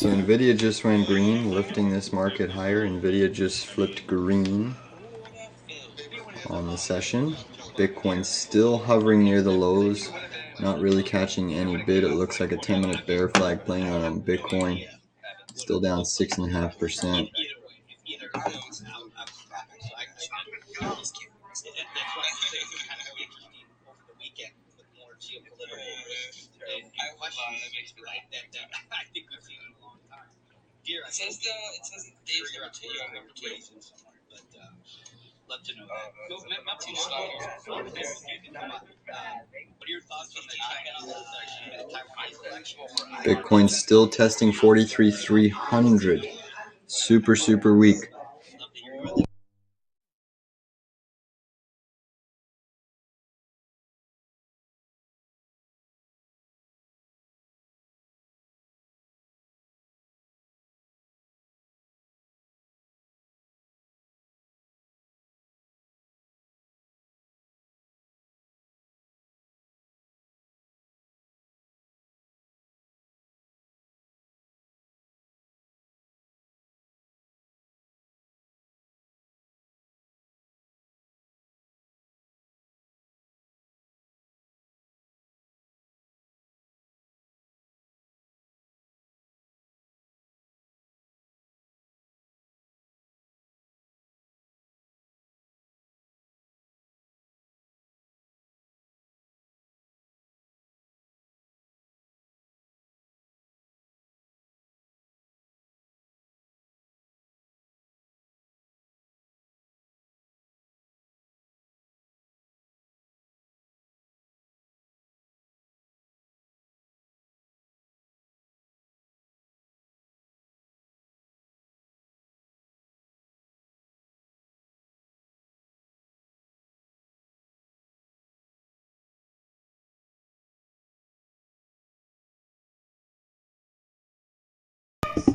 So NVIDIA just went green, lifting this market higher. NVIDIA just flipped green on the session. Bitcoin still hovering near the lows, not really catching any bid. It looks like a 10-minute bear flag playing on Bitcoin. Still down 6.5%. Love to know that. What are your thoughts on the Taiwanese election? Bitcoin still testing 43,300. Super weak.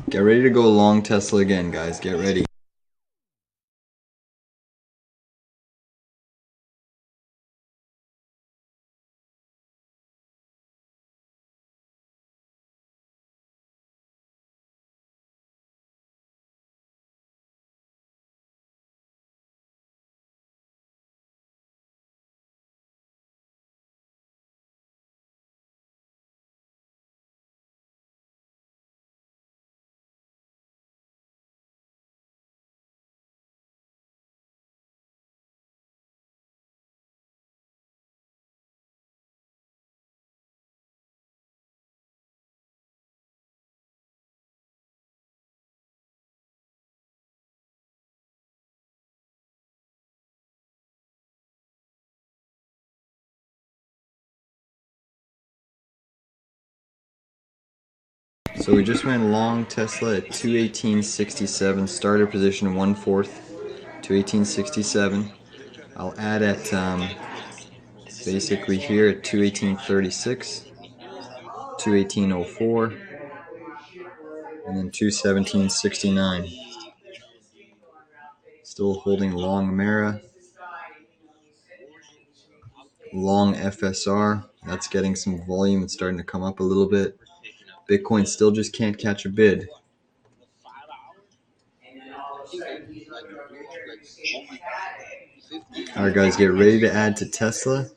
Get ready to go long Tesla again, guys. Get ready. So we just went long Tesla at 218.67. Starter position 1/4, 218.67. I'll add at basically here at 218.36, 218.04, and then 217.69. Still holding long Mara, long FSR. That's getting some volume. It's starting to come up a little bit. Bitcoin still just can't catch a bid. All right, guys, get ready to add to Tesla.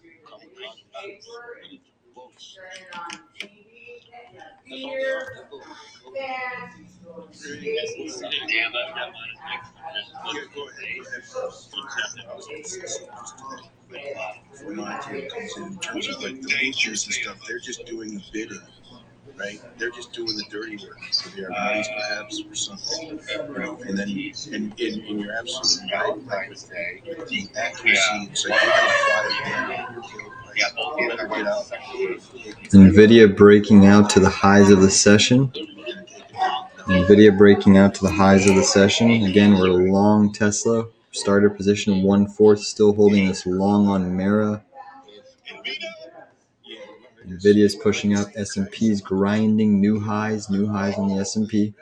For monetary comes in terms of like the futures and stuff, they're just doing the bidding, right? They're just doing the dirty work for their monies, perhaps, or something. And then, and you're absolutely right. Like with the accuracy, it's like you're gonna fly it down. NVIDIA breaking out to the highs of the session. NVIDIA breaking out to the highs of the session. Again, we're long Tesla. Starter position 1/4, still holding this long on Mara. NVIDIA is pushing up. S&P is grinding new highs on the S&P.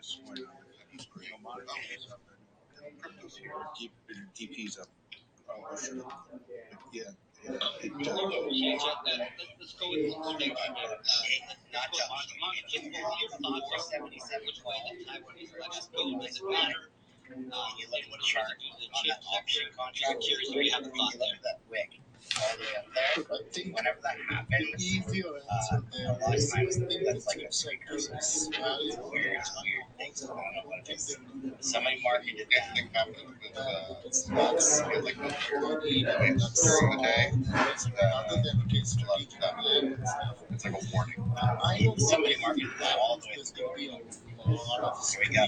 DP's up. Yeah. Let's go with not just if your thoughts are 77 which way the Taiwanese elections go, does it matter? You look at the chart on that option contract. Curious if you have a thought there. That wick all the way up there. Whenever that happens, a lot of times that's like a precursor. It's weird things. I don't know what it is. Somebody marketed that. Thing happened with stocks. You get like the wicks during the day. It's like a warning. Somebody marketed that all the way through. Here we go.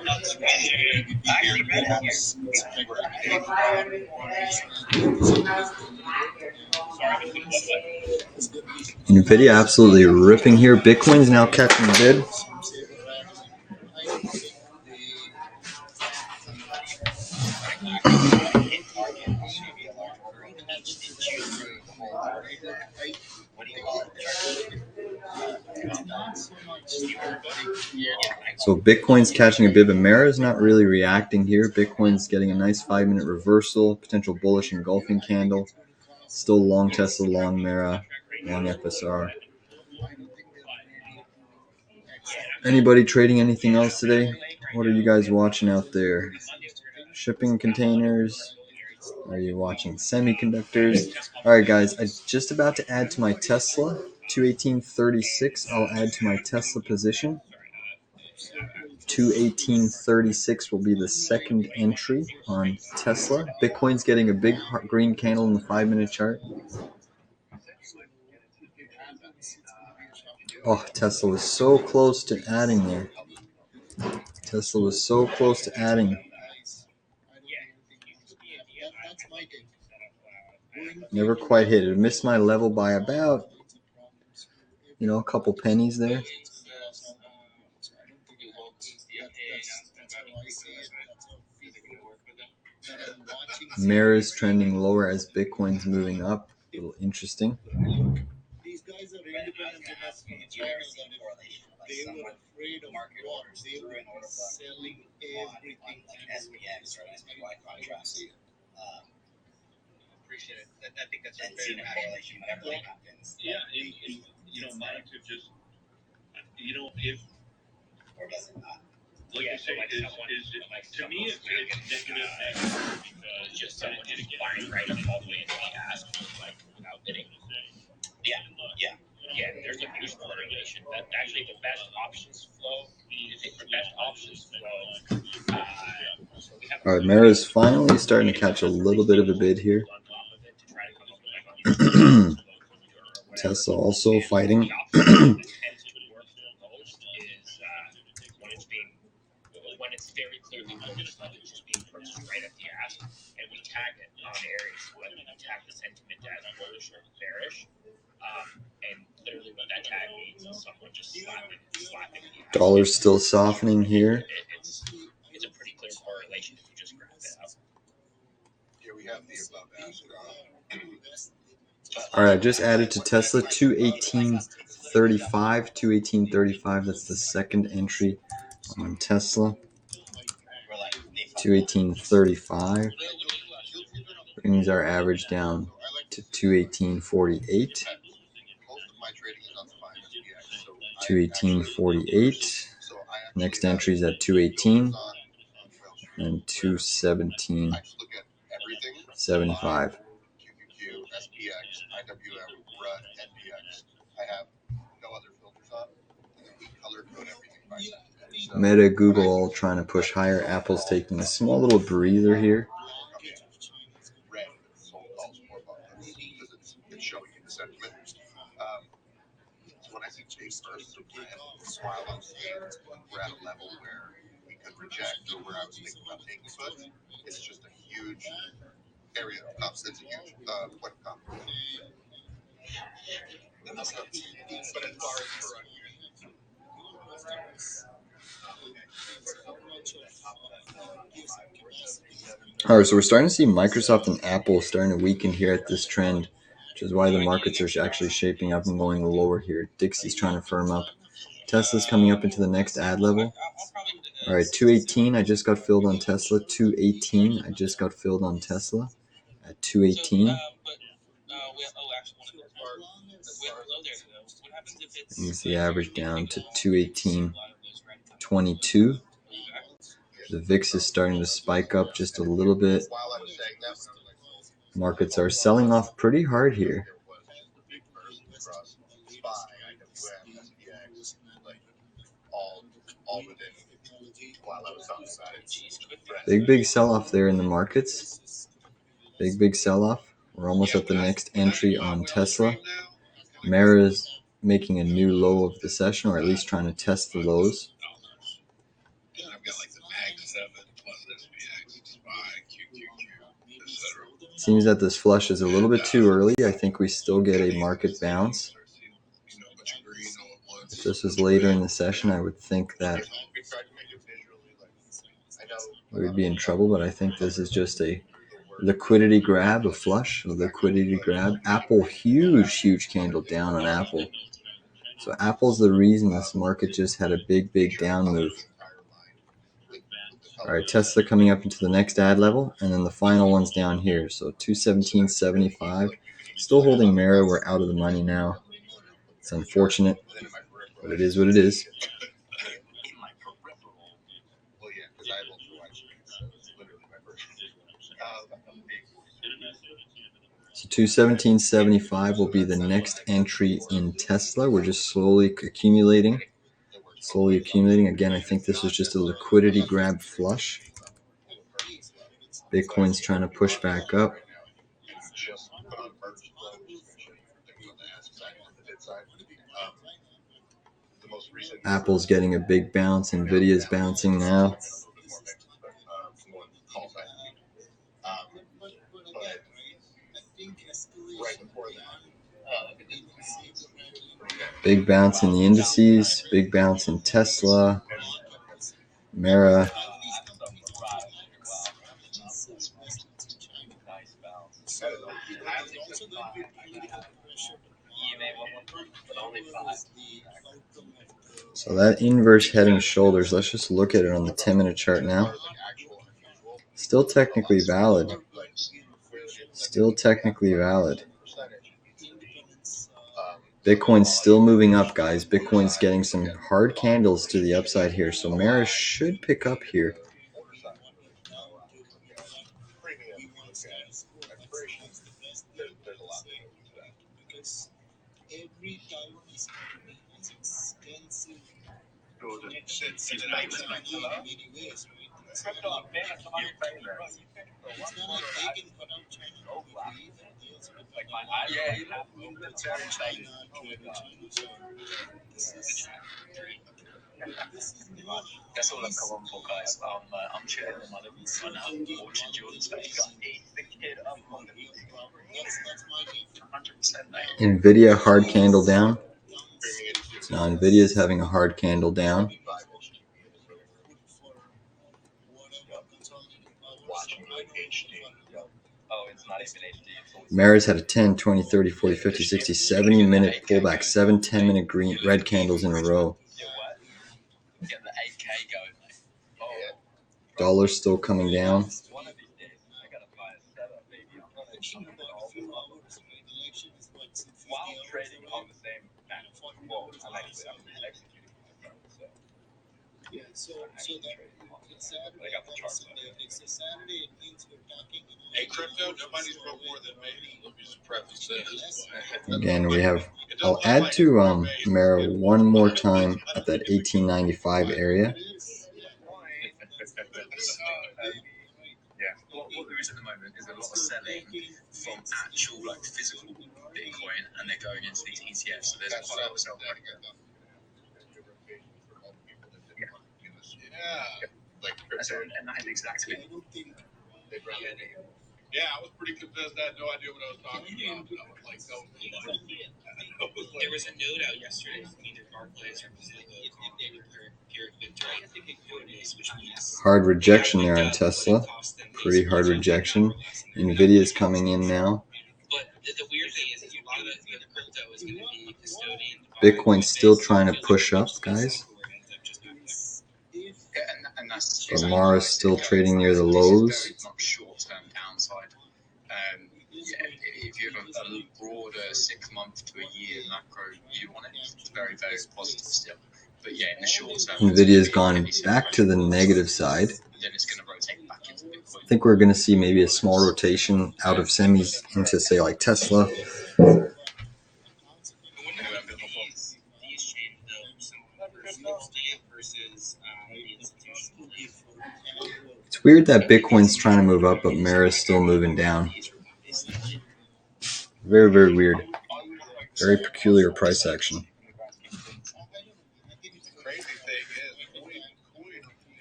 That's crazy. I actually read that here. NVIDIA absolutely ripping here. Bitcoin's now catching a bid. So Bitcoin's catching a bid, but Mara is not really reacting here. Bitcoin's getting a nice 5-minute reversal, potential bullish engulfing candle. Still long Tesla, long Mara, long FSR. Anybody trading anything else today? What are you guys watching out there? Shipping containers? Are you watching semiconductors? All right, guys, I'm just about to add to my Tesla, 218.36. I'll add to my Tesla position. 218.36 will be the second entry on Tesla. Bitcoin's getting a big green candle in the 5-minute chart. Oh, Tesla was so close to adding there. Tesla was so close to adding. Never quite hit it. It missed my level by about, a couple pennies there. Mara's trending lower as Bitcoin's moving up. A little interesting. These guys are independent enough from China that if they were afraid of what they were selling everything. SPX or SPY contracts. Appreciate it. I think that's a fair correlation whenever that happens. Yeah, and mine could just, if or does it not? like you say, to me it's negative because just someone hit firing right up all the way into the ask like without hitting. Yeah. There's a huge correlation. That actually the best options flow. The best options flow. All right, Mara's finally starting to catch a little bit of a bid here. Tesla also fighting. When it's very clearly bullish, it's just being purchased right at the ask, and we tag it on areas, whether we tag the sentiment as bullish or bearish, and literally what that tag means is someone just slapping the ask. Dollar's still softening here. It's a pretty clear correlation if you just graph it out. Here we have the above ask. All right, I just added to Tesla 218.35. 218.35. That's the second entry on Tesla. 218.35 brings our average down to 218.48. 218.48. Next entry is at 218 and 217.75. Meta, Google all trying to push higher. Apple's taking a small little breather here. It's showing you the sentiment. So when I see big bursts of red, while I'm saying we're at a level where we could reject or where I was thinking about taking a put, it's just a huge area of cups. It's a huge point of confidence. But as far as for All right, so we're starting to see Microsoft and Apple starting to weaken here at this trend, which is why the markets are actually shaping up and going lower here. Dixie's trying to firm up. Tesla's coming up into the next ad level. All right, 218, I just got filled on Tesla. 218, I just got filled on Tesla. at 218. Brings the average down to 218.22. The VIX is starting to spike up just a little bit. Markets are selling off pretty hard here. Big sell-off there in the markets. Big sell-off. We're almost at the next entry on Tesla. Mara is making a new low of the session, or at least trying to test the lows. Seems that this flush is a little bit too early. I think we still get a market bounce. If this was later in the session, I would think that we would be in trouble, but I think this is just a liquidity grab, a flush, a liquidity grab. Apple, huge candle down on Apple. So Apple's the reason this market just had a big down move. All right, Tesla coming up into the next ad level, and then the final one's down here. So 217.75. Still holding Mara. We're out of the money now. It's unfortunate, but it is what it is. So 217.75 will be the next entry in Tesla. We're just slowly accumulating. Again, I think this was just a liquidity grab flush. Bitcoin's trying to push back up. Apple's getting a big bounce. NVIDIA's bouncing now. Big bounce in the indices. Big bounce in Tesla. Mara. So that inverse head and shoulders, let's just look at it on the 10-minute chart now. Still technically valid. Bitcoin's still moving up, guys. Bitcoin's getting some hard candles to the upside here. So Mara should pick up here. That's all I've come on for, guys. I'm chilling in my living room right now, watching Jordan's face. 100%, mate. NVIDIA hard candle down. So now NVIDIA's having a hard candle down. Mara's had a 10, 20, 30, 40, 50, 60, 70-minute pullback. 7 10-minute green red candles in a row. Dollar's still coming down. Hey, crypto, nobody's broke more than me. Let me just preface this. Again, we have, I'll add to Mara one more time at that 1895 area. What there is at the moment is a lot of selling from actual physical Bitcoin, and they're going into these ETFs. So there's quite a lot of sell. And that is exactly. Yeah, I was pretty convinced. I had no idea what I was talking about. I was like, no. There was a note out yesterday from either Barclays or Hard rejection there on Tesla. Pretty hard rejection. NVIDIA's coming in now. But the weird thing is a lot of the crypto is going to be custodian. Bitcoin's still trying to push up, guys. Mara's still trading near the lows. Not short-term downside. if you have a broader 6 month to a year macro view on it, it's very, very positive still. But yeah, in the short term, NVIDIA's gone back to the negative side. Then it's going to rotate back into Bitcoin. I think we're going to see maybe a small rotation out of semis into, say, like Tesla. It's weird that Bitcoin's trying to move up, but Mara's still moving down. Very, very weird. Very peculiar price action. Crazy thing is, Bitcoin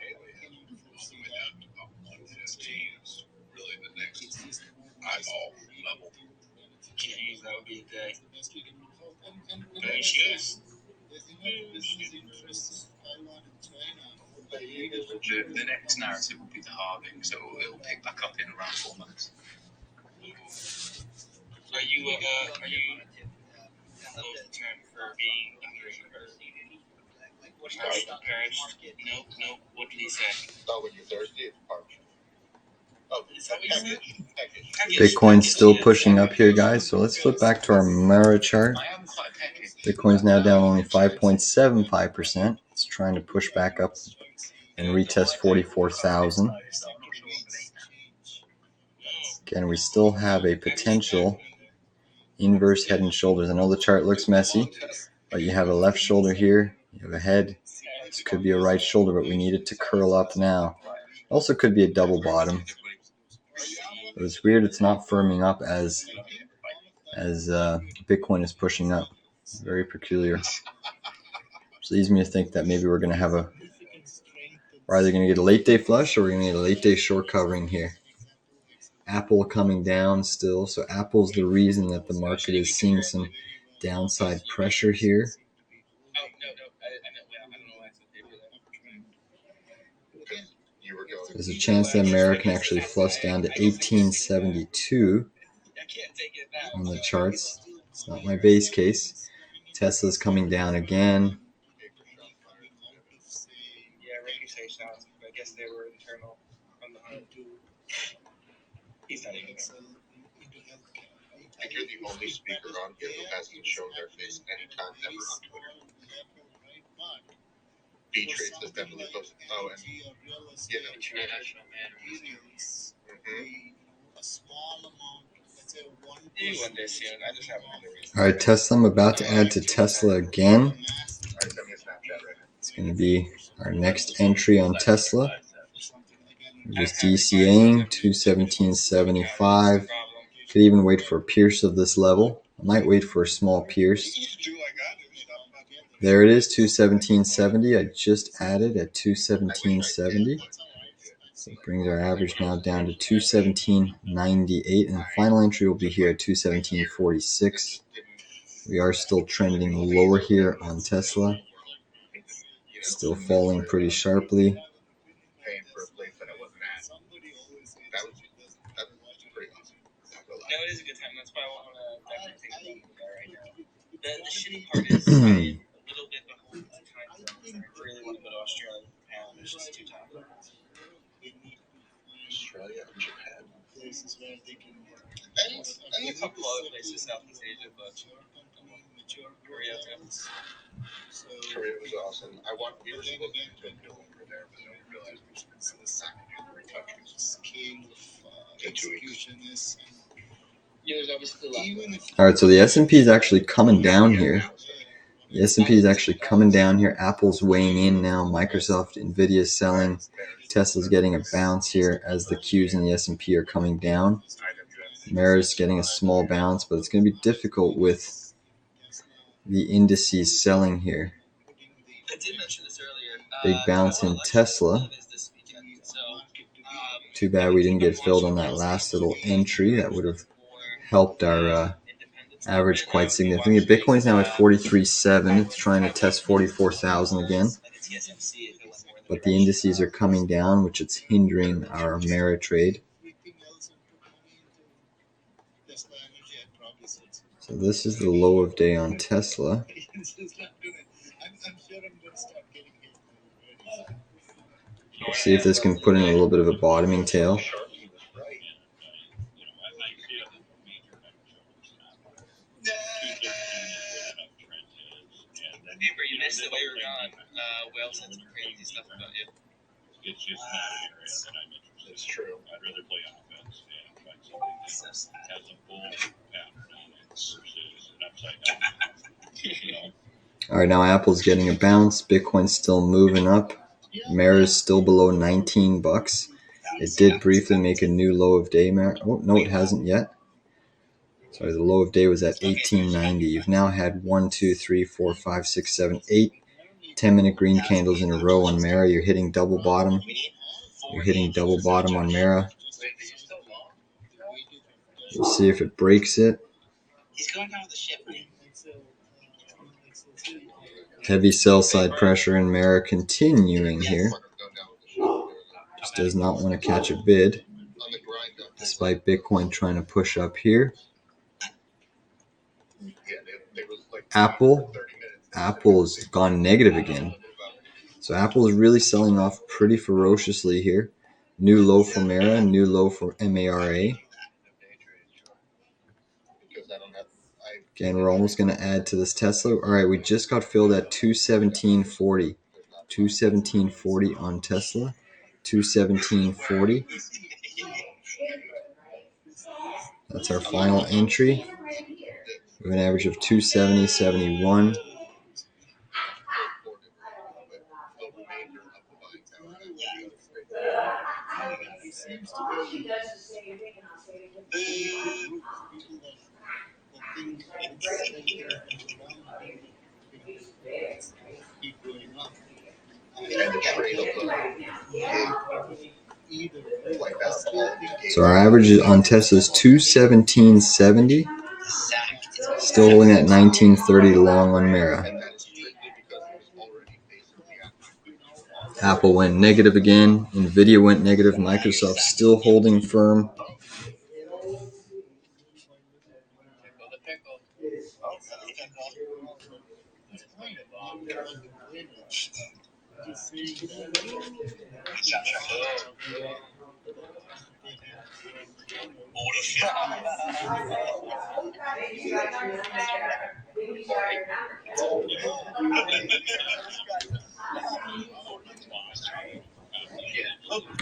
alien without 115 is really the next eyeball level. Jeez, that would be a day. Very shoes. The next narrative will be the halving, so it will pick back up in around 4 months. Are you the term for being parched? No. What did he say? Oh, when you're thirsty, it's parched. Oh, Is that what you said? Bitcoin's still pushing up here, guys. So let's flip back to our Mara chart. Bitcoin's now down only 5.75%. It's trying to push back up and retest 44,000. Again, we still have a potential inverse head and shoulders. I know the chart looks messy, but you have a left shoulder here. You have a head. This could be a right shoulder, but we need it to curl up now. Also could be a double bottom. But it's weird it's not firming up as Bitcoin is pushing up. Very peculiar. Which leads me to think that maybe we're going to have we're either going to get a late day flush or we're going to get a late day short covering here. Apple coming down still. So Apple's the reason that the market is seeing some downside pressure here. There's a chance that Mara can actually flush down to 1872 on the charts. It's not my base case. Tesla's coming down again. Yeah, Ricky say shots, but I guess they were internal from the hunt. He's not even there. I think you're the only speaker on here who hasn't shown their face anytime ever on Twitter. B-Trades has definitely posted. Oh, and international man. One day soon. I just haven't had the reason. All right, Tesla. I'm about to add to Tesla again. It's going to be our next entry on Tesla. We're just DCAing 217.75. Could even wait for a pierce of this level. I might wait for a small pierce. There it is, 217.70. I just added at 217.70. So it brings our average now down to 217.98. And the final entry will be here at 217.46. We are still trending lower here on Tesla. Still falling pretty sharply. No, it is a good time. That's why I want to definitely take a look at that right now. The shitty part is I am a little bit behind the time zones. I really want to go to Australia and Japan. It's just too tough. Australia and Japan. And a couple other places, Southeast Asia, but Korea too. Korea was awesome. We were supposed to do a deal over there, but then we realized we should send this back to three countries. In 2 weeks. Yeah, there's obviously All right, so the S&P is actually coming down here. The S&P is actually coming down here. Apple's weighing in now. Microsoft, NVIDIA is selling. Tesla's getting a bounce here as the Qs and the S&P are coming down. Mara's getting a small bounce, but it's going to be difficult with the indices selling here. I did mention this earlier. Big bounce in Tesla. Too bad we didn't get filled on that last little entry. That would have helped our average quite significantly. Bitcoin's now at 43.7. It's trying to test 44,000 again. But the indices are coming down, which is hindering our Mara trade. So this is the low of day on Tesla. We'll see if this can put in a little bit of a bottoming tail. missed it while you were gone. Will said some crazy stuff about you. It's just not an area that I'm interested in. It's true. I'd rather play offense and find something that has a full pattern on it versus an upside down. All right, now Apple's getting a bounce. Bitcoin's still moving up. Mara's still below 19 bucks. It did briefly make a new low of day. Oh, no, it hasn't yet. Sorry, the low of day was at 1890. You've now had 1, 2, 3, 4, 5, 6, 7, 8 10-minute green candles in a row on Mara. You're hitting double bottom. You're hitting double bottom on Mara. We'll see if it breaks it. He's going down with the ship, right? Heavy sell side pressure in Mara continuing here. Just does not want to catch a bid, despite Bitcoin trying to push up here. Apple's gone negative again. So Apple is really selling off pretty ferociously here. New low for Mara, new low for MARA. Again, we're almost going to add to this Tesla. All right, we just got filled at 217.40. 217.40 on Tesla. 217.40. That's our final entry. We have an average of 270.71. So our average on Tesla is 217.70. Still holding at 1930 long on Mara. Apple went negative again. NVIDIA went negative. Microsoft still holding firm.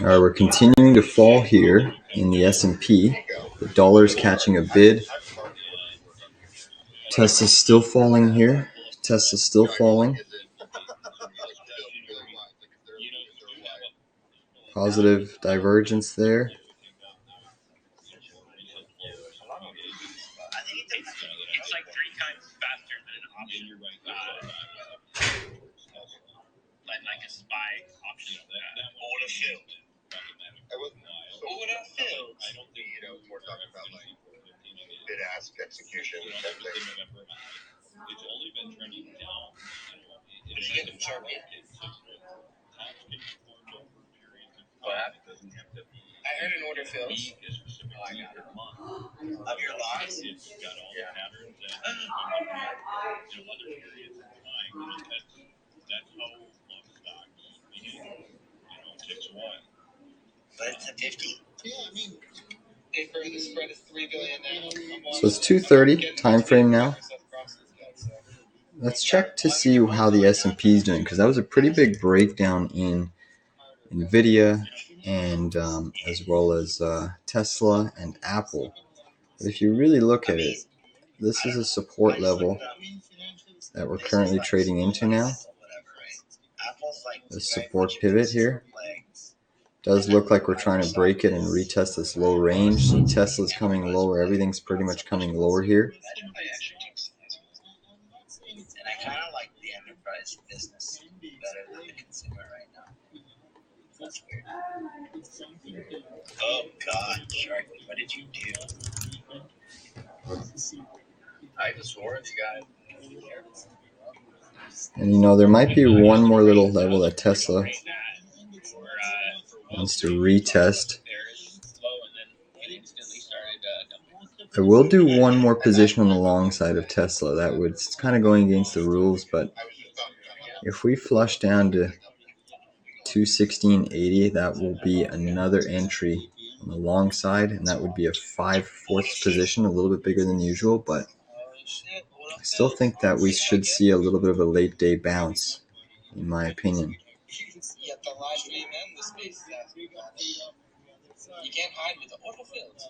All right, we're continuing to fall here in the S&P. The dollar's catching a bid. Tesla's still falling here. Tesla's still falling. Positive divergence there. It's like 3 times faster than an option. Like a SPY option. Order filled. Order filled. I don't think, we're talking about like bid-ask execution. It's only been trending down. Did you get them sharp yet? I heard an order filled. Oh, I got it. Of your loss? It's got all the patterns and other periods of time. That's how most stocks behave. It takes a while. But it's a 50. Yeah, I mean, paper, the spread is $3 billion now. So it's 2:30 time frame now. Let's check to see how the S&P is doing, because that was a pretty big breakdown in NVIDIA and as well as Tesla and Apple. But if you really look at it, this is a support level that we're currently trading into now. The support pivot here does look like we're trying to break it and retest this low range. So Tesla's coming lower. Everything's pretty much coming lower here. And I kind of like the enterprise business better than the consumer right now. That's weird. Oh, God, Shark, what did you do? I just warned you guys. And there might be one more little level that Tesla wants to retest. I will do one more position on the long side of Tesla. That would, it's kind of going against the rules, but if we flush down to 216.80, that will be another entry on the long side, and that would be a 5/4 position, a little bit bigger than usual, but I still think that we should see a little bit of a late day bounce, in my opinion. Yeah, the live stream and the space is asking about it. You can't hide with the auto fields.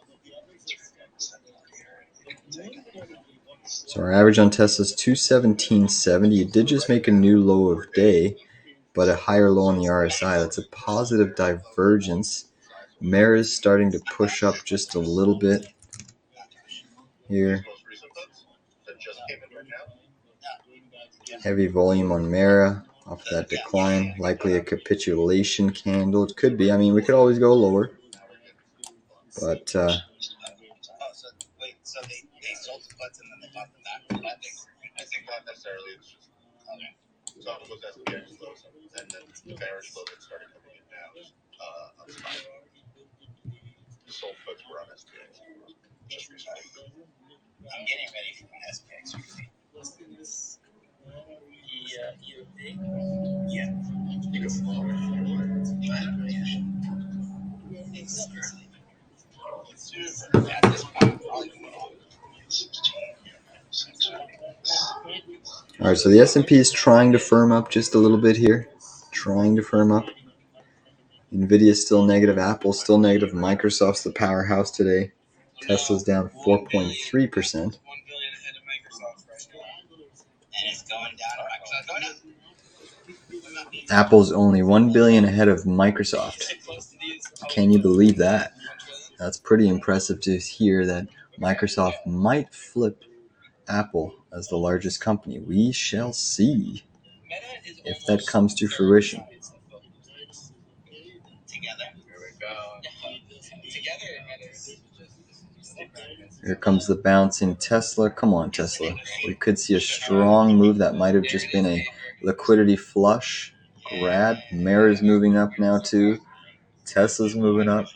So our average on Tesla's 217.70. It did just make a new low of day, but a higher low on the RSI. That's a positive divergence. Mara is starting to push up just a little bit here. Heavy volume on Mara off that decline. Likely a capitulation candle. It could be. I mean, we could always go lower. But So they sold the puts and then they bought them back. I think not necessarily. It's just okay. So it was SPX close, and then the bearish flow that started coming in now. On SPY. The sold puts were on SPX just recently. I'm getting ready for my SPX. Yeah. You can follow it. It's early. At this point, probably all right, so the S&P is trying to firm up just a little bit here. Trying to firm up. NVIDIA is still negative. Apple's still negative. Microsoft's the powerhouse today. Tesla's down 4.3%. 1 billion ahead of Microsoft right now. And it's going down. Microsoft's going up. Apple's only 1 billion ahead of Microsoft. Can you believe that? That's pretty impressive to hear that Microsoft might flip Apple as the largest company. We shall see if that comes to fruition. Here comes the bouncing Tesla. Come on, Tesla. We could see a strong move. That might have just been a liquidity flush grab. Mara's moving up now too. Tesla's moving up.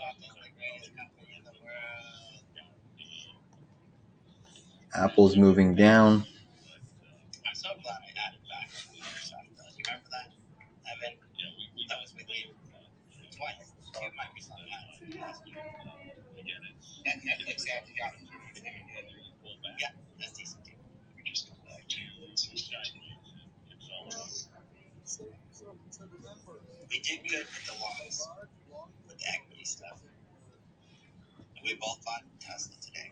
Apple's moving down. I'm so glad I added back Microsoft. You remember that? Evan? That was with you. Twice. You have Microsoft ads. And Netflix ads you got. Yeah, that's decent too. We just come back to we did good with the loss, with the equity stuff. We both bought Tesla today.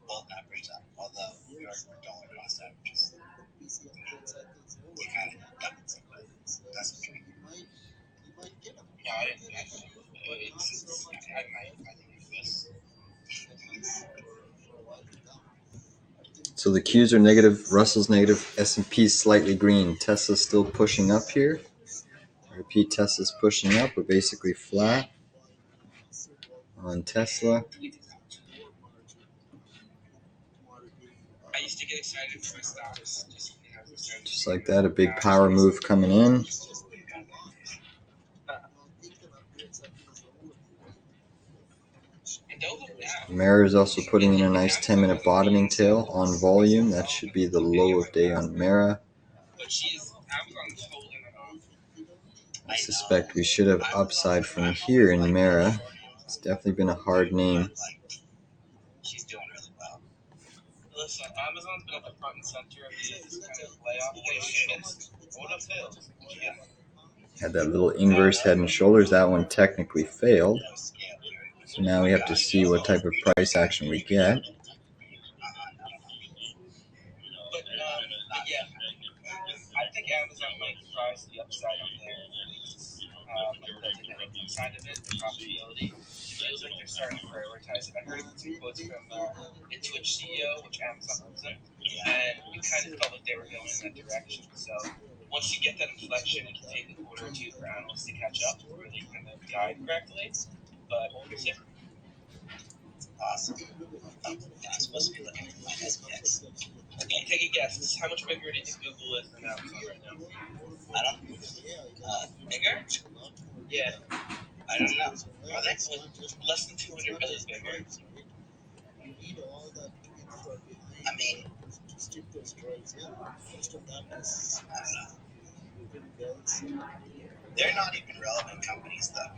Both average up, although your dollar cost averages. You kind of ducked it, but that's okay. Yeah, I didn't. I think this. So the Qs are negative, Russell's negative, S&P's slightly green. Tesla's still pushing up here. I repeat, Tesla's pushing up. We're basically flat on Tesla. I used to get excited for my stocks. Just like that, a big power move coming in. Mara is also putting in a nice 10-minute bottoming tail on volume. That should be the low of day on Mara. I suspect we should have upside from here in Mara. It's definitely been a hard name. She's doing really well. Listen, Amazon's been at the front and center of these kind of layoff. Had that little inverse head and shoulders. That one technically failed. So now we have to see what type of price action we get. But yeah, I think Amazon might surprise the upside on the genetic side of it, the profitability. It feels like they're starting to prioritize it. I heard some quotes from the Twitch CEO, which Amazon owns them, and it kind of felt like they were going in that direction. So once you get that inflection, it can take a quarter or two for analysts to catch up to really kind of guide correctly. But yeah. Awesome. I'm supposed to be looking at my SPX. Okay, take a guess. How much bigger do you think Google is than Amazon right now? I don't know. Bigger? Yeah. I don't know. Are they less than 200 billion bigger? I mean, I don't know. They're not even relevant companies, though.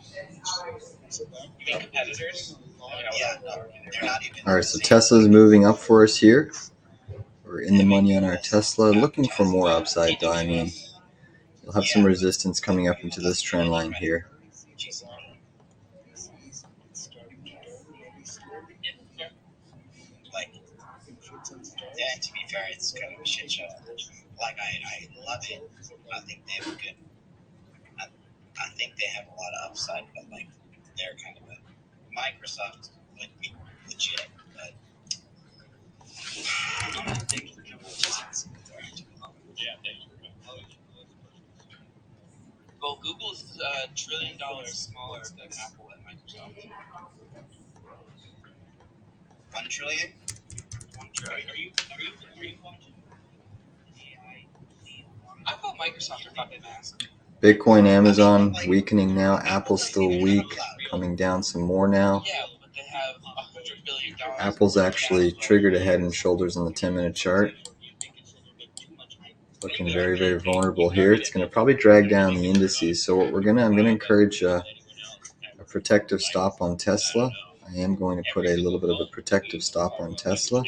You mean competitors? Yeah, no, they're not even. All right, so Tesla's moving up for us here. We're in the money on our Tesla, looking for more upside though. I mean, you'll have some resistance coming up into this trend line here. Like, and to be fair, it's kind of a shit show. Like, I love it. I think they have a good. I think they have a lot of upside, but like, they're kind of a Microsoft would be legit, but. Well, Google's $1 trillion smaller than Apple and Microsoft. 1 trillion? 1 trillion. Are you watching AI? I thought Microsoft are fucking massive. Bitcoin, Amazon weakening now. Apple's still weak, coming down some more now. Yeah, but they have $100 billion. Apple's actually triggered a head and shoulders on the 10-minute chart. Looking very, very vulnerable here. It's going to probably drag down the indices. So what I'm going to encourage a protective stop on Tesla. I am going to put a little bit of a protective stop on Tesla. I'm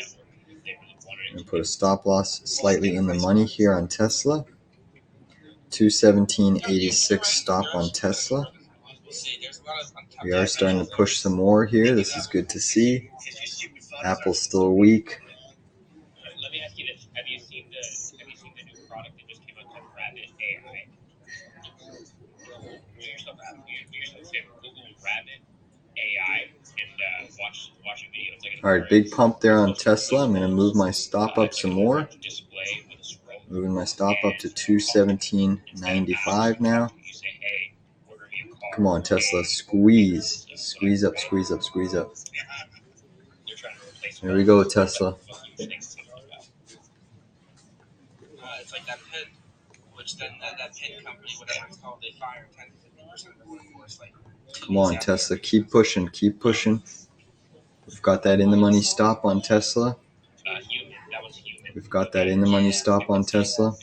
going to put a stop loss slightly in the money here on Tesla. 217.86 stop on Tesla. We are starting to push some more here. This is good to see. Apple's still weak. Let me ask you this: Have you seen the new product that just came out called Rabbit AI? Do yourself say Google Rabbit AI and watch a video. It's like all right, big pump there on Tesla. I'm going to move my stop up some more. Moving my stop up to 217.95 now. Come on, Tesla, squeeze. Squeeze up, squeeze up, squeeze up. There we go, Tesla. It's like that pen, which then that pen company, whatever it's called, they fire 10 to 50% of the workforce. Like, come on, Tesla, keep pushing, keep pushing. We've got that in the money stop on Tesla. We've got that in the money stop on Tesla.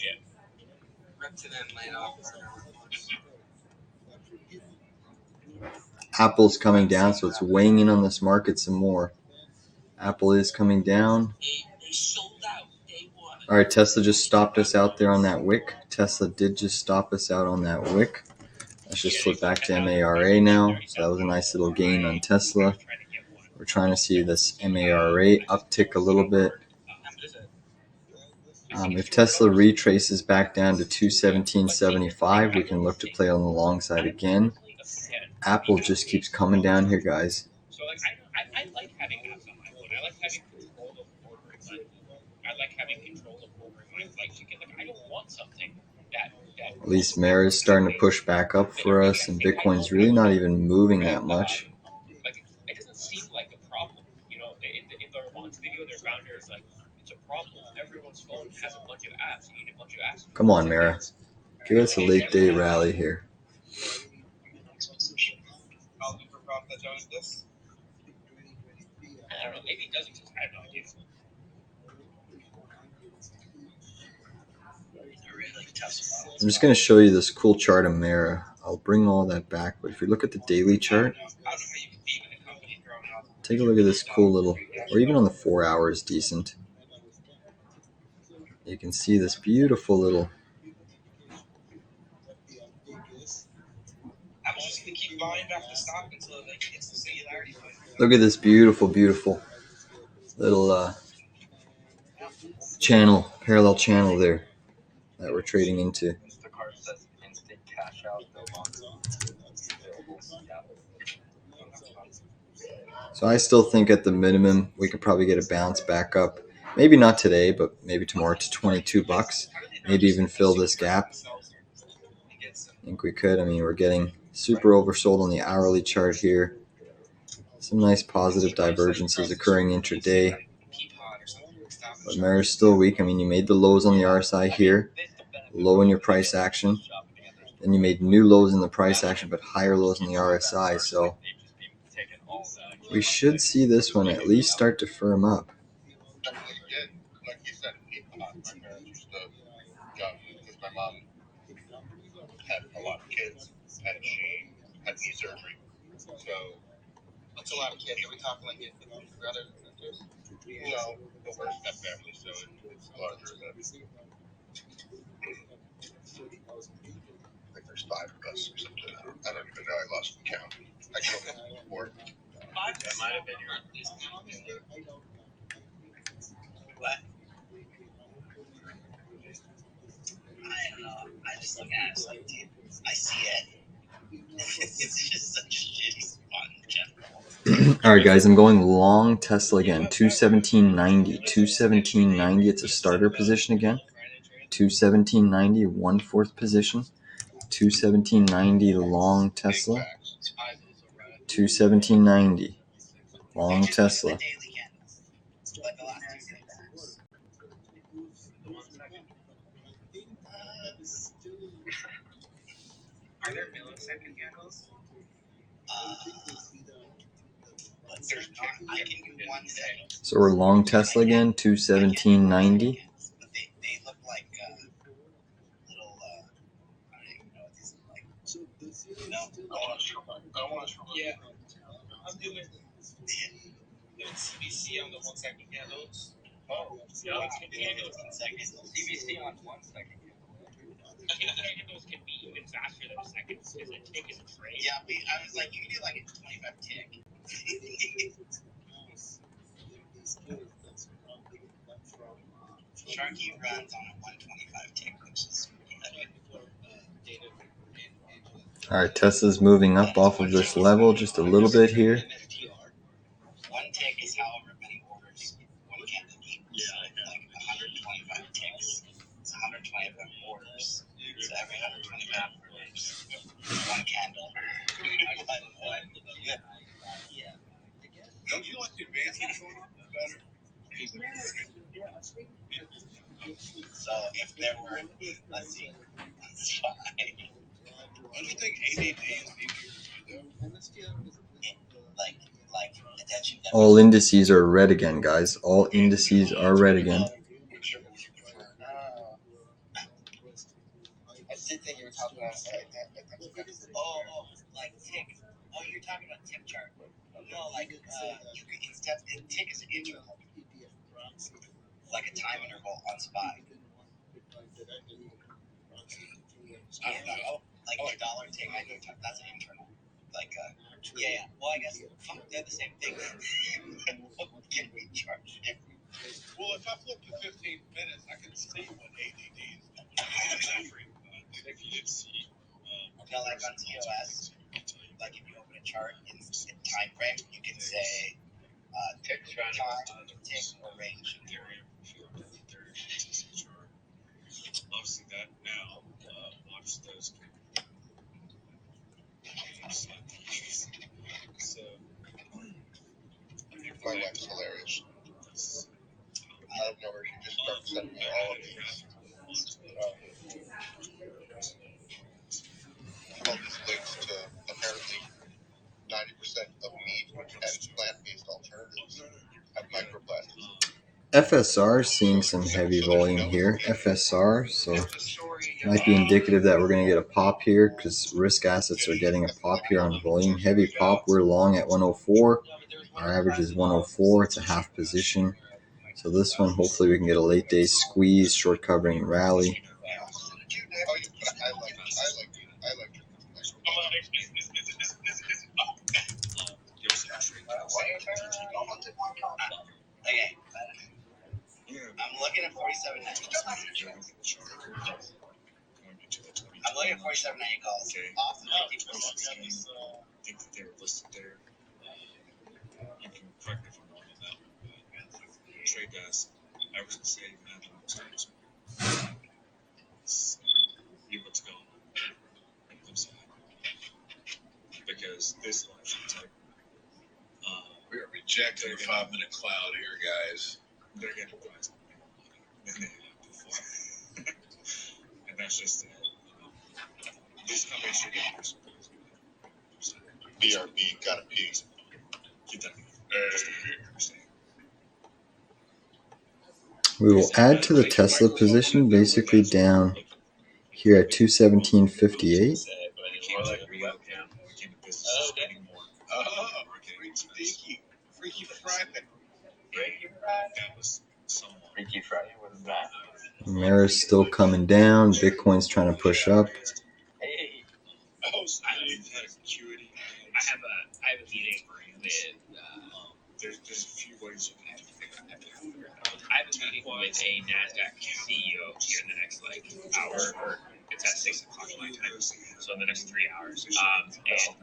Apple's coming down, so it's weighing in on this market some more. Apple is coming down. All right, Tesla just stopped us out there on that wick. Tesla did just stop us out on that wick. Let's just flip back to MARA now. So that was a nice little gain on Tesla. We're trying to see this MARA uptick a little bit. If Tesla retraces back down to 217.75, we can look to play on the long side again. Apple just keeps coming down here, guys. So like I like having apps on my phone. I like having control of ordering my food. I like having control of ordering my flight ticket. Like I don't want something that at least Mara is starting to push back up for us, and Bitcoin's really not even moving that much. Like it doesn't seem like a problem. You know, in their launch video, their founder is like, it's a problem. Everyone's phone has a bunch of apps. You need a bunch of apps. Come on, Mara. Give us a late day rally here. I don't know. Maybe it does exist. I have no idea. I'm just going to show you this cool chart of Mara. I'll bring all that back, but if you look at the daily chart, take a look at this cool little, or even on the 4 hours, decent. You can see this beautiful little. Look at this beautiful, beautiful little channel, parallel channel there that we're trading into. So I still think at the minimum we could probably get a bounce back up. Maybe not today, but maybe tomorrow to $22. Maybe even fill this gap. I think we could. I mean, we're getting super oversold on the hourly chart here. Some nice positive divergences occurring intraday. But Mara's still weak. I mean, you made the lows on the RSI here, low in your price action. Then you made new lows in the price action, but higher lows in the RSI. So we should see this one at least start to firm up. had a lot of kids, and she had knee surgery. So What's a lot of kids? Are we talking like brothers and sisters? no, but we're a step family, so it's larger than. I think there's 5 of us or something. I don't even know. I lost count. I counted before. 5? That might have been your what? I don't know. I just look at it as like, dude, I see it. It's just such a shitty spot. All right, guys, I'm going long Tesla again. 217.90. 217.90. It's a starter position again. 217.90, 1/4 position. 217.90 long Tesla. 217.90 long Tesla. Are there millisecond candles? There's not. I can do one second. So we're long Tesla again. 217.90. They look like little. I don't even know what these look like. No, I want to. Yeah, I'm doing CBC on the 1 second candles. Oh, yeah. Candles in seconds. CBC on 1 second. Candles can be even faster than a second because a tick is a trade. Yeah, I was like, you can do like a 25 tick. Sharky runs on a 125 tick, which is All right, Tesla's moving up off of this level just a little bit here. 1 tick is however many orders 1 candle needs. Yeah, like 125 ticks. It's 125 orders. So every 125 orders, 1 candle. Yeah. Don't you like the advanced one better? So if there were, let's see, 5. Don't you think ADD is easier to do? Like attention. All indices are red again, guys. All indices are red again. I did think you were talking about like tick. Oh, you're talking about tick chart. No, like you could tick is an interval, like a time interval on SPY. I don't know. Like the dollar tick, that's an internal. Like yeah. Well, I guess they're the same thing. Can we charge different? Well, if I flip to 15 minutes, I can see what ADD is doing. If you did see, Like on TOS, like if you open a chart in time frame, you can say tick, time, tick, or range. Obviously, that now watch those. So, My wife's hilarious. Out of nowhere, she just started sending me all of these. All these links to apparently 90% of meat and plant-based alternatives have microplastics. FSR is seeing some heavy volume here. FSR, so might be indicative that we're going to get a pop here because risk assets are getting a pop here on volume. Heavy pop. We're long at 104. Our average is 104. It's a half position. So this one, hopefully we can get a late day squeeze, short covering rally. Okay. I'm looking at 47.90. I'm looking at 47.90 calls off the 50%. I think that they were listed there. You can correct me if I'm wrong on that. Trade desk, I was going to say, man, see what's going on. Because this election type, We are rejecting a 5-minute cloud here, guys. they're getting price than they have before. And that's just it. These companies should get this. BRB, gotta pee. Keep that. We will add to the Tesla position, basically down here at 217.58. Freaky Friday. Freaky Friday, what is that? Mara's still coming down. Bitcoin's trying to push up. Hey, I have a meeting with. There's a few ways you can figure out. I have a meeting with a NASDAQ CEO here in the next hour, or it's at 6 o'clock my time, so in the next 3 hours. And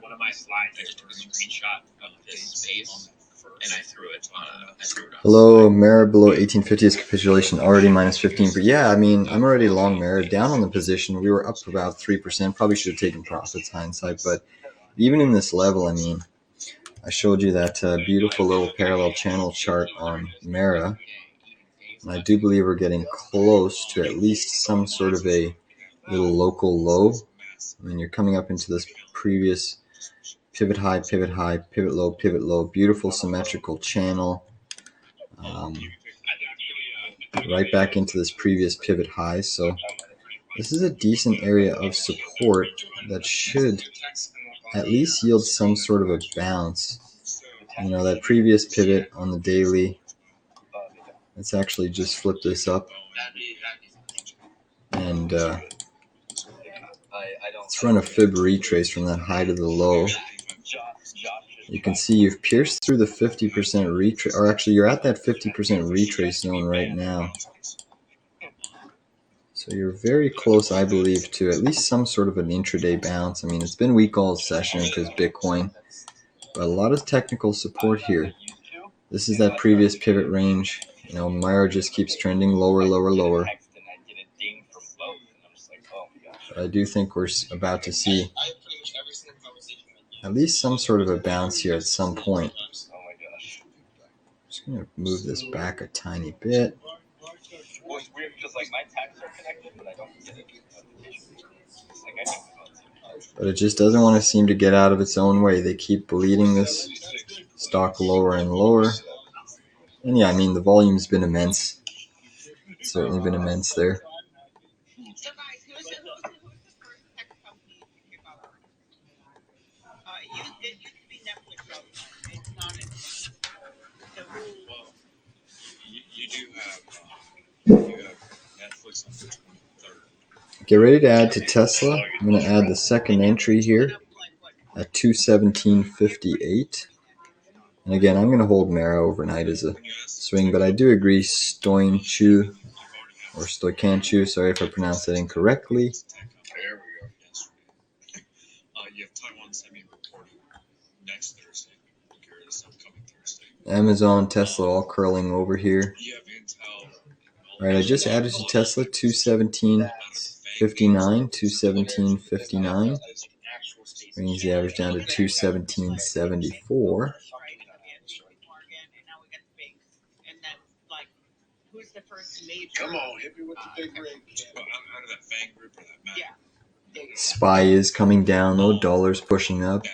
one of my slides, I just took a screenshot of this space, and I threw it on Hello, Mara below 1850 is capitulation already minus 15. But yeah, I mean, I'm already long Mara down on the position. We were up about 3%. Probably should have taken profits, hindsight. But even in this level, I mean, I showed you that beautiful little parallel channel chart on Mara. And I do believe we're getting close to at least some sort of a little local low. I mean, you're coming up into this previous pivot high, pivot low, beautiful symmetrical channel. Right back into this previous pivot high. So this is a decent area of support that should at least yield some sort of a bounce. You know, that previous pivot on the daily, let's actually just flip this up and let's run a fib retrace from that high to the low. You can see you've pierced through the 50% retrace, or actually you're at that 50% retrace zone right now. So you're very close, I believe, to at least some sort of an intraday bounce. I mean, it's been weak all session because Bitcoin, but a lot of technical support here. This is that previous pivot range. You know, Myra just keeps trending lower. But I do think we're about to see at least some sort of a bounce here at some point. Just going to move this back a tiny bit. well, it's weird because my tags are connected, but I don't get it. But it just doesn't want to seem to get out of its own way. They keep bleeding this stock lower and lower. And yeah, I mean, the volume's been immense. It's certainly been immense there. So guys, who's the first tech company to kick off? It used to be Netflix all the time. It's not anymore. So who? Well, you do have Netflix on the 23rd. Get ready to add to Tesla. I'm going to add the second entry here at 217.58. And again, I'm going to hold Mara overnight as a swing, but I do agree Stoichkov, or Stoichkov, sorry if I pronounced that incorrectly. There we go. You have Taiwan Semi reporting next Thursday. This upcoming Thursday. Amazon, Tesla all curling over here. You have Intel. All right, I just added to Tesla 217.59, 217.59. Brings the average down to 217.74. Who's the first major? Come on, hit me with the big rig. Well, out of that FANG group or that Mac? Yeah. SPY is coming down, though. Dollar's pushing up.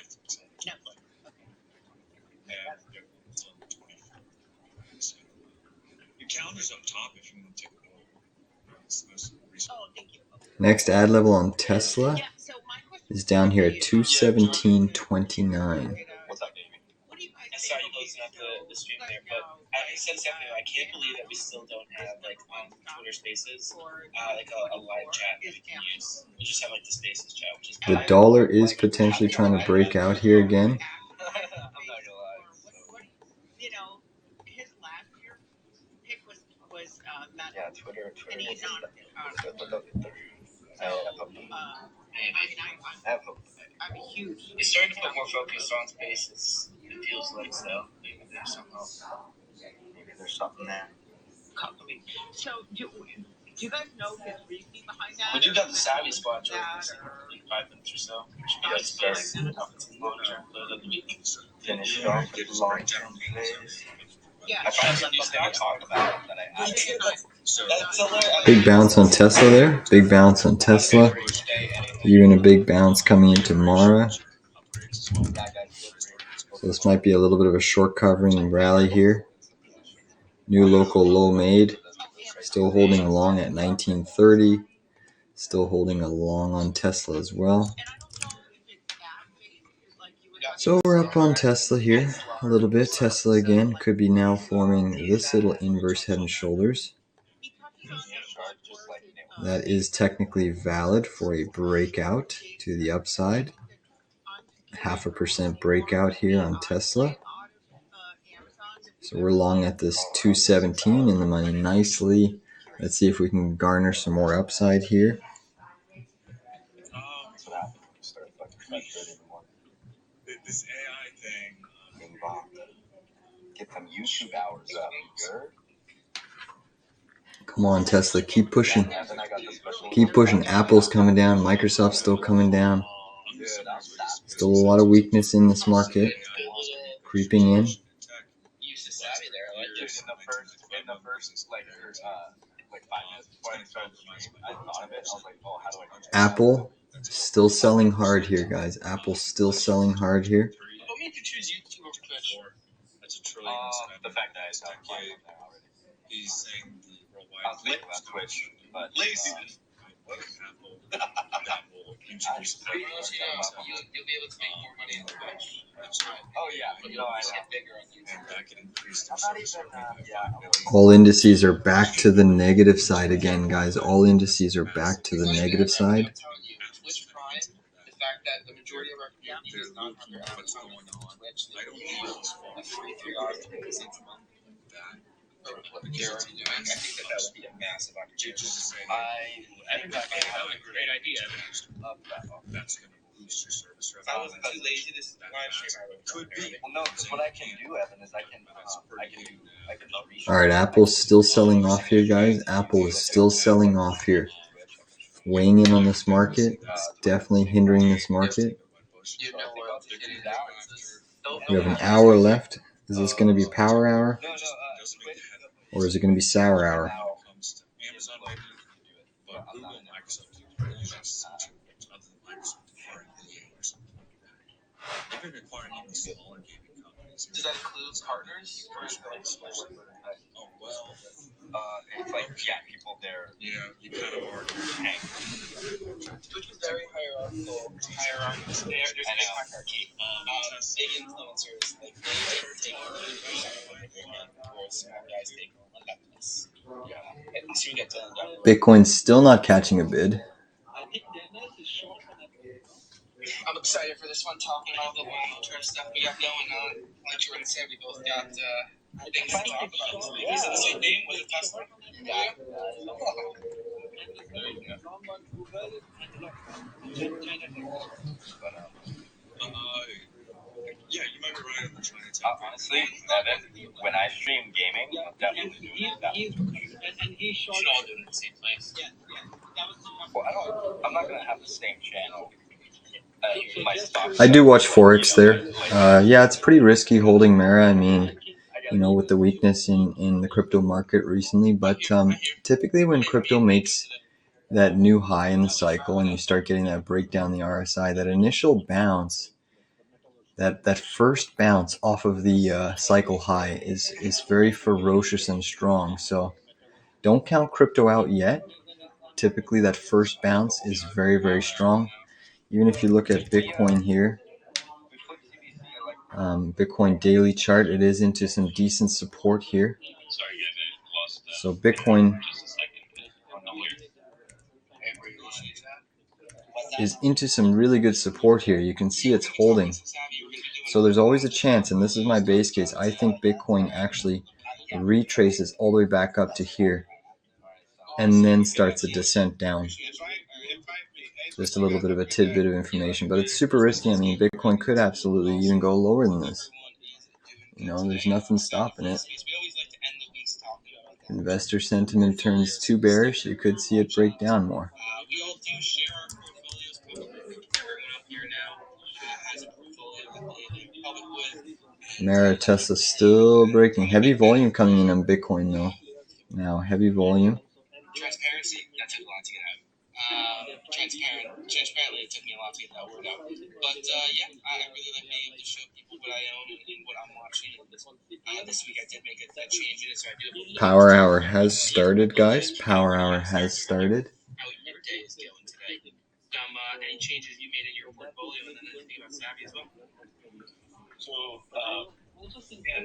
Your calendar's up top if you want to take a look. Oh, thank you. Next ad level on Tesla is down here at 217.29. What's up, baby? What do you guys I saw you closing up the stream there, but I said something. I can't believe that we still don't have on Twitter Spaces a live chat that we can use. We just have the Spaces chat, which is The dollar is potentially trying to break out here again. I'm not gonna lie. You know, his last year pick was Matt. Yeah, Twitter. And he's not. I'm huge. He's starting to put more focus on Spaces. It feels like so. Maybe there's something there. So do you guys know his reasoning behind that? We do got the Savvy spot for 5 minutes or so. Should be Finish it off with long-term plays. Yeah. I found some new thing to talk about that I added. That's hilarious. Big bounce on Tesla there. Big bounce on Tesla. Even a big bounce coming into Mara. So this might be a little bit of a short covering rally here. New local low made. Still holding along at 1930. Still holding a long on Tesla as well. So we're up on Tesla here a little bit. Tesla again could be now forming this little inverse head and shoulders. That is technically valid for a breakout to the upside. 0.5% breakout here on Tesla. So we're long at this 217 in the money nicely. Let's see if we can garner some more upside here. This AI thing. Get some YouTube hours up. Come on, Tesla, keep pushing. Keep pushing. Apple's coming down. Microsoft's still coming down. Still a lot of weakness in this market. Creeping in. In the first like 5 minutes before I started the stream, I thought of it. I was like, oh, how do I do that? Apple still selling hard here, guys. Apple's still selling hard here. What made you choose YouTube over Twitch? That's a trillion. The fact that I started playing there already. He's saying the I was worldwide thinking about Twitch, but Laziness. Apple that will introduce You'll be able to make more money on Twitch. oh yeah, you know, I Just get bigger on YouTube. and that can increase their I'm not service even revenue. All indices are back to the negative side again, guys. All indices are back to the negative side. I'm telling you, Twitch Prime, the fact that the majority of our community does not have their What's Amazon going on on? Twitch, I they don't pay know. a free $3 a month for what they're already doing. I think that would be a massive opportunity. I think that a great idea. That's going to boost your service If I revenue. wasn't too lazy to live stream, I would. Could be. Well, no, because what I can do, Evan, is I can just All right, Apple's still selling off here, guys. Apple is still selling off here. Weighing in on this market. It's definitely hindering this market. You know what else to get into that. We have an hour left. Is this going to be power hour? Or is it going to be sour hour? Amazon maybe, but Google and Microsoft other than Microsoft acquiring video or something like that. They've been acquiring even smaller gaming companies. Does that include partners? Oh well, it's like, yeah, people there. yeah, you kind of are. Twitch is very hierarchical. There's a big hierarchy. Big influencers, like, they take whereas small guys take less. Yeah. So you get to Bitcoin's still not catching a bid. I'm excited for this one, talking all the long-term stuff we got going on. Like Jordan said, we both got things to talk about. Is it the same name? Was it Tesla? Yeah. Yeah, you might be right on the Chinatown. Honestly, Evan, when I stream gaming, I'm definitely doing that. We should all do it in the same place. Well, I'm not going to have the same channel. My stock I do watch Forex there. Yeah, it's pretty risky holding Mara. I mean, you know, with the weakness in the crypto market recently. But typically when crypto makes that new high in the cycle and you start getting that breakdown the RSI, that initial bounce, that first bounce off of the cycle high is very ferocious and strong. So don't count crypto out yet. Typically that first bounce is very, very strong. Even if you look at Bitcoin here, Bitcoin daily chart, it is into some decent support here. So Bitcoin is into some really good support here. You can see it's holding. So there's always a chance, and this is my base case, I think Bitcoin actually retraces all the way back up to here and then starts a descent down. Just a little bit of a tidbit of information, but it's super risky. I mean, Bitcoin could absolutely even go lower than this. You know, there's nothing stopping it. Investor sentiment turns too bearish, you could see it break down more. We all do share our portfolios publicly. Everyone up here now has a portfolio in public with. Mara, Tesla still breaking. Heavy volume coming in on Bitcoin though. Now, heavy volume. Transparency, that took a lot to get out. Transparently, it took me a lot to get that word out. But yeah, I really like being able to show people what I own and what I'm watching. This week I did make a change in it, so I do. Power hour has started, guys. Power hour has started. How your day is going. any changes you made in your portfolio, and then anything about Savvy as well. So, yeah,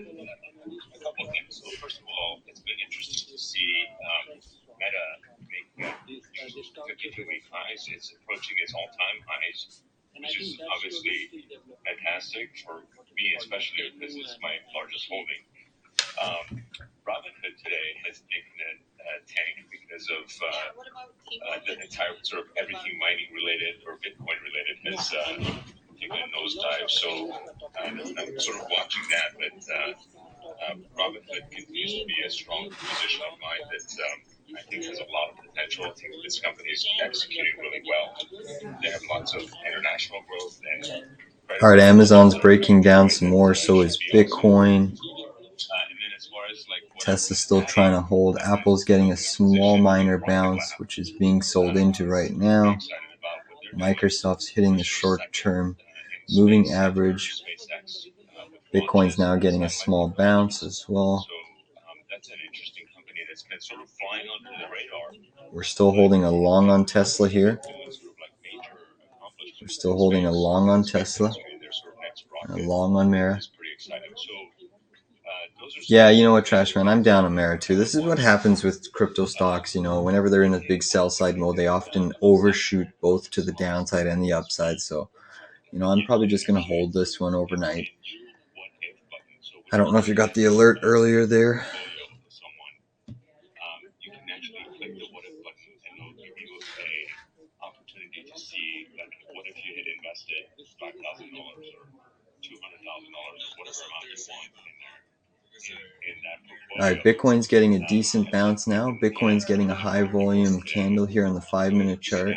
a couple of things. So, first of all, it's been interesting to see Meta make 52-week highs. It's approaching its all-time highs, which is obviously fantastic for me, especially because it's my largest holding. Robinhood today has taken a tank because of the entire sort of everything mining related or Bitcoin related has taken a nosedive. So I'm sort of watching that, but Robinhood continues to be a strong position of mine that I think has a lot of potential. I think this company is executing really well. They have lots of international growth and. All right, Amazon's breaking down some more, so is Bitcoin. Tesla's still trying to hold. Apple's getting a small minor bounce, which is being sold into right now. Microsoft's hitting the short-term moving average. Bitcoin's now getting a small bounce as well. We're still holding a long on Tesla here. We're still holding a long on Tesla and a long on Mara. Yeah, you know what, Trash Man, I'm down on Mara too. This is what happens with crypto stocks. You know, whenever they're in a big sell side mode, they often overshoot both to the downside and the upside. So, you know, I'm probably just going to hold this one overnight. I don't know if you got the alert earlier there. You can actually click the what if button and it'll give you a opportunity to see what if you had invested $5,000 or $200,000 or whatever amount you want in that portfolio. All right, Bitcoin's getting a decent bounce now. Bitcoin's getting a high volume candle here on the 5-minute chart.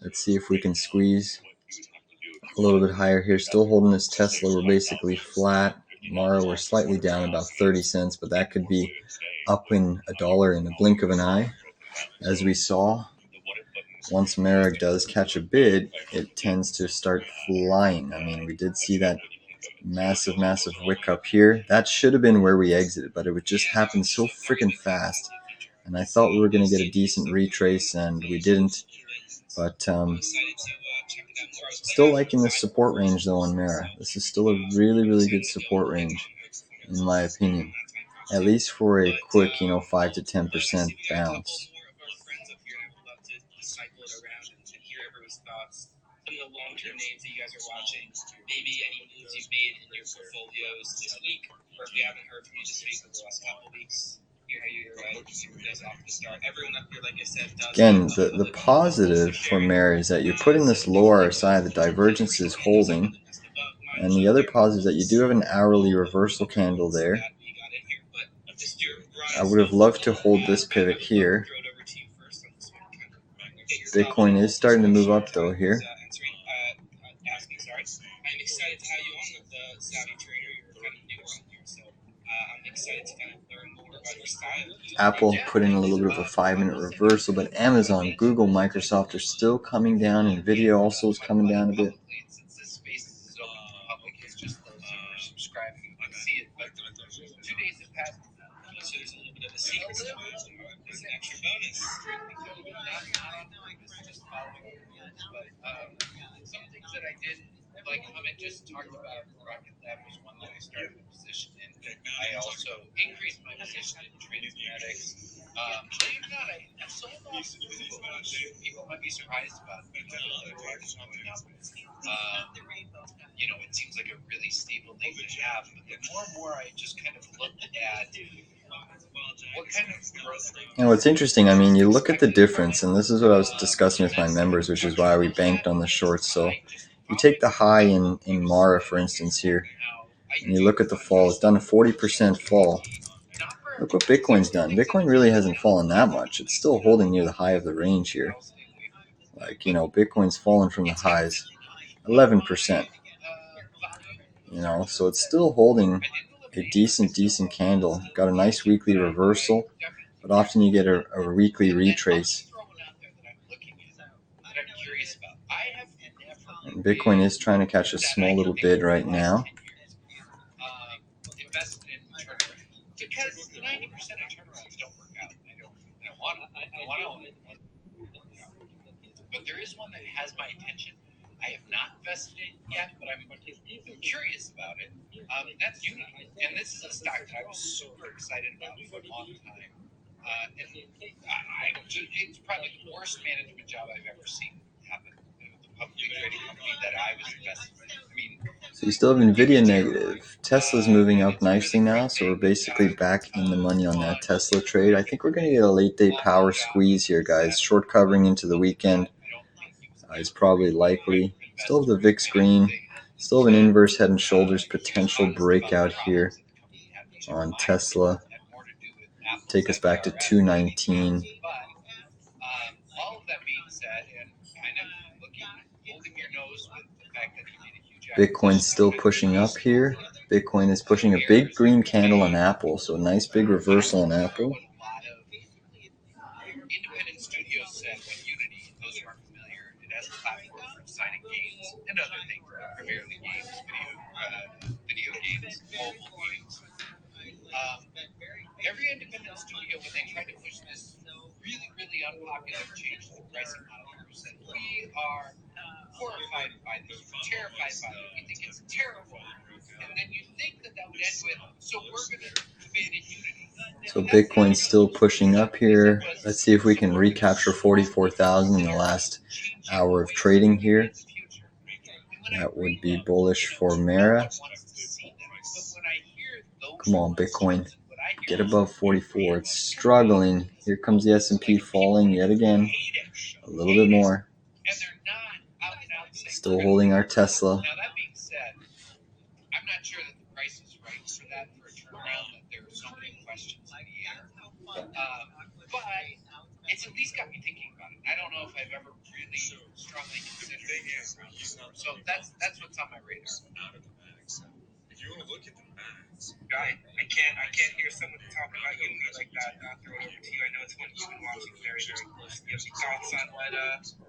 Let's see if we can squeeze a little bit higher here. Still holding this Tesla. We're basically flat. Mara, we're slightly down about 30 cents, but that could be up in $1 in the blink of an eye. As we saw, once Mara does catch a bid, it tends to start flying. I mean, we did see that massive wick up here. That should have been where we exited, but it would just happen so freaking fast. And I thought we were going to get a decent retrace, and we didn't. But still liking the support range, though, on Mara. This is still a really good support range, in my opinion. At least for a quick, 5 to 10% bounce. Some of the long-term names that you guys are watching, maybe any moves you've made in your portfolios this week, or if we haven't heard from you this week over the last couple of weeks, hear how you're guys off to start. Everyone up here, like I said, does. Again, the positive for Mara is that you're putting this lower RSI, the divergence is holding. And the other positive is that you do have an hourly reversal candle there. I would have loved to hold this pivot here. Bitcoin is starting to move up, though, here. I'm excited to have you on with the Savvy Trader. You're kind of new around here, so I'm excited to kind of learn more about your style. Apple put in a little bit of a 5-minute reversal, but Amazon, Google, Microsoft are still coming down. NVDA also is coming down a bit. Since this space is open to the public, it's just those who are subscribing who can see it. But 2 days have passed, so there's a little bit of a secret stuff. There's an extra bonus. Just following but some things that I did, like Amit just talked about, Rocket Lab was one that I started a position in. I also increased my position in Transmatics. Believe it or not, I sold off Google, which people might be surprised about because the market's going up. It seems like a really stable thing to have, but the more and more I just kind of looked at what kind of growth rate. And what's interesting, I mean, you look at the difference, and this is what I was discussing with my members, which is why we banked on the shorts. So you take the high in Mara, for instance, here, and you look at the fall. It's done a 40% fall. Look what Bitcoin's done. Bitcoin really hasn't fallen that much. It's still holding near the high of the range here. Like, Bitcoin's fallen from the highs 11%. So it's still holding a decent candle. Got a nice weekly reversal, but often you get a weekly retrace. And Bitcoin is trying to catch a small little bid right now. Because 90% of turnarounds don't work out. I want to. but there is one that has my attention. I have not invested it yet, but I'm curious about it. That's Unity, and this is a stock that I was super excited about for a long time. And it's probably the worst management job I've ever seen happen. The publicly traded company that I was invested in. I mean, So you still have NVIDIA negative. Tesla's moving up nicely now, so we're basically back in the money on that Tesla trade. I think we're going to get a late day power squeeze here, guys. Short covering into the weekend is probably likely. Still have the VIX green. Still have an inverse head and shoulders potential breakout here on Tesla. Take us back to 219. All of that being said, and kind of holding your nose with the fact that he made a huge Bitcoin's still pushing up here. Bitcoin is pushing a big green candle on Apple, so a nice big reversal on Apple. Independent studios said with Unity, those who aren't familiar, it has a platform for designing games and other things, primarily games, video games, mobile games. Every independent studio, when they tried to push this really, really unpopular change to the pricing model, said, we are horrified by this, we're terrified by it, we think it's terrible. And then you think that would end with, so we're going to abandon Unity. So Bitcoin's still pushing up here. Let's see if we can recapture 44,000 in the last hour of trading here. That would be bullish for Mara. Come on, Bitcoin. Get above 44. It's struggling. Here comes the S&P falling yet again. A little bit more. Still holding our Tesla. Now, that being said, I'm not sure that the price is right for that, for a turnaround, that there are so many questions in the air. But it's at least got me thinking about it. I don't know if I've ever really strongly considered it. So that's what's on my radar. If you want to look at the max, Guy, I can't hear someone talk about Unity like that. Throw it over to you. I know it's one you've been watching very, very closely. You have any thoughts on what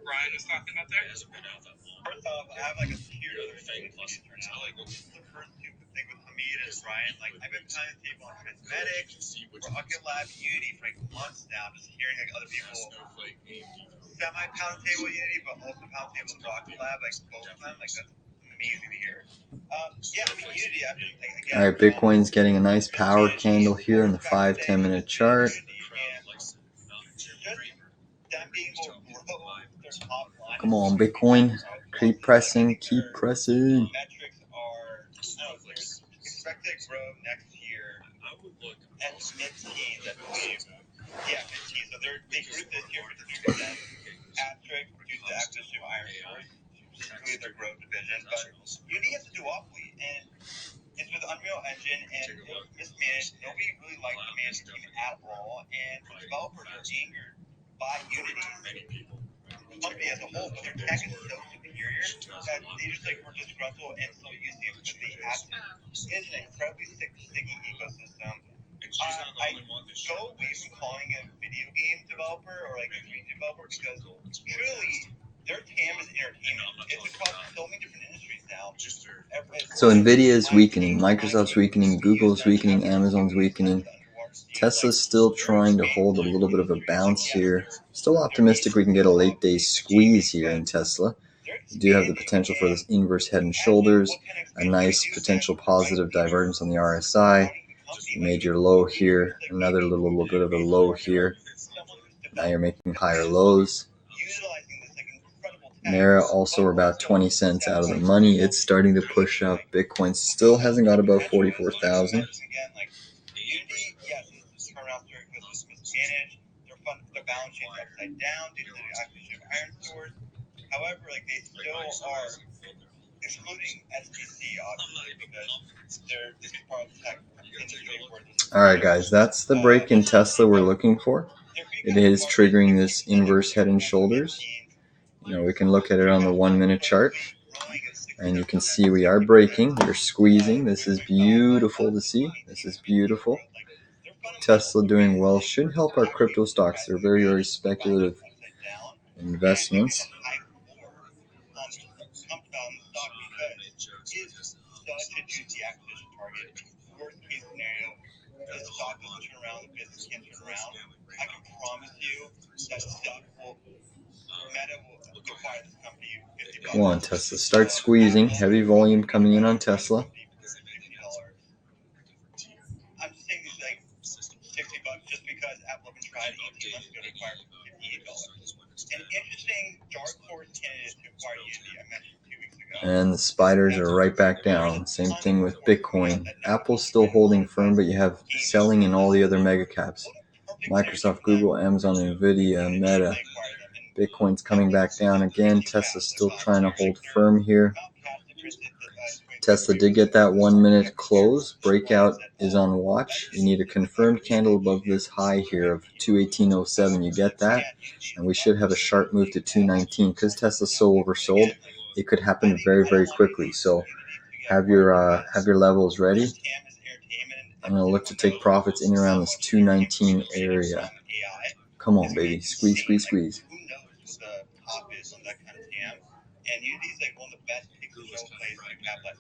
Brian was talking about there? hasn't been out that long. First off, I have like a tiered Other thing thing plus for now. Like the first two thing with Hamid and Brian, like I've been kind of table on Transmedics, Rocket Lab, Unity for like months now, just hearing like other people semi-pound table Unity, but also pound table Rocket Lab, like both of them, like that's amazing to hear. Yeah, I mean Unity, I mean, like, again, Alright, Bitcoin's getting a nice power candle here on the 5-10 minute chart. Come on, Bitcoin. Keep pressing, keep pressing. Metrics are expected to grow next year at mid-teens, I believe. Yeah, mid-teens. So they grew this year for 3%. Asterisk due to the acquisition of Iron Source, specifically their growth division. But Unity has a duopoly, and it's with Unreal Engine, and it was mismanaged. Nobody really liked the management team at all, and developers are angered by Unity. The company as a whole, but their tech is so superior that they just like were disgruntled and still using it because they have to. It's an incredibly sticky ecosystem. I go away from calling a video game developer or like a game developer because truly their TAM is entertainment. It's across so many different industries now. So Nvidia is weakening, Microsoft's weakening, Google's weakening, Amazon's weakening. Tesla's still trying to hold a little bit of a bounce here. Still optimistic we can get a late day squeeze here in Tesla. We do have the potential for this inverse head and shoulders, a nice potential positive divergence on the RSI, major low here, another little bit of a low here. Now you're making higher lows. Mara also about 20 cents out of the money. It's starting to push up. Bitcoin still hasn't got above 44,000. Their balance sheet upside down due to the acquisition of Iron Source. However, like they still are excluding SBC obviously because they're part of the tech industry. Alright guys, that's the break in Tesla we're looking for. It is triggering this inverse head and shoulders. You know, we can look at it on the 1 minute chart. And you can see we are breaking, we're squeezing. This is beautiful to see. This is beautiful. Tesla doing well should help our crypto stocks. They're very, very speculative investments. I can promise you that stock will Meta will acquire this company $50. Come on, Tesla. Start squeezing. Heavy volume coming in on Tesla. I'm just saying these like $60 just because Apple have been trying 18 months ago to acquire $58. An interesting dark horse candidate to acquire Unity I mentioned 2 weeks ago. And the spiders are right back down. Same thing with Bitcoin. Apple's still holding firm, but you have selling in all the other mega caps. Microsoft, Google, Amazon, NVDA, Meta. Bitcoin's coming back down again. Tesla's still trying to hold firm here. Tesla did get that 1 minute close. Breakout is on watch. You need a confirmed candle above this high here of 218.07. You get that, and we should have a sharp move to 219. Because Tesla's so oversold, it could happen very, very quickly. So have your levels ready. I'm gonna look to take profits in around this 219 area. Come on, baby, squeeze, squeeze, squeeze. Who knows what the top is on that kind of TAM? And Unity's like one of the best picks of plays you have like.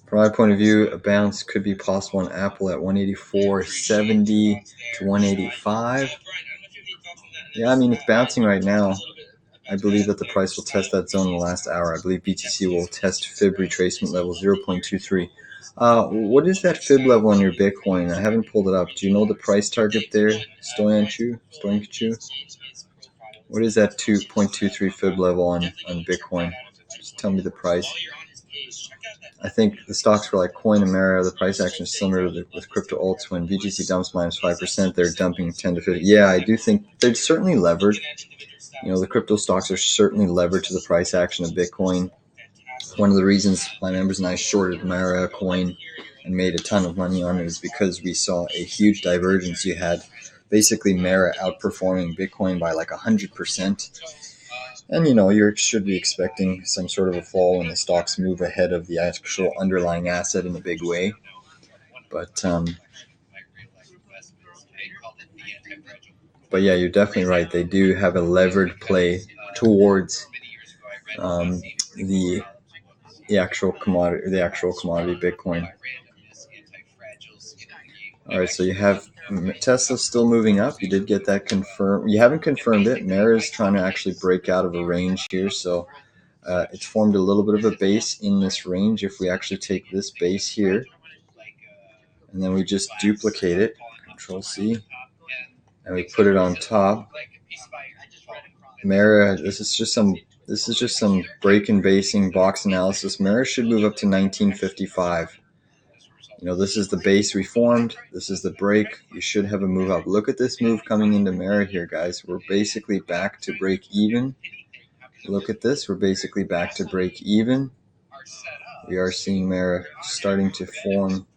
From my point of view, a bounce could be possible on Apple at 184.70 to 185. Yeah, I mean, it's bouncing right now. I believe that the price will test that zone in the last hour. I believe BTC will test fib retracement level 0.23. What is that fib level on your Bitcoin? I haven't pulled it up. Do you know the price target there, Stoyanchu? What is that 2.23 fib level on Bitcoin? Just tell me the price. I think the stocks for like Coin and Mara, the price action is similar with crypto alts. When BTC dumps minus 5%, they're dumping 10 to 50. Yeah, I do think they're certainly levered. You know, the crypto stocks are certainly levered to the price action of Bitcoin. One of the reasons my members and I shorted Mara Coin and made a ton of money on it is because we saw a huge divergence. You had basically Mara outperforming Bitcoin by like 100%. And, you know, you should be expecting some sort of a fall when the stocks move ahead of the actual underlying asset in a big way. But yeah, you're definitely right. They do have a levered play towards the actual commodity, Bitcoin. All right, so you have Tesla still moving up. You did get that confirmed. You haven't confirmed it. Mara is trying to actually break out of a range here, so it's formed a little bit of a base in this range. If we actually take this base here, and then we just duplicate it, Control C, and we put it on top. Mara, this is just some break and basing box analysis. Mara should move up to 1955. You know, this is the base we formed. This is the break. You should have a move up. Look at this move coming into Mara here, guys. We're basically back to break even. Look at this. We're basically back to break even. We are seeing Mara starting to form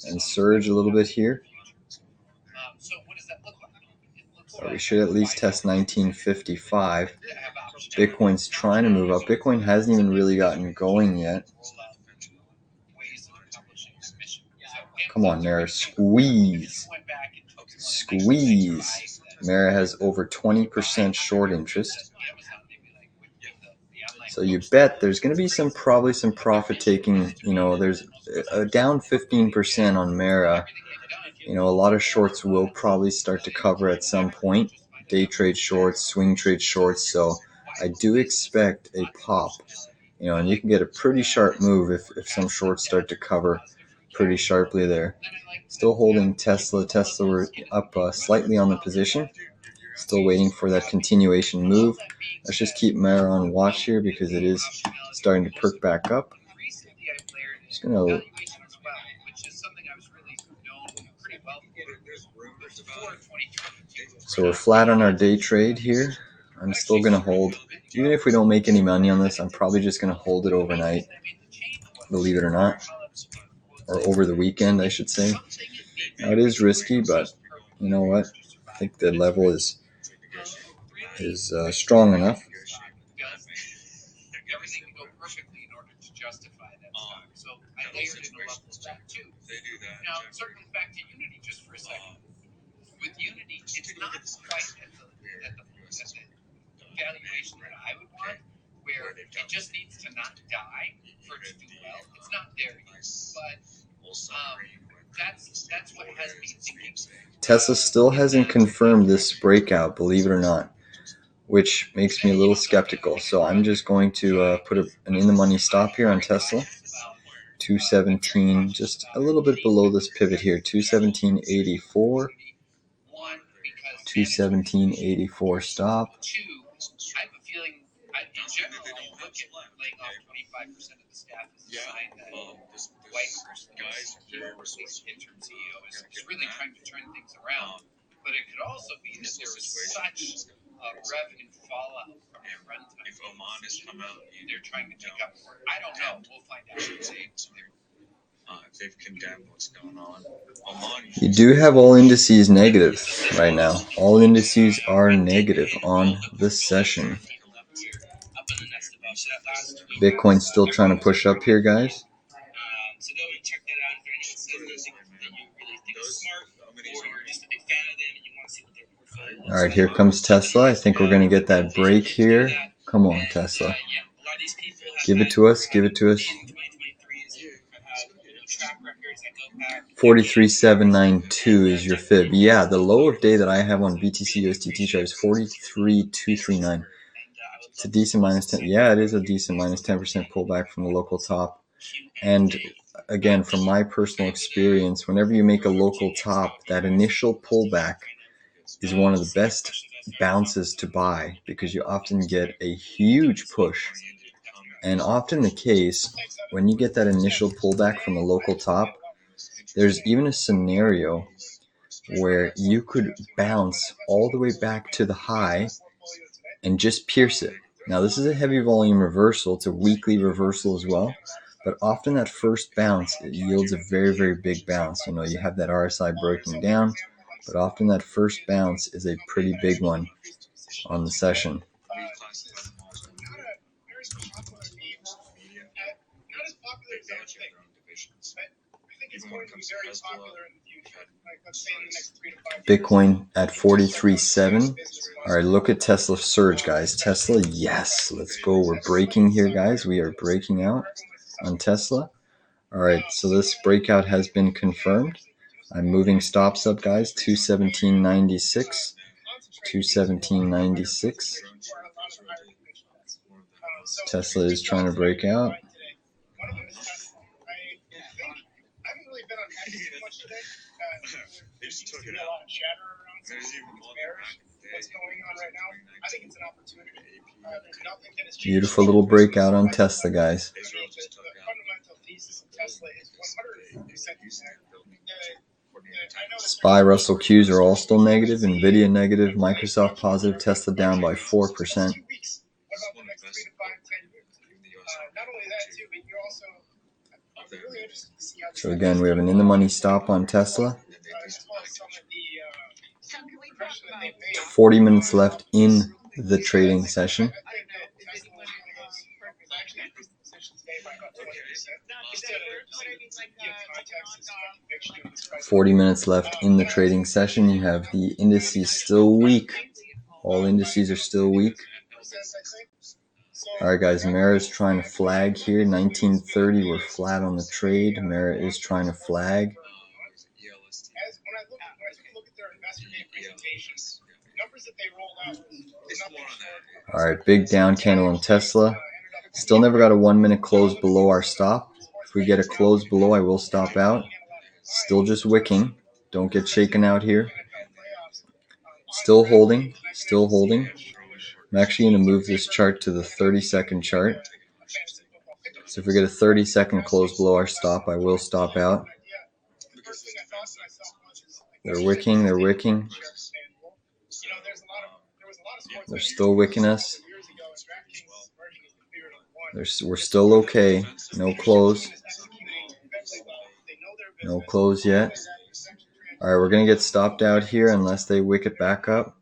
and surge a little bit here. We should at least test 1955. Bitcoin's trying to move up. Bitcoin hasn't even really gotten going yet. Come on, Mara, squeeze. Squeeze. Mara has over 20% short interest. So you bet there's going to be probably some profit taking. You know, there's a down 15% on Mara. You know, a lot of shorts will probably start to cover at some point. Day trade shorts, swing trade shorts. So I do expect a pop. You know, and you can get a pretty sharp move if some shorts start to cover pretty sharply there. Still holding Tesla. Tesla were up slightly on the position. Still waiting for that continuation move. Let's just keep Mara on watch here because it is starting to perk back up. Just gonna. So we're flat on our day trade here. I'm still gonna hold. Even if we don't make any money on this, I'm probably just gonna hold it overnight. Believe it or not. Or over the weekend, I should say. Now, it is risky, but you know what? I think the level is strong enough. Everything can go perfectly in order to justify that stock. So I layered in a level of that too. Now, circling back to Unity just for a second. With Unity, it's not quite at the valuation that I would want, where it just needs to not die for it to do well. It's not there yet, but that's what has me thinking. Tesla still hasn't confirmed this breakout, believe it or not. which makes me a little skeptical. So I'm just going to put an in-the-money stop here on Tesla. 217, just a little bit below this pivot here. 217.84. 217.84 stop. I have a feeling, in general, I look at laying off 25% of the staff as a sign that white person, interim CEO, is really trying to turn things around. But it could also be that there was such a revenue fallout from their runtime. If Oman has come out, They're trying to pick up. I don't know. We'll find out. if they've condemned what's going on. Oman, You do have all indices negative right now. All indices are negative on this session. Bitcoin's still trying to push up here, guys. So go and check that out if there are any that you really think is smart, or you're just a big fan of them and you want to see what their portfolio is. All right, here comes Tesla. I think we're going to get that break here. Come on, Tesla. Give it to us. Give it to us. 43.792 is your fib. Yeah, the low of day that I have on BTC USDT chart is 43.239. It's a decent minus 10. Yeah, it is a decent minus 10% pullback from the local top. And again, from my personal experience, whenever you make a local top, that initial pullback is one of the best bounces to buy because you often get a huge push. And often the case, when you get that initial pullback from the local top, there's even a scenario where you could bounce all the way back to the high and just pierce it. Now, this is a heavy volume reversal. It's a weekly reversal as well. But often that first bounce, it yields a very, very big bounce. You know, you have that RSI breaking down, but often that first bounce is a pretty big one on the session. Bitcoin at 43.7. All right, look at Tesla surge, guys. Tesla, yes, let's go. We're breaking here, guys. We are breaking out on Tesla. All right, so this breakout has been confirmed. I'm moving stops up, guys. 217.96. 217.96. Tesla is trying to break out. they just took it a out. lot of chatter around There's even more than back in the day. what's going on right now. I think it's an opportunity. There's nothing that has changed. Beautiful little breakout on Tesla, guys. The fundamental thesis of Tesla is 100% SPY, Russell Qs are all still negative. NVDA negative. Microsoft positive. Tesla down by 4%. What about the next 3 to 5, 10 years? Not only that, too, but you're also really interested to see how. So again, we have an in-the-money stop on Tesla. 40 minutes left in the trading session. 40 minutes left in the trading session. You have the indices still weak. All indices are still weak. All right, guys, Mara is trying to flag here. 1930, we're flat on the trade. Mara is trying to flag. When I look at their investor day presentations, numbers that they rolled out was nothing short. All right, big down candle on Tesla. Still never got a 1 minute close below our stop. If we get a close below, I will stop out. Still just wicking. Don't get shaken out here. Still holding. Still holding. I'm actually going to move this chart to the 30-second chart. So if we get a 30-second close below our stop, I will stop out. They're wicking. They're wicking. They're still wicking us. We're still okay. No close. No close yet. All right, we're going to get stopped out here unless they wick it back up.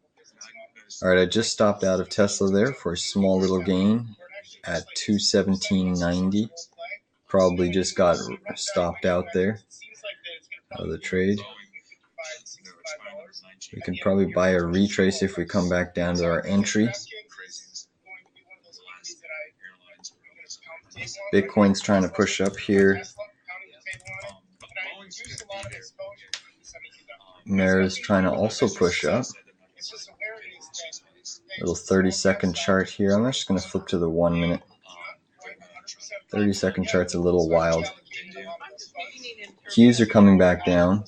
All right, I just stopped out of Tesla there for a small little gain at 217.90. Probably just got stopped out there out of the trade. We can probably buy a retrace if we come back down to our entry. Bitcoin's trying to push up here. Mara's trying to also push up. Little 30-second chart here. I'm just going to flip to the 1 minute. 30-second chart's a little wild. Qs are coming back down.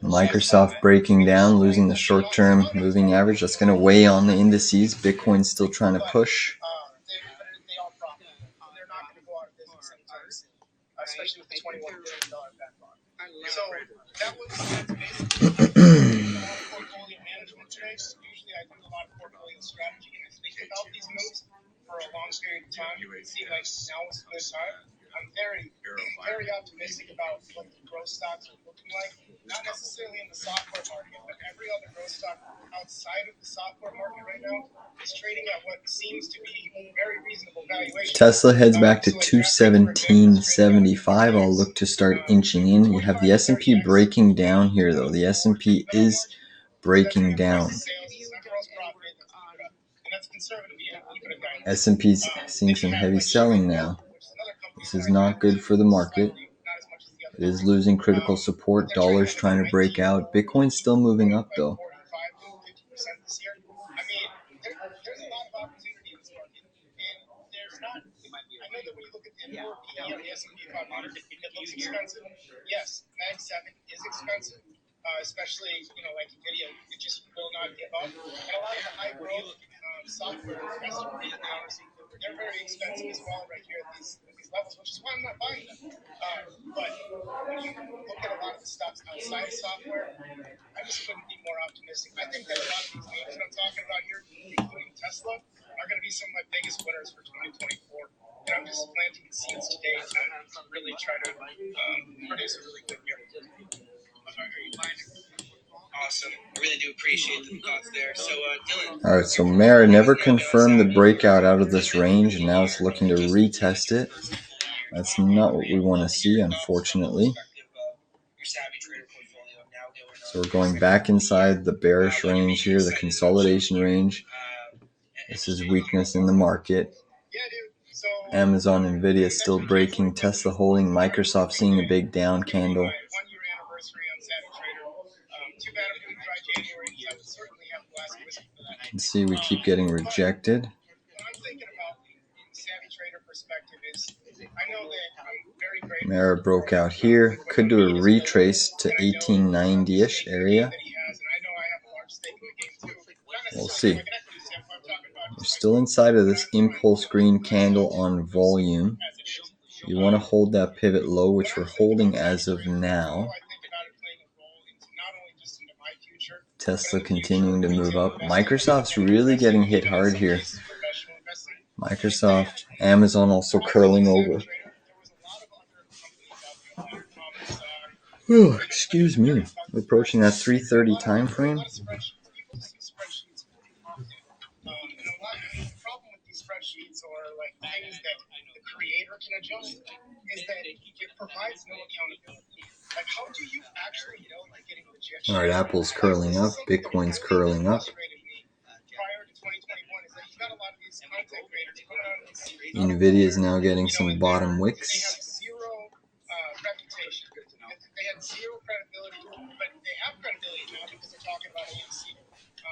Microsoft breaking down, losing the short-term moving average. That's going to weigh on the indices. Bitcoin's still trying to push. Especially with the $21 billion backlog. So that was portfolio management today. Usually I do a lot of portfolio strategy and I think about these moves for a long period of time. You can see like now is a good time. I'm very optimistic about what the growth stocks are looking like. Not necessarily in the software market, but every other growth stock outside of the software market right now is trading at what seems to be very reasonable valuation. Tesla heads back to 217.75. I'll look to start inching in. You have the S&P breaking down here, though. The S&P is breaking down. S&P's seeing some heavy selling now. This is not good for the market. It is losing critical support. Dollar's trying to break out. Bitcoin's still moving up, though. There's a lot of opportunity in this market, and there's not. I know that when you look at the PE on the S&P 500, it looks expensive. Yes, Mag 7 is expensive, especially like NVIDIA. It just will not give up. And a lot of the high growth software investors, they're very expensive as well right here at these levels, which is why I'm not buying them. But when you look at a lot of the stocks outside of software, I just couldn't be more optimistic. I think that a lot of these names that I'm talking about here, including Tesla, are going to be some of my biggest winners for 2024. And I'm just planting the seeds today to really try to produce a really good year. Awesome. I really do appreciate the thoughts there. So, Dylan. All right, so Mara never confirmed the breakout out of this range, and now it's looking to retest it. That's not what we want to see, unfortunately. So we're going back inside the bearish range here, the consolidation range. This is weakness in the market. Amazon, NVIDIA still breaking, Tesla holding, Microsoft seeing a big down candle. You can see we keep getting rejected. Mara broke out here. Could do a retrace to 1890-ish area. We'll see. We're still inside of this impulse green candle on volume. You want to hold that pivot low, which we're holding as of now. Tesla continuing to move up. Microsoft's really getting hit hard here. Microsoft, Amazon also curling over. Oh, excuse me. We're approaching that 3:30 time frame. The problem with these spreadsheets or like things that the creator can adjust is that it provides no accountability. Like, how do you actually know you're getting rejection? All right, Apple's curling up, Bitcoin's curling up. Prior to 2021 is that you got a lot of these content creators coming out of these. NVIDIA is now getting some bottom wicks. They have zero reputation. They had zero credibility, but they have credibility now because they're talking about AMC.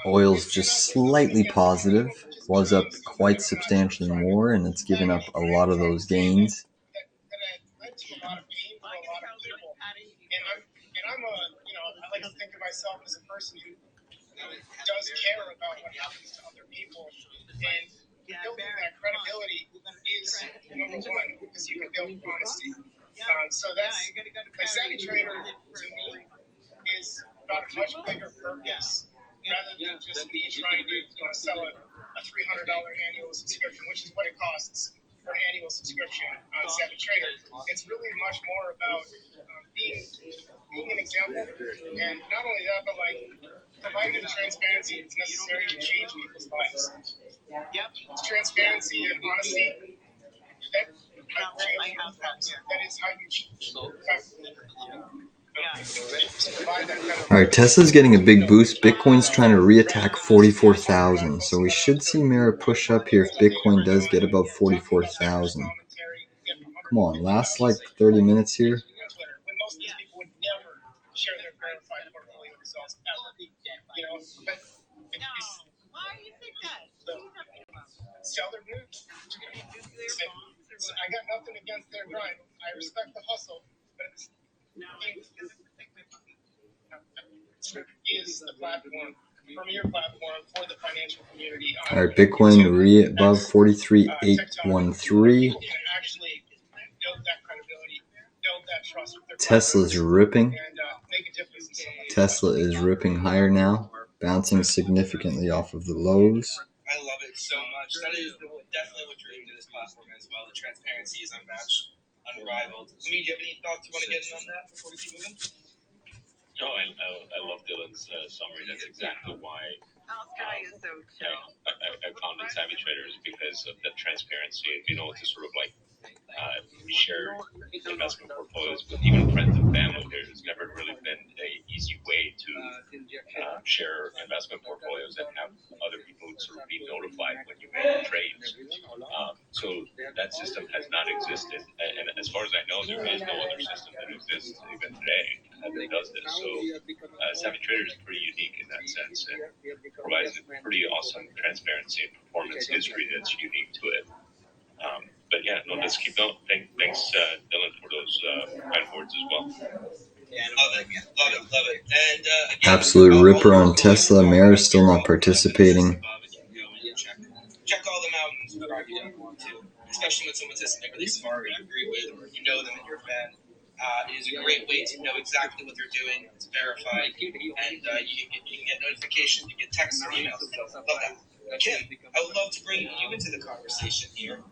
Oil's just slightly positive, was up quite substantially more, and it's given up a lot of those gains. That led to a lot of pain for a lot of people. And I'm I like to think of myself as a person who does care about what happens to other people. And building that credibility is number one, because you can build honesty. So that's, like, Savvy Trader to me is about a much bigger purpose rather than just me trying to sell a $300 annual subscription, which is what it costs for an annual subscription on Savvy Trader. It's really much more about being an example, and not only that, but like providing the transparency that's necessary to change people's lives. Transparency and honesty. That is how you change. All right, Tesla's getting a big boost. Bitcoin's trying to reattack 44,000. So we should see Mara push up here if Bitcoin does get above 44,000. Come on, last like 30 minutes here. you know, but No. Why do you think that? What are you talking about? sell their nukes. Nuclear bombs or what? I got nothing against their grind. I respect the hustle, but it's, is the platform, premier platform for the financial community. All right, Bitcoin above 43,813. Actually build that credibility, build that trust with their Tesla's ripping. and make a difference in somebody's Tesla is ripping higher now, bouncing significantly off of the lows. I love it so much. That is definitely what drew me to this platform as well. The transparency is unmatched, unrivaled. I mean, do you have any thoughts you want to get in on that before we keep moving? No, I love Dylan's summary. That's exactly why Sky is so chill. I founded Savvy Traders, because of the transparency. You know, to sort of like share investment portfolios with even friends and family. There's never really been an easy way to share investment portfolios and have other people sort of be notified when you make trades. So that system has not existed, and as far as I know, there is no other system that exists even today that does this. So Savvy Trader is pretty unique in that sense, and provides a pretty awesome transparency and performance history that's unique to it. But yeah, no, let's keep going. Thanks, Dylan, for those kind words as well. Yeah, love it. Love it. And again, Absolute ripper on Tesla. Mara still not participating. Check all them out and subscribe if you don't want to, especially when someone says something really smart or you agree with, or you know them and you're a fan. It is a great way to know exactly what they're doing. It's verified, and you can get notifications, you get texts and emails. So love that. Kim, I would love to bring you into the conversation here.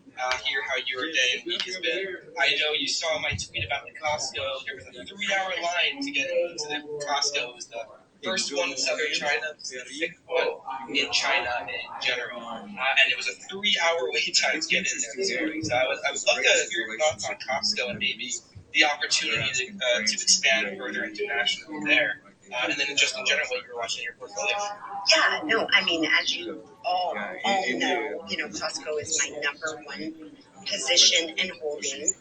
Hear how your day and week has been. I know you saw my tweet about the Costco. There was a 3-hour line to get into the Costco. It was the first one in southern China, the fifth one in China in general, and it was a 3-hour wait time to get in there. So I would love to hear your thoughts on Costco and maybe the opportunity to expand further internationally there. And then just in general, what you're watching in your portfolio. Yeah, no, I mean, as you all know, Costco is my number one position and holding.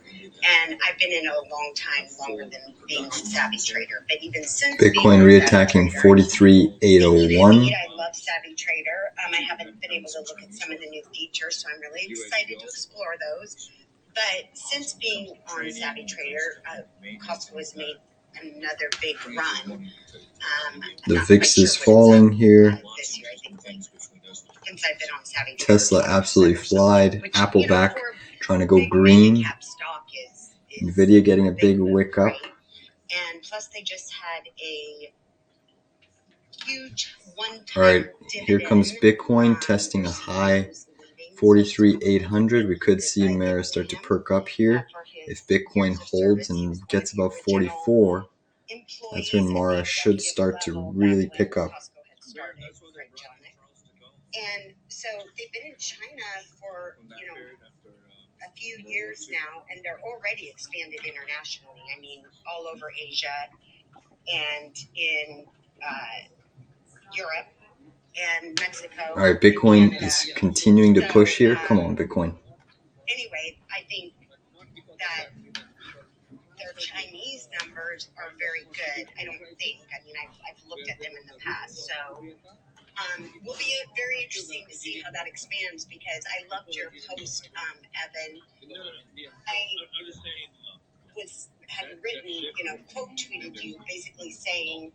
And I've been in a long time, longer than being a Savvy Trader. But even since Bitcoin reattacking 43,801. I love Savvy Trader. I haven't been able to look at some of the new features, so I'm really excited to explore those. But since being on Savvy Trader, Costco has made another big run. The VIX is falling here. This year, I think, since I've been on Savvy Trader. Tesla absolutely flied. Apple back, trying to go green. NVDA getting a big wick up. And plus, they just had a huge one-time. All right, here comes Bitcoin testing a high 43,800. We could see Mara start to perk up here. If Bitcoin holds and gets above 44, that's when Mara should start to really pick up. And so they've been in China for, a few years now, and they're already expanded internationally. I mean, all over Asia and in Europe and Mexico. All right, Bitcoin is continuing to push here. Come on, Bitcoin. Anyway, I think that their Chinese numbers are very good. I don't think. I mean, I've looked at them in the past, so will be very interesting to see how that expands, because I loved your post, Evan. I had written, quote tweeted you basically saying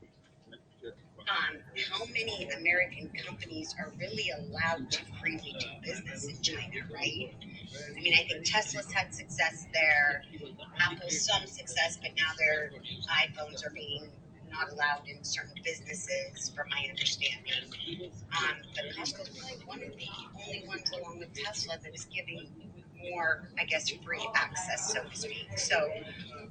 how many American companies are really allowed to freely do business in China, right? I mean, I think Tesla's had success there, Apple's some success, but now their iPhones are being not allowed in certain businesses, from my understanding. But Costco's probably one of the only ones, along with Tesla, that's giving more, I guess, free access, so to speak. So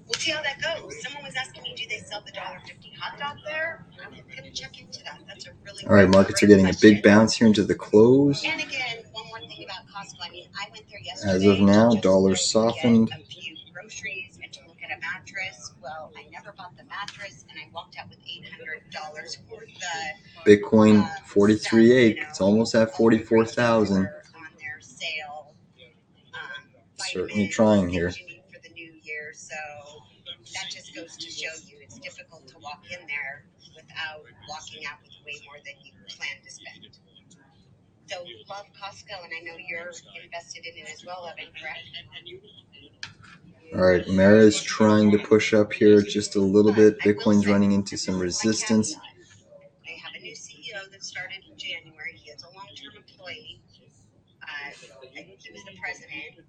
we'll see how that goes. Someone was asking me, do they sell the $1.50 hot dog there? I'm going to check into that. That's a really all right. Markets are getting a big bounce here into the close. And again, one more thing about Costco. I mean, I went there yesterday. As of now, dollar softened. A few groceries and to look at a mattress. Well, I never bought the mattress, and I walked out with $800 for the Bitcoin 43.8. It's almost at 44,000. On their sale. Certainly trying here. For the new year, so that just goes to show you it's difficult to walk in there without walking out with way more than you plan to spend. So love Costco, and I know you're invested in it as well, Evan, correct? All right, Mara is trying to push up here just a little bit. Bitcoin's running into some resistance. They have a new CEO that started in January. He is a long-term employee. He was the president.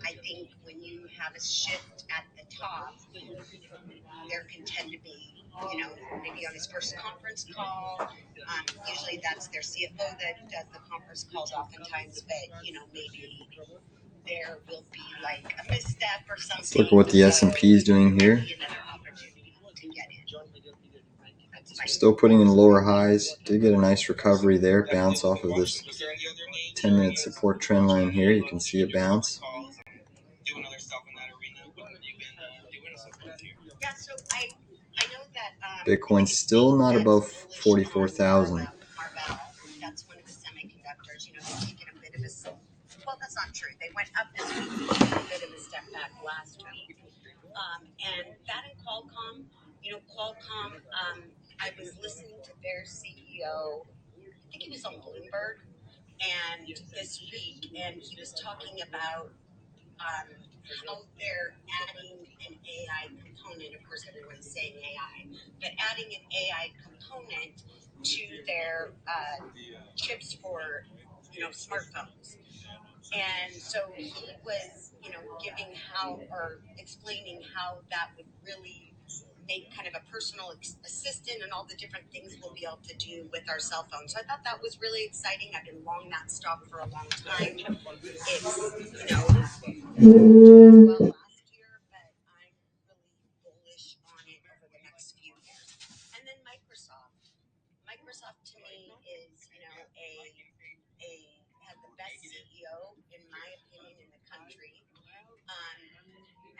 I think when you have a shift at the top, there can tend to be, maybe on his first conference call. Usually that's their CFO that does the conference calls oftentimes, but, maybe there will be like a misstep or something. Let's look at what the S&P is doing here. Still putting in lower highs. Did get a nice recovery there. Bounce off of this 10-minute support trend line here. You can see a bounce. Yeah, so I know that Bitcoin's still not above 44,000. That's one of the semiconductors. They've taken a bit of a, well, that's not true. They went up this week, took a bit of a step back last week. And that and Qualcomm, Qualcomm, I was listening to their CEO, I think he was on Bloomberg, and this week, and he was talking about how they're adding an AI component. Of course, everyone's saying AI, but adding an AI component to their chips for, smartphones. And so he was, giving how, or explaining how that would really make kind of a personal assistant and all the different things we'll be able to do with our cell phones. So I thought that was really exciting. I've been long that stock for a long time. It's, well last year, but I'm really bullish on it over the next few years. And then Microsoft. Microsoft to me is, has the best CEO, in my opinion, in the country.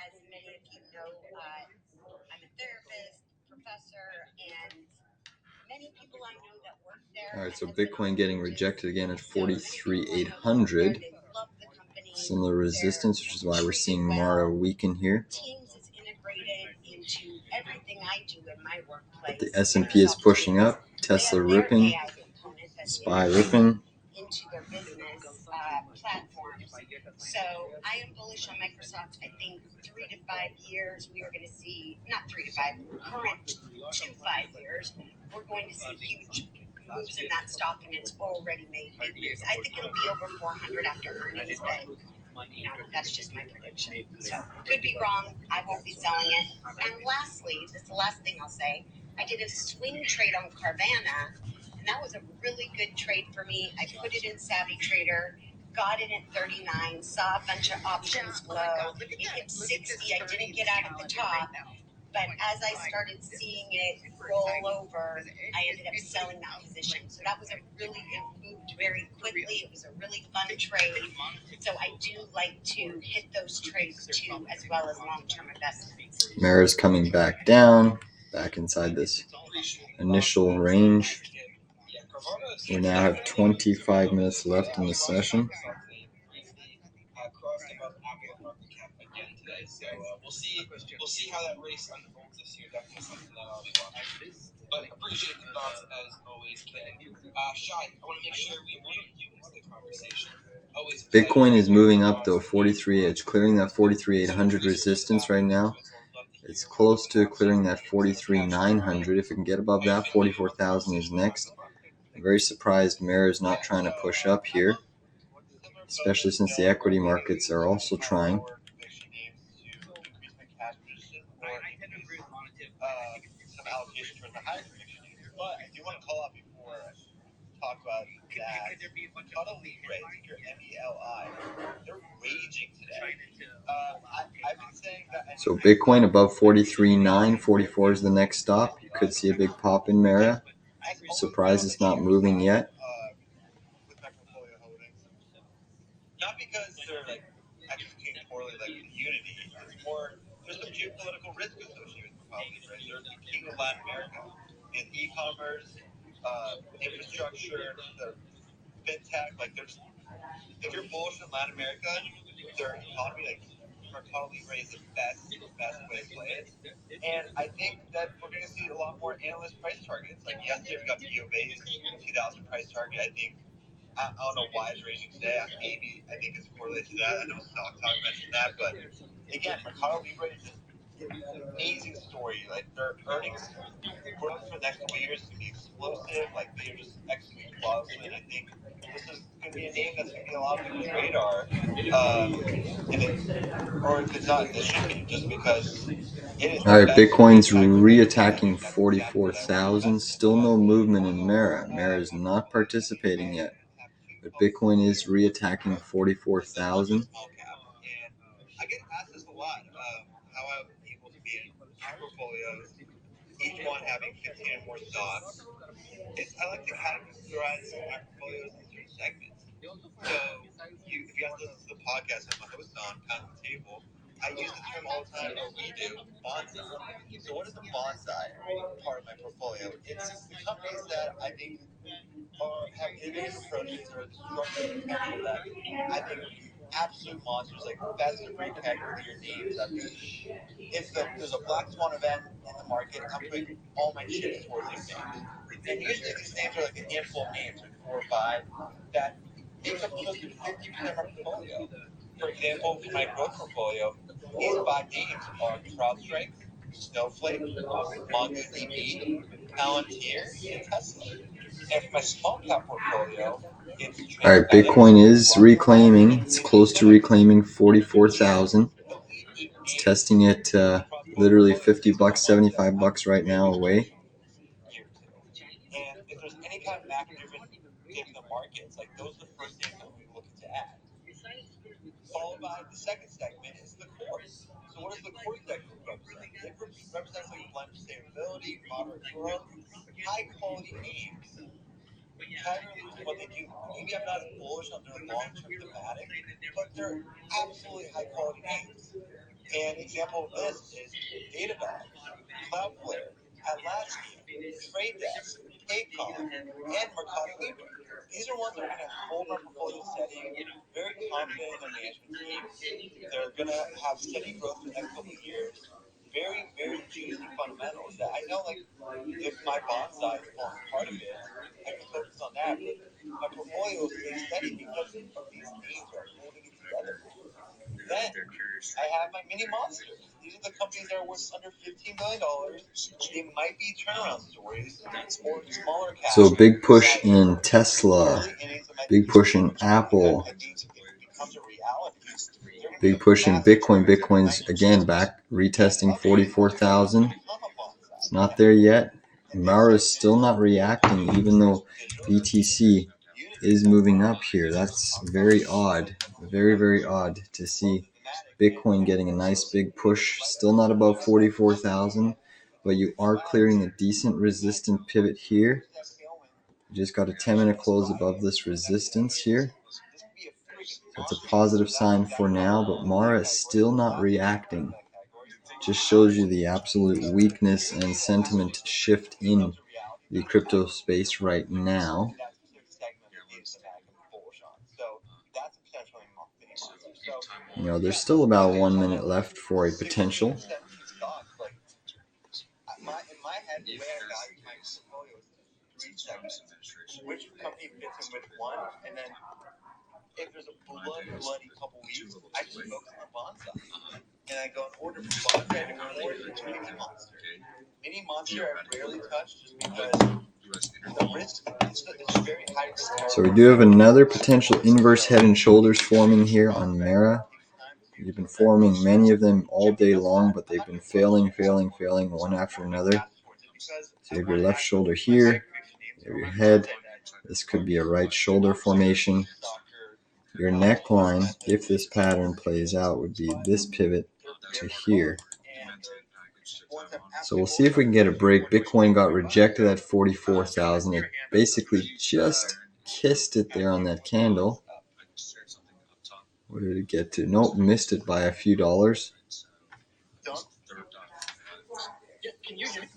As many of you know, I'm a therapist, professor, and many people I know that work there. All right, so Bitcoin getting rejected again at 43,800. Similar resistance, which is why we're seeing Mara weaken here. Teams is integrated into everything I do in my workplace. But the S&P is pushing up. Tesla ripping. SPY ripping. Into their business platforms. So I am bullish on Microsoft. I think 3 to 5 years we are going to see, not 3 to 5, current 2 5 years, we're going to see huge moves in that stock, and it's already made big moves. I think it'll be over 400 after earnings, but that's just my prediction. So could be wrong. I won't be selling it. And lastly, this is the last thing I'll say. I did a swing trade on Carvana, and that was a really good trade for me. I put it in Savvy Trader, got it at 39, saw a bunch of options flow. It hit 60. I didn't get out at the top, but as I started seeing it roll over, I ended up selling that position. So that was it moved very quickly. It was a really fun trade. So I do like to hit those trades too, as well as long-term investments. Mara's coming back down, back inside this initial range. We now have 25 minutes left in the session. We'll see how that race unfolds this year. Definitely something that I'll be watching. But appreciate the thoughts as always, Ken. Shai, I want to make sure we bring you into the conversation. Bitcoin is moving up though, 43. It's clearing that 43,800 resistance right now. It's close to clearing that 43,900. If it can get above that, 44,000 is next. I'm very surprised Mara is not trying to push up here, especially since the equity markets are also trying. Some allocation towards the higher conviction names. But I do want to call out before I talk about that. Cuddle lead rates, your MELI, they're raging today. I've been saying that. So Bitcoin above 43.9, 44 is the next stop. You could see a big pop in Mara. Surprised it's not moving yet. With my portfolio holdings, not because they're like executing poorly, like the Unity. It's more there's some geopolitical risk associated with Republicans, right? They're the king of Latin America in e-commerce, infrastructure, the fintech. Like there's if you're bullish in Latin America, their economy, like Mercado Libre is the best way to play it. And I think that we're going to see a lot more analyst price targets. Like yesterday, we got BOV's 2000 price target. I think, I don't know why it's ranging today. I think it's correlated to that. I know Stock Talk mentioned that. But again, Mercado Libre is an amazing story. Like their earnings growth for the next couple of years is going to be explosive. Like they are just executing flawlessly. And I think this is going to be a name that's going to be on a lot of people's radar. Or if it's not, it should be, just because it is. All right, Bitcoin's re-attacking 44,000. Still no movement in Mara. Mara is not participating yet, but Bitcoin is re-attacking 44,000. I get asked this a lot. How I'm able to be in portfolios, each one having 15 or more stocks. I like to categorize my portfolios in certain segments. So, if you guys listen to the podcast I'm a host on, Pound the Table, I use the term all the time, or we do, bonsai. So, what is the bonsai part of my portfolio? It's the companies that I think have innovative approaches or structured potential that I think absolute monsters, like best of breed category names. If there's a black swan event in the market, I'm putting all my chips towards these names. And usually these names are like a handful of names, like 4 or 5, that make up close to 50% of my portfolio. For example, for my growth portfolio, these 5 names are CrowdStrike, Snowflake, MongoDB, Palantir, and Tesla. And for my small cap portfolio, it's all right, Bitcoin is reclaiming. It's close to reclaiming 44,000. It's testing it literally $50, $75 right now away. And if there's any kind of macro-driven dip in the markets, like those are the first things that we're looking to add. Followed by the second segment is the core. So what does the core segment represent? It represents like a blend of sustainability, moderate growth, high-quality names. Kind of lose what they do. Maybe I'm not as bullish on their long-term thematic, but they're absolutely high-quality names. An example of this is Datadog, Cloudflare, Atlassian, Trade Desk, Paycom, and Mercado Libre. These are ones that are going to hold my portfolio steady, very confident in their management team. They're going to have steady growth for the next couple of years. Very, very juicy fundamentals that I know, like, if my bond size falls apart a bit, I can focus on that, but my portfolio will stay steady because of these names are holding it together. Then I have my mini monsters. These are the companies that are worth under $15 million. They might be turnaround stories or smaller caps. So big push in Tesla, big push in Apple, big push in Bitcoin. Bitcoin's again back retesting 44,000. It's not there yet. Mara is still not reacting, even though BTC is moving up here. That's very odd. Very, very odd to see Bitcoin getting a nice big push. Still not above 44,000, but you are clearing a decent resistant pivot here. You just got a 10-minute close above this resistance here. So it's a positive sign for now, but Mara is still not reacting. Just shows you the absolute weakness and sentiment shift in the crypto space right now. You know, there's still about 1 minute left for a potential. Which company fits in with one, and then if there's a bloody couple weeks, I just focus on bonsai. And I go in order from bonsai to core to mini monster. Mini monster I rarely touch just because the risk is very high risk. So we do have another potential inverse head and shoulders forming here on Mara. You've been forming many of them all day long, but they've been failing one after another. So you have your left shoulder here, you have your head. This could be a right shoulder formation. Your neckline, if this pattern plays out, would be this pivot to here. So we'll see if we can get a break. Bitcoin got rejected at 44,000. It basically just kissed it there on that candle. Where did it get to? Nope, missed it by a few dollars. Can you hear me?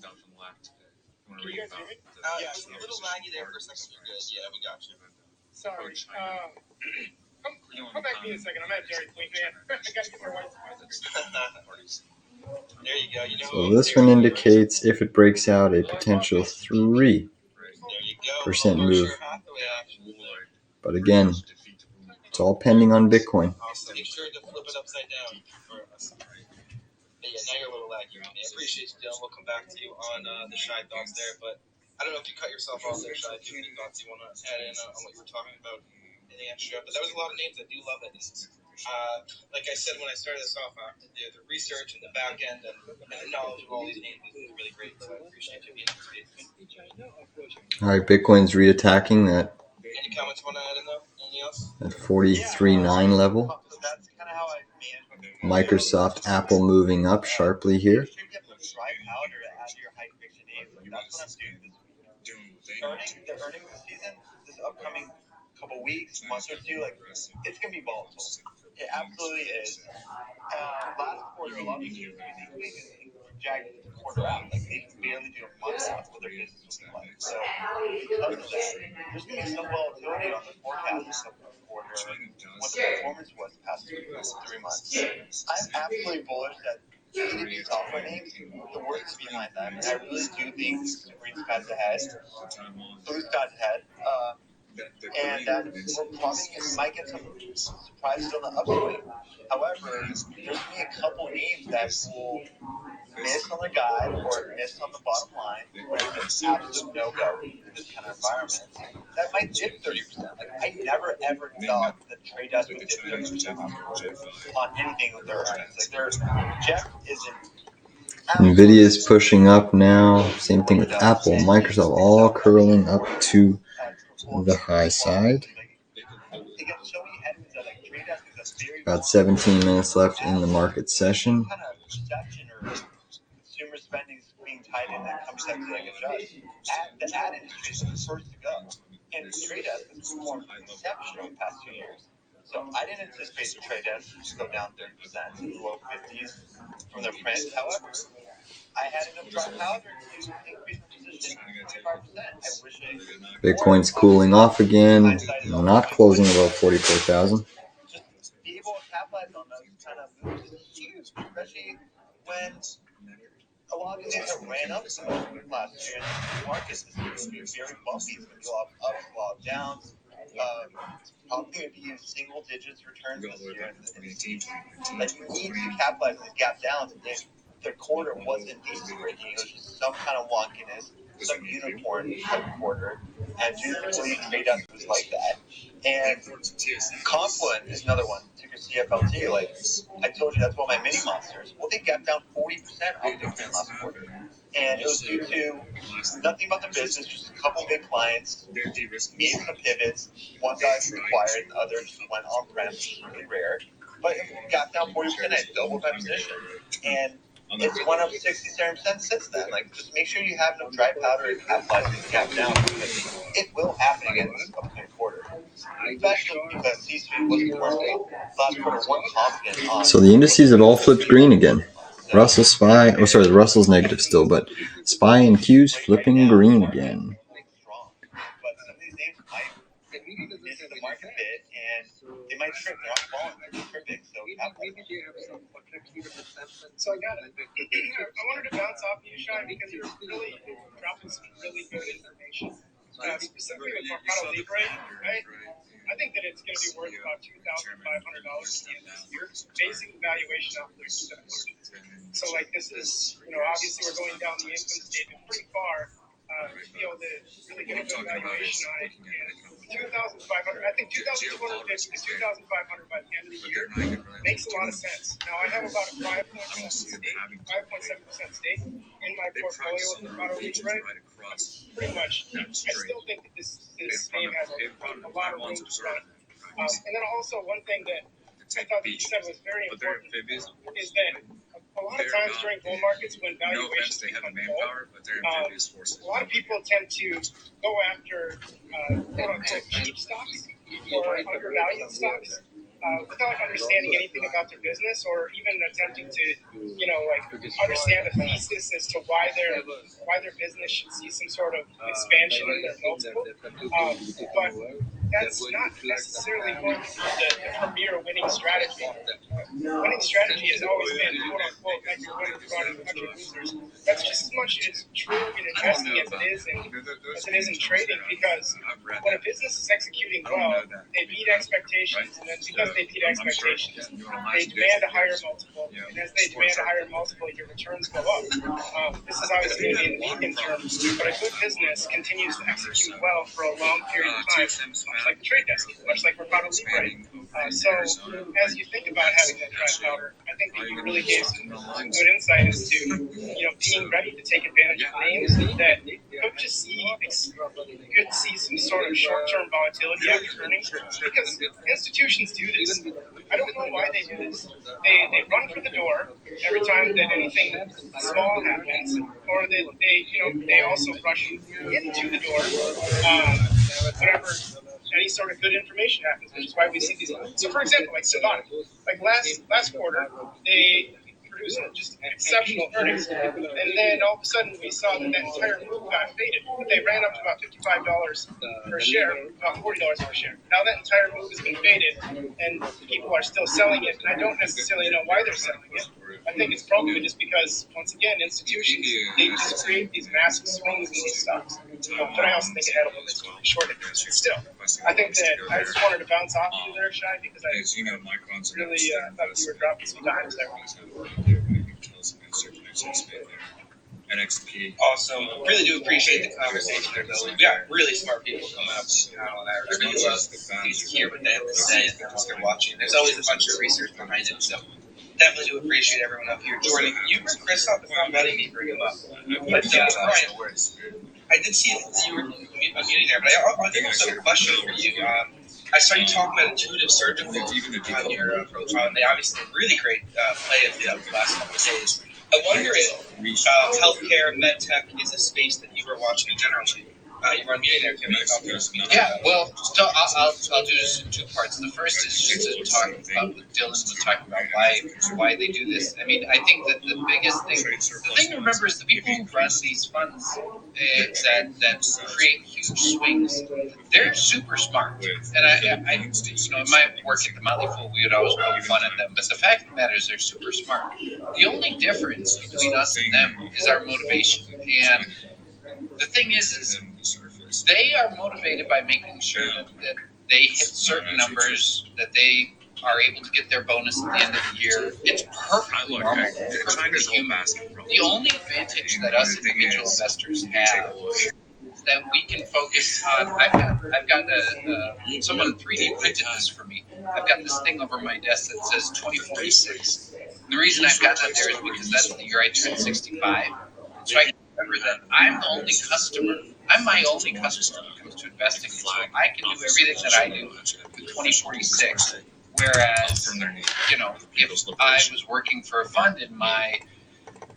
Yeah, it's a little laggy there for a second. You're good. Yeah, we got you. Sorry. I'm Come back to me in a second. I'm at Dairy Queen, man. I gotta get my wife's There you go. You know, So this one indicates if it breaks out a potential 3% move. But again, it's all pending on Bitcoin. Make sure to flip it upside down for us. Yeah, now you're a little laggy. I appreciate you, Dylan. We'll come back to you on the shy thoughts there, but I don't know if you cut yourself off there, Shy. Do you have any thoughts you want to add in on what you were talking about? Anything extra? But that was a lot of names. I do love it. Like I said when I started this off, the research and the back end and the knowledge of all these names is really great. So I appreciate you being in the space. All right, Bitcoin's reattacking that. Any comments you want to add in though? Anything else? At 43.9 level. So that's kind of how I Microsoft, Apple moving up sharply here. dry powder as your high conviction names. That's what I'm doing this week. The earnings season, this upcoming couple weeks, month or two, like it's gonna be volatile. It absolutely is. Last quarter, a lot of these jagged the quarter out. Like they can barely do a month out what their business will be like. So because of that, there's gonna be some volatility on the forecast of the quarter and what the performance was the past 3 months. I'm absolutely bullish that any of these software names, the work is behind them. And I really do think Green Sky's ahead, Blue Sky's ahead, and that we're probably might get some surprises on the upswing. However, there's going to be a couple names that will miss on the guide or miss on the bottom line, where it's an absolute no-go in this kind of environment. That might dip 30%. Like I never ever thought the trade desk would dip 30% on anything with their earnings. Like their Jeff isn't. NVDA is pushing up now. Same thing with Apple, Microsoft, all curling up to the high side. About 17 minutes left in the market session. Consumer spending is being tied in and companies have to like adjust. The ad industry is the first to go. And trade desk has performed exceptional in the past 2 years. So I didn't anticipate the trade desk to go down 30% to the low 50s from their print. However, I had enough dry powder to increase my position 25%. Bitcoin's cooling off again, not closing above 44,000. Just be able to capitalize on those kind of moves is huge, especially when a lot of these things have ran up so much last year. And the market is going to be very bumpy. It's going to go up, a lot of downs. Probably going to be in single digits returns this year. Like you need to capitalize on these gap downs. If the quarter wasn't breaking, it was just some kind of wonkiness, some unicorn type quarter. And usually trade desk was like that. And Confluent is another one. Ticker CFLT. Like I told you, that's one of my mini monsters. Well, they gapped down 40% off their print last quarter. And it was due to nothing about the business, just a couple big clients, made some pivots. One guy acquired, the other just went on-prem, which is really rare. But it got down 40%, I doubled my position. And it's went up 67% since then. Like, just make sure you have enough dry powder and capitalize and gap down, because it will happen again this upcoming quarter. Especially because C-Suite wasn't working last quarter, weren't confident on. So the indices have all flipped green again. Russell, SPY, the Russell's negative still, but SPY and Q's flipping green again. But some of these names might miss the market a bit, and they might trip. They're not falling, they're tripping. So So I got it. I wanted to bounce off you, Shy, because you're really dropping some really good information. Specifically with Mercado Libre, right? I think that it's going to be worth about $2,500 at the end of this year, basing the valuation off 30% margins. So, like, this is, obviously we're going down the income statement pretty far to be able to really get a good valuation on it. And 2,500, I think 2,250 to 2,500 by the end of the year makes a lot of sense. Now, I have about a 5.7% stake in my portfolio with Mercado Libre. Pretty much, I still think that this name has a lot of room to run. And then also one thing that I thought that you said was very important is that a lot of times during bull markets when valuations become low, a lot of people tend to go after quote-unquote cheap stocks or undervalued stocks without understanding anything about their business or even attempting to, understand the thesis as to why their business should see some sort of expansion in their multiple. But that's not necessarily going to be the premier winning strategy. Winning strategy has always been, quote unquote, like you're going to run a bunch of losers. That's just as much as true in investing as it is in trading, because when a business is executing well, they beat expectations, and then because they beat expectations, they demand a higher multiple, and as they demand a higher multiple, your returns go up. This is obviously going to be in the medium term, but a good business continues to execute well for a long period of time, much like the trade desk, much like Mercado Libre. So as you think about having that dry powder, I think that you really gave some good insight as to being ready to take advantage of names that could just see some sort of short-term volatility after earnings, because institutions do this. I don't know why they do this. They run for the door every time that anything small happens, or they also rush into the door whenever any sort of good information happens, which is why we see these. So, for example, like Savant, like last quarter, they produced just exceptional earnings, and then all of a sudden we saw that entire move got faded. But they ran up to about $55 per share, about $40 per share. Now that entire move has been faded, and people are still selling it. And I don't necessarily know why they're selling it. I think it's probably just because, once again, institutions, they just create these massive swings in these stocks. But I also think it had a little bit of short interest. Still, I think that I just wanted to bounce off you there, Shai, because I really thought you were dropping some dimes there. Also, really do appreciate the conversation there, Bill. We got really smart people coming up on the panel, and I really love to hear what they have to say as they're watching. There's always a bunch of research behind it, so definitely do appreciate everyone up here joining. You heard Chris on the phone about me bring him up. But Brian, I did see that you were unmuted there, but I think also a question for you. I saw you talking about intuitive surgical on your profile, and they obviously had really great play of the last couple of days. I wonder if healthcare, med tech is a space that you were watching generally. You were unmuted there, Kim. Yeah, well, so I'll do this in two parts. The first is just to talk about what Dylan was talking about, why they do this. I mean, I think that the biggest thing, the thing to remember is the people who run these funds that create huge swings, they're super smart. And I in my work at the Motley Fool, we would always poke fun at them, but the fact of the matter is they're super smart. The only difference between us and them is our motivation. And the thing is they are motivated by making sure that they hit certain numbers, that they are able to get their bonus at the end of the year. It's perfectly normal, perfectly human. The only advantage that us individual investors have is that we can focus on. I've got someone 3D printed this for me. I've got this thing over my desk that says 2046. And the reason I've got that there is because that's the year I turned 65. So I can remember that I'm the only customer. I'm my only customer when it comes to investing. So I can do everything that I do with 2046. Whereas, if I was working for a fund and my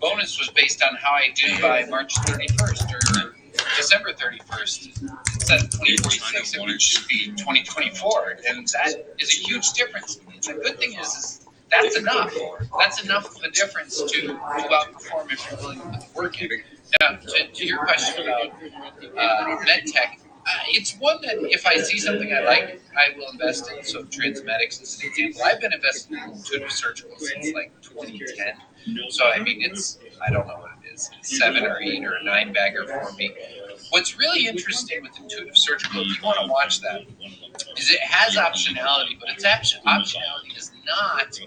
bonus was based on how I do by March 31st or December 31st, instead of 2046, it would just be 2024. And that is a huge difference. The good thing is that's enough. That's enough of a difference to outperform if you're willing to put the work in. Now, to your question about medtech, it's one that if I see something I like, I will invest in. So Transmedics is an example. I've been investing in intuitive surgical since like 2010. So I mean, I don't know what it is, 7 or 8 or 9 bagger for me. What's really interesting with intuitive surgical, if you want to watch that, is it has optionality, but its optionality is not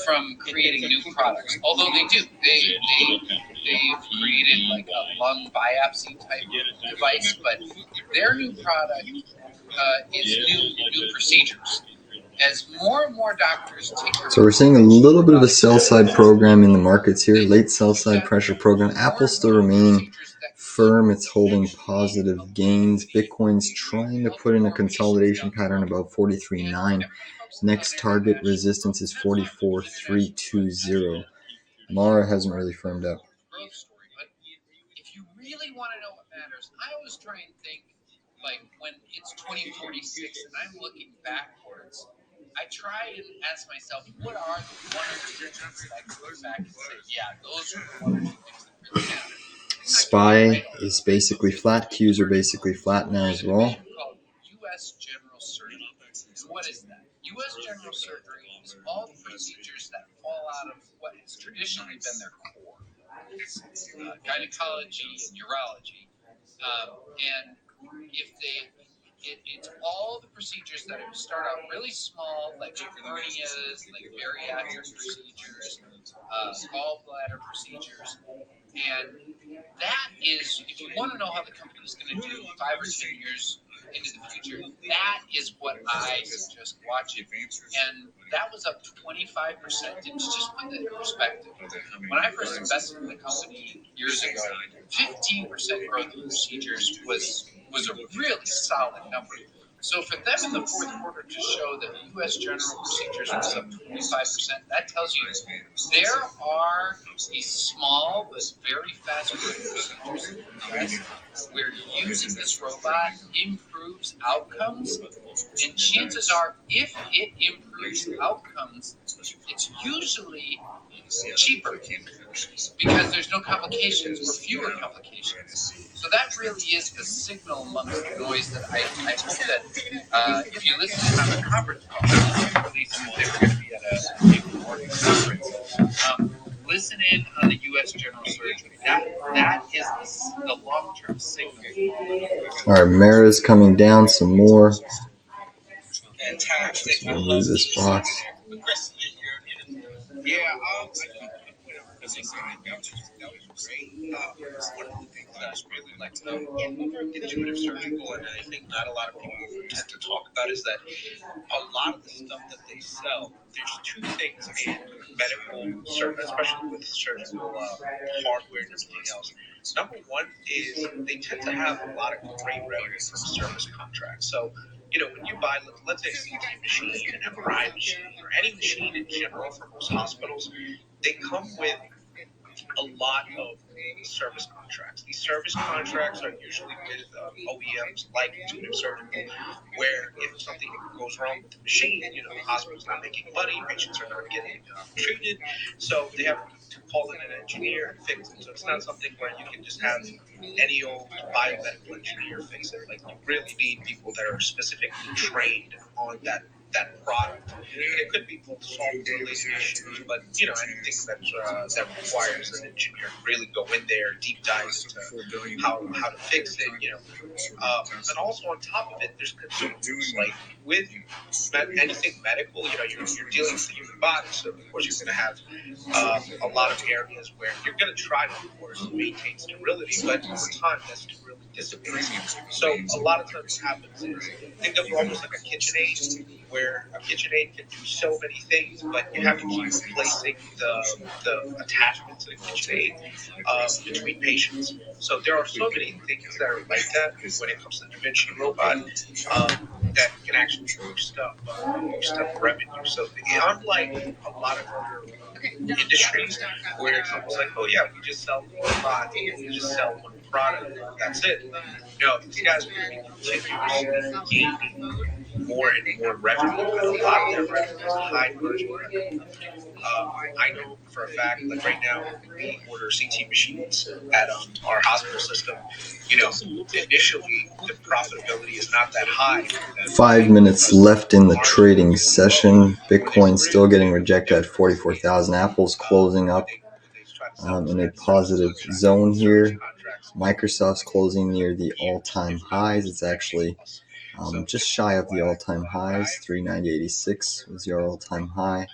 from creating new products. Although they do, they've created like a lung biopsy type device, but their new product is new procedures. As more and more doctors take So we're seeing a little bit of a sell side program in the markets here, late sell side pressure program. Apple's still remaining firm. It's holding positive gains. Bitcoin's trying to put in a consolidation pattern about 43.9. Next target resistance is 44.320. Mara hasn't really firmed up. If you really want to know what matters, I always try and think like when it's 2046 and I'm looking backwards, I try and ask myself, what are the one or two things that I can look back and say, yeah, those are the one or two things that really matter. SPY is basically flat. Qs are basically flat now as well. US General general surgery is all the procedures that fall out of what has traditionally been their core. Gynecology and urology. And if it's all the procedures that start out really small, like hernias, like bariatric procedures, gallbladder procedures, and that is, if you want to know how the company is going to do 5 or 10 years into the future, that is what I suggest watching. And that was up 25%. And to just put that in perspective, when I first invested in the company years ago, 15% growth in procedures was a really solid number. So for them in the fourth quarter to show that U.S. general procedures was up 25%, that tells you there are these small but very fast-growing procedures in the U.S. where using this robot improves outcomes, and chances are, if it improves outcomes, it's usually cheaper because there's no complications or fewer complications. So that really is the signal amongst the noise that I hope that if you listen in on the conference call, releasing that they were going to be at a big morning conference, listen in on the U.S. general surgery. That is the long-term signal. All right, Mara's coming down some more. Fantastic. Just remove this box. Yeah, I think, that was great. One of the things that I really liked about Intuitive Surgical, and I think not a lot of people tend to talk about, is that a lot of the stuff that they sell, there's two things in medical service, especially with surgical hardware and everything else. Number one is they tend to have a lot of great revenue from service contracts. So, when you buy, let's say, a CT machine, an MRI machine, or any machine in general for most hospitals, they come with a lot of service contracts. These service contracts are usually with OEMs like Intuitive Surgical, where if something goes wrong with the machine, the hospital's not making money, patients are not getting treated, so they have to call in an engineer and fix it. So it's not something where you can just have any old biomedical engineer fix it. Like, you really need people that are specifically trained on that product. And it could be both software-related issues, but anything that requires an engineer to really go in there, deep dive into how to fix it. And also on top of it, there's consumables. Like with anything medical, you're dealing with the human body, so of course you're going to have a lot of areas where you're going to try to, of course, maintain sterility, but over time that sterility dissipates. So a lot of times what happens is, think of it almost like a KitchenAid, where a KitchenAid can do so many things, but you have to keep replacing the attachment to the KitchenAid between patients. So there are so many things that are like that when it comes to the Da Vinci robot that can actually boost up revenue. So unlike a lot of other industries where it's almost like, oh yeah, we just sell one robot, we just sell one product, that's it. No, these guys are going to be continuously gaining more and more revenue, and a lot of their revenue is high margin revenue. I know for a fact, like right now, when we order CT machines at our hospital system, initially the profitability is not that high. 5 minutes left in the trading session. Bitcoin still getting rejected at 44,000. Apple's closing up in a positive zone here. Microsoft's closing near the all-time highs. It's actually just shy of the all-time highs. 390.86 was your all-time high.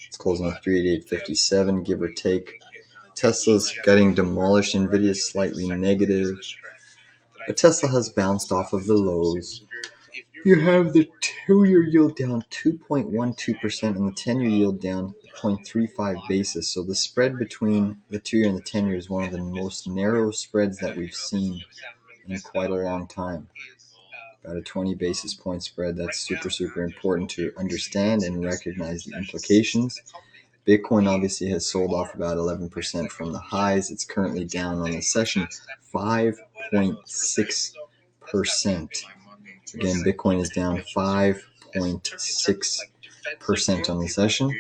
It's closing at 388.57, give or take. Tesla's getting demolished. NVIDIA's slightly negative. But Tesla has bounced off of the lows. You have the 2-year yield down 2.12% and the 10-year yield down 0.35 basis. So the spread between the 2-year and the 10-year is one of the most narrow spreads that we've seen in quite a long time. About a 20 basis point spread. That's super, super important to understand and recognize the implications. Bitcoin obviously has sold off about 11% from the highs. It's currently down on the session 5.6%. Again, Bitcoin is down 5.6% on the session.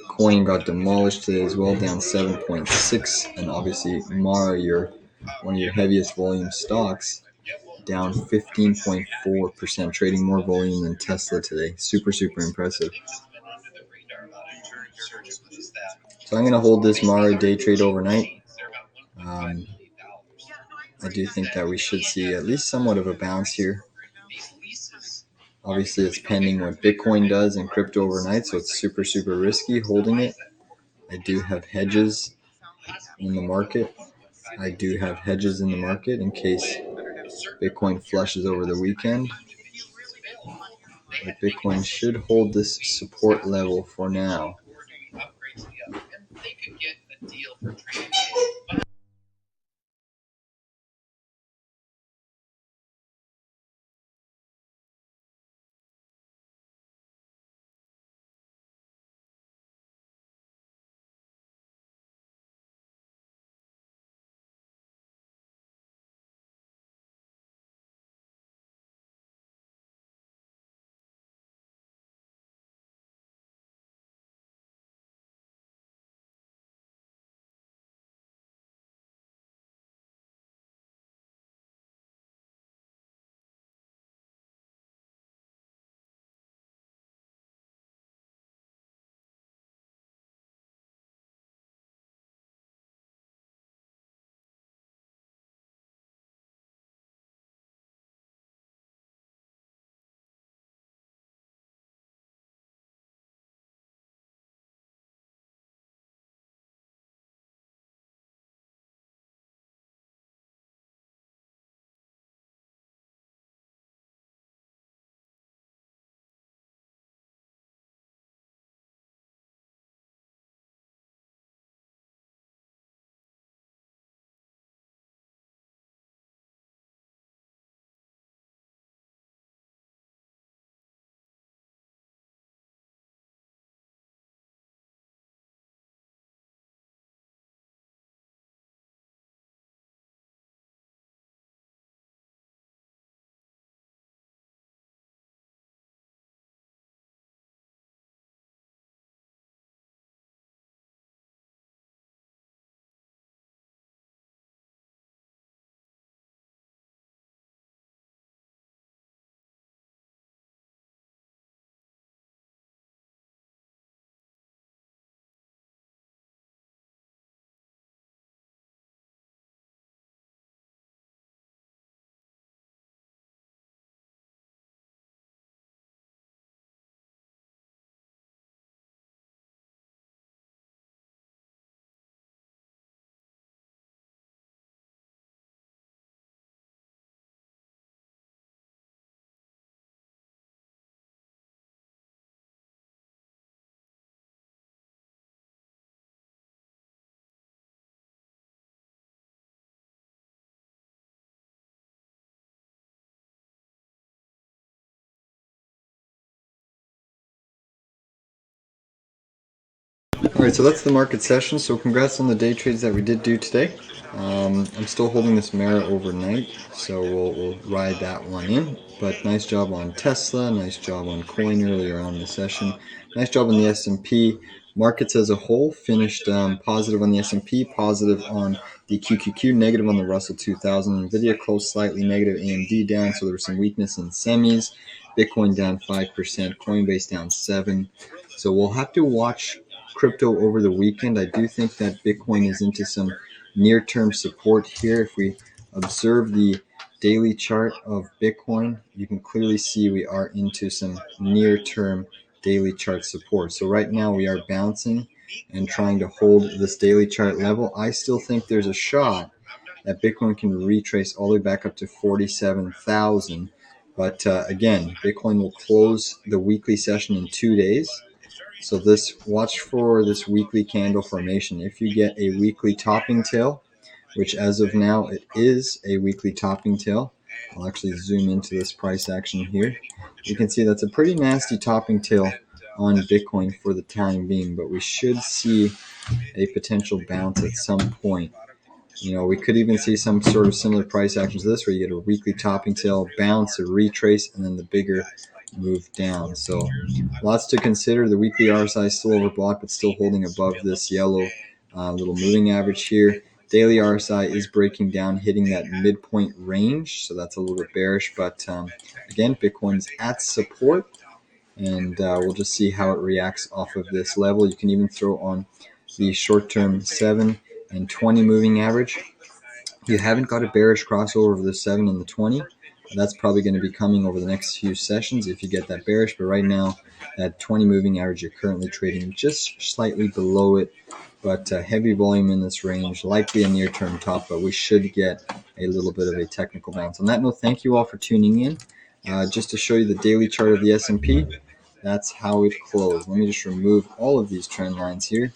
Coin got demolished today as well, down 7.6%. And obviously, Mara, one of your heaviest volume stocks, down 15.4%, trading more volume than Tesla today. Super impressive. So I'm going to hold this Mara day trade overnight. I do think that we should see at least somewhat of a bounce here. Obviously, it's pending what Bitcoin does in crypto overnight, so it's super risky holding it. I do have hedges in the market. In case Bitcoin flushes over the weekend. But Bitcoin should hold this support level for now. Alright, so that's the market session. So congrats on the day trades that we did do today. I'm still holding this Mara overnight, so we'll ride that one in. But nice job on Tesla, nice job on Coin earlier on in the session. Nice job on the S&P. Markets as a whole finished positive on the S&P, positive on the QQQ, negative on the Russell 2000. NVDA closed slightly negative, AMD down, so there was some weakness in semis. Bitcoin down 5%, Coinbase down 7%. So we'll have to watch crypto over the weekend. I do think that Bitcoin is into some near-term support here. If we observe the daily chart of Bitcoin, you can clearly see we are into some near-term daily chart support. So right now we are bouncing and trying to hold this daily chart level. I still think there's a shot that Bitcoin can retrace all the way back up to 47,000. But again, Bitcoin will close the weekly session in 2 days. So watch for this weekly candle formation. If you get a weekly topping tail, which as of now it is a weekly topping tail, I'll actually zoom into this price action here. You can see that's a pretty nasty topping tail on Bitcoin for the time being, but we should see a potential bounce at some point. We could even see some sort of similar price actions to this, where you get a weekly topping tail, bounce, a retrace, and then the bigger move down. So lots to consider. The weekly RSI is still overbought, but still holding above this yellow little moving average here. daily RSI is breaking down, hitting that midpoint range, so that's a little bit bearish. But again, Bitcoin's at support, and we'll just see how it reacts off of this level. You can even throw on the short-term 7 and 20 moving average. You haven't got a bearish crossover of the 7 and the 20. That's probably going to be coming over the next few sessions if you get that bearish. But right now, that 20 moving average, you're currently trading just slightly below it. But heavy volume in this range, likely a near-term top, but we should get a little bit of a technical bounce. On that note, thank you all for tuning in. Just to show you the daily chart of the S&P, that's how it closed. Let me just remove all of these trend lines here.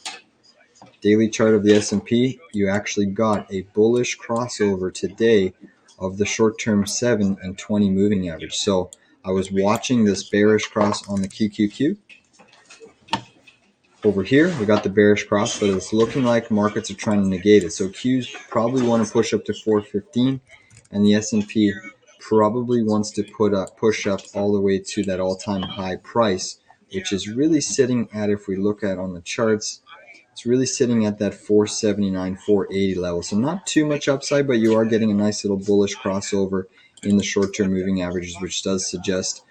Daily chart of the S&P, you actually got a bullish crossover today of the short-term 7 and 20 moving average. So I was watching this bearish cross on the QQQ. Over here, we got the bearish cross, but it's looking like markets are trying to negate it. So Qs probably want to push up to 415, and the S&P probably wants to push up all the way to that all-time high price, which is really sitting at, if we look at on the charts, it's really sitting at that 479, 480 level. So not too much upside, but you are getting a nice little bullish crossover in the short-term moving averages, which does suggest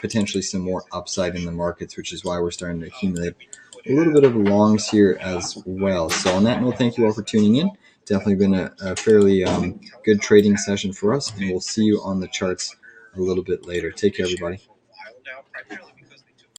potentially some more upside in the markets, which is why we're starting to accumulate a little bit of longs here as well. So on that note, thank you all for tuning in. Definitely been a fairly good trading session for us, and we'll see you on the charts a little bit later. Take care, everybody.